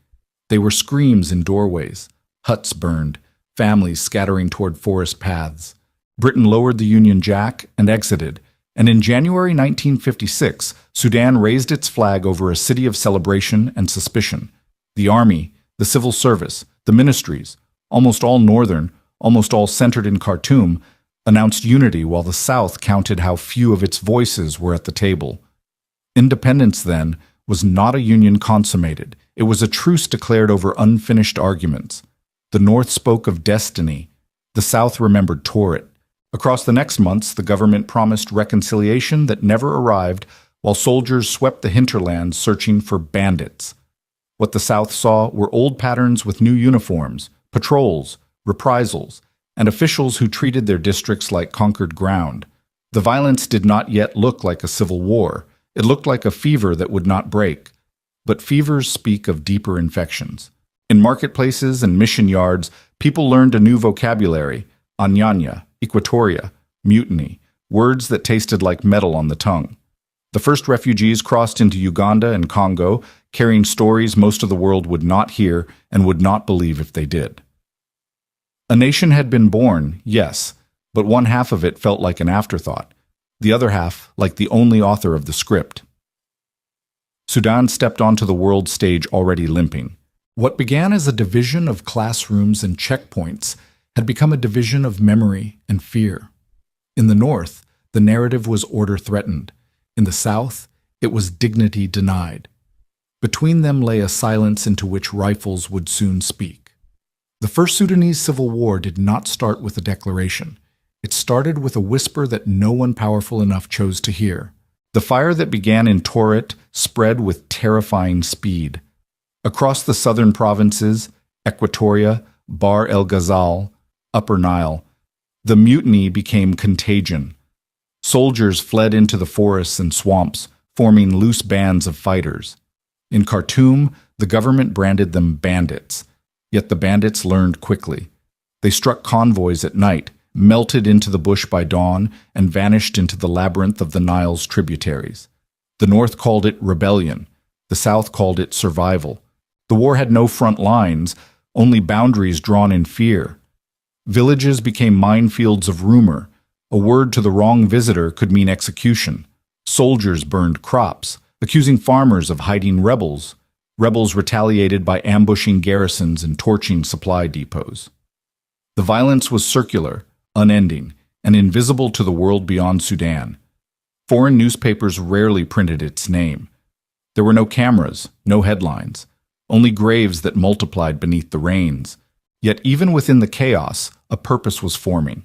They were screams in doorways, huts burned, families scattering toward forest paths. Britain lowered the Union Jack and exited, and in January 1956, Sudan raised its flag over a city of celebration and suspicion. The army, the civil service, the ministries, almost all northern, almost all centered in Khartoum, announced unity while the South counted how few of its voices were at the table. Independence, then, was not a union consummated. It was a truce declared over unfinished arguments. The North spoke of destiny. The South remembered Torit. Across the next months, the government promised reconciliation that never arrived, while soldiers swept the hinterlands searching for bandits. What the South saw were old patterns with new uniforms, patrols, reprisals, and officials who treated their districts like conquered ground. The violence did not yet look like a civil war. It looked like a fever that would not break. But fevers speak of deeper infections. In marketplaces and mission yards, people learned a new vocabulary: anyanya, equatoria, mutiny, words that tasted like metal on the tongue. The first refugees crossed into Uganda and Congo, carrying stories most of the world would not hear and would not believe if they did. A nation had been born, yes, but one half of it felt like an afterthought, the other half like the only author of the script. Sudan stepped onto the world stage already limping. What began as a division of classrooms and checkpoints had become a division of memory and fear. In the north, the narrative was order threatened. In the south, it was dignity denied. Between them lay a silence into which rifles would soon speak. The First Sudanese Civil War did not start with a declaration. It started with a whisper that no one powerful enough chose to hear. The fire that began in Torit spread with terrifying speed. Across the southern provinces, Equatoria, Bahr el Ghazal, Upper Nile, the mutiny became contagion. Soldiers fled into the forests and swamps, forming loose bands of fighters. In Khartoum, the government branded them bandits. Yet the bandits learned quickly. They struck convoys at night, melted into the bush by dawn, and vanished into the labyrinth of the Nile's tributaries. The North called it rebellion. The South called it survival. The war had no front lines, only boundaries drawn in fear. Villages became minefields of rumor. A word to the wrong visitor could mean execution. Soldiers burned crops, accusing farmers of hiding rebels. Rebels retaliated by ambushing garrisons and torching supply depots. The violence was circular, unending, and invisible to the world beyond Sudan. Foreign newspapers rarely printed its name. There were no cameras, no headlines, only graves that multiplied beneath the rains. Yet even within the chaos, a purpose was forming.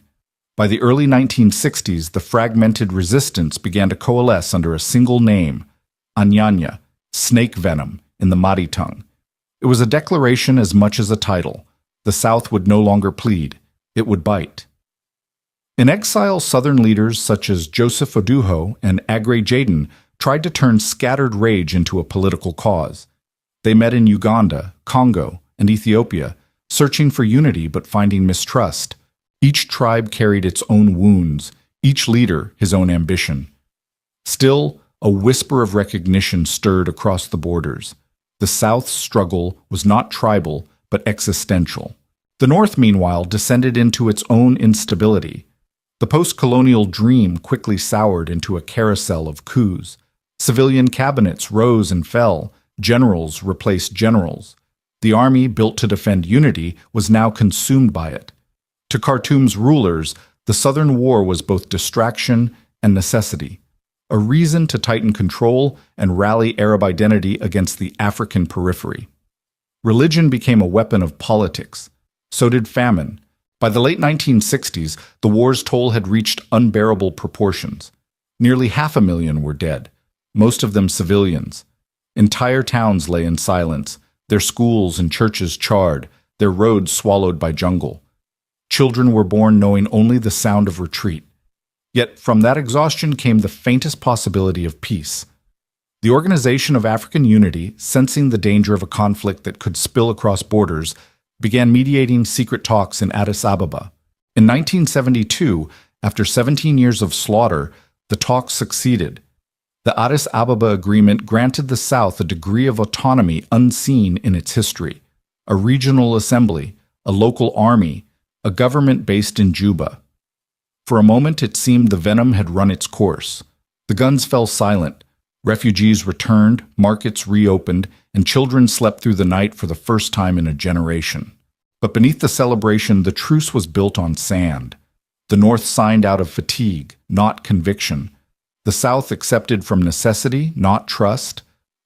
By the early 1960s, the fragmented resistance began to coalesce under a single name: anyanya, snake venom, in the Madi tongue. It was a declaration as much as a title. The South would no longer plead. It would bite. In exile, Southern leaders such as Joseph Oduho and Agre Jaden tried to turn scattered rage into a political cause. They met in Uganda, Congo, and Ethiopia, searching for unity but finding mistrust. Each tribe carried its own wounds, each leader his own ambition. Still, a whisper of recognition stirred across the borders. The South's struggle was not tribal, but existential. The North, meanwhile, descended into its own instability. The post-colonial dream quickly soured into a carousel of coups. Civilian cabinets rose and fell. Generals replaced generals. The army, built to defend unity, was now consumed by it. To Khartoum's rulers, the Southern War was both distraction and necessity, a reason to tighten control and rally Arab identity against the African periphery. Religion became a weapon of politics. So did famine. By the late 1960s, the war's toll had reached unbearable proportions. Nearly 500,000 were dead, most of them civilians. Entire towns lay in silence, their schools and churches charred, their roads swallowed by jungle. Children were born knowing only the sound of retreat. Yet from that exhaustion came the faintest possibility of peace. The Organization of African Unity, sensing the danger of a conflict that could spill across borders, began mediating secret talks in Addis Ababa. In 1972, after 17 years of slaughter, the talks succeeded. The Addis Ababa Agreement granted the South a degree of autonomy unseen in its history, a regional assembly, a local army, a government based in Juba. For a moment it seemed the venom had run its course. The guns fell silent, refugees returned, markets reopened, and children slept through the night for the first time in a generation. But beneath the celebration, the truce was built on sand. The North signed out of fatigue, not conviction. The South accepted from necessity, not trust.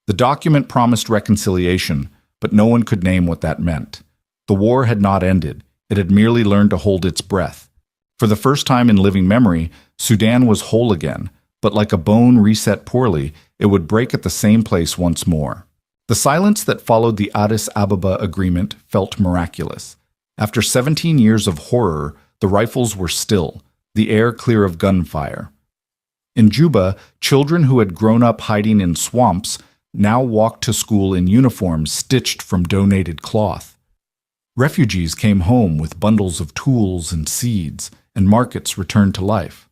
The document promised reconciliation, but no one could name what that meant. The war had not ended. It had merely learned to hold its breath. For the first time in living memory, Sudan was whole again, but like a bone reset poorly, it would break at the same place once more. The silence that followed the Addis Ababa Agreement felt miraculous. After 17 years of horror, the rifles were still, the air clear of gunfire. In Juba, children who had grown up hiding in swamps now walked to school in uniforms stitched from donated cloth. Refugees came home with bundles of tools and seeds, and markets returned to life.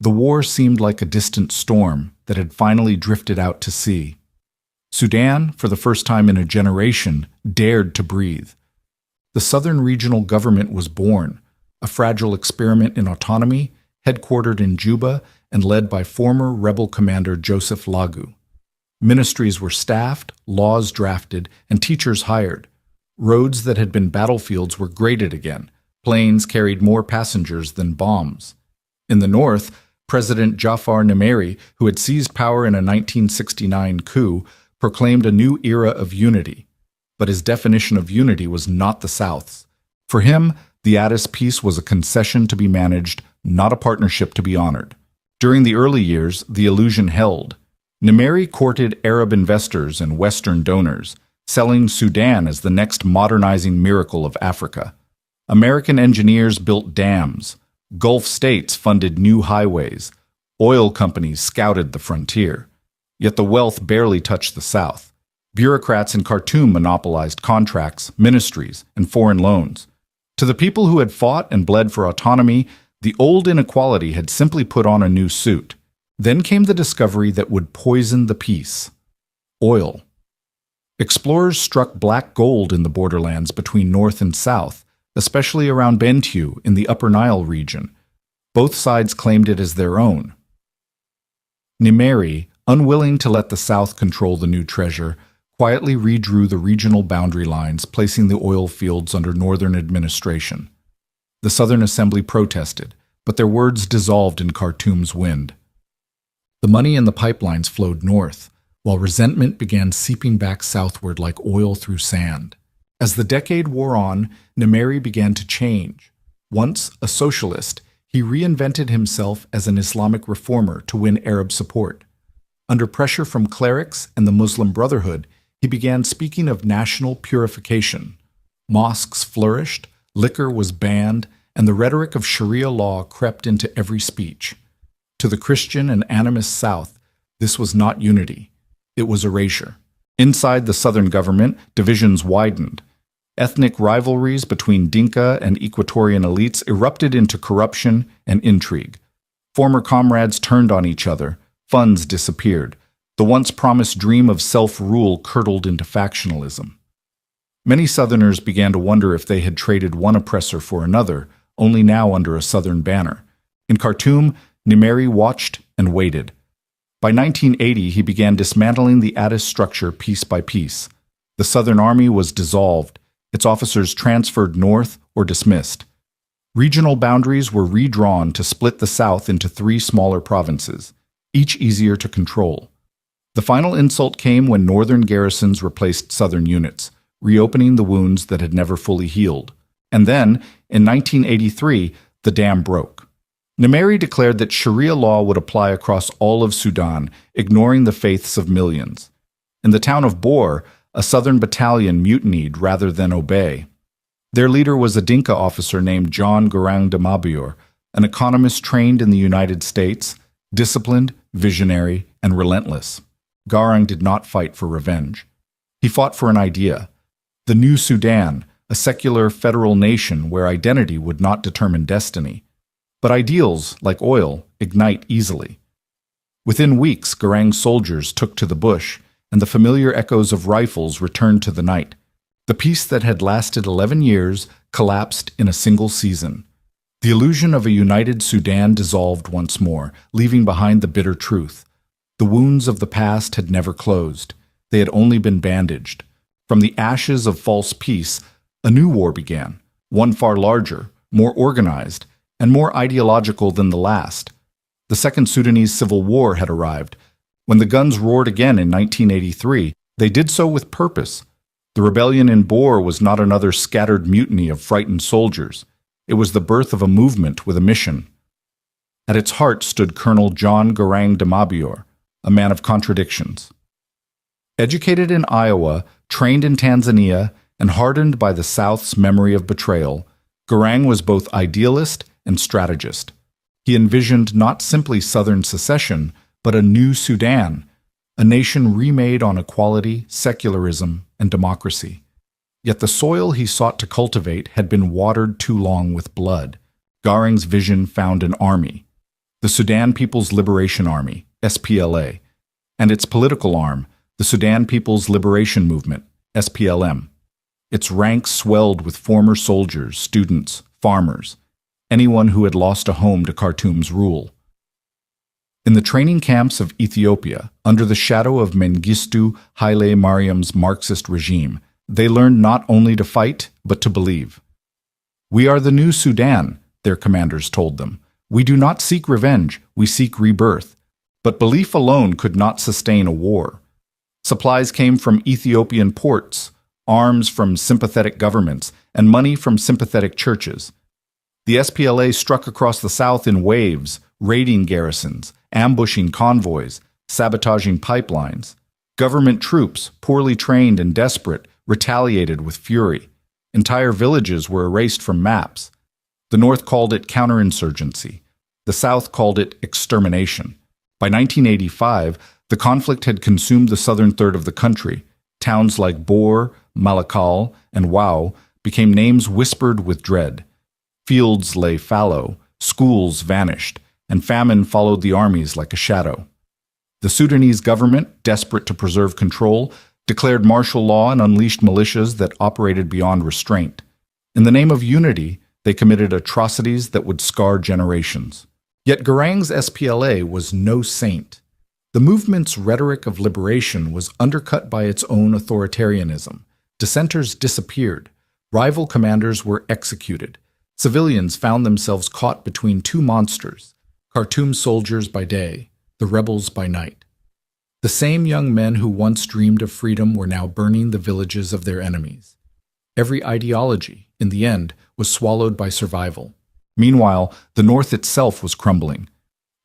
The war seemed like a distant storm that had finally drifted out to sea. Sudan, for the first time in a generation, dared to breathe. The Southern Regional Government was born, a fragile experiment in autonomy, headquartered in Juba and led by former rebel commander Joseph Lagu. Ministries were staffed, laws drafted, and teachers hired. Roads that had been battlefields were graded again. Planes carried more passengers than bombs. In the north, President Jafar Nimeri, who had seized power in a 1969 coup, proclaimed a new era of unity. But his definition of unity was not the South's. For him, the Addis peace was a concession to be managed, not a partnership to be honored. During the early years, the illusion held. Nimeri courted Arab investors and Western donors, selling Sudan as the next modernizing miracle of Africa. American engineers built dams. Gulf states funded new highways. Oil companies scouted the frontier. Yet the wealth barely touched the South. Bureaucrats in Khartoum monopolized contracts, ministries, and foreign loans. To the people who had fought and bled for autonomy, the old inequality had simply put on a new suit. Then came the discovery that would poison the peace: oil. Explorers struck black gold in the borderlands between North and South, especially around Bentiu in the Upper Nile region. Both sides claimed it as their own. Nimeri, unwilling to let the South control the new treasure, quietly redrew the regional boundary lines, placing the oil fields under Northern administration. The Southern Assembly protested, but their words dissolved in Khartoum's wind. The money in the pipelines flowed north, while resentment began seeping back southward like oil through sand. As the decade wore on, Nimeri began to change. Once a socialist, he reinvented himself as an Islamic reformer to win Arab support. Under pressure from clerics and the Muslim Brotherhood, he began speaking of national purification. Mosques flourished, liquor was banned, and the rhetoric of Sharia law crept into every speech. To the Christian and animist South, this was not unity. It was erasure. Inside the Southern government, divisions widened. Ethnic rivalries between Dinka and Equatorian elites erupted into corruption and intrigue. Former comrades turned on each other. Funds disappeared. The once promised dream of self-rule curdled into factionalism. Many Southerners began to wonder if they had traded one oppressor for another, only now under a Southern banner. In Khartoum, Nimeri watched and waited. By 1980, he began dismantling the Addis structure piece by piece. The Southern Army was dissolved, its officers transferred north or dismissed. Regional boundaries were redrawn to split the South into 3 smaller provinces, each easier to control. The final insult came when northern garrisons replaced southern units, reopening the wounds that had never fully healed. And then, in 1983, the dam broke. Nimeri declared that Sharia law would apply across all of Sudan, ignoring the faiths of millions. In the town of Bor, a southern battalion mutinied rather than obey. Their leader was a Dinka officer named John Garang de Mabior, an economist trained in the United States, disciplined, visionary, and relentless. Garang did not fight for revenge. He fought for an idea: the new Sudan, a secular federal nation where identity would not determine destiny. But ideals, like oil, ignite easily. Within weeks, Garang's soldiers took to the bush, and the familiar echoes of rifles returned to the night. The peace that had lasted 11 years collapsed in a single season. The illusion of a united Sudan dissolved once more, leaving behind the bitter truth. The wounds of the past had never closed. They had only been bandaged. From the ashes of false peace, a new war began, one far larger, more organized, and more ideological than the last. The Second Sudanese Civil War had arrived. When the guns roared again in 1983, they did so with purpose. The rebellion in Bor was not another scattered mutiny of frightened soldiers. It was the birth of a movement with a mission. At its heart stood Colonel John Garang de Mabior, a man of contradictions. Educated in Iowa, trained in Tanzania, and hardened by the South's memory of betrayal, Garang was both idealist and strategist. He envisioned not simply Southern secession, but a new Sudan, a nation remade on equality, secularism, and democracy. Yet the soil he sought to cultivate had been watered too long with blood. Garang's vision found an army, the Sudan People's Liberation Army, SPLA, and its political arm, the Sudan People's Liberation Movement, SPLM. Its ranks swelled with former soldiers, students, farmers, anyone who had lost a home to Khartoum's rule. In the training camps of Ethiopia, under the shadow of Mengistu Haile Mariam's Marxist regime, they learned not only to fight, but to believe. "We are the new Sudan," their commanders told them. "We do not seek revenge, we seek rebirth." But belief alone could not sustain a war. Supplies came from Ethiopian ports, arms from sympathetic governments, and money from sympathetic churches. The SPLA struck across the South in waves, raiding garrisons, ambushing convoys, sabotaging pipelines. Government troops, poorly trained and desperate, retaliated with fury. Entire villages were erased from maps. The North called it counterinsurgency. The South called it extermination. By 1985, the conflict had consumed the southern third of the country. Towns like Bor, Malakal, and Wau became names whispered with dread. Fields lay fallow, schools vanished, and famine followed the armies like a shadow. The Sudanese government, desperate to preserve control, declared martial law and unleashed militias that operated beyond restraint. In the name of unity, they committed atrocities that would scar generations. Yet Garang's SPLA was no saint. The movement's rhetoric of liberation was undercut by its own authoritarianism. Dissenters disappeared. Rival commanders were executed. Civilians found themselves caught between two monsters, Khartoum soldiers by day, the rebels by night. The same young men who once dreamed of freedom were now burning the villages of their enemies. Every ideology, in the end, was swallowed by survival. Meanwhile, the North itself was crumbling.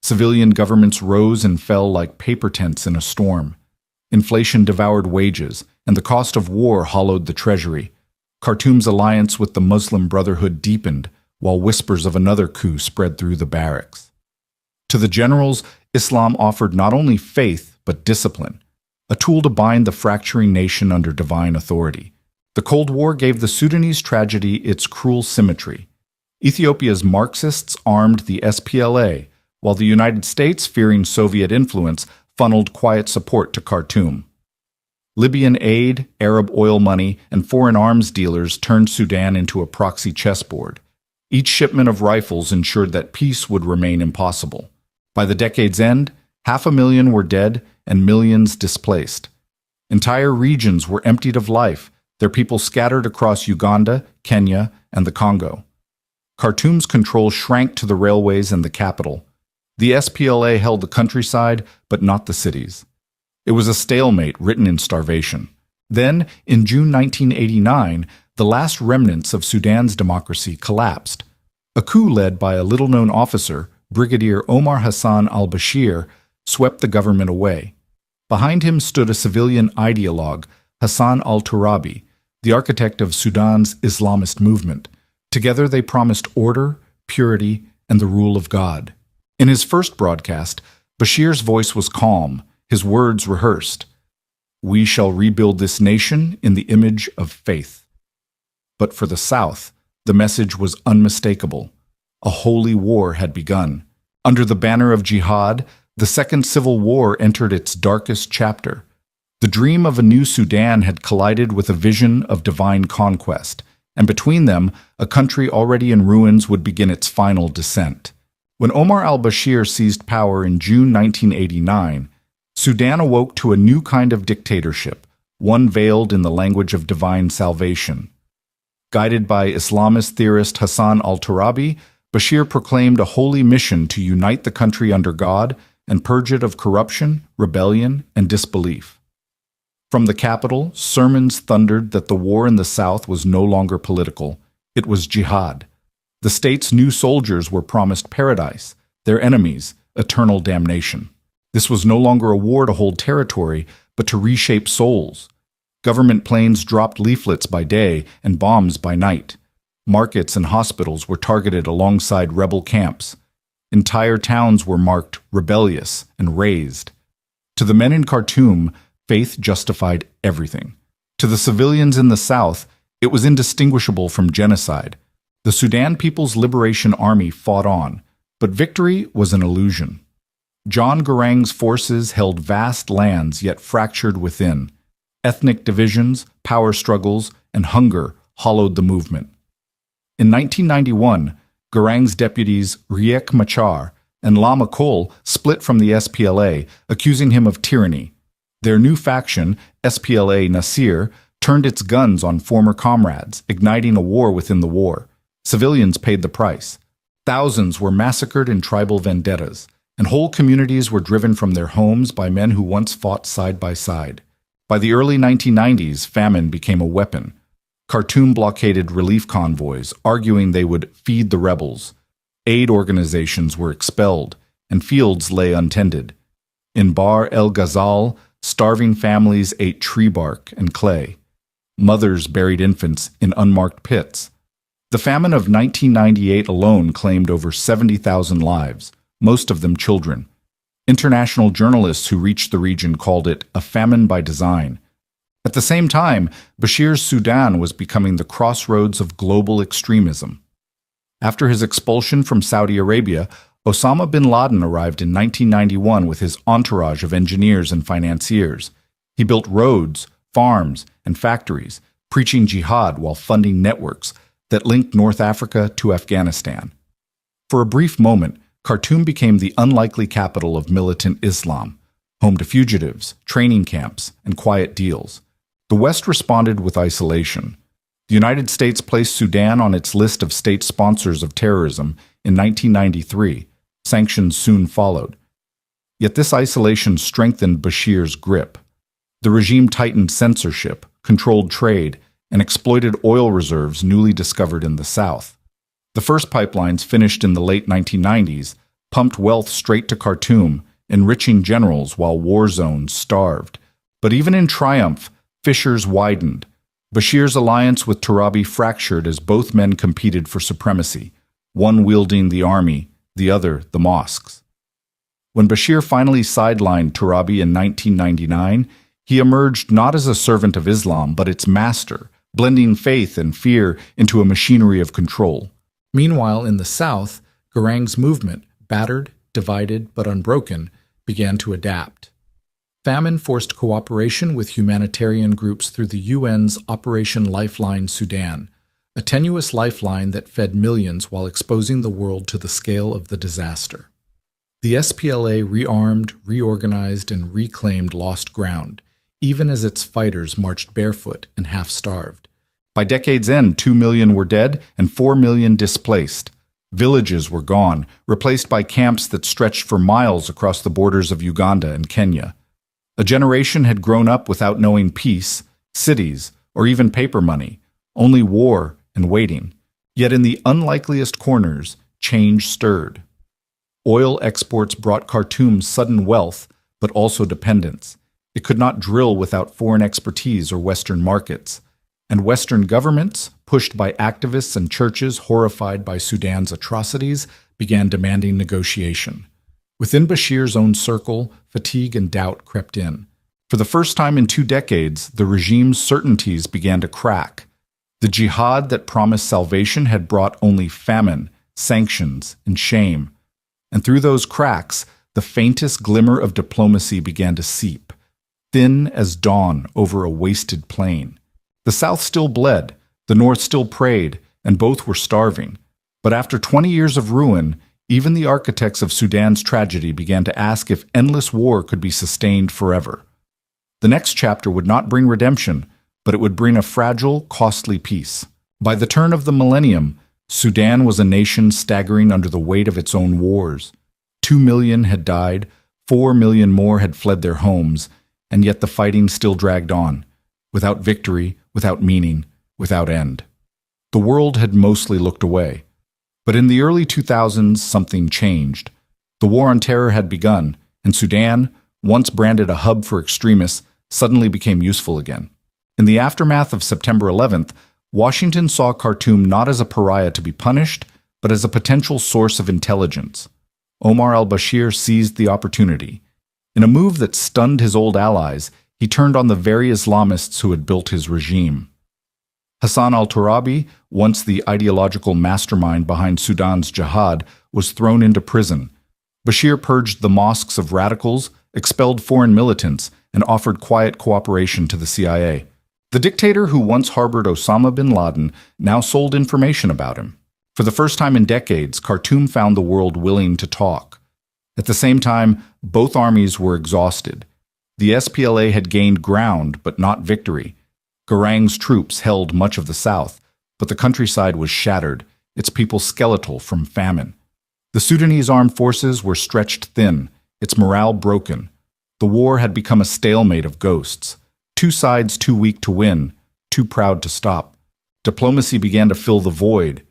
Civilian governments rose and fell like paper tents in a storm. Inflation devoured wages, and the cost of war hollowed the treasury. Khartoum's alliance with the Muslim Brotherhood deepened, while whispers of another coup spread through the barracks. To the generals, Islam offered not only faith, but discipline, a tool to bind the fracturing nation under divine authority. The Cold War gave the Sudanese tragedy its cruel symmetry. Ethiopia's Marxists armed the SPLA, while the United States, fearing Soviet influence, funneled quiet support to Khartoum. Libyan aid, Arab oil money, and foreign arms dealers turned Sudan into a proxy chessboard. Each shipment of rifles ensured that peace would remain impossible. By the decade's end, 500,000 were dead and millions displaced. Entire regions were emptied of life, their people scattered across Uganda, Kenya, and the Congo. Khartoum's control shrank to the railways and the capital. The SPLA held the countryside, but not the cities. It was a stalemate written in starvation. Then, in June 1989, the last remnants of Sudan's democracy collapsed. A coup led by a little-known officer, Brigadier Omar Hassan al-Bashir, swept the government away. Behind him stood a civilian ideologue, Hassan al-Turabi, the architect of Sudan's Islamist movement. Together they promised order, purity, and the rule of God. In his first broadcast, Bashir's voice was calm, his words rehearsed. "We shall rebuild this nation in the image of faith." But for the South, the message was unmistakable. A holy war had begun. Under the banner of jihad, the Second Civil War entered its darkest chapter. The dream of a new Sudan had collided with a vision of divine conquest, and between them, a country already in ruins would begin its final descent. When Omar al-Bashir seized power in June 1989, Sudan awoke to a new kind of dictatorship, one veiled in the language of divine salvation. Guided by Islamist theorist Hassan al-Turabi, Bashir proclaimed a holy mission to unite the country under God and purge it of corruption, rebellion, and disbelief. From the capital, sermons thundered that the war in the south was no longer political. It was jihad. The state's new soldiers were promised paradise, their enemies, eternal damnation. This was no longer a war to hold territory, but to reshape souls. Government planes dropped leaflets by day and bombs by night. Markets and hospitals were targeted alongside rebel camps. Entire towns were marked rebellious and razed. To the men in Khartoum, faith justified everything. To the civilians in the south, it was indistinguishable from genocide. The Sudan People's Liberation Army fought on, but victory was an illusion. John Garang's forces held vast lands yet fractured within. Ethnic divisions, power struggles, and hunger hollowed the movement. In 1991, Garang's deputies Riek Machar and Lama Cole split from the SPLA, accusing him of tyranny. Their new faction, SPLA Nasir, turned its guns on former comrades, igniting a war within the war. Civilians paid the price. Thousands were massacred in tribal vendettas, and whole communities were driven from their homes by men who once fought side by side. By the early 1990s, famine became a weapon. Khartoum blockaded relief convoys, arguing they would feed the rebels. Aid organizations were expelled, and fields lay untended. In Bahr el Ghazal, starving families ate tree bark and clay. Mothers buried infants in unmarked pits. The famine of 1998 alone claimed over 70,000 lives, most of them children. International journalists who reached the region called it a famine by design. At the same time, Bashir's Sudan was becoming the crossroads of global extremism. After his expulsion from Saudi Arabia, Osama bin Laden arrived in 1991 with his entourage of engineers and financiers. He built roads, farms, and factories, preaching jihad while funding networks that linked North Africa to Afghanistan. For a brief moment, Khartoum became the unlikely capital of militant Islam, home to fugitives, training camps, and quiet deals. The West responded with isolation. The United States placed Sudan on its list of state sponsors of terrorism in 1993. Sanctions soon followed. Yet this isolation strengthened Bashir's grip. The regime tightened censorship, controlled trade, and exploited oil reserves newly discovered in the south. The first pipelines, finished in the late 1990s, pumped wealth straight to Khartoum, enriching generals while war zones starved. But even in triumph, fissures widened. Bashir's alliance with Turabi fractured as both men competed for supremacy, one wielding the army, the other the mosques. When Bashir finally sidelined Turabi in 1999, he emerged not as a servant of Islam, but its master, blending faith and fear into a machinery of control. Meanwhile, in the south, Garang's movement, battered, divided, but unbroken, began to adapt. Famine forced cooperation with humanitarian groups through the UN's Operation Lifeline Sudan, a tenuous lifeline that fed millions while exposing the world to the scale of the disaster. The SPLA rearmed, reorganized, and reclaimed lost ground, even as its fighters marched barefoot and half-starved. By decade's end, 2 million were dead and 4 million displaced. Villages were gone, replaced by camps that stretched for miles across the borders of Uganda and Kenya. A generation had grown up without knowing peace, cities, or even paper money, only war and waiting. Yet in the unlikeliest corners, change stirred. Oil exports brought Khartoum sudden wealth, but also dependence. It could not drill without foreign expertise or Western markets. And Western governments, pushed by activists and churches horrified by Sudan's atrocities, began demanding negotiation. Within Bashir's own circle, fatigue and doubt crept in. For the first time in 2 decades, the regime's certainties began to crack. The jihad that promised salvation had brought only famine, sanctions, and shame. And through those cracks, the faintest glimmer of diplomacy began to seep, thin as dawn over a wasted plain. The South still bled, the North still prayed, and both were starving. But after 20 years of ruin, even the architects of Sudan's tragedy began to ask if endless war could be sustained forever. The next chapter would not bring redemption, but it would bring a fragile, costly peace. By the turn of the millennium, Sudan was a nation staggering under the weight of its own wars. 2 million had died, 4 million more had fled their homes, and yet the fighting still dragged on, without victory, without meaning, without end. The world had mostly looked away. But in the early 2000s, something changed. The war on terror had begun, and Sudan, once branded a hub for extremists, suddenly became useful again. In the aftermath of September 11th, Washington saw Khartoum not as a pariah to be punished, but as a potential source of intelligence. Omar al-Bashir seized the opportunity. In a move that stunned his old allies, he turned on the very Islamists who had built his regime. Hassan al-Turabi, once the ideological mastermind behind Sudan's jihad, was thrown into prison. Bashir purged the mosques of radicals, expelled foreign militants, and offered quiet cooperation to the CIA. The dictator who once harbored Osama bin Laden now sold information about him. For the first time in decades, Khartoum found the world willing to talk. At the same time, both armies were exhausted. The SPLA had gained ground, but not victory. Garang's troops held much of the south, but the countryside was shattered, its people skeletal from famine. The Sudanese armed forces were stretched thin, its morale broken. The war had become a stalemate of ghosts. 2 sides too weak to win, too proud to stop. Diplomacy began to fill the void.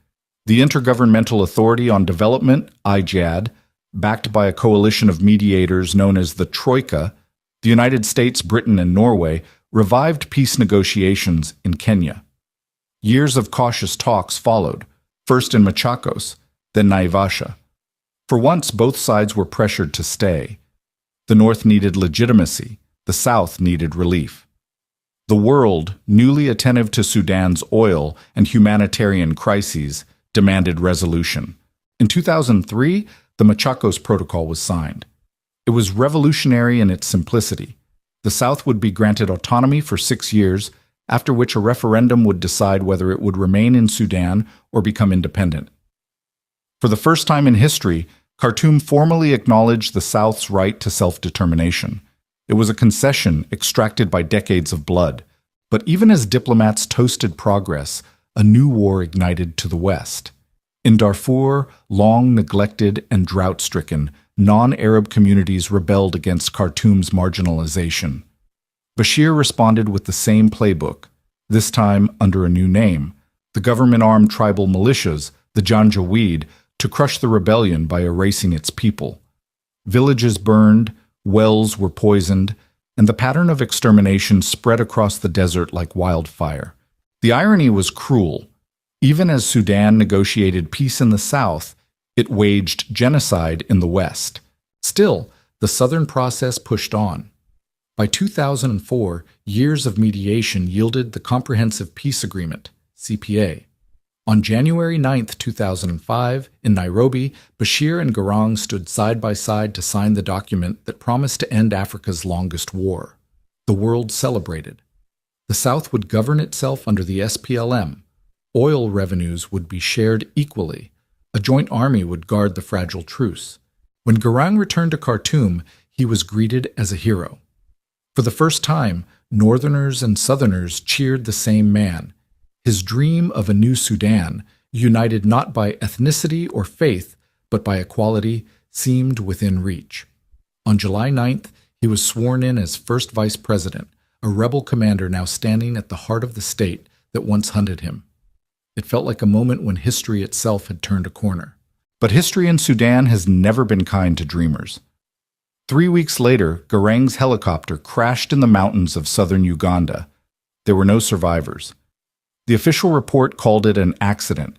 The Intergovernmental Authority on Development, IGAD, backed by a coalition of mediators known as the Troika, the United States, Britain, and Norway, revived peace negotiations in Kenya. Years of cautious talks followed, first in Machakos, then Naivasha. For once, both sides were pressured to stay. The North needed legitimacy, the South needed relief. The world, newly attentive to Sudan's oil and humanitarian crises, demanded resolution. In 2003, the Machakos Protocol was signed. It was revolutionary in its simplicity. The South would be granted autonomy for 6 years, after which a referendum would decide whether it would remain in Sudan or become independent. For the first time in history, Khartoum formally acknowledged the South's right to self-determination. It was a concession extracted by decades of blood. But even as diplomats toasted progress, a new war ignited to the west. In Darfur, long neglected and drought-stricken, non-Arab communities rebelled against Khartoum's marginalization. Bashir responded with the same playbook, this time under a new name, the government-armed tribal militias, the Janjaweed, to crush the rebellion by erasing its people. Villages burned, wells were poisoned, and the pattern of extermination spread across the desert like wildfire. The irony was cruel. Even as Sudan negotiated peace in the south, it waged genocide in the west. Still, the southern process pushed on. By 2004, years of mediation yielded the Comprehensive Peace Agreement, CPA. On January 9, 2005, in Nairobi, Bashir and Garang stood side by side to sign the document that promised to end Africa's longest war. The world celebrated. The South would govern itself under the SPLM. Oil revenues would be shared equally. A joint army would guard the fragile truce. When Garang returned to Khartoum, he was greeted as a hero. For the first time, Northerners and Southerners cheered the same man. His dream of a new Sudan, united not by ethnicity or faith, but by equality, seemed within reach. On July 9th, he was sworn in as first vice president, a rebel commander now standing at the heart of the state, that once hunted him. It felt like a moment when history itself had turned a corner. But history in Sudan has never been kind to dreamers. 3 weeks later, Garang's helicopter crashed in the mountains of southern Uganda. There were no survivors. The official report called it an accident.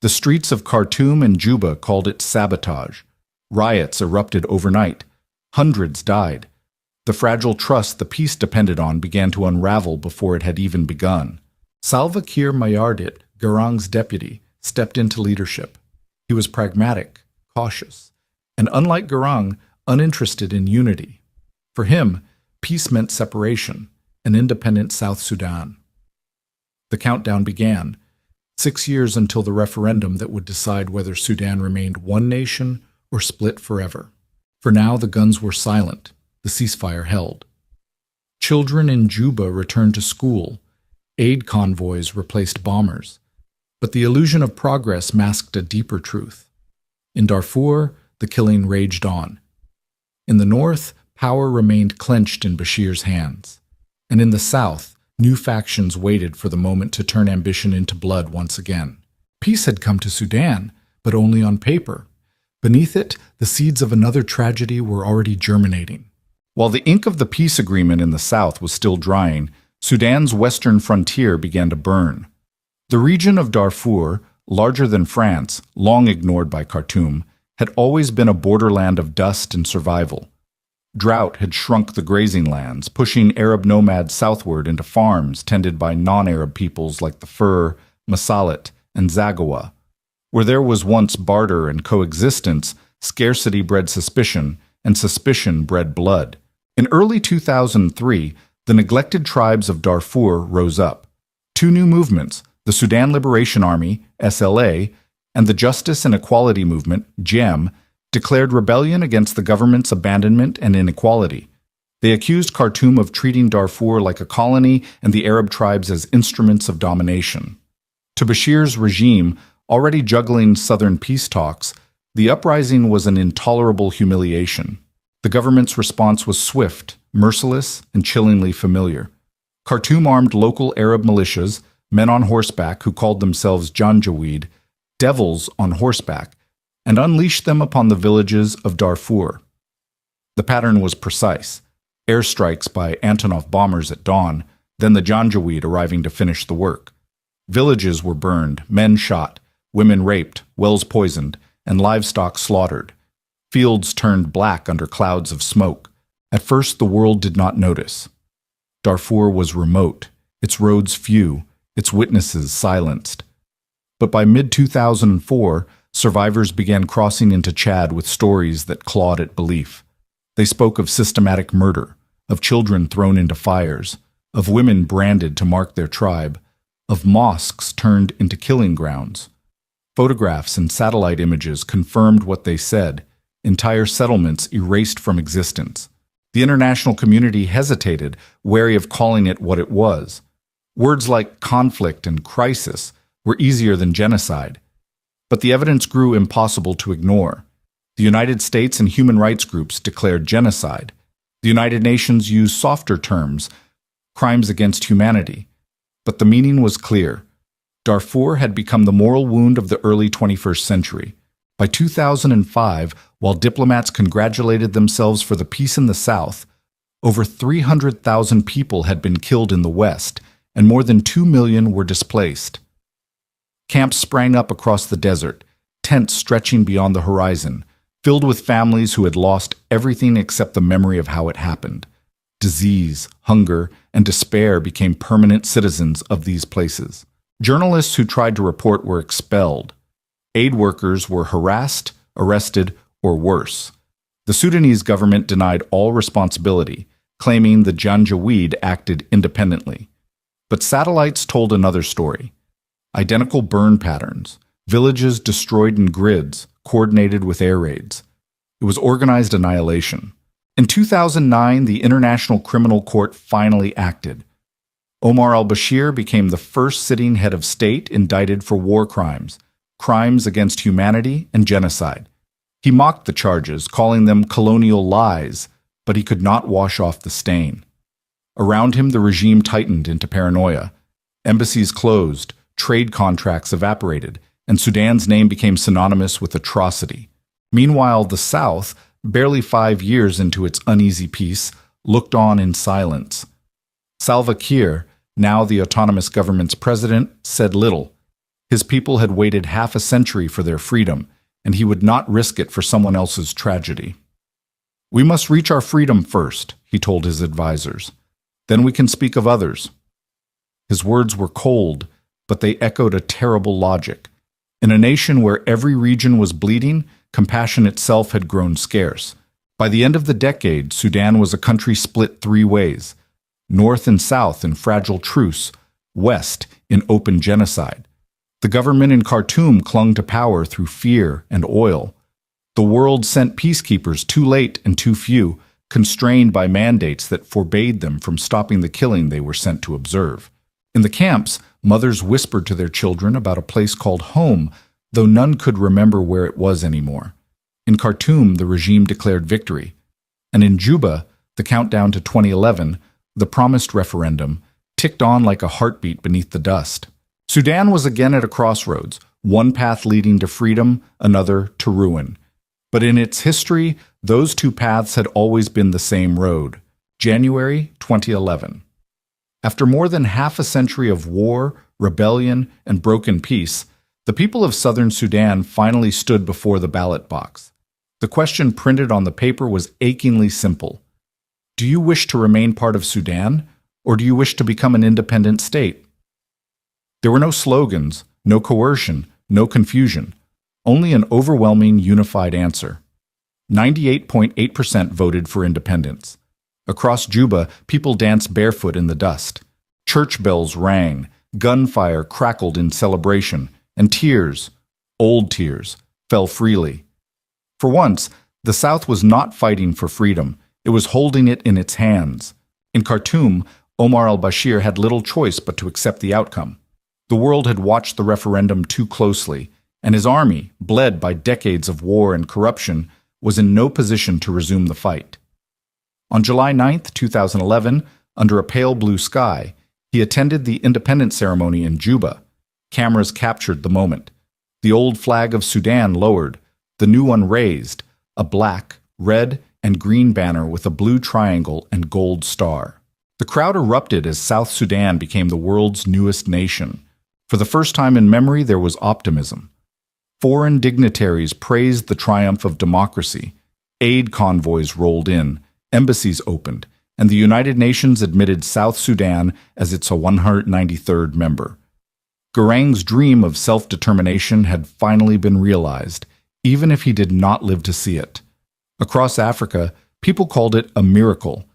The streets of Khartoum and Juba called it sabotage. Riots erupted overnight. Hundreds died. The fragile trust the peace depended on began to unravel before it had even begun. Salva Kiir Mayardit, Garang's deputy, stepped into leadership. He was pragmatic, cautious, and unlike Garang, uninterested in unity. For him, peace meant separation, an independent South Sudan. The countdown began, 6 years until the referendum that would decide whether Sudan remained one nation or split forever. For now, the guns were silent, the ceasefire held. Children in Juba returned to school. Aid convoys replaced bombers. But the illusion of progress masked a deeper truth. In Darfur, the killing raged on. In the north, power remained clenched in Bashir's hands. And in the south, new factions waited for the moment to turn ambition into blood once again. Peace had come to Sudan, but only on paper. Beneath it, the seeds of another tragedy were already germinating. While the ink of the peace agreement in the south was still drying, Sudan's western frontier began to burn. The region of Darfur, larger than France, long ignored by Khartoum, had always been a borderland of dust and survival. Drought had shrunk the grazing lands, pushing Arab nomads southward into farms tended by non-Arab peoples like the Fur, Masalit, and Zaghawa. Where there was once barter and coexistence, scarcity bred suspicion, and suspicion bred blood. In early 2003, the neglected tribes of Darfur rose up. 2 new movements, the Sudan Liberation Army, SLA, and the Justice and Equality Movement, JEM, declared rebellion against the government's abandonment and inequality. They accused Khartoum of treating Darfur like a colony and the Arab tribes as instruments of domination. To Bashir's regime, already juggling southern peace talks, the uprising was an intolerable humiliation. The government's response was swift, merciless, and chillingly familiar. Khartoum armed local Arab militias, men on horseback who called themselves Janjaweed, devils on horseback, and unleashed them upon the villages of Darfur. The pattern was precise: airstrikes by Antonov bombers at dawn, then the Janjaweed arriving to finish the work. Villages were burned, men shot, women raped, wells poisoned, and livestock slaughtered. Fields turned black under clouds of smoke. At first, the world did not notice. Darfur was remote, its roads few, its witnesses silenced. But by mid-2004, survivors began crossing into Chad with stories that clawed at belief. They spoke of systematic murder, of children thrown into fires, of women branded to mark their tribe, of mosques turned into killing grounds. Photographs and satellite images confirmed what they said: entire settlements erased from existence. The international community hesitated, wary of calling it what it was. Words like conflict and crisis were easier than genocide. But the evidence grew impossible to ignore. The United States and human rights groups declared genocide. The United Nations used softer terms, crimes against humanity. But the meaning was clear. Darfur had become the moral wound of the early 21st century. By 2005, while diplomats congratulated themselves for the peace in the South, over 300,000 people had been killed in the West, and more than 2 million were displaced. Camps sprang up across the desert, tents stretching beyond the horizon, filled with families who had lost everything except the memory of how it happened. Disease, hunger, and despair became permanent citizens of these places. Journalists who tried to report were expelled. Aid workers were harassed, arrested, or worse. The Sudanese government denied all responsibility, claiming the Janjaweed acted independently. But satellites told another story. Identical burn patterns, villages destroyed in grids, coordinated with air raids. It was organized annihilation. In 2009, the International Criminal Court finally acted. Omar al-Bashir became the first sitting head of state indicted for war crimes, crimes against humanity, and genocide. He mocked the charges, calling them colonial lies, but he could not wash off the stain. Around him, the regime tightened into paranoia. Embassies closed, trade contracts evaporated, and Sudan's name became synonymous with atrocity. Meanwhile, the South, barely 5 years into its uneasy peace, looked on in silence. Salva Kiir, now the autonomous government's president, said little. His people had waited half a century for their freedom, and he would not risk it for someone else's tragedy. "We must reach our freedom first," he told his advisors. "Then we can speak of others." His words were cold, but they echoed a terrible logic. In a nation where every region was bleeding, compassion itself had grown scarce. By the end of the decade, Sudan was a country split 3 ways: north and south in fragile truce, west in open genocide. The government in Khartoum clung to power through fear and oil. The world sent peacekeepers too late and too few, constrained by mandates that forbade them from stopping the killing they were sent to observe. In the camps, mothers whispered to their children about a place called home, though none could remember where it was anymore. In Khartoum, the regime declared victory. And in Juba, the countdown to 2011, the promised referendum, ticked on like a heartbeat beneath the dust. Sudan was again at a crossroads, one path leading to freedom, another to ruin. But in its history, those 2 paths had always been the same road. January 2011. After more than half a century of war, rebellion, and broken peace, the people of southern Sudan finally stood before the ballot box. The question printed on the paper was achingly simple. Do you wish to remain part of Sudan, or do you wish to become an independent state? There were no slogans, no coercion, no confusion, only an overwhelming unified answer. 98.8% voted for independence. Across Juba, people danced barefoot in the dust. Church bells rang, gunfire crackled in celebration, and tears, old tears, fell freely. For once, the South was not fighting for freedom, it was holding it in its hands. In Khartoum, Omar al-Bashir had little choice but to accept the outcome. The world had watched the referendum too closely, and his army, bled by decades of war and corruption, was in no position to resume the fight. On July 9, 2011, under a pale blue sky, he attended the independence ceremony in Juba. Cameras captured the moment. The old flag of Sudan lowered, the new one raised, a black, red, and green banner with a blue triangle and gold star. The crowd erupted as South Sudan became the world's newest nation. For the first time in memory, there was optimism. Foreign dignitaries praised the triumph of democracy. Aid convoys rolled in, embassies opened, and the United Nations admitted South Sudan as its 193rd member. Garang's dream of self-determination had finally been realized, even if he did not live to see it. Across Africa, people called it a miracle,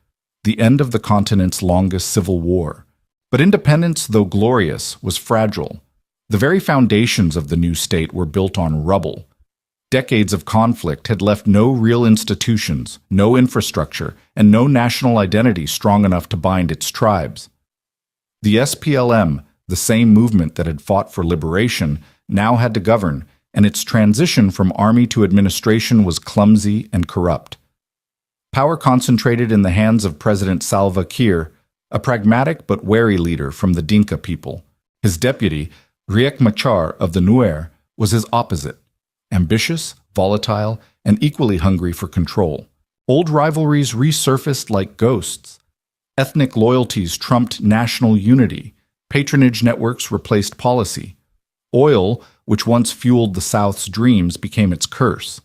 the end of the continent's longest civil war. But independence, though glorious, was fragile. The very foundations of the new state were built on rubble. Decades of conflict had left no real institutions, no infrastructure, and no national identity strong enough to bind its tribes. The SPLM, the same movement that had fought for liberation, now had to govern, and its transition from army to administration was clumsy and corrupt. Power concentrated in the hands of President Salva Kiir, a pragmatic but wary leader from the Dinka people. His deputy, Riek Machar of the Nuer, was his opposite, ambitious, volatile, and equally hungry for control. Old rivalries resurfaced like ghosts. Ethnic loyalties trumped national unity. Patronage networks replaced policy. Oil, which once fueled the South's dreams, became its curse.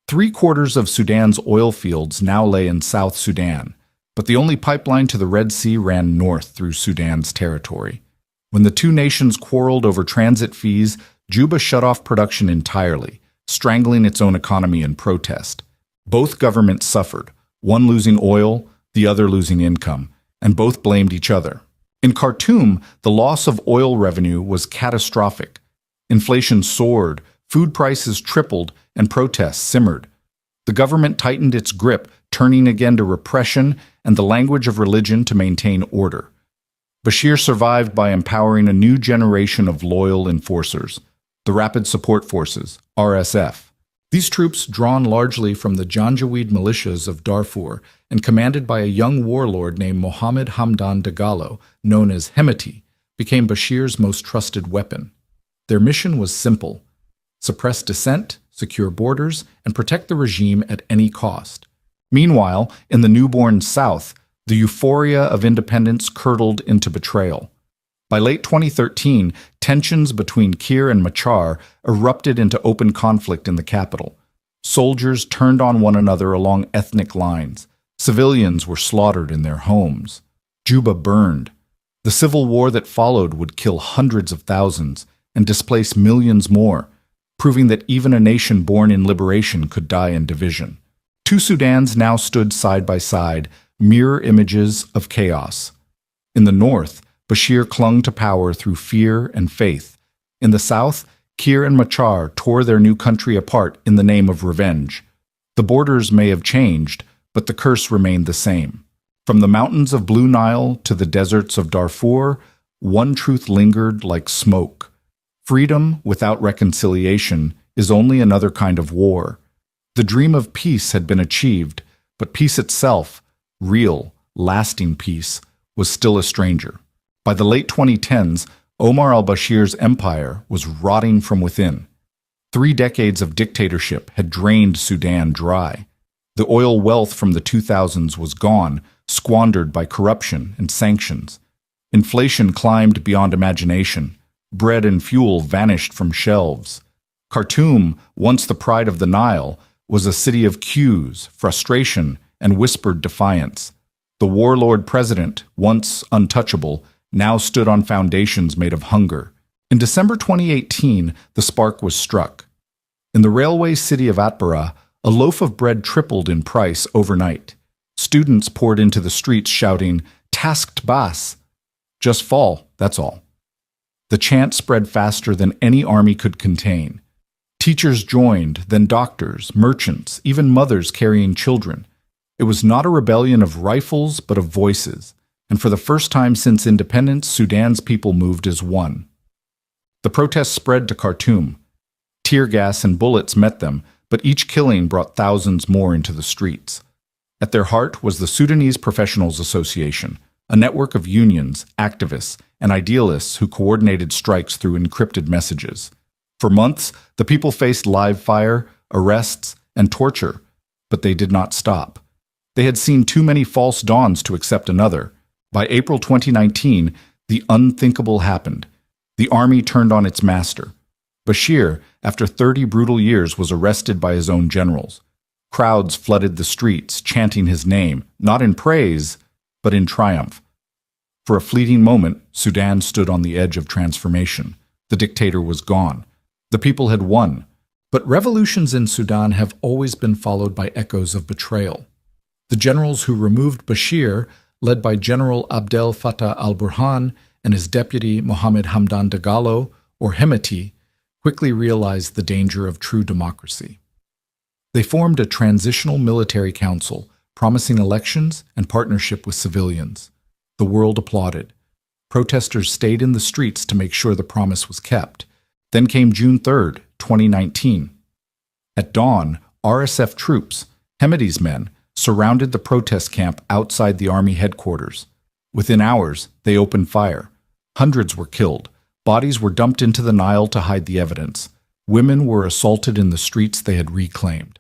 3/4 of Sudan's oil fields now lay in South Sudan, but the only pipeline to the Red Sea ran north through Sudan's territory. When the two nations quarreled over transit fees, Juba shut off production entirely, strangling its own economy in protest. Both governments suffered, one losing oil, the other losing income, and both blamed each other. In Khartoum, the loss of oil revenue was catastrophic. Inflation soared, food prices tripled, and protests simmered. The government tightened its grip, turning again to repression and the language of religion to maintain order. Bashir survived by empowering a new generation of loyal enforcers, the Rapid Support Forces, RSF. These troops, drawn largely from the Janjaweed militias of Darfur and commanded by a young warlord named Mohammed Hamdan Dagalo, known as Hemeti, became Bashir's most trusted weapon. Their mission was simple: suppress dissent, secure borders, and protect the regime at any cost. Meanwhile, in the newborn South, the euphoria of independence curdled into betrayal. By late 2013, tensions between Kiir and Machar erupted into open conflict in the capital. Soldiers turned on one another along ethnic lines. Civilians were slaughtered in their homes. Juba burned. The civil war that followed would kill hundreds of thousands and displace millions more, proving that even a nation born in liberation could die in division. Two Sudans now stood side by side, mirror images of chaos. In the north, Bashir clung to power through fear and faith. In the south, Kiir and Machar tore their new country apart in the name of revenge. The borders may have changed, but the curse remained the same. From the mountains of Blue Nile to the deserts of Darfur, one truth lingered like smoke. Freedom without reconciliation is only another kind of war. The dream of peace had been achieved, but peace itself, real, lasting peace, was still a stranger. By the late 2010s, Omar al-Bashir's empire was rotting from within. 3 decades of dictatorship had drained Sudan dry. The oil wealth from the 2000s was gone, squandered by corruption and sanctions. Inflation climbed beyond imagination. Bread and fuel vanished from shelves. Khartoum, once the pride of the Nile, was a city of queues, frustration, and whispered defiance. The warlord president, once untouchable, now stood on foundations made of hunger. In December 2018, the spark was struck. In the railway city of Atbara, a loaf of bread tripled in price overnight. Students poured into the streets shouting, "Tasked Bas!" Just fall, that's all. The chant spread faster than any army could contain. Teachers joined, then doctors, merchants, even mothers carrying children. It was not a rebellion of rifles, but of voices. And for the first time since independence, Sudan's people moved as one. The protests spread to Khartoum. Tear gas and bullets met them, but each killing brought thousands more into the streets. At their heart was the Sudanese Professionals Association, a network of unions, activists, and idealists who coordinated strikes through encrypted messages. For months, the people faced live fire, arrests, and torture, but they did not stop. They had seen too many false dawns to accept another. By April 2019, the unthinkable happened. The army turned on its master. Bashir, after 30 brutal years, was arrested by his own generals. Crowds flooded the streets, chanting his name, not in praise, but in triumph. For a fleeting moment, Sudan stood on the edge of transformation. The dictator was gone. The people had won. But revolutions in Sudan have always been followed by echoes of betrayal. The generals who removed Bashir, led by General Abdel Fattah al-Burhan and his deputy Mohammed Hamdan Dagalo, or Hemeti, quickly realized the danger of true democracy. They formed a transitional military council, promising elections and partnership with civilians. The world applauded. Protesters stayed in the streets to make sure the promise was kept. Then came June 3, 2019. At dawn, RSF troops, Hemeti's men, surrounded the protest camp outside the army headquarters. Within hours, they opened fire. Hundreds were killed. Bodies were dumped into the Nile to hide the evidence. Women were assaulted in the streets they had reclaimed.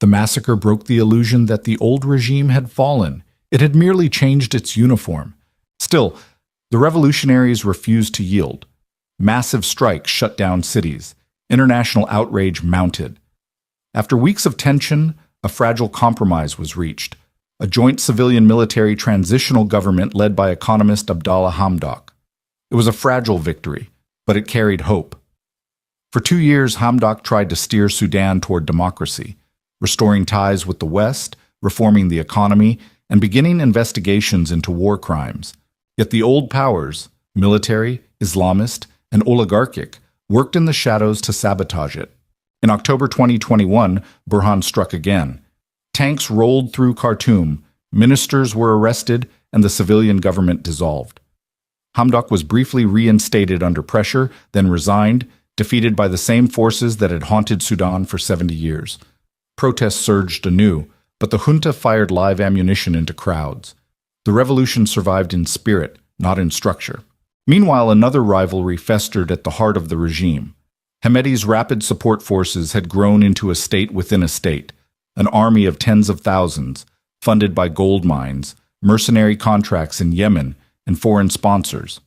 The massacre broke the illusion that the old regime had fallen. It had merely changed its uniform. Still, the revolutionaries refused to yield. Massive strikes shut down cities. International outrage mounted. After weeks of tension, a fragile compromise was reached. A joint civilian-military transitional government led by economist Abdallah Hamdok. It was a fragile victory, but it carried hope. For 2 years, Hamdok tried to steer Sudan toward democracy, restoring ties with the West, reforming the economy, and beginning investigations into war crimes. Yet the old powers, military, Islamist, and oligarchic, worked in the shadows to sabotage it. In October 2021, Burhan struck again. Tanks rolled through Khartoum, ministers were arrested, and the civilian government dissolved. Hamdok was briefly reinstated under pressure, then resigned, defeated by the same forces that had haunted Sudan for 70 years. Protests surged anew, but the junta fired live ammunition into crowds. The revolution survived in spirit, not in structure. Meanwhile, another rivalry festered at the heart of the regime. Hemedti's rapid support forces had grown into a state within a state, an army of tens of thousands, funded by gold mines, mercenary contracts in Yemen, and foreign sponsors.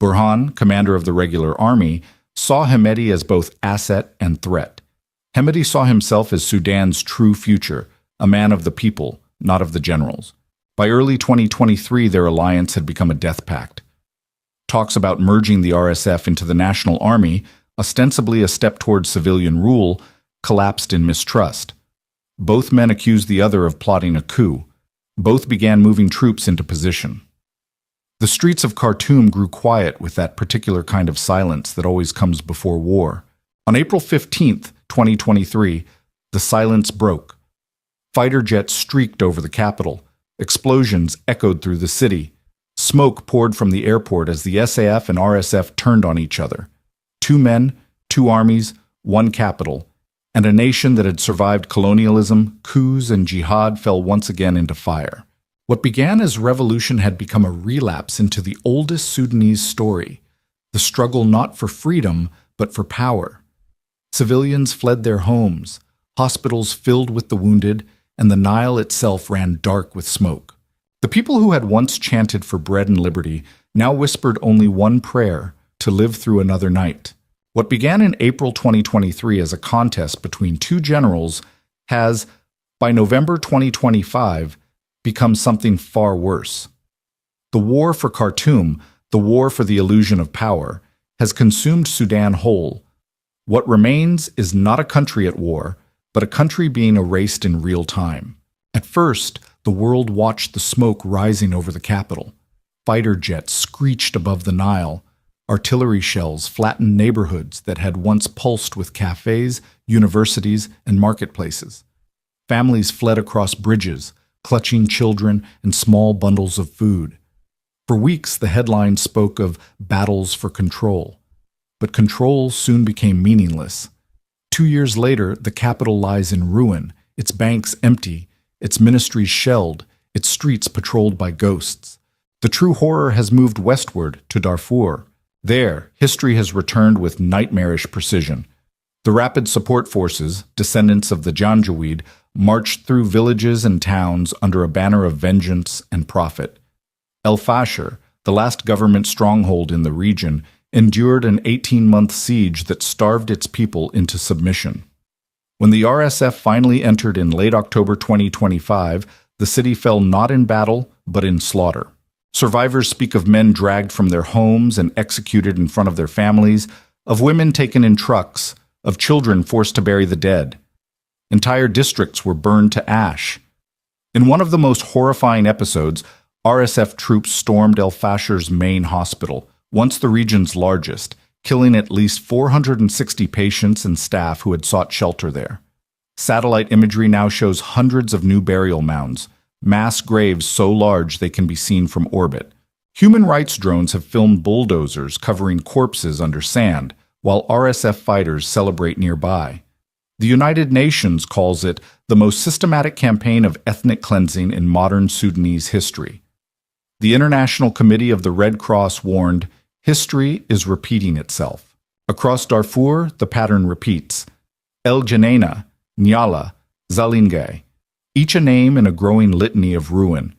Burhan, commander of the regular army, saw Hemedti as both asset and threat. Hemedti saw himself as Sudan's true future, a man of the people, not of the generals. By early 2023, their alliance had become a death pact. Talks about merging the RSF into the national army, ostensibly a step towards civilian rule, collapsed in mistrust. Both men accused the other of plotting a coup. Both began moving troops into position. The streets of Khartoum grew quiet with that particular kind of silence that always comes before war. On April 15, 2023, the silence broke. Fighter jets streaked over the capital. Explosions echoed through the city. Smoke poured from the airport as the SAF and RSF turned on each other. 2 men, 2 armies, 1 capital, and a nation that had survived colonialism, coups, and jihad fell once again into fire. What began as revolution had become a relapse into the oldest Sudanese story, the struggle not for freedom, but for power. Civilians fled their homes, hospitals filled with the wounded, and the Nile itself ran dark with smoke. The people who had once chanted for bread and liberty now whispered only one prayer: to live through another night. What began in April 2023 as a contest between 2 generals has, by November 2025, become something far worse. The war for Khartoum, the war for the illusion of power, has consumed Sudan whole. What remains is not a country at war, but a country being erased in real time. At first, the world watched the smoke rising over the capital. Fighter jets screeched above the Nile. Artillery shells flattened neighborhoods that had once pulsed with cafes, universities, and marketplaces. Families fled across bridges, clutching children and small bundles of food. For weeks, the headlines spoke of battles for control. But control soon became meaningless. 2 years later, the capital lies in ruin, its banks empty, its ministries shelled, its streets patrolled by ghosts. The true horror has moved westward to Darfur. There, history has returned with nightmarish precision. The Rapid Support Forces, descendants of the Janjaweed, marched through villages and towns under a banner of vengeance and profit. El Fasher, the last government stronghold in the region, endured an 18-month siege that starved its people into submission. When the RSF finally entered in late October 2025, the city fell not in battle, but in slaughter. Survivors speak of men dragged from their homes and executed in front of their families, of women taken in trucks, of children forced to bury the dead. Entire districts were burned to ash. In one of the most horrifying episodes, RSF troops stormed El Fasher's main hospital, once the region's largest, killing at least 460 patients and staff who had sought shelter there. Satellite imagery now shows hundreds of new burial mounds, mass graves so large they can be seen from orbit. Human rights drones have filmed bulldozers covering corpses under sand, while RSF fighters celebrate nearby. The United Nations calls it the most systematic campaign of ethnic cleansing in modern Sudanese history. The International Committee of the Red Cross warned, history is repeating itself. Across Darfur, the pattern repeats. El Geneina, Nyala, Zalingay, each a name in a growing litany of ruin.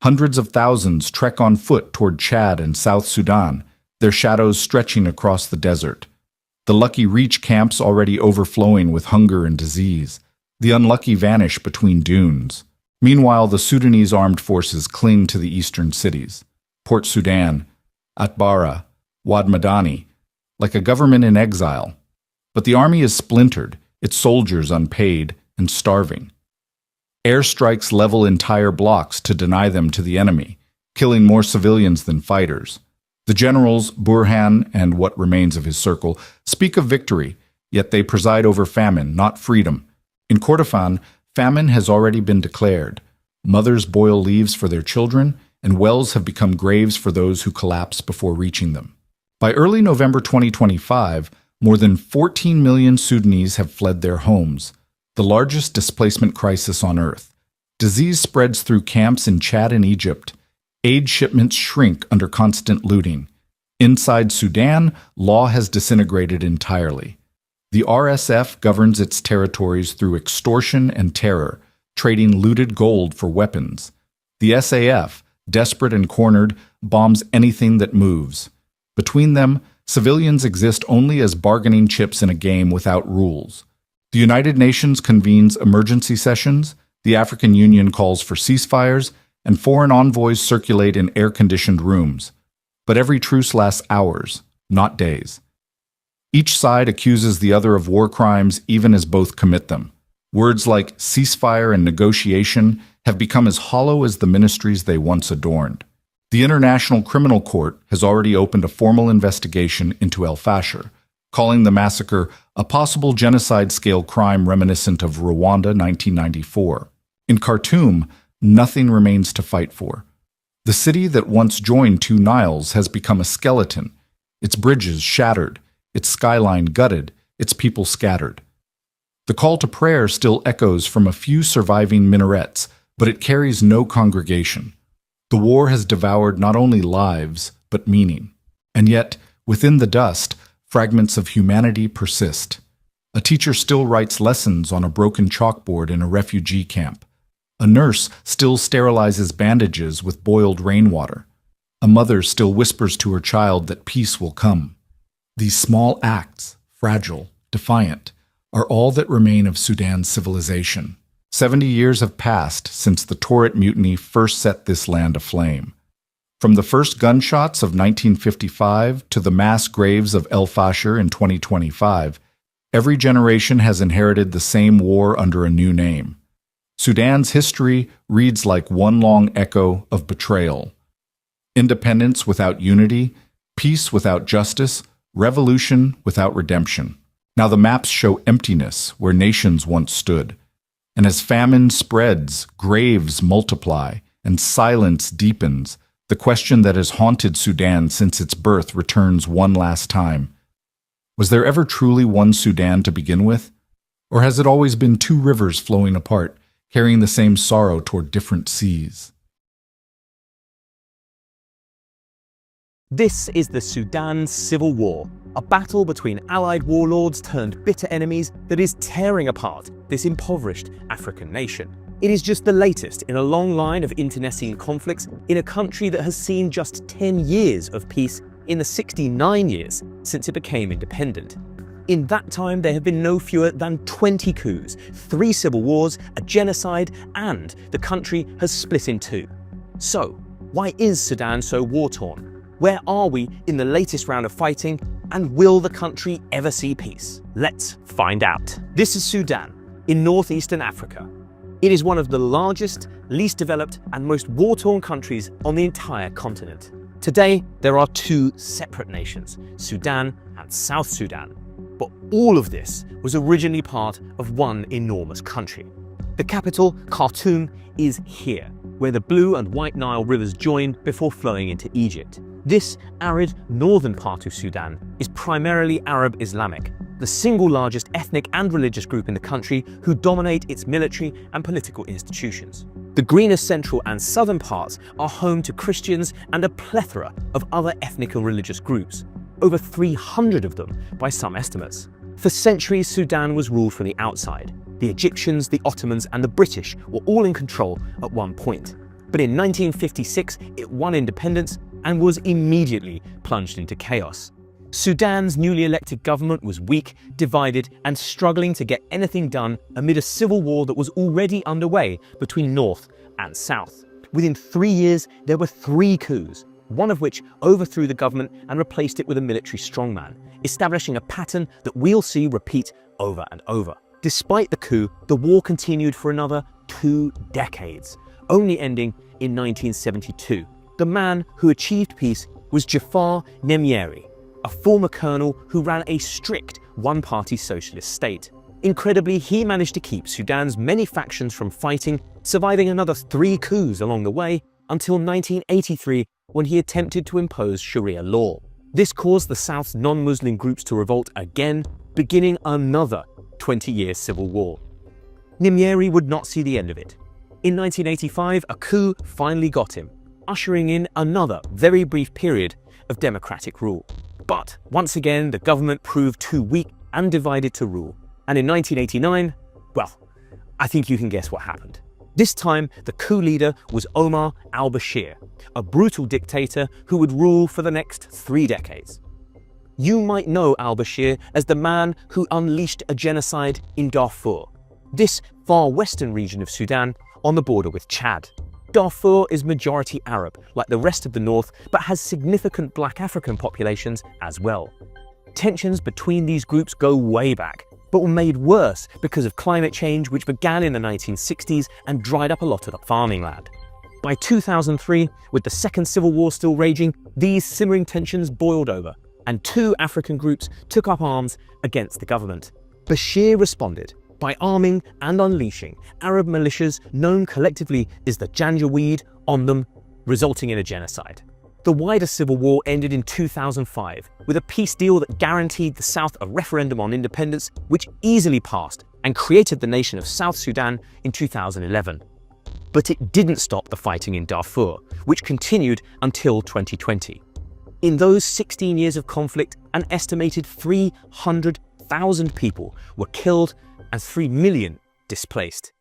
Hundreds of thousands trek on foot toward Chad and South Sudan, their shadows stretching across the desert. The lucky reach camps already overflowing with hunger and disease. The unlucky vanish between dunes. Meanwhile, the Sudanese armed forces cling to the eastern cities. Port Sudan, Atbara, Wad Madani, like a government in exile. But the army is splintered, its soldiers unpaid and starving. Airstrikes level entire blocks to deny them to the enemy, killing more civilians than fighters. The generals, Burhan and what remains of his circle, speak of victory, yet they preside over famine, not freedom. In Kordofan, famine has already been declared. Mothers boil leaves for their children, and wells have become graves for those who collapse before reaching them. By early November 2025, more than 14 million Sudanese have fled their homes, the largest displacement crisis on earth. Disease spreads through camps in Chad and Egypt. Aid shipments shrink under constant looting. Inside Sudan, law has disintegrated entirely. The RSF governs its territories through extortion and terror, trading looted gold for weapons. The SAF, desperate and cornered, bombs anything that moves. Between them, civilians exist only as bargaining chips in a game without rules. The United Nations convenes emergency sessions, the African Union calls for ceasefires, and foreign envoys circulate in air-conditioned rooms. But every truce lasts hours, not days. Each side accuses the other of war crimes even as both commit them. Words like ceasefire and negotiation have become as hollow as the ministries they once adorned. The International Criminal Court has already opened a formal investigation into El Fasher, calling the massacre a possible genocide-scale crime reminiscent of Rwanda 1994. In Khartoum, nothing remains to fight for. The city that once joined two Niles has become a skeleton, its bridges shattered, its skyline gutted, its people scattered. The call to prayer still echoes from a few surviving minarets, but it carries no congregation. The war has devoured not only lives, but meaning. And yet, within the dust, fragments of humanity persist. A teacher still writes lessons on a broken chalkboard in a refugee camp. A nurse still sterilizes bandages with boiled rainwater. A mother still whispers to her child that peace will come. These small acts, fragile, defiant, are all that remain of Sudan's civilization. 70 years have passed since the Torrid Mutiny first set this land aflame. From the first gunshots of 1955 to the mass graves of El Fasher in 2025, every generation has inherited the same war under a new name. Sudan's history reads like one long echo of betrayal. Independence without unity, peace without justice, revolution without redemption. Now the maps show emptiness where nations once stood. And as famine spreads, graves multiply, and silence deepens, the question that has haunted Sudan since its birth returns one last time. Was there ever truly one Sudan to begin with? Or has it always been two rivers flowing apart, carrying the same sorrow toward different seas?
This is the Sudan Civil War, a battle between allied warlords turned bitter enemies that is tearing apart this impoverished African nation. It is just the latest in a long line of internecine conflicts in a country that has seen just 10 years of peace in the 69 years since it became independent. In that time, there have been no fewer than 20 coups, 3 civil wars, a genocide, and the country has split in two. So, why is Sudan so war-torn? Where are we in the latest round of fighting, and will the country ever see peace? Let's find out. This is Sudan, in northeastern Africa. It is one of the largest, least developed, and most war-torn countries on the entire continent. Today, there are two separate nations, Sudan and South Sudan. But all of this was originally part of one enormous country. The capital, Khartoum, is here, where the Blue and White Nile rivers join before flowing into Egypt. This arid northern part of Sudan is primarily Arab Islamic, the single largest ethnic and religious group in the country who dominate its military and political institutions. The greener central and southern parts are home to Christians and a plethora of other ethnic and religious groups, over 300 of them by some estimates. For centuries, Sudan was ruled from the outside. The Egyptians, the Ottomans, and the British were all in control at one point. But in 1956, it won independence and was immediately plunged into chaos. Sudan's newly elected government was weak, divided, and struggling to get anything done amid a civil war that was already underway between North and South. Within 3 years, there were 3 coups, one of which overthrew the government and replaced it with a military strongman, establishing a pattern that we'll see repeat over and over. Despite the coup, the war continued for another 2 decades, only ending in 1972. The man who achieved peace was Jafar Nemyeri, a former colonel who ran a strict one-party socialist state. Incredibly, he managed to keep Sudan's many factions from fighting, surviving another 3 coups along the way until 1983, when he attempted to impose Sharia law. This caused the South's non-Muslim groups to revolt again, beginning another 20-year civil war. Nemyeri would not see the end of it. In 1985, a coup finally got him, ushering in another very brief period of democratic rule. But once again, the government proved too weak and divided to rule. And in 1989, well, I think you can guess what happened. This time, the coup leader was Omar al-Bashir, a brutal dictator who would rule for the next 3 decades. You might know al-Bashir as the man who unleashed a genocide in Darfur, this far western region of Sudan on the border with Chad. Darfur is majority Arab, like the rest of the north, but has significant black African populations as well. Tensions between these groups go way back, but were made worse because of climate change, which began in the 1960s and dried up a lot of the farming land. By 2003, with the Second Civil War still raging, these simmering tensions boiled over, and 2 African groups took up arms against the government. Bashir responded by arming and unleashing Arab militias known collectively as the Janjaweed on them, resulting in a genocide. The wider civil war ended in 2005 with a peace deal that guaranteed the South a referendum on independence, which easily passed and created the nation of South Sudan in 2011. But it didn't stop the fighting in Darfur, which continued until 2020. In those 16 years of conflict, an estimated 300,000 people were killed and 3 million displaced.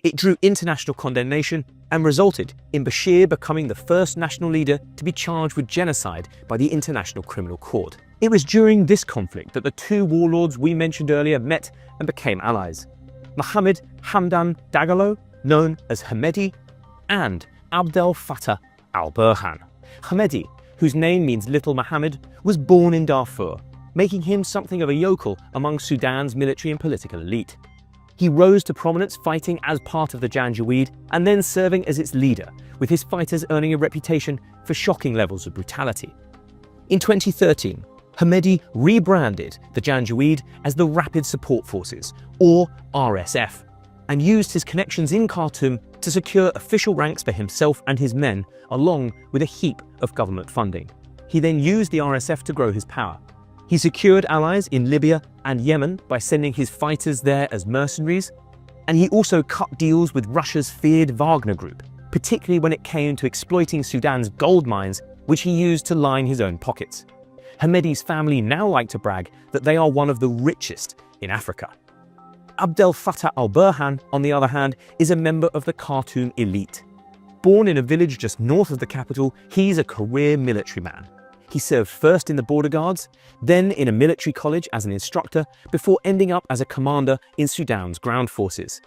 It drew international condemnation and resulted in Bashir becoming the first national leader to be charged with genocide by the International Criminal Court. It was during this conflict that the 2 warlords we mentioned earlier met and became allies. Mohammed Hamdan Dagalo, known as Hamedi, and Abdel Fattah al-Burhan. Hamedi, whose name means Little Muhammad, was born in Darfur, making him something of a yokel among Sudan's military and political elite. He rose to prominence fighting as part of the Janjaweed and then serving as its leader, with his fighters earning a reputation for shocking levels of brutality. In 2013, Hamedi rebranded the Janjaweed as the Rapid Support Forces, or RSF, and used his connections in Khartoum to secure official ranks for himself and his men, along with a heap of government funding. He then used the RSF to grow his power. He secured allies in Libya and Yemen by sending his fighters there as mercenaries, and he also cut deals with Russia's feared Wagner Group, particularly when it came to exploiting Sudan's gold mines, which he used to line his own pockets. Hamedi's family now like to brag that they are one of the richest in Africa. Abdel Fattah al-Burhan, on the other hand, is a member of the Khartoum elite. Born in a village just north of the capital, he's a career military man. He served first in the border guards, then in a military college as an instructor, before ending up as a commander in Sudan's ground forces.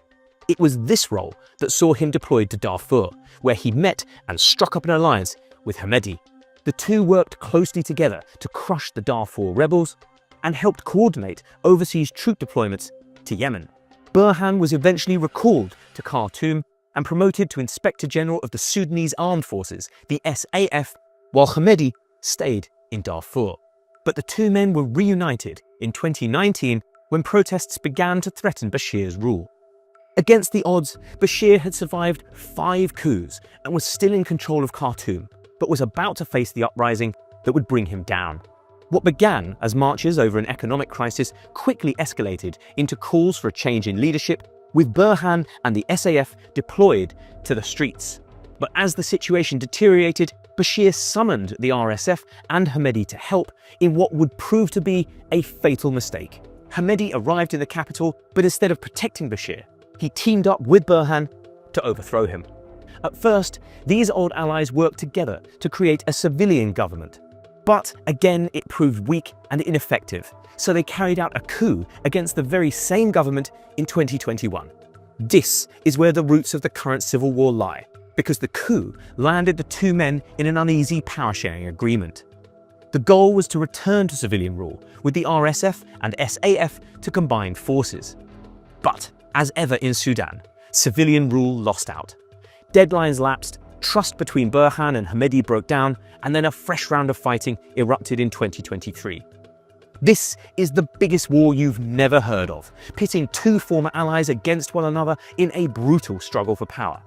It was this role that saw him deployed to Darfur, where he met and struck up an alliance with Hamedi. The 2 worked closely together to crush the Darfur rebels and helped coordinate overseas troop deployments to Yemen. Burhan was eventually recalled to Khartoum and promoted to Inspector General of the Sudanese Armed Forces, the SAF, while Hamedi stayed in Darfur. But the 2 men were reunited in 2019 when protests began to threaten Bashir's rule. Against the odds, Bashir had survived 5 coups and was still in control of Khartoum, but was about to face the uprising that would bring him down. What began as marches over an economic crisis quickly escalated into calls for a change in leadership, with Burhan and the SAF deployed to the streets. But as the situation deteriorated, Bashir summoned the RSF and Hamedi to help in what would prove to be a fatal mistake. Hamedi arrived in the capital, but instead of protecting Bashir, he teamed up with Burhan to overthrow him. At first, these old allies worked together to create a civilian government. But again, it proved weak and ineffective, so they carried out a coup against the very same government in 2021. This is where the roots of the current civil war lie, because the coup landed the 2 men in an uneasy power-sharing agreement. The goal was to return to civilian rule, with the RSF and SAF to combine forces. But, as ever in Sudan, civilian rule lost out. Deadlines lapsed, trust between Burhan and Hamedi broke down, and then a fresh round of fighting erupted in 2023. This is the biggest war you've never heard of, pitting 2 former allies against one another in a brutal struggle for power.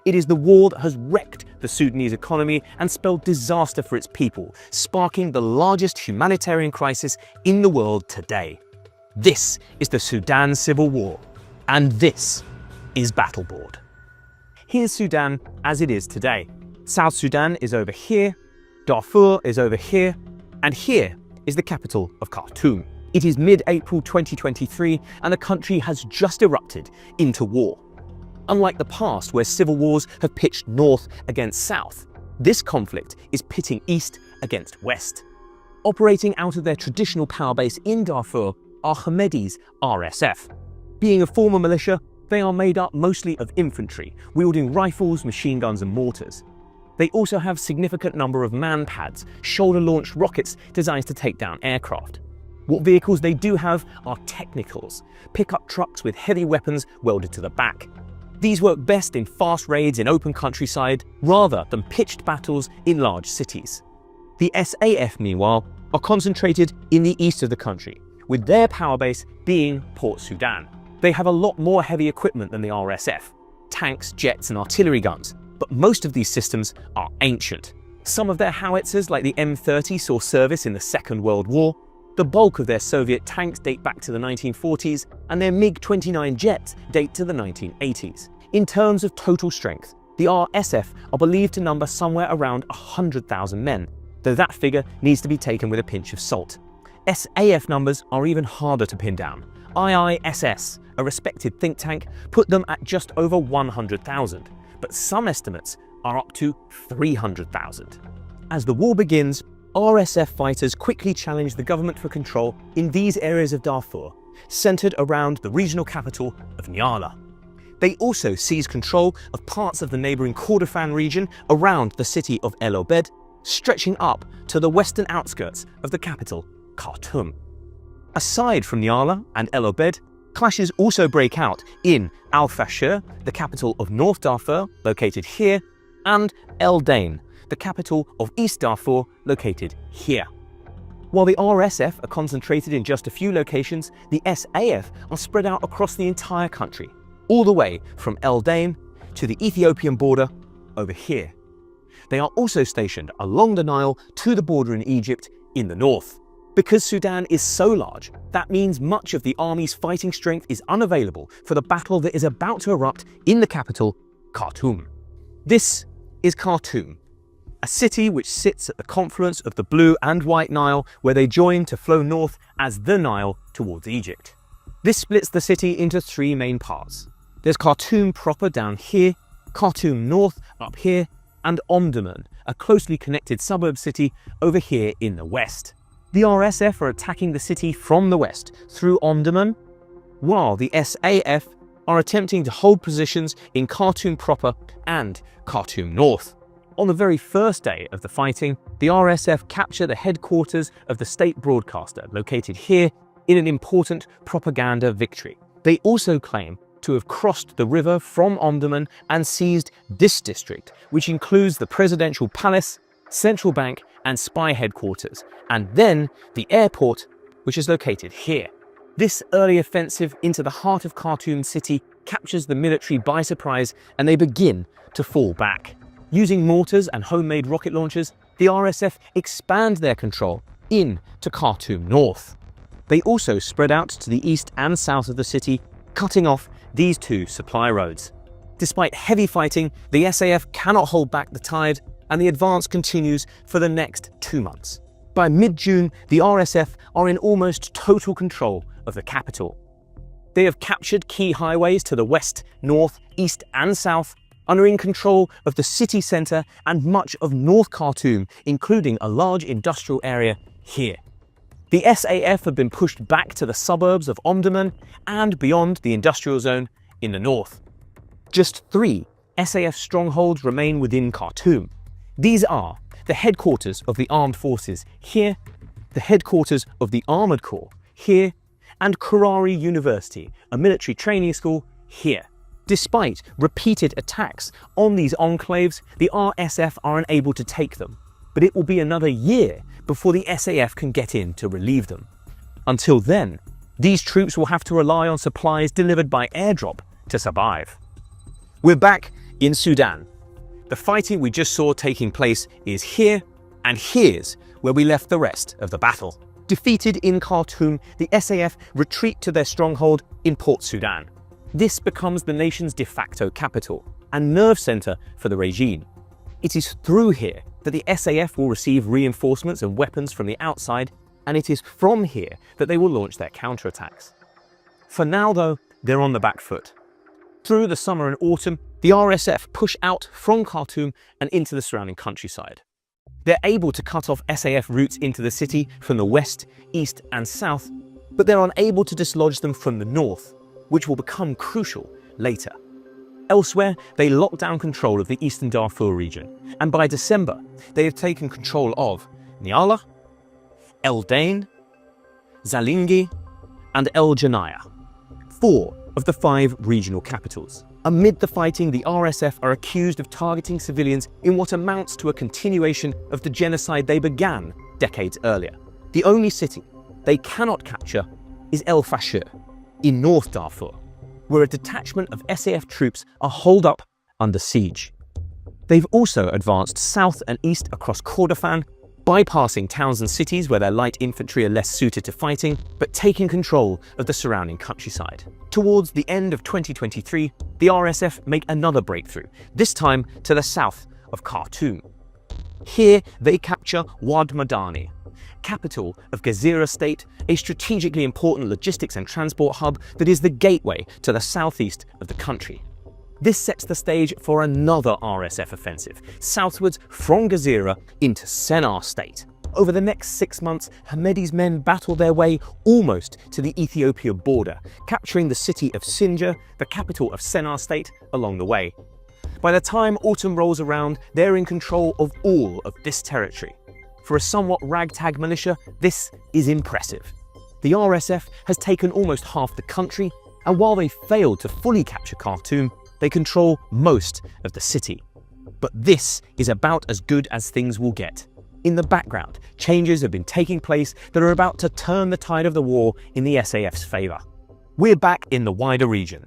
It is the war that has wrecked the Sudanese economy and spelled disaster for its people, sparking the largest humanitarian crisis in the world today. This is the Sudan Civil War, and this is Battleboard. Here's Sudan as it is today. South Sudan is over here, Darfur is over here, and here is the capital of Khartoum. It is mid-April 2023, and the country has just erupted into war. Unlike the past, where civil wars have pitched north against south, this conflict is pitting east against west. Operating out of their traditional power base in Darfur are Hamedi's RSF. Being a former militia, they are made up mostly of infantry, wielding rifles, machine guns and mortars. They also have a significant number of man-pads, shoulder-launched rockets designed to take down aircraft. What vehicles they do have are technicals, pickup trucks with heavy weapons welded to the back. These work best in fast raids in open countryside rather than pitched battles in large cities. The SAF, meanwhile, are concentrated in the east of the country, with their power base being Port Sudan. They have a lot more heavy equipment than the RSF, tanks, jets and artillery guns, but most of these systems are ancient. Some of their howitzers, like the M30, saw service in the Second World War. The bulk of their Soviet tanks date back to the 1940s, and their MiG-29 jets date to the 1980s. In terms of total strength, the RSF are believed to number somewhere around 100,000 men, though that figure needs to be taken with a pinch of salt. SAF numbers are even harder to pin down. IISS, a respected think tank, put them at just over 100,000, but some estimates are up to 300,000. As the war begins, RSF fighters quickly challenge the government for control in these areas of Darfur, centered around the regional capital of Nyala. They also seize control of parts of the neighboring Kordofan region around the city of El Obeid, stretching up to the western outskirts of the capital, Khartoum. Aside from Nyala and El Obeid, clashes also break out in Al Fashir, the capital of North Darfur, located here, and El Dain, the capital of East Darfur, located here. While the RSF are concentrated in just a few locations, the SAF are spread out across the entire country, all the way from El Dain to the Ethiopian border over here. They are also stationed along the Nile to the border in Egypt in the north. Because Sudan is so large, that means much of the army's fighting strength is unavailable for the battle that is about to erupt in the capital, Khartoum. This is Khartoum, a city which sits at the confluence of the Blue and White Nile, where they join to flow north as the Nile towards Egypt. This splits the city into three main parts. There's Khartoum proper down here, Khartoum North up here, and Omdurman, a closely connected suburb city over here in the west. The RSF are attacking the city from the west through Omdurman, while the SAF are attempting to hold positions in Khartoum proper and Khartoum North. On the very first day of the fighting, the RSF capture the headquarters of the state broadcaster located here in an important propaganda victory. They also claim to have crossed the river from Omdurman and seized this district, which includes the presidential palace, central bank and spy headquarters, and then the airport, which is located here. This early offensive into the heart of Khartoum city captures the military by surprise, and they begin to fall back. Using mortars and homemade rocket launchers, the RSF expand their control into Khartoum North. They also spread out to the east and south of the city, cutting off these two supply roads. Despite heavy fighting, the SAF cannot hold back the tide, and the advance continues for the next 2 months. By mid-June, the RSF are in almost total control of the capital. They have captured key highways to the west, north, east and south, and are in control of the city centre and much of North Khartoum, including a large industrial area here. The SAF have been pushed back to the suburbs of Omdurman and beyond the industrial zone in the north. Just 3 SAF strongholds remain within Khartoum. These are the headquarters of the armed forces here, the headquarters of the Armoured Corps here, and Karari University, a military training school here. Despite repeated attacks on these enclaves, the RSF are unable to take them, but it will be another year before the SAF can get in to relieve them. Until then, these troops will have to rely on supplies delivered by airdrop to survive. We're back in Sudan. The fighting we just saw taking place is here, and here's where we left the rest of the battle. Defeated in Khartoum, the SAF retreat to their stronghold in Port Sudan. This becomes the nation's de facto capital and nerve center for the regime. It is through here that the SAF will receive reinforcements and weapons from the outside, and it is from here that they will launch their counterattacks. For now, though, they're on the back foot. Through the summer and autumn, the RSF push out from Khartoum and into the surrounding countryside. They're able to cut off SAF routes into the city from the west, east and south, but they're unable to dislodge them from the north, which will become crucial later. Elsewhere, they lock down control of the eastern Darfur region, and by December, they have taken control of Nyala, El Dain, Zalingi, and El Janaya, 4 of the 5 regional capitals. Amid the fighting, the RSF are accused of targeting civilians in what amounts to a continuation of the genocide they began decades earlier. The only city they cannot capture is El Fasher, in North Darfur, where a detachment of SAF troops are holed up under siege. They've also advanced south and east across Kordofan, bypassing towns and cities where their light infantry are less suited to fighting, but taking control of the surrounding countryside. Towards the end of 2023, the RSF make another breakthrough, this time to the south of Khartoum. Here, they capture Wad Madani, capital of Gezira State, a strategically important logistics and transport hub that is the gateway to the southeast of the country. This sets the stage for another RSF offensive, southwards from Gezira into Sennar State. Over the next 6 months, Hamedi's men battle their way almost to the Ethiopia border, capturing the city of Sinjar, the capital of Sennar State, along the way. By the time autumn rolls around, they're in control of all of this territory. For a somewhat ragtag militia, this is impressive. The RSF has taken almost half the country, and while they failed to fully capture Khartoum, they control most of the city. But this is about as good as things will get. In the background, changes have been taking place that are about to turn the tide of the war in the SAF's favour. We're back in the wider region.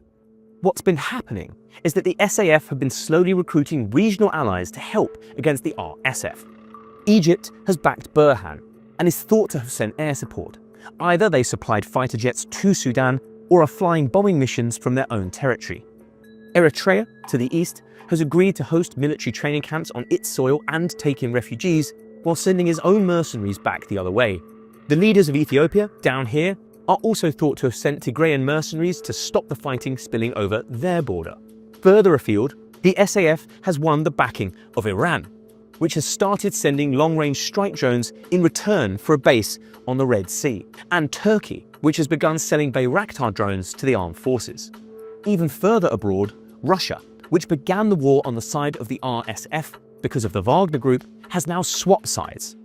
What's been happening is that the SAF have been slowly recruiting regional allies to help against the RSF. Egypt has backed Burhan and is thought to have sent air support. Either they supplied fighter jets to Sudan or are flying bombing missions from their own territory. Eritrea, to the east, has agreed to host military training camps on its soil and take in refugees, while sending his own mercenaries back the other way. The leaders of Ethiopia, down here, are also thought to have sent Tigrayan mercenaries to stop the fighting spilling over their border. Further afield, the SAF has won the backing of Iran, which has started sending long-range strike drones in return for a base on the Red Sea, and Turkey, which has begun selling Bayraktar drones to the armed forces. Even further abroad, Russia, which began the war on the side of the RSF because of the Wagner Group, has now swapped sides.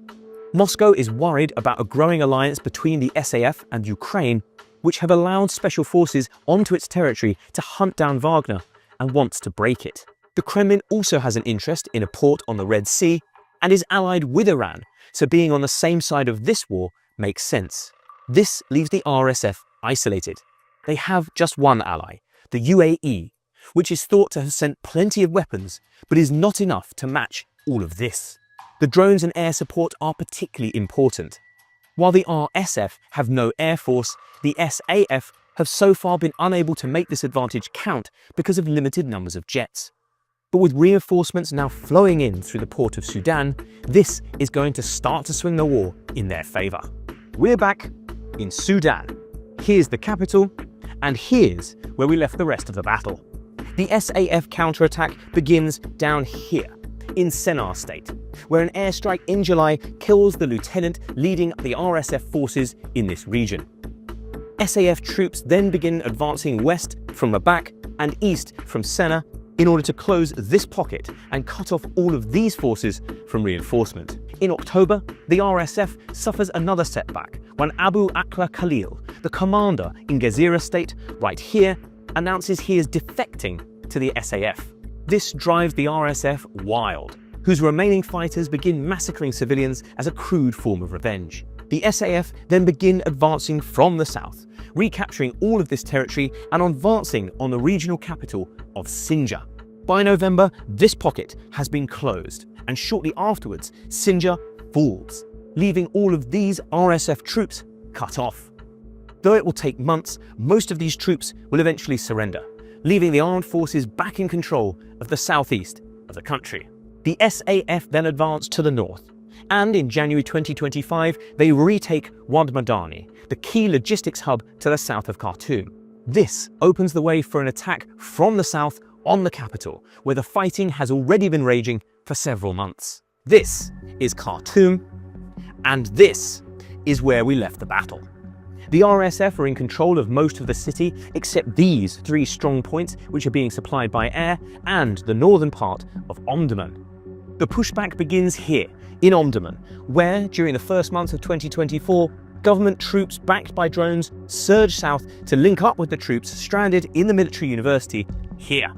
Moscow is worried about a growing alliance between the SAF and Ukraine, which have allowed special forces onto its territory to hunt down Wagner and wants to break it. The Kremlin also has an interest in a port on the Red Sea and is allied with Iran, so being on the same side of this war makes sense. This leaves the RSF isolated. They have just one ally, the UAE, which is thought to have sent plenty of weapons, but is not enough to match all of this. The drones and air support are particularly important. While the RSF have no air force, the SAF have so far been unable to make this advantage count because of limited numbers of jets. But with reinforcements now flowing in through the port of Sudan, this is going to start to swing the war in their favour. We're back in Sudan. Here's the capital, and here's where we left the rest of the battle. The SAF counterattack begins down here, in Sennar State, where an airstrike in July kills the lieutenant leading the RSF forces in this region. SAF troops then begin advancing west from Rabak and east from Sennar in order to close this pocket and cut off all of these forces from reinforcement. In October, the RSF suffers another setback when Abu Akla Khalil, the commander in Gezira State, right here, announces he is defecting to the SAF. This drives the RSF wild, whose remaining fighters begin massacring civilians as a crude form of revenge. The SAF then begin advancing from the south, recapturing all of this territory and advancing on the regional capital of Sinjar. By November, this pocket has been closed, and shortly afterwards, Sinjar falls, leaving all of these RSF troops cut off. Though it will take months, most of these troops will eventually surrender, leaving the armed forces back in control of the southeast of the country. The SAF then advanced to the north, and in January 2025, they retake Wad Madani, the key logistics hub to the south of Khartoum. This opens the way for an attack from the south on the capital, where the fighting has already been raging for several months. This is Khartoum, and this is where we left the battle. The RSF are in control of most of the city except these 3 strong points, which are being supplied by air, and the northern part of Omdurman. The pushback begins here, in Omdurman, where, during the first months of 2024, government troops backed by drones surged south to link up with the troops stranded in the military university here.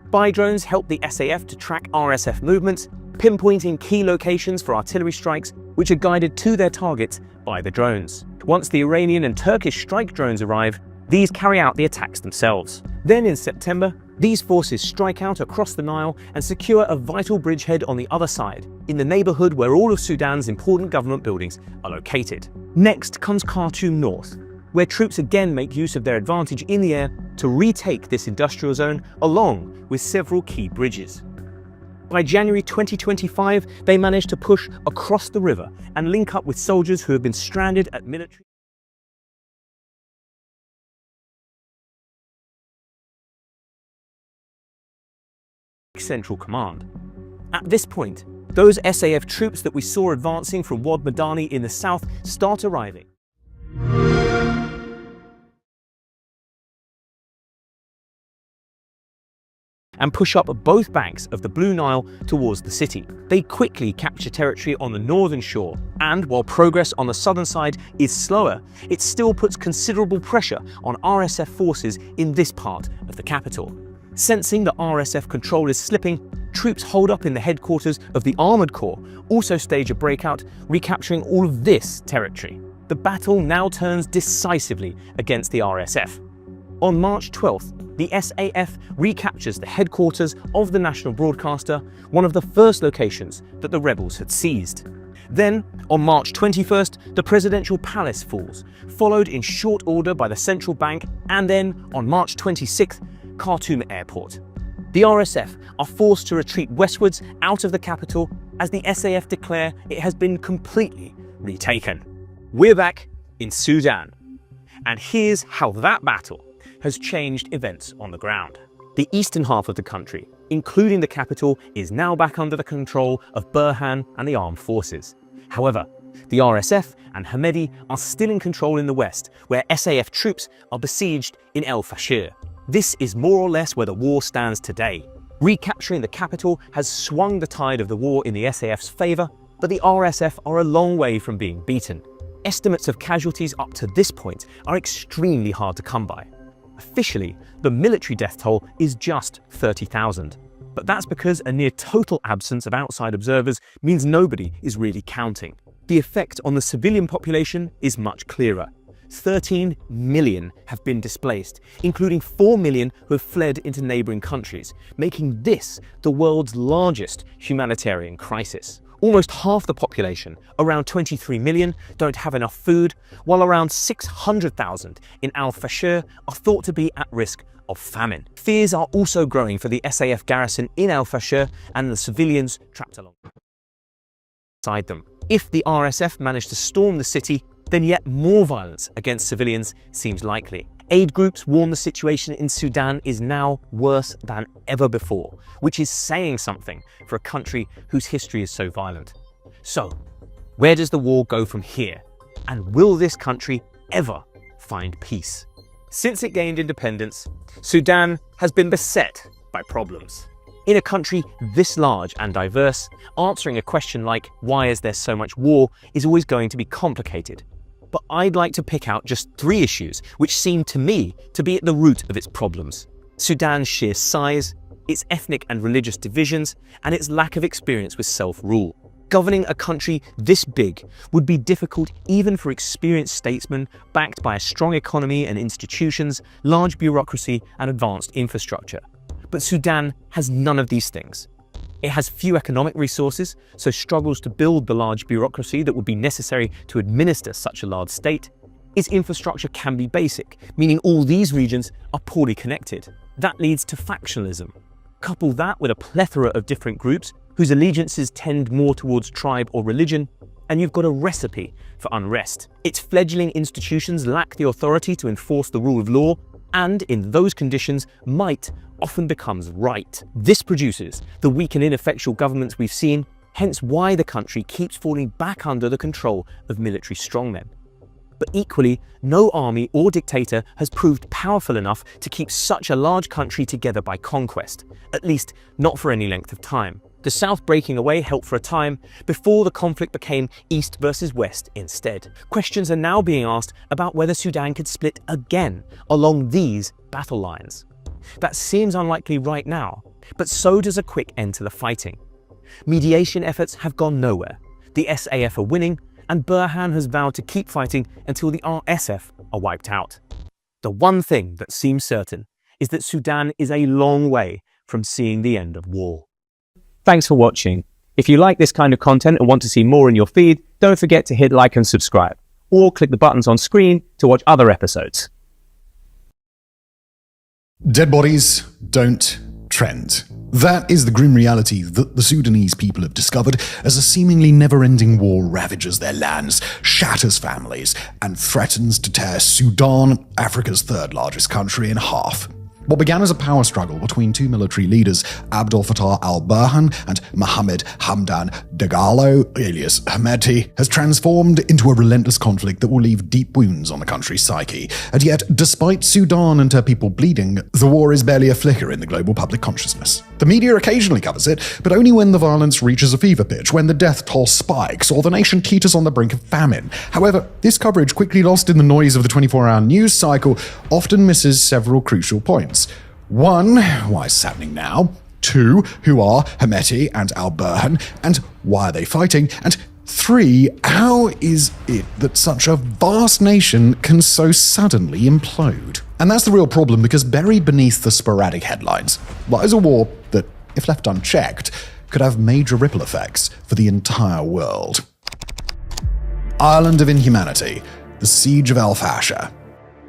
Spy drones help the SAF to track RSF movements, pinpointing key locations for artillery strikes, which are guided to their targets by the drones. Once the Iranian and Turkish strike drones arrive, these carry out the attacks themselves. Then in September, these forces strike out across the Nile and secure a vital bridgehead on the other side, in the neighborhood where all of Sudan's important government buildings are located. Next comes Khartoum North, where troops again make use of their advantage in the air to retake this industrial zone along with several key bridges. By January 2025, they managed to push across the river and link up with soldiers who have been stranded at military Central Command. At this point, those SAF troops that we saw advancing from Wad Madani in the south start arriving. And push up both banks of the Blue Nile towards the city. They quickly capture territory on the northern shore, and while progress on the southern side is slower, it still puts considerable pressure on RSF forces in this part of the capital. Sensing that RSF control is slipping, troops hold up in the headquarters of the Armored Corps, also stage a breakout, recapturing all of this territory. The battle now turns decisively against the RSF. On March 12th, the SAF recaptures the headquarters of the national broadcaster, one of the first locations that the rebels had seized. Then, on March 21st, the presidential palace falls, followed in short order by the central bank, and then, on March 26th, Khartoum Airport. The RSF are forced to retreat westwards out of the capital as the SAF declare it has been completely retaken. We're back in Sudan, and here's how that battle has changed events on the ground. The eastern half of the country, including the capital, is now back under the control of Burhan and the armed forces. However, the RSF and Hamedi are still in control in the west, where SAF troops are besieged in El Fasher. This is more or less where the war stands today. Recapturing the capital has swung the tide of the war in the SAF's favor, but the RSF are a long way from being beaten. Estimates of casualties up to this point are extremely hard to come by. Officially, the military death toll is just 30,000. But that's because a near total absence of outside observers means nobody is really counting. The effect on the civilian population is much clearer. 13 million have been displaced, including 4 million who have fled into neighboring countries, making this the world's largest humanitarian crisis. Almost half the population, around 23 million, don't have enough food, while around 600,000 in Al Fasher are thought to be at risk of famine. Fears are also growing for the SAF garrison in Al Fasher and the civilians trapped alongside them. If the RSF manage to storm the city, then yet more violence against civilians seems likely. Aid groups warn the situation in Sudan is now worse than ever before, which is saying something for a country whose history is so violent. So, where does the war go from here? And will this country ever find peace? Since it gained independence, Sudan has been beset by problems. In a country this large and diverse, answering a question like, why is there so much war, is always going to be complicated. But I'd like to pick out just 3 issues which seem to me to be at the root of its problems. Sudan's sheer size, its ethnic and religious divisions, and its lack of experience with self-rule. Governing a country this big would be difficult even for experienced statesmen backed by a strong economy and institutions, large bureaucracy, and advanced infrastructure. But Sudan has none of these things. It has few economic resources, so struggles to build the large bureaucracy that would be necessary to administer such a large state. Its infrastructure can be basic, meaning all these regions are poorly connected. That leads to factionalism. Couple that with a plethora of different groups whose allegiances tend more towards tribe or religion, and you've got a recipe for unrest. Its fledgling institutions lack the authority to enforce the rule of law, and in those conditions, might often becomes right. This produces the weak and ineffectual governments we've seen, hence why the country keeps falling back under the control of military strongmen. But equally, no army or dictator has proved powerful enough to keep such a large country together by conquest, at least not for any length of time. The South breaking away helped for a time, before the conflict became East versus West instead. Questions are now being asked about whether Sudan could split again along these battle lines. That seems unlikely right now, but so does a quick end to the fighting. Mediation efforts have gone nowhere. The SAF are winning, and Burhan has vowed to keep fighting until the RSF are wiped out. The one thing that seems certain is that Sudan is a long way from seeing the end of war. Thanks for watching. If you like this kind of content and want to see more in your feed, don't forget to hit like and subscribe, or click the buttons on screen to watch other episodes.
Dead bodies don't trend. That is the grim reality that the Sudanese people have discovered as a seemingly never-ending war ravages their lands, shatters families, and threatens to tear Sudan, Africa's third largest country, in half. What began as a power struggle between two military leaders, Abdel Fattah al-Burhan and Mohammed Hamdan Dagalo, alias Hemeti, has transformed into a relentless conflict that will leave deep wounds on the country's psyche. And yet, despite Sudan and her people bleeding, the war is barely a flicker in the global public consciousness. The media occasionally covers it, but only when the violence reaches a fever pitch, when the death toll spikes, or the nation teeters on the brink of famine. However, this coverage, quickly lost in the noise of the 24-hour news cycle, often misses several crucial points. 1. Why is this happening now? 2. Who are Hemeti and al-Burhan, and why are they fighting? And 3. How is it that such a vast nation can so suddenly implode? And that's the real problem, because buried beneath the sporadic headlines lies a war that, if left unchecked, could have major ripple effects for the entire world. Island of Inhumanity, the Siege of al-Fasher.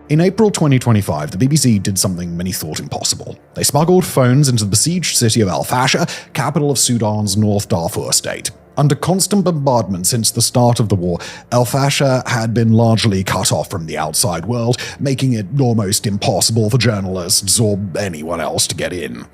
In April 2025, the BBC did something many thought impossible. They smuggled phones into the besieged city of al-Fasher, capital of Sudan's North Darfur state. Under constant bombardment since the start of the war, al-Fasher had been largely cut off from the outside world, making it almost impossible for journalists or anyone else to get in.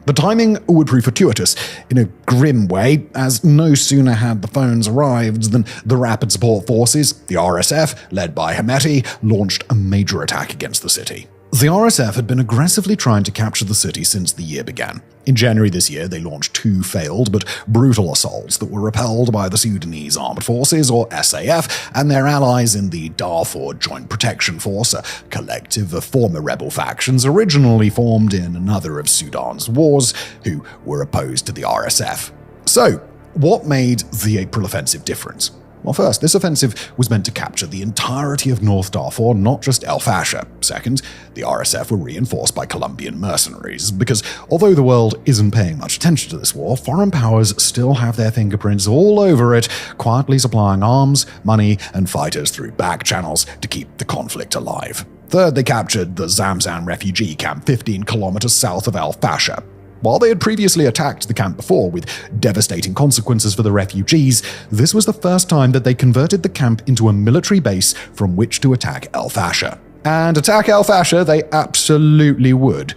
The timing would prove fortuitous in a grim way, as no sooner had the phones arrived than the Rapid Support Forces, the RSF, led by Hemeti, launched a major attack against the city. The RSF had been aggressively trying to capture the city since the year began. In January this year, they launched 2 failed but brutal assaults that were repelled by the Sudanese Armed Forces, or SAF, and their allies in the Darfur Joint Protection Force, a collective of former rebel factions originally formed in another of Sudan's wars, who were opposed to the RSF. So, what made the April offensive different? Well, first, this offensive was meant to capture the entirety of North Darfur, not just al-Fasher. Second, the RSF were reinforced by Colombian mercenaries, because although the world isn't paying much attention to this war, foreign powers still have their fingerprints all over it, quietly supplying arms, money, and fighters through back channels to keep the conflict alive. Third, they captured the Zamzam refugee camp 15 kilometers south of al-Fasher. While they had previously attacked the camp before, with devastating consequences for the refugees, this was the first time that they converted the camp into a military base from which to attack al-Fasher. And attack al-Fasher they absolutely would.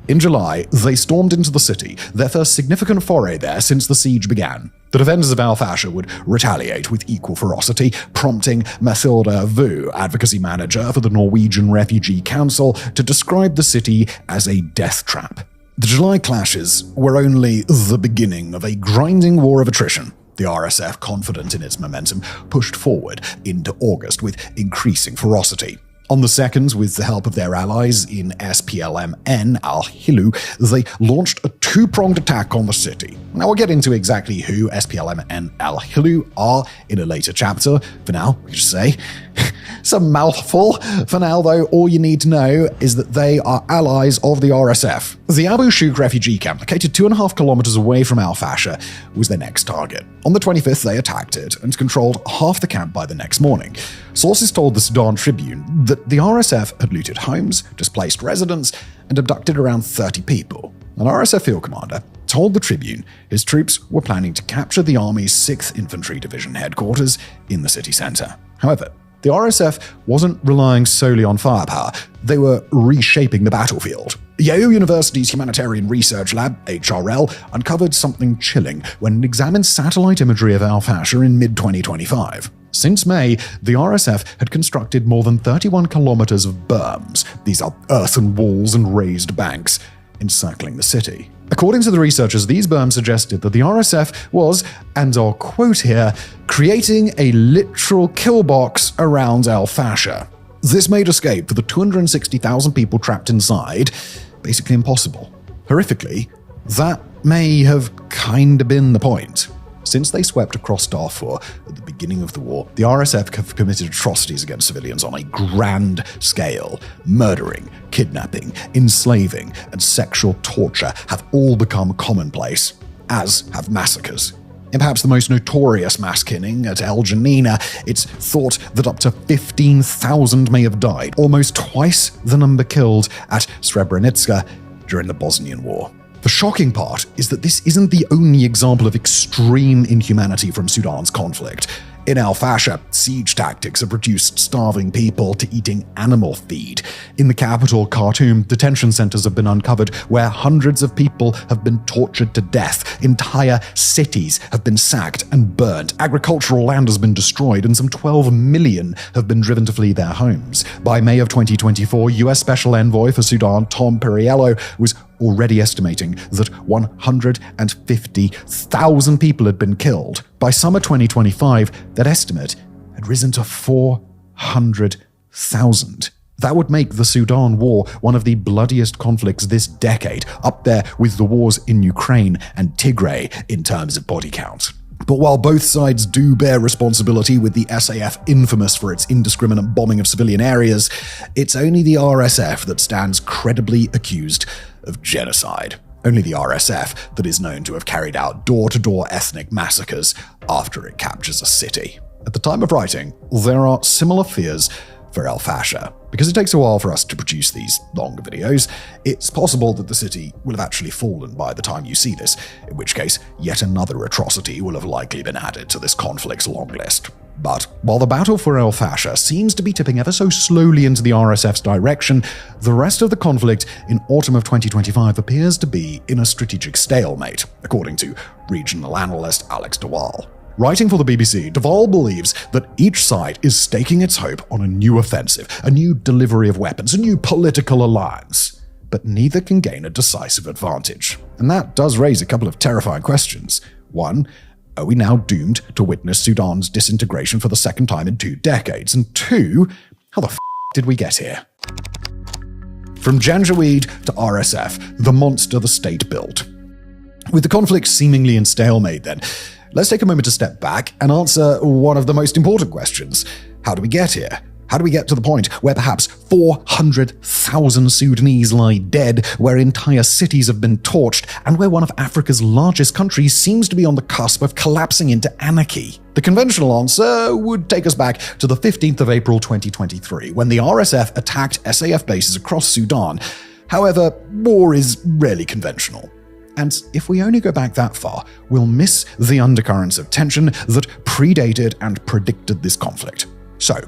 In July, they stormed into the city, their first significant foray there since the siege began. The defenders of al-Fasher would retaliate with equal ferocity, prompting Mathilda Vu, advocacy manager for the Norwegian Refugee Council, to describe the city as a death trap. The July clashes were only the beginning of a grinding war of attrition. The RSF, confident in its momentum, pushed forward into August with increasing ferocity. On the 2nd, with the help of their allies in SPLM-N al-Hilu, they launched a 2-pronged attack on the city. Now, we'll get into exactly who SPLM-N al-Hilu are in a later chapter. For now, we just say, it's a mouthful. For now, though, all you need to know is that they are allies of the RSF. The Abu Shouk refugee camp, located 2.5 kilometers away from al-Fasher, was their next target. On the 25th, they attacked it and controlled half the camp by the next morning. Sources told the Sudan Tribune that the RSF had looted homes, displaced residents, and abducted around 30 people. An RSF field commander told the Tribune his troops were planning to capture the Army's 6th Infantry Division headquarters in the city centre. However, the RSF wasn't relying solely on firepower. They were reshaping the battlefield. Yale University's Humanitarian Research Lab, HRL, uncovered something chilling when it examined satellite imagery of Al-Fasher in mid-2025. Since May, the RSF had constructed more than 31 kilometers of berms. These are earthen walls and raised banks encircling the city. According to the researchers, these berms suggested that the RSF was, and I'll quote here, creating a literal kill box around Al-Fasher. This made escape for the 260,000 people trapped inside basically impossible. Horrifically, that may have kinda been the point. Since they swept across Darfur at the beginning of the war, the RSF have committed atrocities against civilians on a grand scale. Murdering, kidnapping, enslaving, and sexual torture have all become commonplace, as have massacres. In perhaps the most notorious mass killing at El Janina, it's thought that up to 15,000 may have died, almost twice the number killed at Srebrenica during the Bosnian War. The shocking part is that this isn't the only example of extreme inhumanity from Sudan's conflict. In Al-Fasher, siege tactics have reduced starving people to eating animal feed. In the capital, Khartoum, detention centers have been uncovered where hundreds of people have been tortured to death. Entire cities have been sacked and burned. Agricultural land has been destroyed, and some 12 million have been driven to flee their homes. By May of 2024, US Special Envoy for Sudan, Tom Perriello, was already estimating that 150,000 people had been killed. By summer 2025, that estimate had risen to 400,000. That would make the Sudan War one of the bloodiest conflicts this decade, up there with the wars in Ukraine and Tigray in terms of body count. But while both sides do bear responsibility, with the SAF infamous for its indiscriminate bombing of civilian areas, it's only the RSF that stands credibly accused of genocide. Only the RSF that is known to have carried out door-to-door ethnic massacres after it captures a city. At the time of writing, there are similar fears for Al-Fasher. Because it takes a while for us to produce these longer videos, it's possible that the city will have actually fallen by the time you see this, in which case yet another atrocity will have likely been added to this conflict's long list. But while the battle for Al-Fasher seems to be tipping ever so slowly into the RSF's direction, the rest of the conflict in autumn of 2025 appears to be in a strategic stalemate, according to regional analyst Alex DeWaal. Writing for the BBC, DeWaal believes that each side is staking its hope on a new offensive, a new delivery of weapons, a new political alliance. But neither can gain a decisive advantage. And that does raise a couple of terrifying questions. One, are we now doomed to witness Sudan's disintegration for the second time in 2 decades? And two, how the did we get here? From Janjaweed to RSF, the monster the state built. With the conflict seemingly in stalemate then, let's take a moment to step back and answer one of the most important questions. How do we get here? How do we get to the point where perhaps 400,000 Sudanese lie dead, where entire cities have been torched, and where one of Africa's largest countries seems to be on the cusp of collapsing into anarchy? The conventional answer would take us back to the 15th of April 2023, when the RSF attacked SAF bases across Sudan. However, war is rarely conventional. And if we only go back that far, we'll miss the undercurrents of tension that predated and predicted this conflict. So,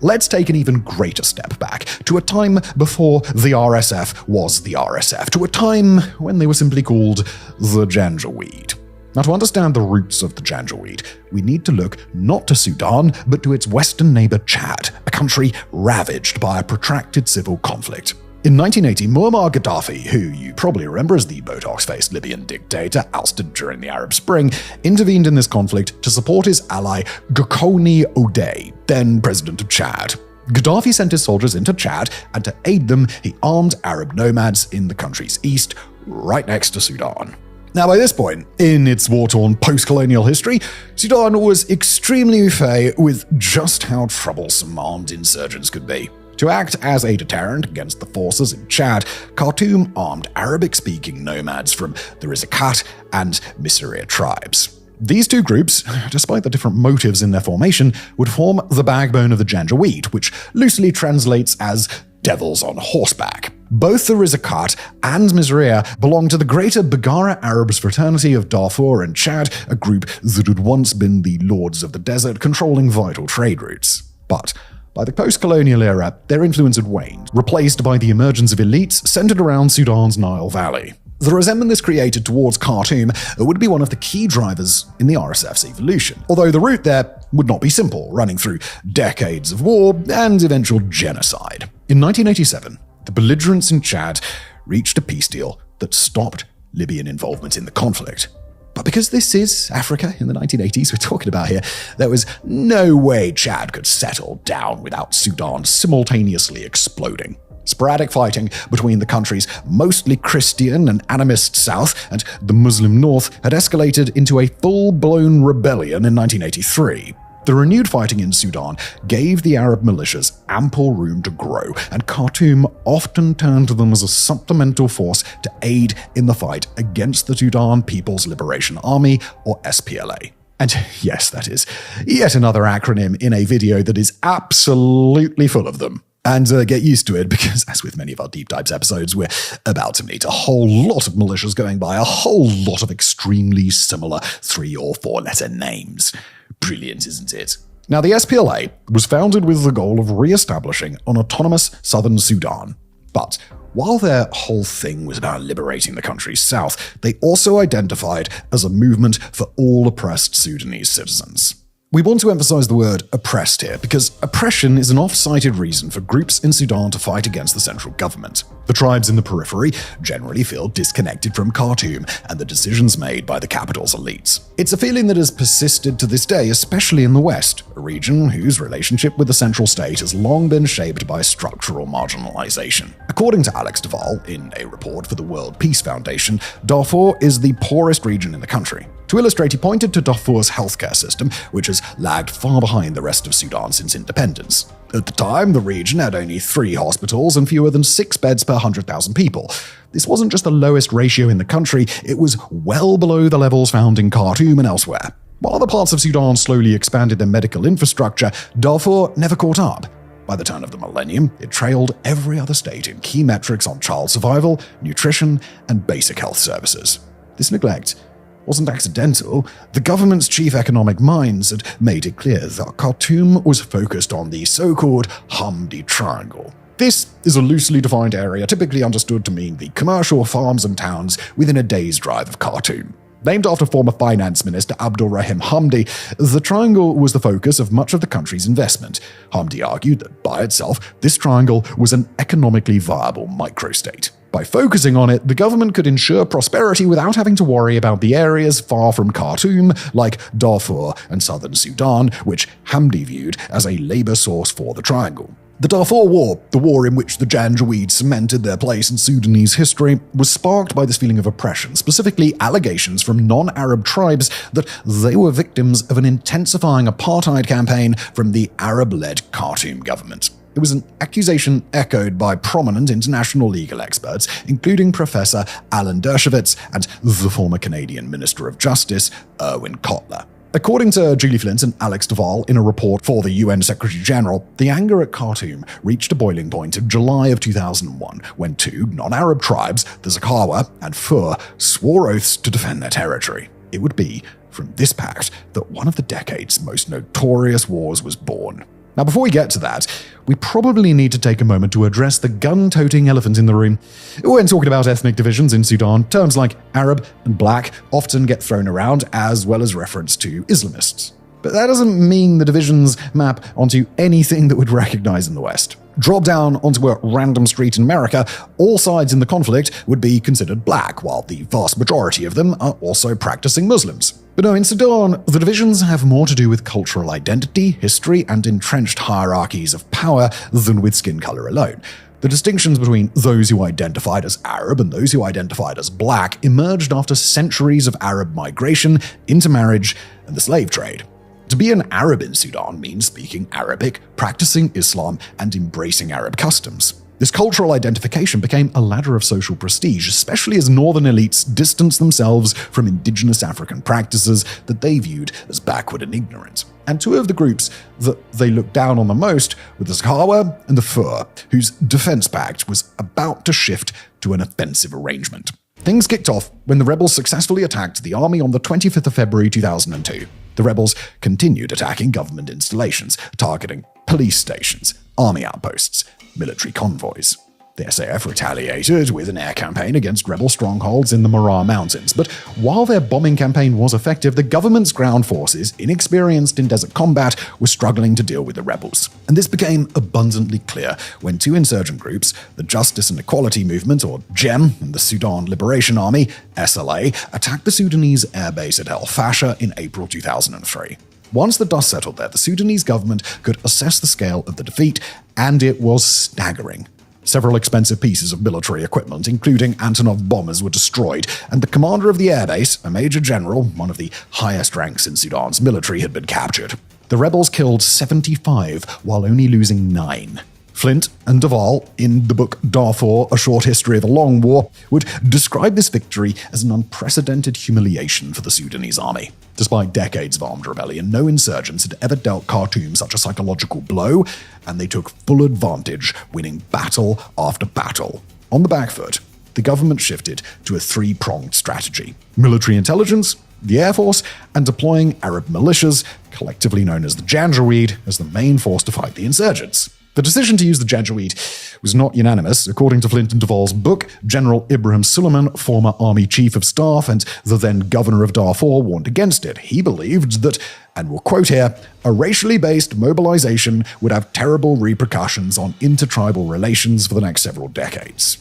let's take an even greater step back, to a time before the RSF was the RSF, to a time when they were simply called the Janjaweed. Now, to understand the roots of the Janjaweed, we need to look not to Sudan, but to its western neighbor Chad, a country ravaged by a protracted civil conflict. In 1980, Muammar Gaddafi, who you probably remember as the Botox-faced Libyan dictator ousted during the Arab Spring, intervened in this conflict to support his ally Gokoni Oday, then president of Chad. Gaddafi sent his soldiers into Chad, and to aid them, he armed Arab nomads in the country's east, right next to Sudan. Now, by this point, in its war-torn post-colonial history, Sudan was extremely au fait with just how troublesome armed insurgents could be. To act as a deterrent against the forces in Chad, Khartoum armed Arabic-speaking nomads from the Rizakat and Misriya tribes. These two groups, despite the different motives in their formation, would form the backbone of the Janjaweed, which loosely translates as devils on horseback. Both the Rizakat and Mizriya belong to the greater Baggara Arabs fraternity of Darfur and Chad, a group that had once been the lords of the desert, controlling vital trade routes. But by the post-colonial era, their influence had waned, replaced by the emergence of elites centered around Sudan's Nile Valley. The resentment this created towards Khartoum would be one of the key drivers in the RSF's evolution, although the route there would not be simple, running through decades of war and eventual genocide. In 1987, the belligerents in Chad reached a peace deal that stopped Libyan involvement in the conflict. But because this is Africa in the 1980s we're talking about here, there was no way Chad could settle down without Sudan simultaneously exploding. Sporadic fighting between the country's mostly Christian and animist south and the Muslim north had escalated into a full-blown rebellion in 1983. The renewed fighting in Sudan gave the Arab militias ample room to grow, and Khartoum often turned to them as a supplemental force to aid in the fight against the Sudan People's Liberation Army, or SPLA. And yes, that is yet another acronym in a video that is absolutely full of them. And get used to it, because as with many of our Deep Dives episodes, we're about to meet a whole lot of militias going by a whole lot of extremely similar 3 or 4 letter names. Brilliant, isn't it? Now, the SPLA was founded with the goal of re-establishing an autonomous southern Sudan. But while their whole thing was about liberating the country's south, they also identified as a movement for all oppressed Sudanese citizens. We want to emphasize the word oppressed here because oppression is an oft-cited reason for groups in Sudan to fight against the central government. The tribes in the periphery generally feel disconnected from Khartoum and the decisions made by the capital's elites. It's a feeling that has persisted to this day, especially in the West, a region whose relationship with the central state has long been shaped by structural marginalization. According to Alex Duvall, in a report for the World Peace Foundation, Darfur is the poorest region in the country. To illustrate, he pointed to Darfur's healthcare system, which has lagged far behind the rest of Sudan since independence. At the time, the region had only 3 hospitals and fewer than 6 beds per 100,000 people. This wasn't just the lowest ratio in the country, it was well below the levels found in Khartoum and elsewhere. While other parts of Sudan slowly expanded their medical infrastructure, Darfur never caught up. By the turn of the millennium, it trailed every other state in key metrics on child survival, nutrition, and basic health services. This neglect wasn't accidental. The government's chief economic minds had made it clear that Khartoum was focused on the so-called Hamdi Triangle. This is a loosely defined area typically understood to mean the commercial farms and towns within a day's drive of Khartoum. Named after former finance minister Abdul Rahim Hamdi, the triangle was the focus of much of the country's investment. Hamdi argued that by itself, this triangle was an economically viable microstate. By focusing on it, the government could ensure prosperity without having to worry about the areas far from Khartoum, like Darfur and southern Sudan, which Hamdi viewed as a labor source for the triangle. The Darfur War, the war in which the Janjaweed cemented their place in Sudanese history, was sparked by this feeling of oppression, specifically allegations from non-Arab tribes that they were victims of an intensifying apartheid campaign from the Arab-led Khartoum government. It was an accusation echoed by prominent international legal experts, including Professor Alan Dershowitz and the former Canadian Minister of Justice, Irwin Cotler. According to Julie Flint and Alex Duvall in a report for the UN Secretary-General, the anger at Khartoum reached a boiling point in July of 2001 when 2 non-Arab tribes, the Zakawa and Fur, swore oaths to defend their territory. It would be from this pact that one of the decade's most notorious wars was born. Now, before we get to that, we probably need to take a moment to address the gun-toting elephant in the room. When talking about ethnic divisions in Sudan, terms like Arab and Black often get thrown around, as well as reference to Islamists. But that doesn't mean the divisions map onto anything that we'd recognize in the West. Drop down onto a random street in America, all sides in the conflict would be considered black, while the vast majority of them are also practicing Muslims. But no, in Sudan, the divisions have more to do with cultural identity, history, and entrenched hierarchies of power than with skin color alone. The distinctions between those who identified as Arab and those who identified as black emerged after centuries of Arab migration, intermarriage, and the slave trade. To be an Arab in Sudan means speaking Arabic, practicing Islam, and embracing Arab customs. This cultural identification became a ladder of social prestige, especially as northern elites distanced themselves from indigenous African practices that they viewed as backward and ignorant. And two of the groups that they looked down on the most were the Zakawa and the Fur, whose defense pact was about to shift to an offensive arrangement. Things kicked off when the rebels successfully attacked the army on the 25th of February 2002. The rebels continued attacking government installations, targeting police stations, army outposts, military convoys. The SAF retaliated with an air campaign against rebel strongholds in the Mara Mountains, but while their bombing campaign was effective, the government's ground forces, inexperienced in desert combat, were struggling to deal with the rebels. And this became abundantly clear when two insurgent groups, the Justice and Equality Movement, or GEM, and the Sudan Liberation Army, SLA, attacked the Sudanese airbase at El Fasher in April 2003. Once the dust settled there, the Sudanese government could assess the scale of the defeat, and it was staggering. Several expensive pieces of military equipment, including Antonov bombers, were destroyed, and the commander of the airbase, a major general, one of the highest ranks in Sudan's military, had been captured. The rebels killed 75 while only losing 9. Flint and Duvall, in the book Darfur, A Short History of a Long War, would describe this victory as an unprecedented humiliation for the Sudanese army. Despite decades of armed rebellion, no insurgents had ever dealt Khartoum such a psychological blow, and they took full advantage, winning battle after battle. On the back foot, the government shifted to a three-pronged strategy: military intelligence, the Air Force, and deploying Arab militias, collectively known as the Janjaweed, as the main force to fight the insurgents. The decision to use the Janjaweed was not unanimous. According to Flint and Duvall's book, General Ibrahim Suleiman, former army chief of staff and the then governor of Darfur, warned against it. He believed that, and we'll quote here, a racially based mobilization would have terrible repercussions on intertribal relations for the next several decades.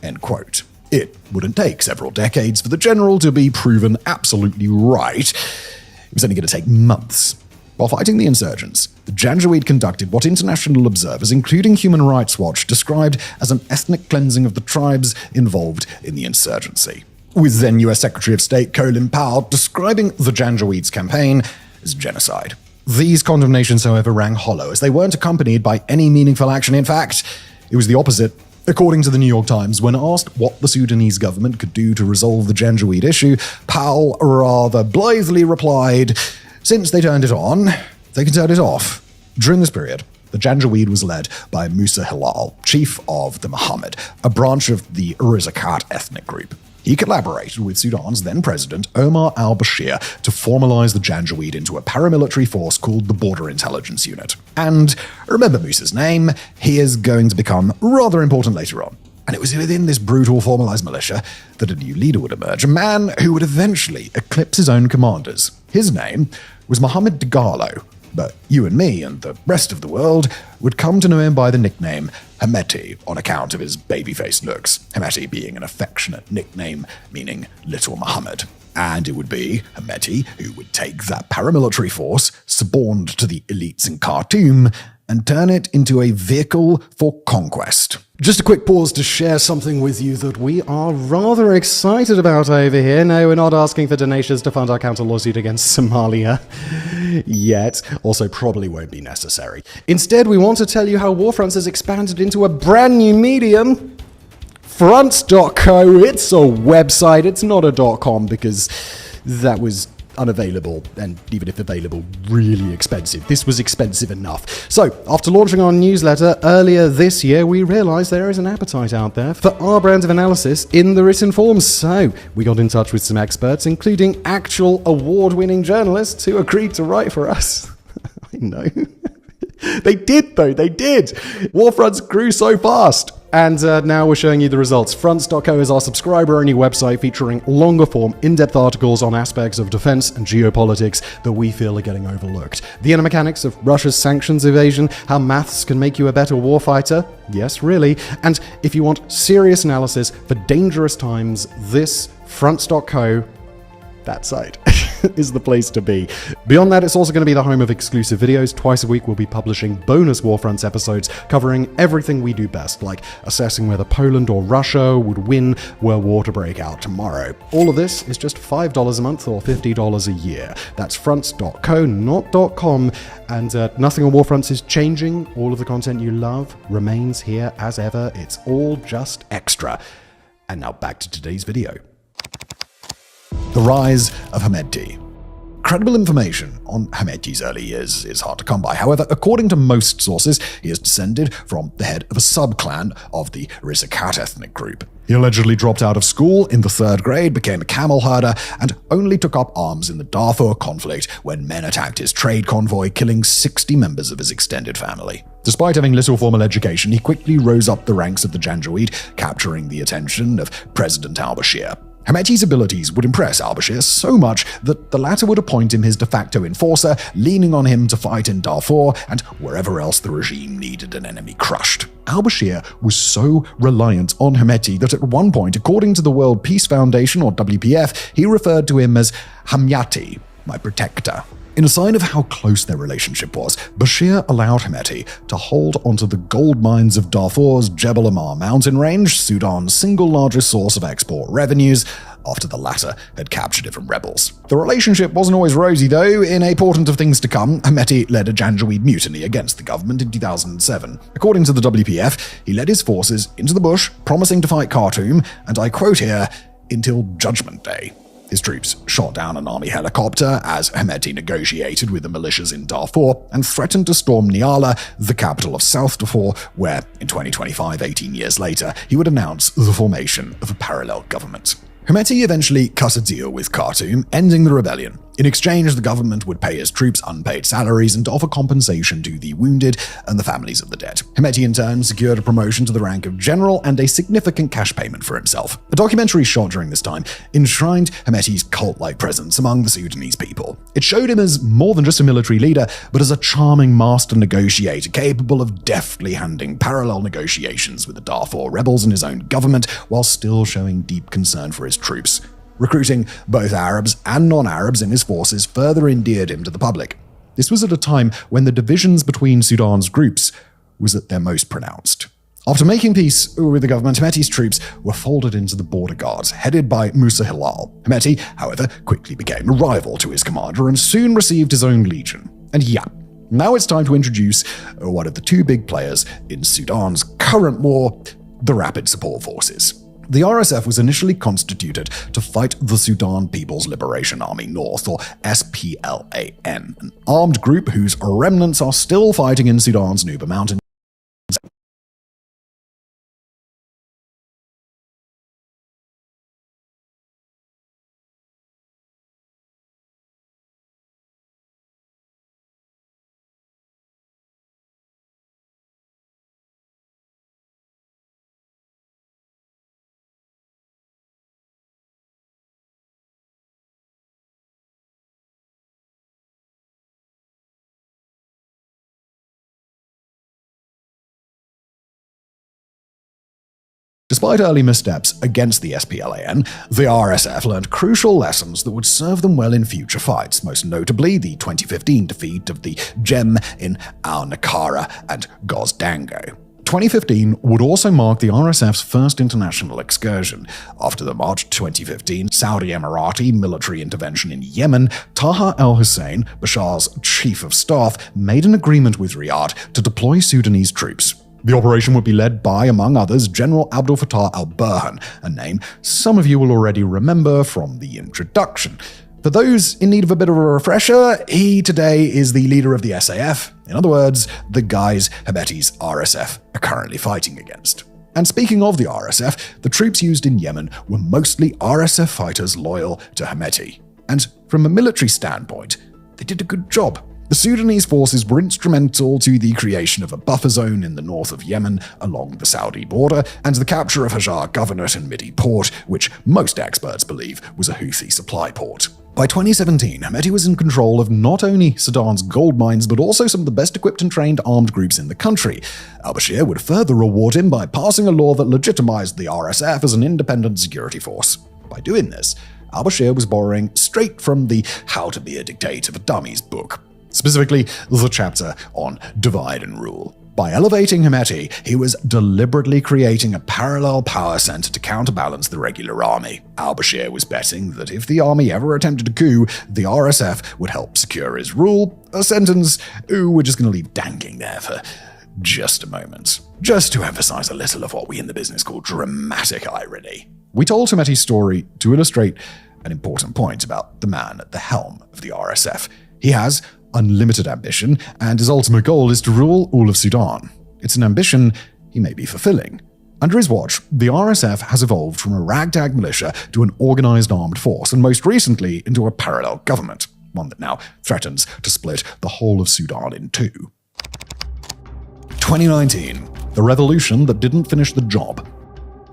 End quote. It wouldn't take several decades for the general to be proven absolutely right. It was only going to take months. While fighting the insurgents, the Janjaweed conducted what international observers, including Human Rights Watch, described as an ethnic cleansing of the tribes involved in the insurgency, with then US Secretary of State Colin Powell describing the Janjaweed's campaign as genocide. These condemnations, however, rang hollow, as they weren't accompanied by any meaningful action. In fact, it was the opposite. According to the New York Times, when asked what the Sudanese government could do to resolve the Janjaweed issue, Powell rather blithely replied, "Since they turned it on, they can turn it off." During this period, the Janjaweed was led by Musa Hilal, chief of the Mohammed, a branch of the Rizakat ethnic group. He collaborated with Sudan's then president, Omar al-Bashir, to formalize the Janjaweed into a paramilitary force called the Border Intelligence Unit. And remember Musa's name, he is going to become rather important later on. And it was within this brutal formalized militia that a new leader would emerge, a man who would eventually eclipse his own commanders. His name was Mohammed Dagalo, but you and me and the rest of the world would come to know him by the nickname Hemeti on account of his baby-faced looks, Hemeti being an affectionate nickname meaning Little Muhammad. And it would be Hemeti who would take that paramilitary force, suborned to the elites in Khartoum, and turn it into a vehicle for conquest.
Just a quick pause to share something with you that we are rather excited about over here. No, we're not asking for donations to fund our counter lawsuit against Somalia yet. Also, probably won't be necessary. Instead, we want to tell you how Warfronts has expanded into a brand new medium. Fronts.co. It's a website. It's not a .com because that was unavailable, and even if available, really expensive. This was expensive enough. So, after launching our newsletter earlier this year, we realized there is an appetite out there for our brand of analysis in the written form. So, we got in touch with some experts, including actual award-winning journalists who agreed to write for us. I know. They did, though. They did. Warfronts grew so fast. And now we're showing you the results. Fronts.co is our subscriber-only website featuring longer-form, in-depth articles on aspects of defense and geopolitics that we feel are getting overlooked. The inner mechanics of Russia's sanctions evasion, how maths can make you a better warfighter. Yes, really. And if you want serious analysis for dangerous times, this Fronts.co, that site. is the place to be. Beyond that, it's also going to be the home of exclusive videos. Twice a week, we'll be publishing bonus Warfronts episodes covering everything we do best, like assessing whether Poland or Russia would win were war to break out tomorrow. All of this is just $5 a month or $50 a year. That's fronts.co, not .com, and nothing on Warfronts is changing. All of the content you love remains here as ever. It's all just extra. And now back to today's video. The rise of Hemedti. Credible information on Hemedti's early years is hard to come by. However, according to most sources, he is descended from the head of a sub-clan of the Rizakat ethnic group. He allegedly dropped out of school in the 3rd grade, became a camel herder, and only took up arms in the Darfur conflict when men attacked his trade convoy, killing 60 members of his extended family. Despite having little formal education, he quickly rose up the ranks of the Janjaweed, capturing the attention of President al-Bashir. Hemedti's abilities would impress al-Bashir so much that the latter would appoint him his de facto enforcer, leaning on him to fight in Darfur and wherever else the regime needed an enemy crushed. Al-Bashir was so reliant on Hemedti that at one point, according to the World Peace Foundation, or WPF, he referred to him as Hamyati, my protector. In a sign of how close their relationship was, Bashir allowed Hemedti to hold onto the gold mines of Darfur's Jebel Amar mountain range, Sudan's single largest source of export revenues, after the latter had captured it from rebels. The relationship wasn't always rosy, though. In a portent of things to come, Hemedti led a Janjaweed mutiny against the government in 2007. According to the WPF, he led his forces into the bush, promising to fight Khartoum, and I quote here, until Judgment Day. His troops shot down an army helicopter as Hemedti negotiated with the militias in Darfur and threatened to storm Niala, the capital of South Darfur, where, in 2025, 18 years later, he would announce the formation of a parallel government. Hemedti eventually cut a deal with Khartoum, ending the rebellion. In exchange, the government would pay his troops unpaid salaries and offer compensation to the wounded and the families of the dead. Hemedti, in turn, secured a promotion to the rank of general and a significant cash payment for himself. A documentary shot during this time enshrined Hemedti's cult-like presence among the Sudanese people. It showed him as more than just a military leader, but as a charming master negotiator capable of deftly handling parallel negotiations with the Darfur rebels and his own government, while still showing deep concern for his troops. Recruiting both Arabs and non-Arabs in his forces further endeared him to the public. This was at a time when the divisions between Sudan's groups was at their most pronounced. After making peace with the government, Hemedti's troops were folded into the border guards, headed by Musa Hilal. Hemedti, however, quickly became a rival to his commander and soon received his own legion. And yeah, now it's time to introduce one of the two big players in Sudan's current war, the Rapid Support Forces. The RSF was initially constituted to fight the Sudan People's Liberation Army North, or SPLAN, an armed group whose remnants are still fighting in Sudan's Nuba Mountains. Despite early missteps against the SPLAN, the RSF learned crucial lessons that would serve them well in future fights, most notably the 2015 defeat of the GEM in Al-Nakara and Gozdango. 2015 would also mark the RSF's first international excursion. After the March 2015 Saudi Emirati military intervention in Yemen, Taha al-Hussein, Bashar's chief of staff, made an agreement with Riyadh to deploy Sudanese troops. The operation would be led by, among others, General Abdel Fattah al-Burhan, a name some of you will already remember from the introduction. For those in need of a bit of a refresher, he today is the leader of the SAF. In other words, the guys Hemedti's RSF are currently fighting against. And speaking of the RSF, the troops used in Yemen were mostly RSF fighters loyal to Hemedti. And from a military standpoint, they did a good job. The Sudanese forces were instrumental to the creation of a buffer zone in the north of Yemen along the Saudi border, and the capture of Hajar Governorate and Midi Port, which most experts believe was a Houthi supply port. By 2017, Hemedti was in control of not only Sudan's gold mines, but also some of the best equipped and trained armed groups in the country. Al-Bashir would further reward him by passing a law that legitimized the RSF as an independent security force. By doing this,
al-Bashir was borrowing straight from the How to Be a Dictator for Dummies book, specifically the chapter on divide and rule. By elevating Hemeti, he was deliberately creating a parallel power center to counterbalance the regular army. Al-Bashir was betting that if the army ever attempted a coup, the RSF would help secure his rule, a sentence we're just going to leave dangling there for just a moment, just to emphasize a little of what we in the business call dramatic irony. We told Hemeti's story to illustrate an important point about the man at the helm of the RSF. He has unlimited ambition, and his ultimate goal is to rule all of Sudan. It's an ambition he may be fulfilling. Under his watch, the RSF has evolved from a ragtag militia to an organized armed force, and most recently into a parallel government, one that now threatens to split the whole of Sudan in two. 2019, the revolution that didn't finish the job.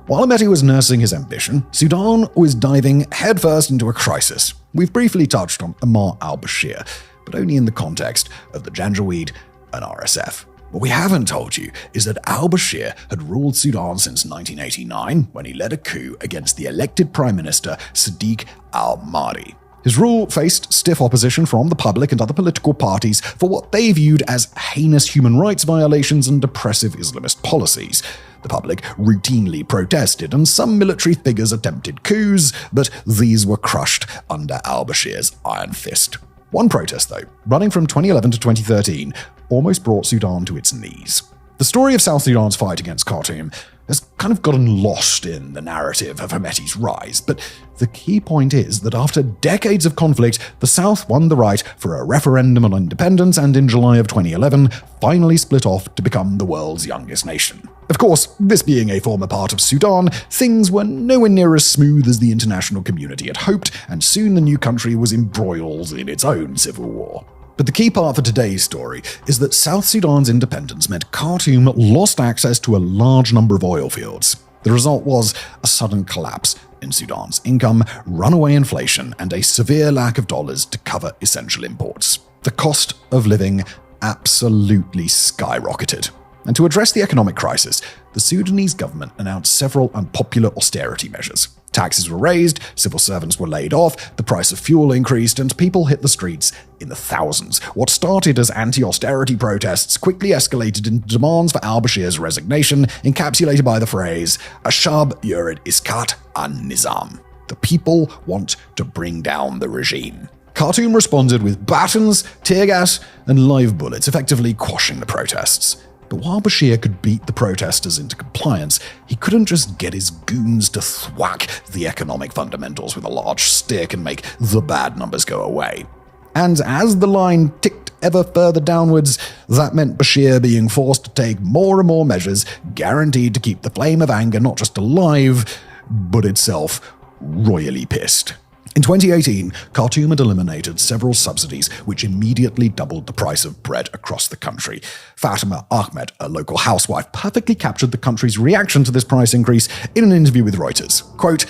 While Hemeti was nursing his ambition, Sudan was diving headfirst into a crisis. We've briefly touched on Omar al-Bashir, but only in the context of the Janjaweed and RSF. What we haven't told you is that al-Bashir had ruled Sudan since 1989 when he led a coup against the elected Prime Minister Sadiq al-Mahdi. His rule faced stiff opposition from the public and other political parties for what they viewed as heinous human rights violations and oppressive Islamist policies. The public routinely protested, and some military figures attempted coups, but these were crushed under al-Bashir's iron fist. One protest, though, running from 2011 to 2013, almost brought Sudan to its knees. The story of South Sudan's fight against Khartoum has kind of gotten lost in the narrative of Hemeti's rise, but the key point is that after decades of conflict, the South won the right for a referendum on independence and in July of 2011 finally split off to become the world's youngest nation. Of course, this being a former part of Sudan, things were nowhere near as smooth as the international community had hoped, and soon the new country was embroiled in its own civil war. But the key part for today's story is that South Sudan's independence meant Khartoum lost access to a large number of oil fields. The result was a sudden collapse in Sudan's income, runaway inflation, and a severe lack of dollars to cover essential imports. The cost of living absolutely skyrocketed. And to address the economic crisis, the Sudanese government announced several unpopular austerity measures. Taxes were raised, civil servants were laid off, the price of fuel increased, and people hit the streets in the thousands. What started as anti-austerity protests quickly escalated into demands for al-Bashir's resignation, encapsulated by the phrase, Ashab yurid iskat an-nizam. The people want to bring down the regime. Khartoum responded with batons, tear gas, and live bullets, effectively quashing the protests. But while Bashir could beat the protesters into compliance, he couldn't just get his goons to thwack the economic fundamentals with a large stick and make the bad numbers go away. And as the line ticked ever further downwards, that meant Bashir being forced to take more and more measures guaranteed to keep the flame of anger not just alive, but itself royally pissed. In 2018, Khartoum had eliminated several subsidies which immediately doubled the price of bread across the country. Fatima Ahmed, a local housewife, perfectly captured the country's reaction to this price increase in an interview with Reuters. Quote,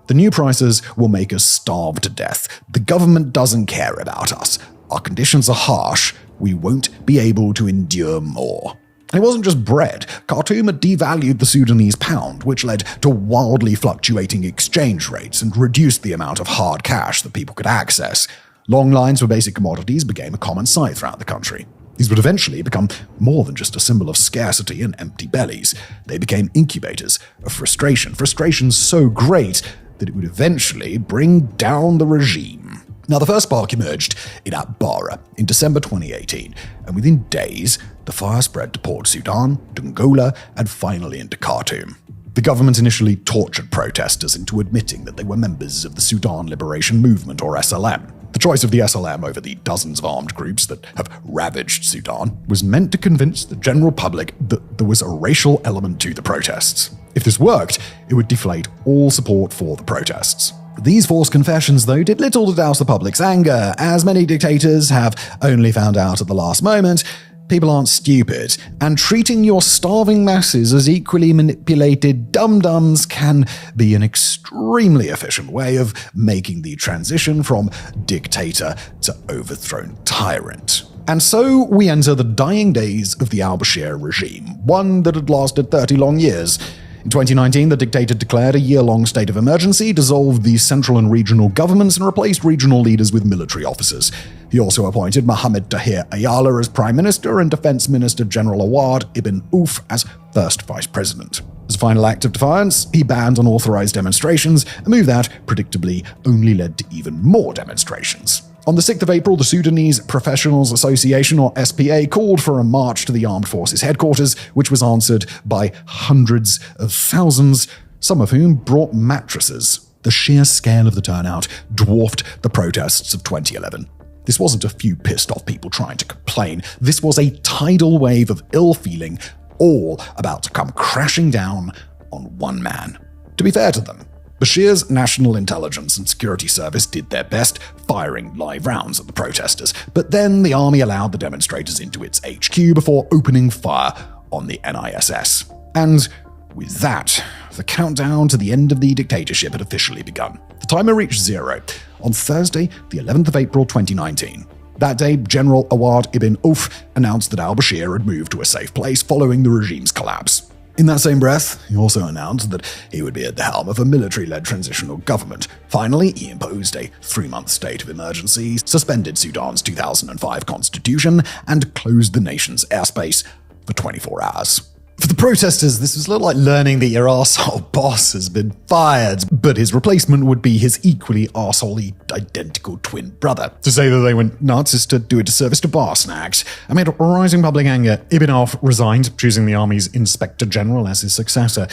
"The new prices will make us starve to death. The government doesn't care about us. Our conditions are harsh. We won't be able to endure more." And it wasn't just bread. Khartoum had devalued the Sudanese pound, which led to wildly fluctuating exchange rates and reduced the amount of hard cash that people could access. Long lines for basic commodities became a common sight throughout the country. These would eventually become more than just a symbol of scarcity and empty bellies. They became incubators of frustration so great that it would eventually bring down the regime. Now, the first spark emerged in Atbara in December 2018, and within days, the fire spread to Port Sudan, Dongola, and finally into Khartoum. The government initially tortured protesters into admitting that they were members of the Sudan Liberation Movement, or SLM. The choice of the SLM over the dozens of armed groups that have ravaged Sudan was meant to convince the general public that there was a racial element to the protests. If this worked, it would deflate all support for the protests. These forced confessions, though, did little to douse the public's anger. As many dictators have only found out at the last moment, people aren't stupid, and treating your starving masses as equally manipulated dum-dums can be an extremely efficient way of making the transition from dictator to overthrown tyrant. And so we enter the dying days of the al-Bashir regime, one that had lasted 30 long years. In 2019, the dictator declared a year-long state of emergency, dissolved the central and regional governments, and replaced regional leaders with military officers. He also appointed Mohammed Tahir Ayala as Prime Minister and Defense Minister General Awad Ibn Auf as first Vice President. As a final act of defiance, he banned unauthorized demonstrations, a move that, predictably, only led to even more demonstrations. On the 6th of April, the Sudanese Professionals Association, or SPA, called for a march to the armed forces headquarters, which was answered by hundreds of thousands, some of whom brought mattresses. The sheer scale of the turnout dwarfed the protests of 2011. This wasn't a few pissed-off people trying to complain. This was a tidal wave of ill feeling, all about to come crashing down on one man. To be fair to them, Bashir's National Intelligence and Security Service did their best, firing live rounds at the protesters, but then the army allowed the demonstrators into its HQ before opening fire on the NISS. And with that, the countdown to the end of the dictatorship had officially begun. The timer reached zero on Thursday, the 11th of April 2019. That day, General Awad Ibn Auf announced that al-Bashir had moved to a safe place following the regime's collapse. In that same breath, he also announced that he would be at the helm of a military-led transitional government. Finally, he imposed a 3-month state of emergency, suspended Sudan's 2005 constitution, and closed the nation's airspace for 24 hours. For the protesters, this was a little like learning that your arsehole boss has been fired, but his replacement would be his equally arsehole-y identical twin brother. To say that they went nuts is to do a disservice to bar snacks. Amid rising public anger, Ibn Auf resigned, choosing the army's Inspector General as his successor.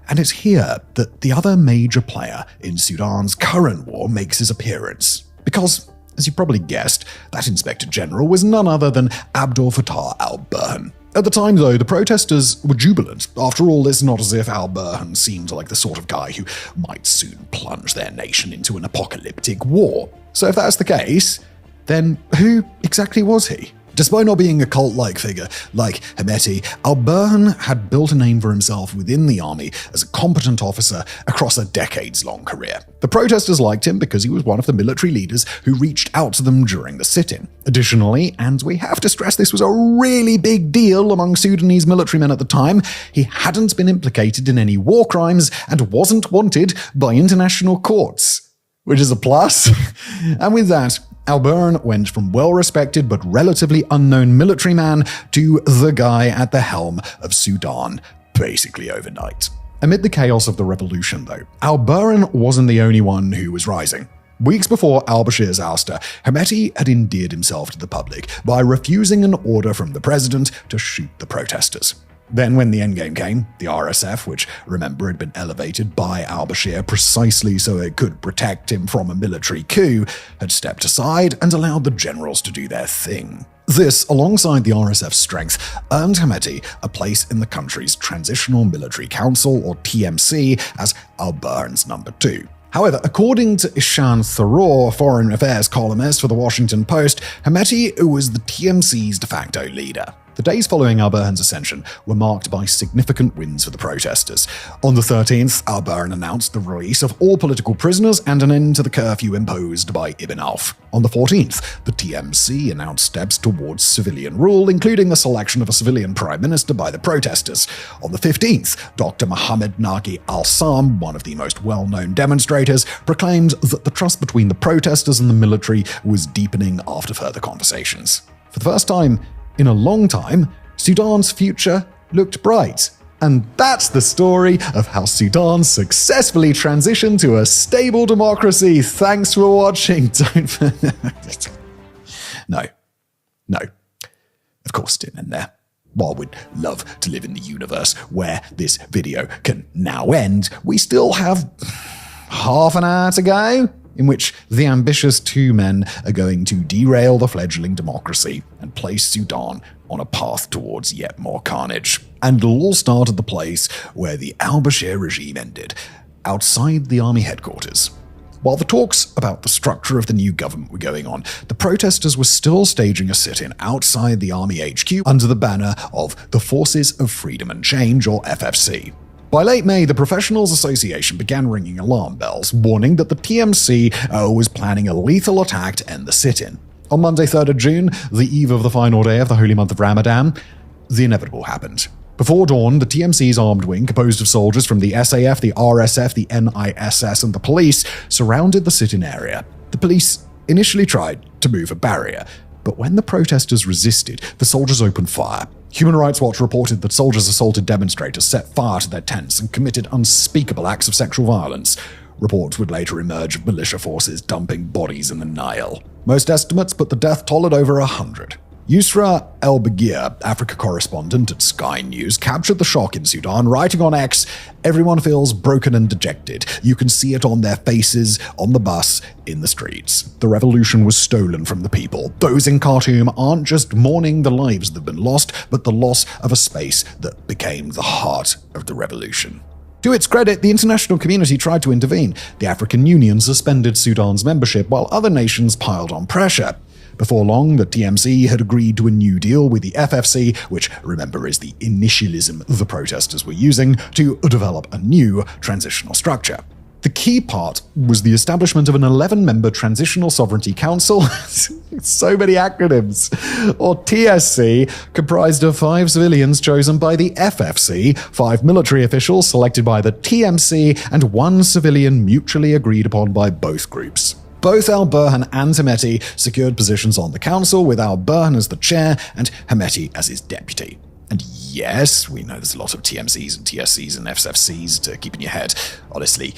And it's here that the other major player in Sudan's current war makes his appearance. Because, as you probably guessed, that Inspector General was none other than Abdel Fattah al-Burhan. At the time, though, the protesters were jubilant. After all, it's not as if al-Burhan seemed like the sort of guy who might soon plunge their nation into an apocalyptic war. So if that's the case, then who exactly was he? Despite not being a cult-like figure like Hemeti, al-Burhan had built a name for himself within the army as a competent officer across a decades-long career. The protesters liked him because he was one of the military leaders who reached out to them during the sit-in. Additionally, and we have to stress this was a really big deal among Sudanese military men at the time, he hadn't been implicated in any war crimes and wasn't wanted by international courts. Which is a plus. And with that, al-Burhan went from well-respected but relatively unknown military man to the guy at the helm of Sudan, basically overnight. Amid the chaos of the revolution, though, al-Burhan wasn't the only one who was rising. Weeks before al-Bashir's ouster, Hemeti had endeared himself to the public by refusing an order from the president to shoot the protesters. Then when the endgame came, the RSF, which, remember, had been elevated by al-Bashir precisely so it could protect him from a military coup, had stepped aside and allowed the generals to do their thing. This, alongside the RSF's strength, earned Hemeti a place in the country's Transitional Military Council, or TMC, as al-Burhan's number 2. However, according to Ishan Tharoor, foreign affairs columnist for The Washington Post, Hemeti was the TMC's de facto leader. The days following al-Burhan's ascension were marked by significant wins for the protesters. On the 13th, al-Burhan announced the release of all political prisoners and an end to the curfew imposed by Ibn Auf. On the 14th, the TMC announced steps towards civilian rule, including the selection of a civilian prime minister by the protesters. On the 15th, Dr. Mohammed Nagi al-Sam, one of the most well-known demonstrators, proclaimed that the trust between the protesters and the military was deepening after further conversations. For the first time in a long time, Sudan's future looked bright. And that's the story of how Sudan successfully transitioned to a stable democracy. Thanks for watching. No. Of course, didn't end there. While we'd love to live in the universe where this video can now end, we still have half an hour to go, in which the ambitious two men are going to derail the fledgling democracy and place Sudan on a path towards yet more carnage. And it'll all start at the place where the al-Bashir regime ended, outside the army headquarters. While the talks about the structure of the new government were going on, the protesters were still staging a sit-in outside the army HQ under the banner of the Forces of Freedom and Change, or FFC. By late May, the Professionals Association began ringing alarm bells, warning that the TMC was planning a lethal attack to end the sit-in. On Monday, 3rd of June, the eve of the final day of the holy month of Ramadan, the inevitable happened. Before dawn, the TMC's armed wing, composed of soldiers from the SAF, the RSF, the NISS, and the police, surrounded the sit-in area. The police initially tried to move a barrier, but when the protesters resisted, the soldiers opened fire. Human Rights Watch reported that soldiers assaulted demonstrators, set fire to their tents, and committed unspeakable acts of sexual violence. Reports would later emerge of militia forces dumping bodies in the Nile. Most estimates put the death toll at over 100. Yusra El-Bagir, Africa correspondent at Sky News, captured the shock in Sudan, writing on X, "Everyone feels broken and dejected. You can see it on their faces, on the bus, in the streets. The revolution was stolen from the people. Those in Khartoum aren't just mourning the lives that have been lost, but the loss of a space that became the heart of the revolution." To its credit, the international community tried to intervene. The African Union suspended Sudan's membership, while other nations piled on pressure. Before long, the TMC had agreed to a new deal with the FFC, which, remember, is the initialism the protesters were using, to develop a new transitional structure. The key part was the establishment of an 11-member Transitional Sovereignty Council, so many acronyms, or TSC, comprised of 5 civilians chosen by the FFC, 5 military officials selected by the TMC, and 1 civilian mutually agreed upon by both groups. Both Al-Burhan and Hemeti secured positions on the council, with Al-Burhan as the chair and Hemeti as his deputy. And yes, we know there's a lot of TMCs and TSCs and FFCs to keep in your head. Honestly,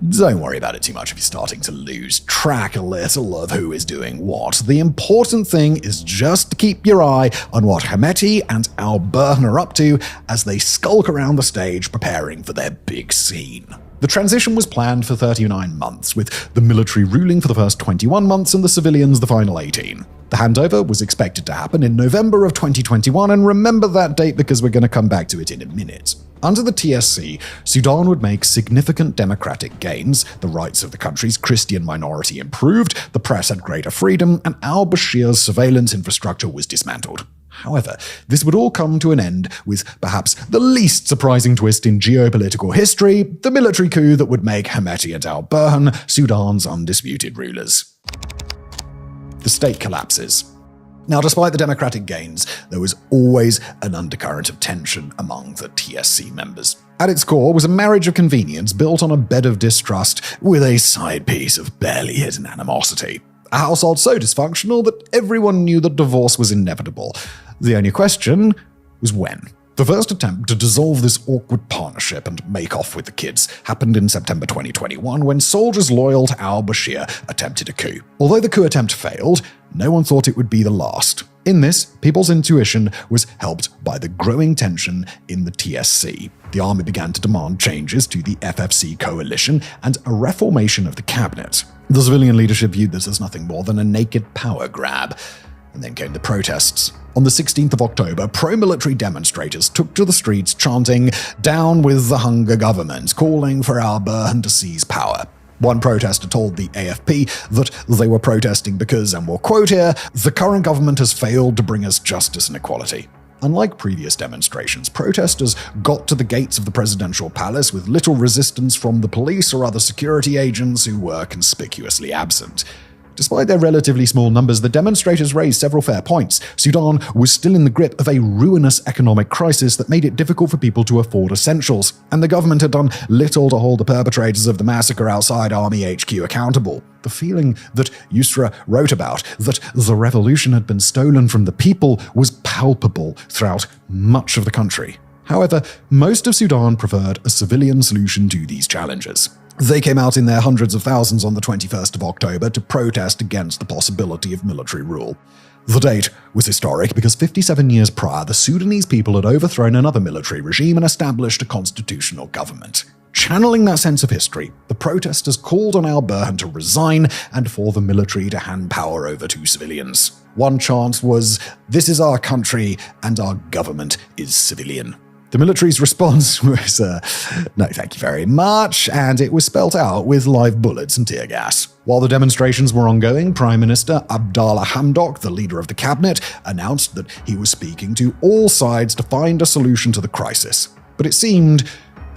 don't worry about it too much if you're starting to lose track a little of who is doing what. The important thing is just to keep your eye on what Hemeti and Al-Burhan are up to as they skulk around the stage preparing for their big scene. The transition was planned for 39 months, with the military ruling for the first 21 months and the civilians the final 18. The handover was expected to happen in November of 2021, and remember that date because we're going to come back to it in a minute. Under the TSC, Sudan would make significant democratic gains, the rights of the country's Christian minority improved, the press had greater freedom, and al-Bashir's surveillance infrastructure was dismantled. However, this would all come to an end with perhaps the least surprising twist in geopolitical history, the military coup that would make Hemeti and Al-Burhan Sudan's undisputed rulers. The state collapses. Now, despite the democratic gains, there was always an undercurrent of tension among the TSC members. At its core was a marriage of convenience built on a bed of distrust with a side piece of barely hidden animosity. A household so dysfunctional that everyone knew that divorce was inevitable. The only question was when. The first attempt to dissolve this awkward partnership and make off with the kids happened in September 2021 when soldiers loyal to al-Bashir attempted a coup. Although the coup attempt failed, no one thought it would be the last. In this, people's intuition was helped by the growing tension in the TSC. The army began to demand changes to the FFC coalition and a reformation of the cabinet. The civilian leadership viewed this as nothing more than a naked power grab. And then came the protests. On the 16th of October, pro-military demonstrators took to the streets chanting, "Down with the hunger government," calling for Al-Burhan to seize power. One protester told the AFP that they were protesting because, and we'll quote here, "the current government has failed to bring us justice and equality." Unlike previous demonstrations, protesters got to the gates of the presidential palace with little resistance from the police or other security agents who were conspicuously absent. Despite their relatively small numbers, the demonstrators raised several fair points. Sudan was still in the grip of a ruinous economic crisis that made it difficult for people to afford essentials, and the government had done little to hold the perpetrators of the massacre outside Army HQ accountable. The feeling that Yusra wrote about, that the revolution had been stolen from the people, was palpable throughout much of the country. However, most of Sudan preferred a civilian solution to these challenges. They came out in their hundreds of thousands on the 21st of October to protest against the possibility of military rule. The date was historic because 57 years prior, the Sudanese people had overthrown another military regime and established a constitutional government. Channeling that sense of history, the protesters called on Al-Burhan to resign and for the military to hand power over to civilians. One chant was, "This is our country and our government is civilian." The military's response was, "No, thank you very much," and it was spelt out with live bullets and tear gas. While the demonstrations were ongoing, Prime Minister Abdallah Hamdok, the leader of the cabinet, announced that he was speaking to all sides to find a solution to the crisis. But it seemed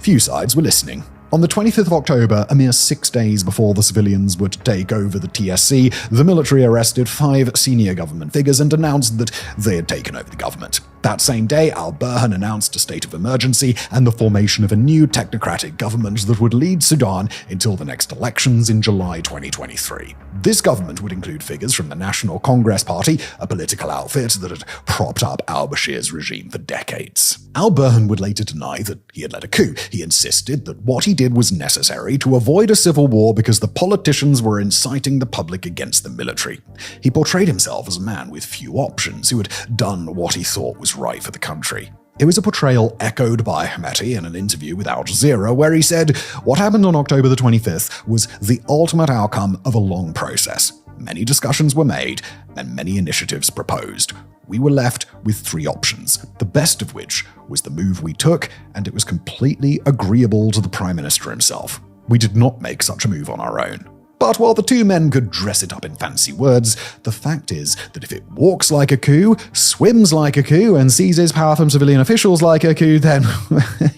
few sides were listening. On the 25th of October, a mere 6 days before the civilians were to take over the TSC, the military arrested 5 senior government figures and announced that they had taken over the government. That same day, al-Burhan announced a state of emergency and the formation of a new technocratic government that would lead Sudan until the next elections in July 2023. This government would include figures from the National Congress Party, a political outfit that had propped up al-Bashir's regime for decades. Al-Burhan would later deny that he had led a coup. He insisted that what he did was necessary to avoid a civil war because the politicians were inciting the public against the military. He portrayed himself as a man with few options who had done what he thought was right for the country. It was a portrayal echoed by Hemeti in an interview with Al Jazeera, where he said, "What happened on October the 25th was the ultimate outcome of a long process. Many discussions were made and many initiatives proposed. We were left with 3 options, the best of which was the move we took, and it was completely agreeable to the Prime Minister himself. We did not make such a move on our own." But while the two men could dress it up in fancy words, the fact is that if it walks like a coup, swims like a coup, and seizes power from civilian officials like a coup, then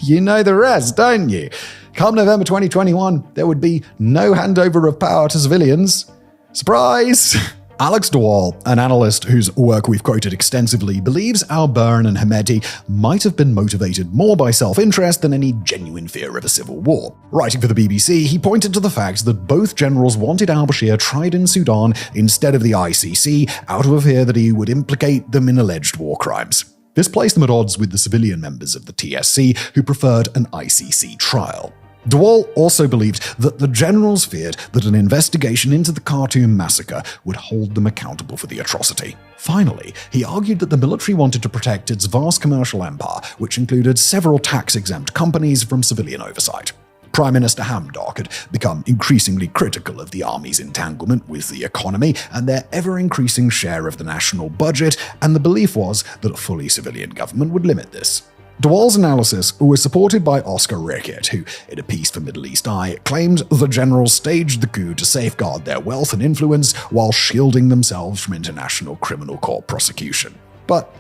you know the rest, don't you? Come November 2021, there would be no handover of power to civilians. Surprise! Alex DeWall, an analyst whose work we've quoted extensively, believes al-Burhan and Hemeti might have been motivated more by self-interest than any genuine fear of a civil war. Writing for the BBC, he pointed to the fact that both generals wanted al-Bashir tried in Sudan instead of the ICC out of a fear that he would implicate them in alleged war crimes. This placed them at odds with the civilian members of the TSC who preferred an ICC trial. DeWall also believed that the generals feared that an investigation into the Khartoum massacre would hold them accountable for the atrocity. Finally, he argued that the military wanted to protect its vast commercial empire, which included several tax-exempt companies, from civilian oversight. Prime Minister Hamdok had become increasingly critical of the army's entanglement with the economy and their ever-increasing share of the national budget, and the belief was that a fully civilian government would limit this. DeWall's analysis was supported by Oscar Rickett, who, in a piece for Middle East Eye, claimed the generals staged the coup to safeguard their wealth and influence while shielding themselves from international criminal court prosecution. But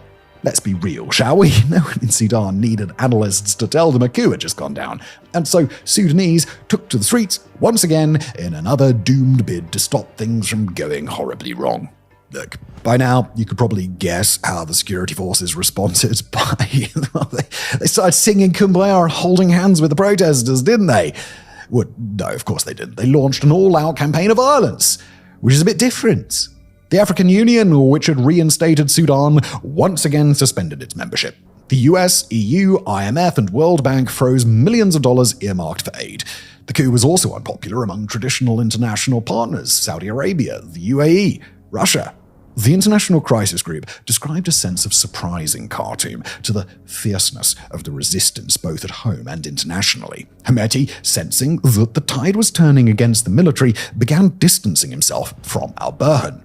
let's be real, shall we? No one in Sudan needed analysts to tell them a coup had just gone down. And so Sudanese took to the streets once again in another doomed bid to stop things from going horribly wrong. Look, by now, you could probably guess how the security forces responded they started singing Kumbaya and holding hands with the protesters, didn't they? Well, no, of course they didn't. They launched an all-out campaign of violence, which is a bit different. The African Union, which had reinstated Sudan, once again suspended its membership. The US, EU, IMF, and World Bank froze millions of dollars earmarked for aid. The coup was also unpopular among traditional international partners, Saudi Arabia, the UAE, Russia. The International Crisis Group described a sense of surprise in Khartoum to the fierceness of the resistance both at home and internationally. Hemeti, sensing that the tide was turning against the military, began distancing himself from al-Burhan.